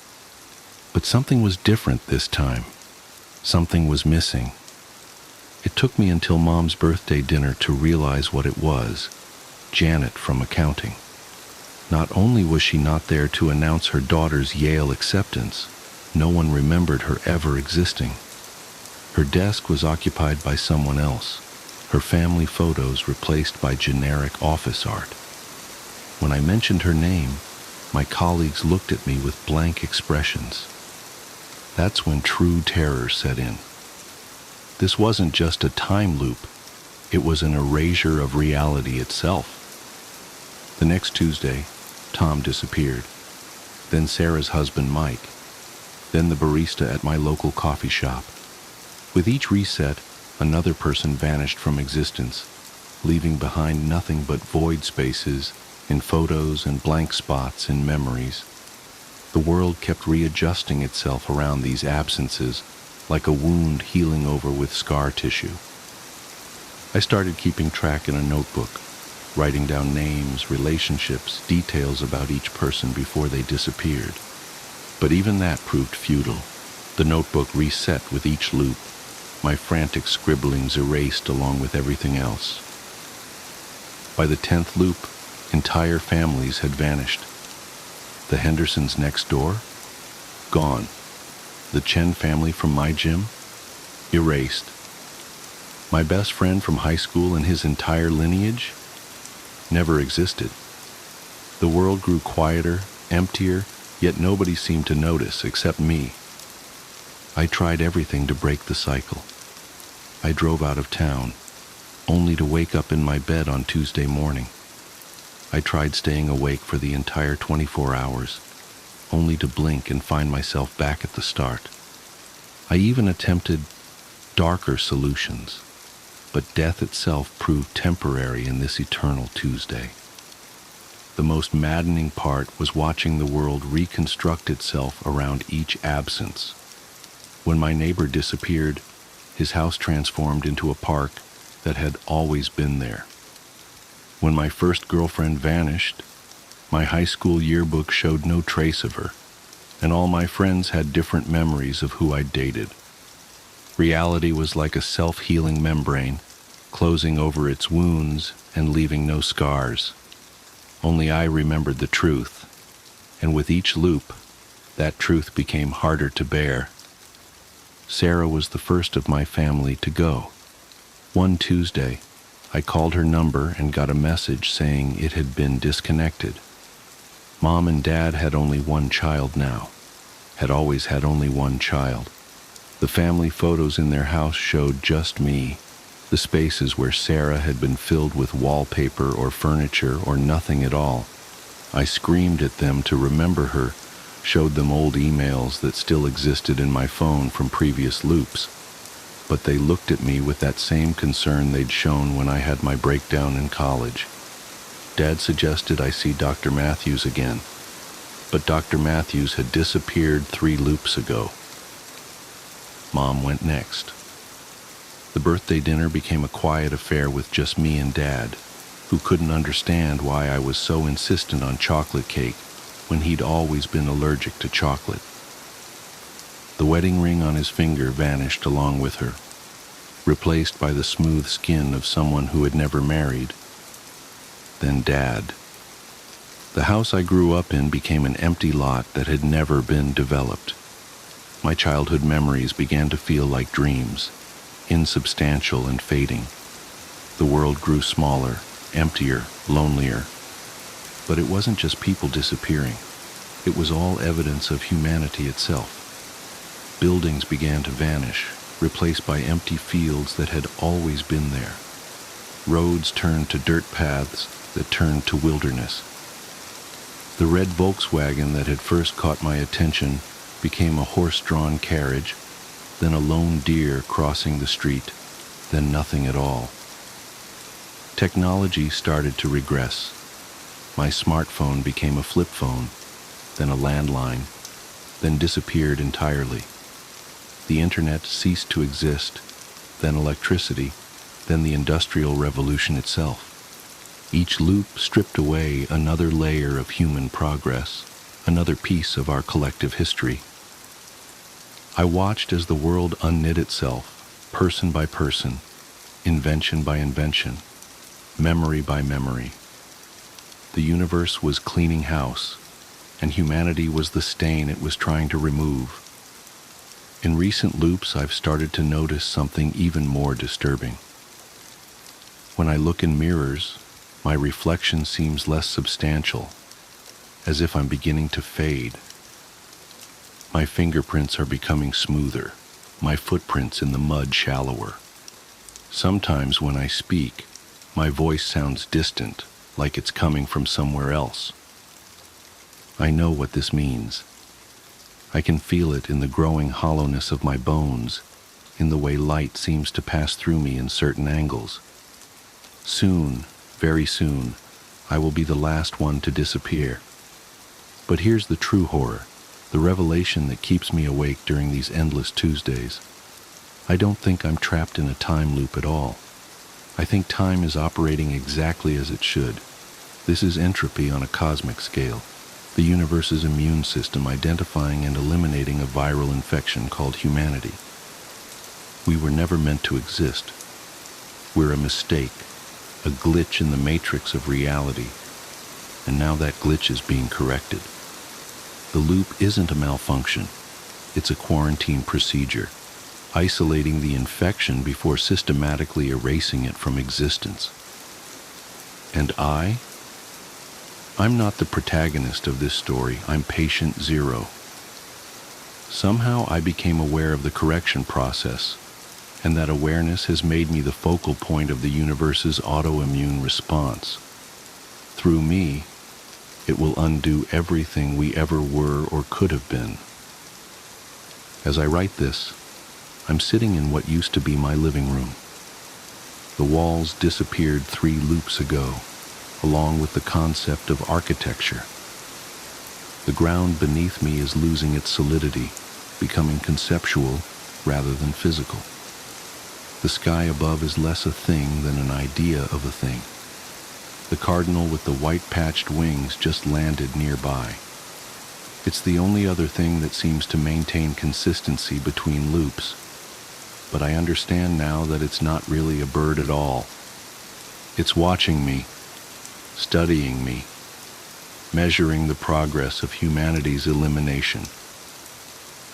But something was different this time. Something was missing. It took me until Mom's birthday dinner to realize what it was. Janet from accounting. Not only was she not there to announce her daughter's Yale acceptance, no one remembered her ever existing. Her desk was occupied by someone else, her family photos replaced by generic office art. When I mentioned her name, my colleagues looked at me with blank expressions. That's when true terror set in. This wasn't just a time loop, it was an erasure of reality itself. The next Tuesday, Tom disappeared. Then Sarah's husband, Mike. Then the barista at my local coffee shop. With each reset, another person vanished from existence, leaving behind nothing but void spaces in photos and blank spots in memories. The world kept readjusting itself around these absences, like a wound healing over with scar tissue. I started keeping track in a notebook, writing down names, relationships, details about each person before they disappeared. But even that proved futile. The notebook reset with each loop, my frantic scribblings erased along with everything else. By the 10th loop, entire families had vanished. The Hendersons next door? Gone. The Chen family from my gym? Erased. My best friend from high school and his entire lineage? Never existed. The world grew quieter, emptier, yet nobody seemed to notice except me. I tried everything to break the cycle. I drove out of town, only to wake up in my bed on Tuesday morning. I tried staying awake for the entire 24 hours, only to blink and find myself back at the start. I even attempted darker solutions, but death itself proved temporary in this eternal Tuesday. The most maddening part was watching the world reconstruct itself around each absence. When my neighbor disappeared, his house transformed into a park that had always been there. When my first girlfriend vanished, my high school yearbook showed no trace of her, and all my friends had different memories of who I'd dated. Reality was like a self-healing membrane, closing over its wounds and leaving no scars. Only I remembered the truth, and with each loop, that truth became harder to bear. Sarah was the first of my family to go. One Tuesday, I called her number and got a message saying it had been disconnected. Mom and Dad had only one child now, had always had only one child. The family photos in their house showed just me, the spaces where Sarah had been filled with wallpaper or furniture or nothing at all. I screamed at them to remember her, showed them old emails that still existed in my phone from previous loops. But they looked at me with that same concern they'd shown when I had my breakdown in college. Dad suggested I see Dr. Matthews again, but Dr. Matthews had disappeared 3 loops ago. Mom went next. The birthday dinner became a quiet affair with just me and Dad, who couldn't understand why I was so insistent on chocolate cake when he'd always been allergic to chocolate. The wedding ring on his finger vanished along with her, replaced by the smooth skin of someone who had never married. Then Dad. The house I grew up in became an empty lot that had never been developed. My childhood memories began to feel like dreams, insubstantial and fading. The world grew smaller, emptier, lonelier. But it wasn't just people disappearing. It was all evidence of humanity itself. Buildings began to vanish, replaced by empty fields that had always been there. Roads turned to dirt paths that turned to wilderness. The red Volkswagen that had first caught my attention became a horse-drawn carriage, then a lone deer crossing the street, then nothing at all. Technology started to regress. My smartphone became a flip phone, then a landline, then disappeared entirely. The internet ceased to exist, then electricity, then the Industrial Revolution itself. Each loop stripped away another layer of human progress, another piece of our collective history. I watched as the world unknit itself, person by person, invention by invention, memory by memory. The universe was cleaning house, and humanity was the stain it was trying to remove. In recent loops, I've started to notice something even more disturbing. When I look in mirrors, my reflection seems less substantial, as if I'm beginning to fade. My fingerprints are becoming smoother, my footprints in the mud shallower. Sometimes when I speak, my voice sounds distant, like it's coming from somewhere else. I know what this means. I can feel it in the growing hollowness of my bones, in the way light seems to pass through me in certain angles. Soon, very soon, I will be the last one to disappear. But here's the true horror, the revelation that keeps me awake during these endless Tuesdays. I don't think I'm trapped in a time loop at all. I think time is operating exactly as it should. This is entropy on a cosmic scale, the universe's immune system identifying and eliminating a viral infection called humanity. We were never meant to exist. We're a mistake, a glitch in the matrix of reality, and now that glitch is being corrected. The loop isn't a malfunction, it's a quarantine procedure, isolating the infection before systematically erasing it from existence. And I'm not the protagonist of this story, I'm patient zero. Somehow I became aware of the correction process, and that awareness has made me the focal point of the universe's autoimmune response. Through me, it will undo everything we ever were or could have been. As I write this, I'm sitting in what used to be my living room. The walls disappeared 3 loops ago, along with the concept of architecture. The ground beneath me is losing its solidity, becoming conceptual rather than physical. The sky above is less a thing than an idea of a thing. The cardinal with the white-patched wings just landed nearby. It's the only other thing that seems to maintain consistency between loops, but I understand now that it's not really a bird at all. It's watching me, studying me, measuring the progress of humanity's elimination.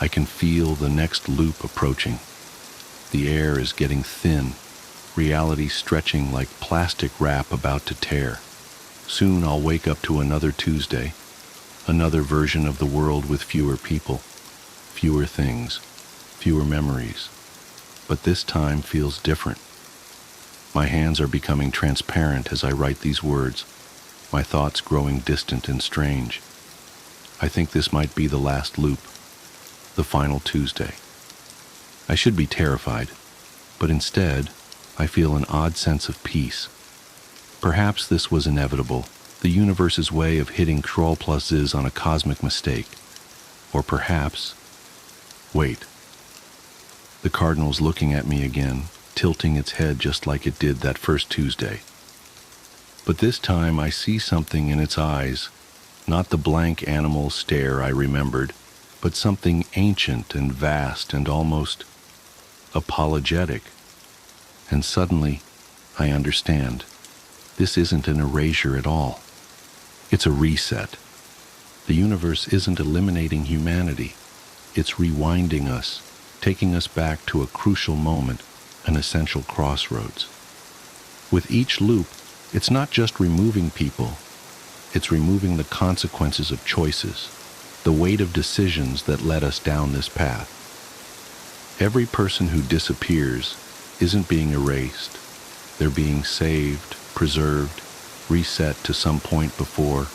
I can feel the next loop approaching. The air is getting thin, reality stretching like plastic wrap about to tear. Soon I'll wake up to another Tuesday, another version of the world with fewer people, fewer things, fewer memories. But this time feels different. My hands are becoming transparent as I write these words, my thoughts growing distant and strange. I think this might be the last loop, the final Tuesday. I should be terrified, but instead, I feel an odd sense of peace. Perhaps this was inevitable, the universe's way of hitting Ctrl+Z on a cosmic mistake. Or perhaps... Wait. The cardinal's looking at me again, tilting its head just like it did that first Tuesday. But this time I see something in its eyes, not the blank animal stare I remembered, but something ancient and vast and almost apologetic. And suddenly, I understand. This isn't an erasure at all. It's a reset. The universe isn't eliminating humanity. It's rewinding us, taking us back to a crucial moment, an essential crossroads. With each loop, it's not just removing people, it's removing the consequences of choices, the weight of decisions that led us down this path. Every person who disappears isn't being erased. They're being saved, preserved, reset to some point before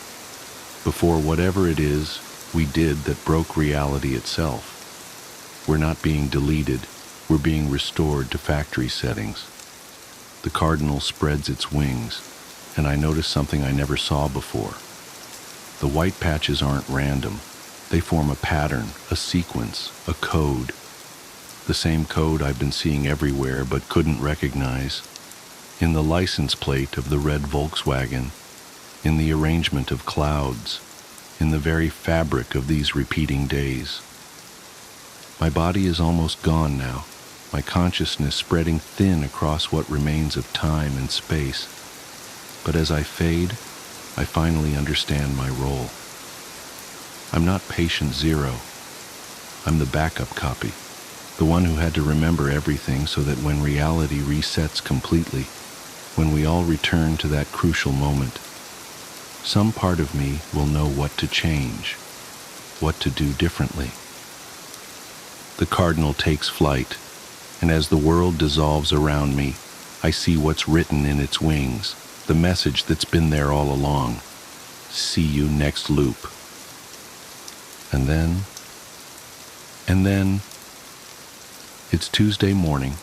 whatever it is we did that broke reality itself. We're not being deleted, we're being restored to factory settings. The cardinal spreads its wings, and I notice something I never saw before. The white patches aren't random. They form a pattern, a sequence, a code. The same code I've been seeing everywhere but couldn't recognize. in the license plate of the red Volkswagen, in the arrangement of clouds, in the very fabric of these repeating days. My body is almost gone now, my consciousness spreading thin across what remains of time and space. But as I fade, I finally understand my role. I'm not patient zero. I'm the backup copy, the one who had to remember everything so that when reality resets completely, when we all return to that crucial moment, some part of me will know what to change, what to do differently. The cardinal takes flight, and as the world dissolves around me, I see what's written in its wings, the message that's been there all along. See you next loop. And then, it's Tuesday morning,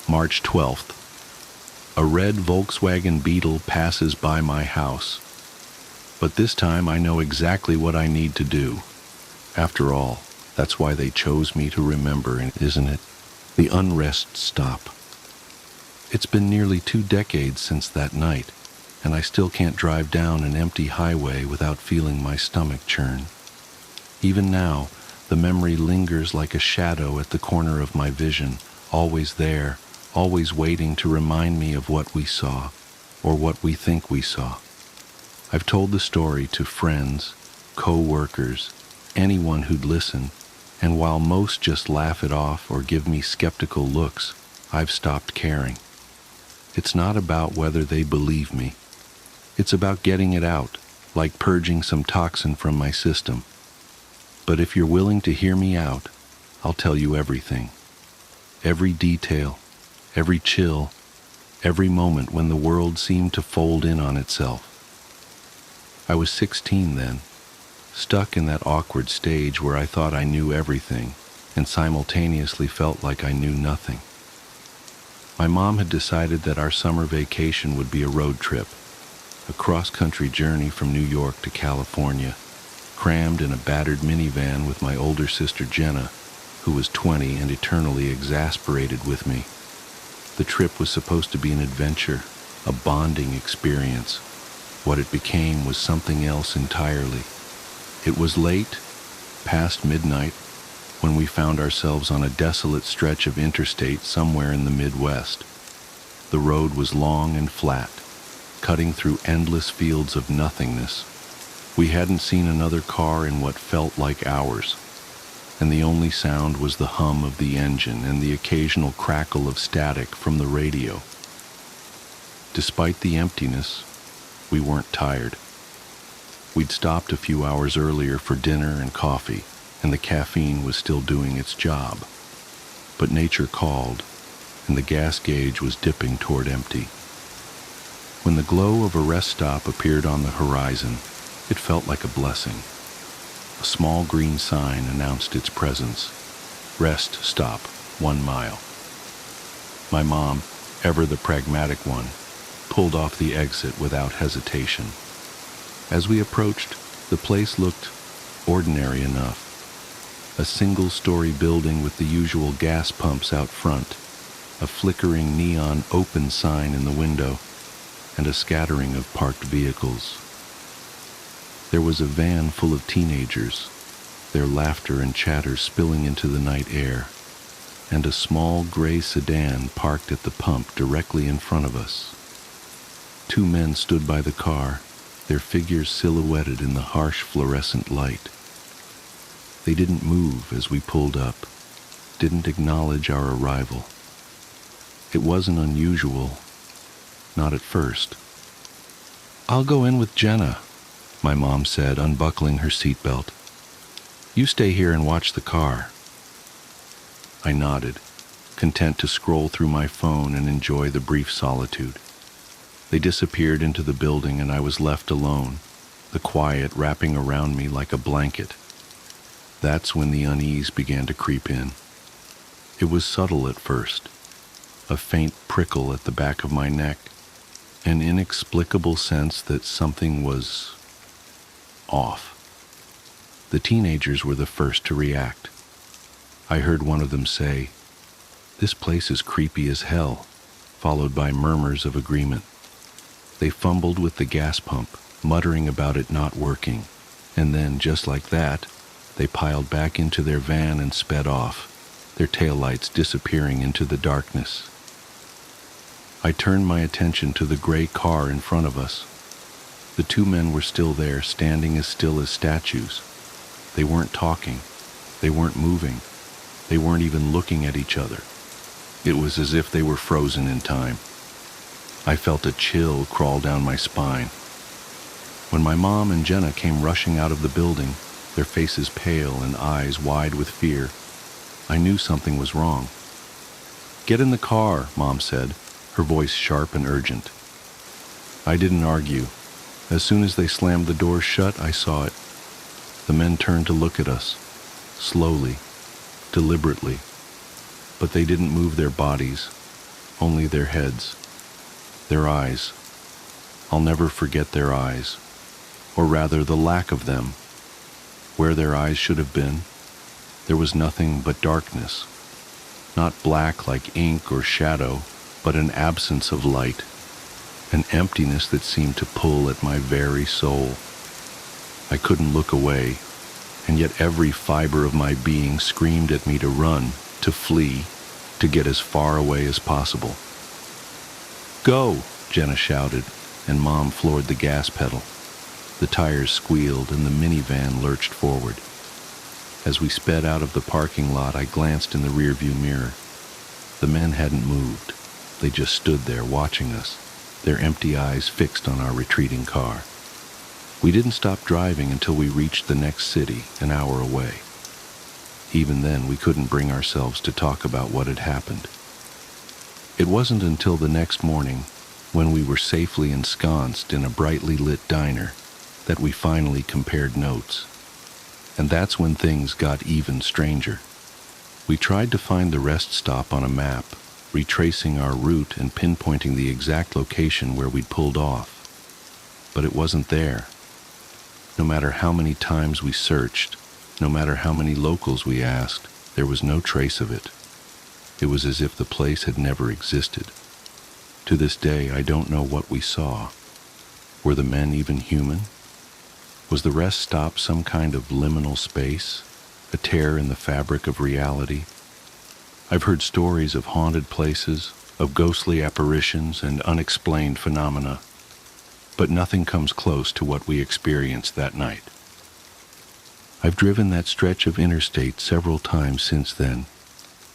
March 12th. A red Volkswagen Beetle passes by my house. But this time I know exactly what I need to do. After all, that's why they chose me to remember, isn't it? The unrest stop. It's been nearly 2 decades since that night, and I still can't drive down an empty highway without feeling my stomach churn. Even now, the memory lingers like a shadow at the corner of my vision, always there, always waiting to remind me of what we saw, or what we think we saw. I've told the story to friends, co-workers, anyone who'd listen, and while most just laugh it off or give me skeptical looks, I've stopped caring. It's not about whether they believe me. It's about getting it out, like purging some toxin from my system. But if you're willing to hear me out, I'll tell you everything. Every detail, every chill, every moment when the world seemed to fold in on itself. I was 16 then, stuck in that awkward stage where I thought I knew everything and simultaneously felt like I knew nothing. My mom had decided that our summer vacation would be a road trip, a cross-country journey from New York to California, crammed in a battered minivan with my older sister Jenna, who was 20 and eternally exasperated with me. The trip was supposed to be an adventure, a bonding experience. What it became was something else entirely. It was late, past midnight, when we found ourselves on a desolate stretch of interstate somewhere in the Midwest. The road was long and flat, cutting through endless fields of nothingness. We hadn't seen another car in what felt like hours, and the only sound was the hum of the engine and the occasional crackle of static from the radio. Despite the emptiness, we weren't tired. We'd stopped a few hours earlier for dinner and coffee, and the caffeine was still doing its job. But nature called, and the gas gauge was dipping toward empty. When the glow of a rest stop appeared on the horizon, it felt like a blessing. A small green sign announced its presence. Rest stop, 1 mile. My mom, ever the pragmatic one, pulled off the exit without hesitation. As we approached, the place looked ordinary enough. A single-story building with the usual gas pumps out front, a flickering neon open sign in the window, and a scattering of parked vehicles. There was a van full of teenagers, their laughter and chatter spilling into the night air, and a small gray sedan parked at the pump directly in front of us. 2 men stood by the car, their figures silhouetted in the harsh fluorescent light. They didn't move as we pulled up, didn't acknowledge our arrival. It wasn't unusual, not at first. "I'll go in with Jenna," my mom said, unbuckling her seatbelt. "You stay here and watch the car." I nodded, content to scroll through my phone and enjoy the brief solitude. They disappeared into the building and I was left alone, the quiet wrapping around me like a blanket. That's when the unease began to creep in. It was subtle at first, a faint prickle at the back of my neck, an inexplicable sense that something was off. The teenagers were the first to react. I heard one of them say, "This place is creepy as hell." followed by murmurs of agreement. They fumbled with the gas pump, muttering about it not working, and then, just like that, they piled back into their van and sped off, their taillights disappearing into the darkness. I turned my attention to the gray car in front of us. The two men were still there, standing as still as statues. They weren't talking. They weren't moving. They weren't even looking at each other. It was as if they were frozen in time. I felt a chill crawl down my spine. When my mom and Jenna came rushing out of the building, their faces pale and eyes wide with fear, I knew something was wrong. "Get in the car," Mom said, her voice sharp and urgent. I didn't argue. As soon as they slammed the doors shut, I saw it. The men turned to look at us, slowly, deliberately, but they didn't move their bodies, only their heads, their eyes. I'll never forget their eyes, or rather the lack of them. Where their eyes should have been, there was nothing but darkness, not black like ink or shadow, but an absence of light, an emptiness that seemed to pull at my very soul. I couldn't look away, and yet every fiber of my being screamed at me to run, to flee, to get as far away as possible. "Go!" Jenna shouted, and Mom floored the gas pedal. The tires squealed and the minivan lurched forward. As we sped out of the parking lot, I glanced in the rearview mirror. The men hadn't moved. They just stood there watching us, their empty eyes fixed on our retreating car. We didn't stop driving until we reached the next city, an hour away. Even then, we couldn't bring ourselves to talk about what had happened. It wasn't until the next morning, when we were safely ensconced in a brightly lit diner, that we finally compared notes. And that's when things got even stranger. We tried to find the rest stop on a map, retracing our route and pinpointing the exact location where we'd pulled off. But it wasn't there. No matter how many times we searched, no matter how many locals we asked, there was no trace of it. It was as if the place had never existed. To this day, I don't know what we saw. Were the men even human? Was the rest stop some kind of liminal space, a tear in the fabric of reality? I've heard stories of haunted places, of ghostly apparitions and unexplained phenomena, but nothing comes close to what we experienced that night. I've driven that stretch of interstate several times since then,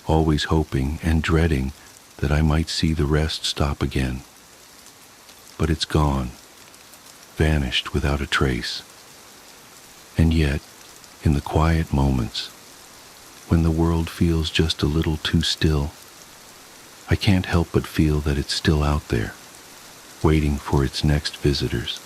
always hoping and dreading that I might see the rest stop again. But it's gone, vanished without a trace. And yet, in the quiet moments, when the world feels just a little too still, I can't help but feel that it's still out there, waiting for its next visitors.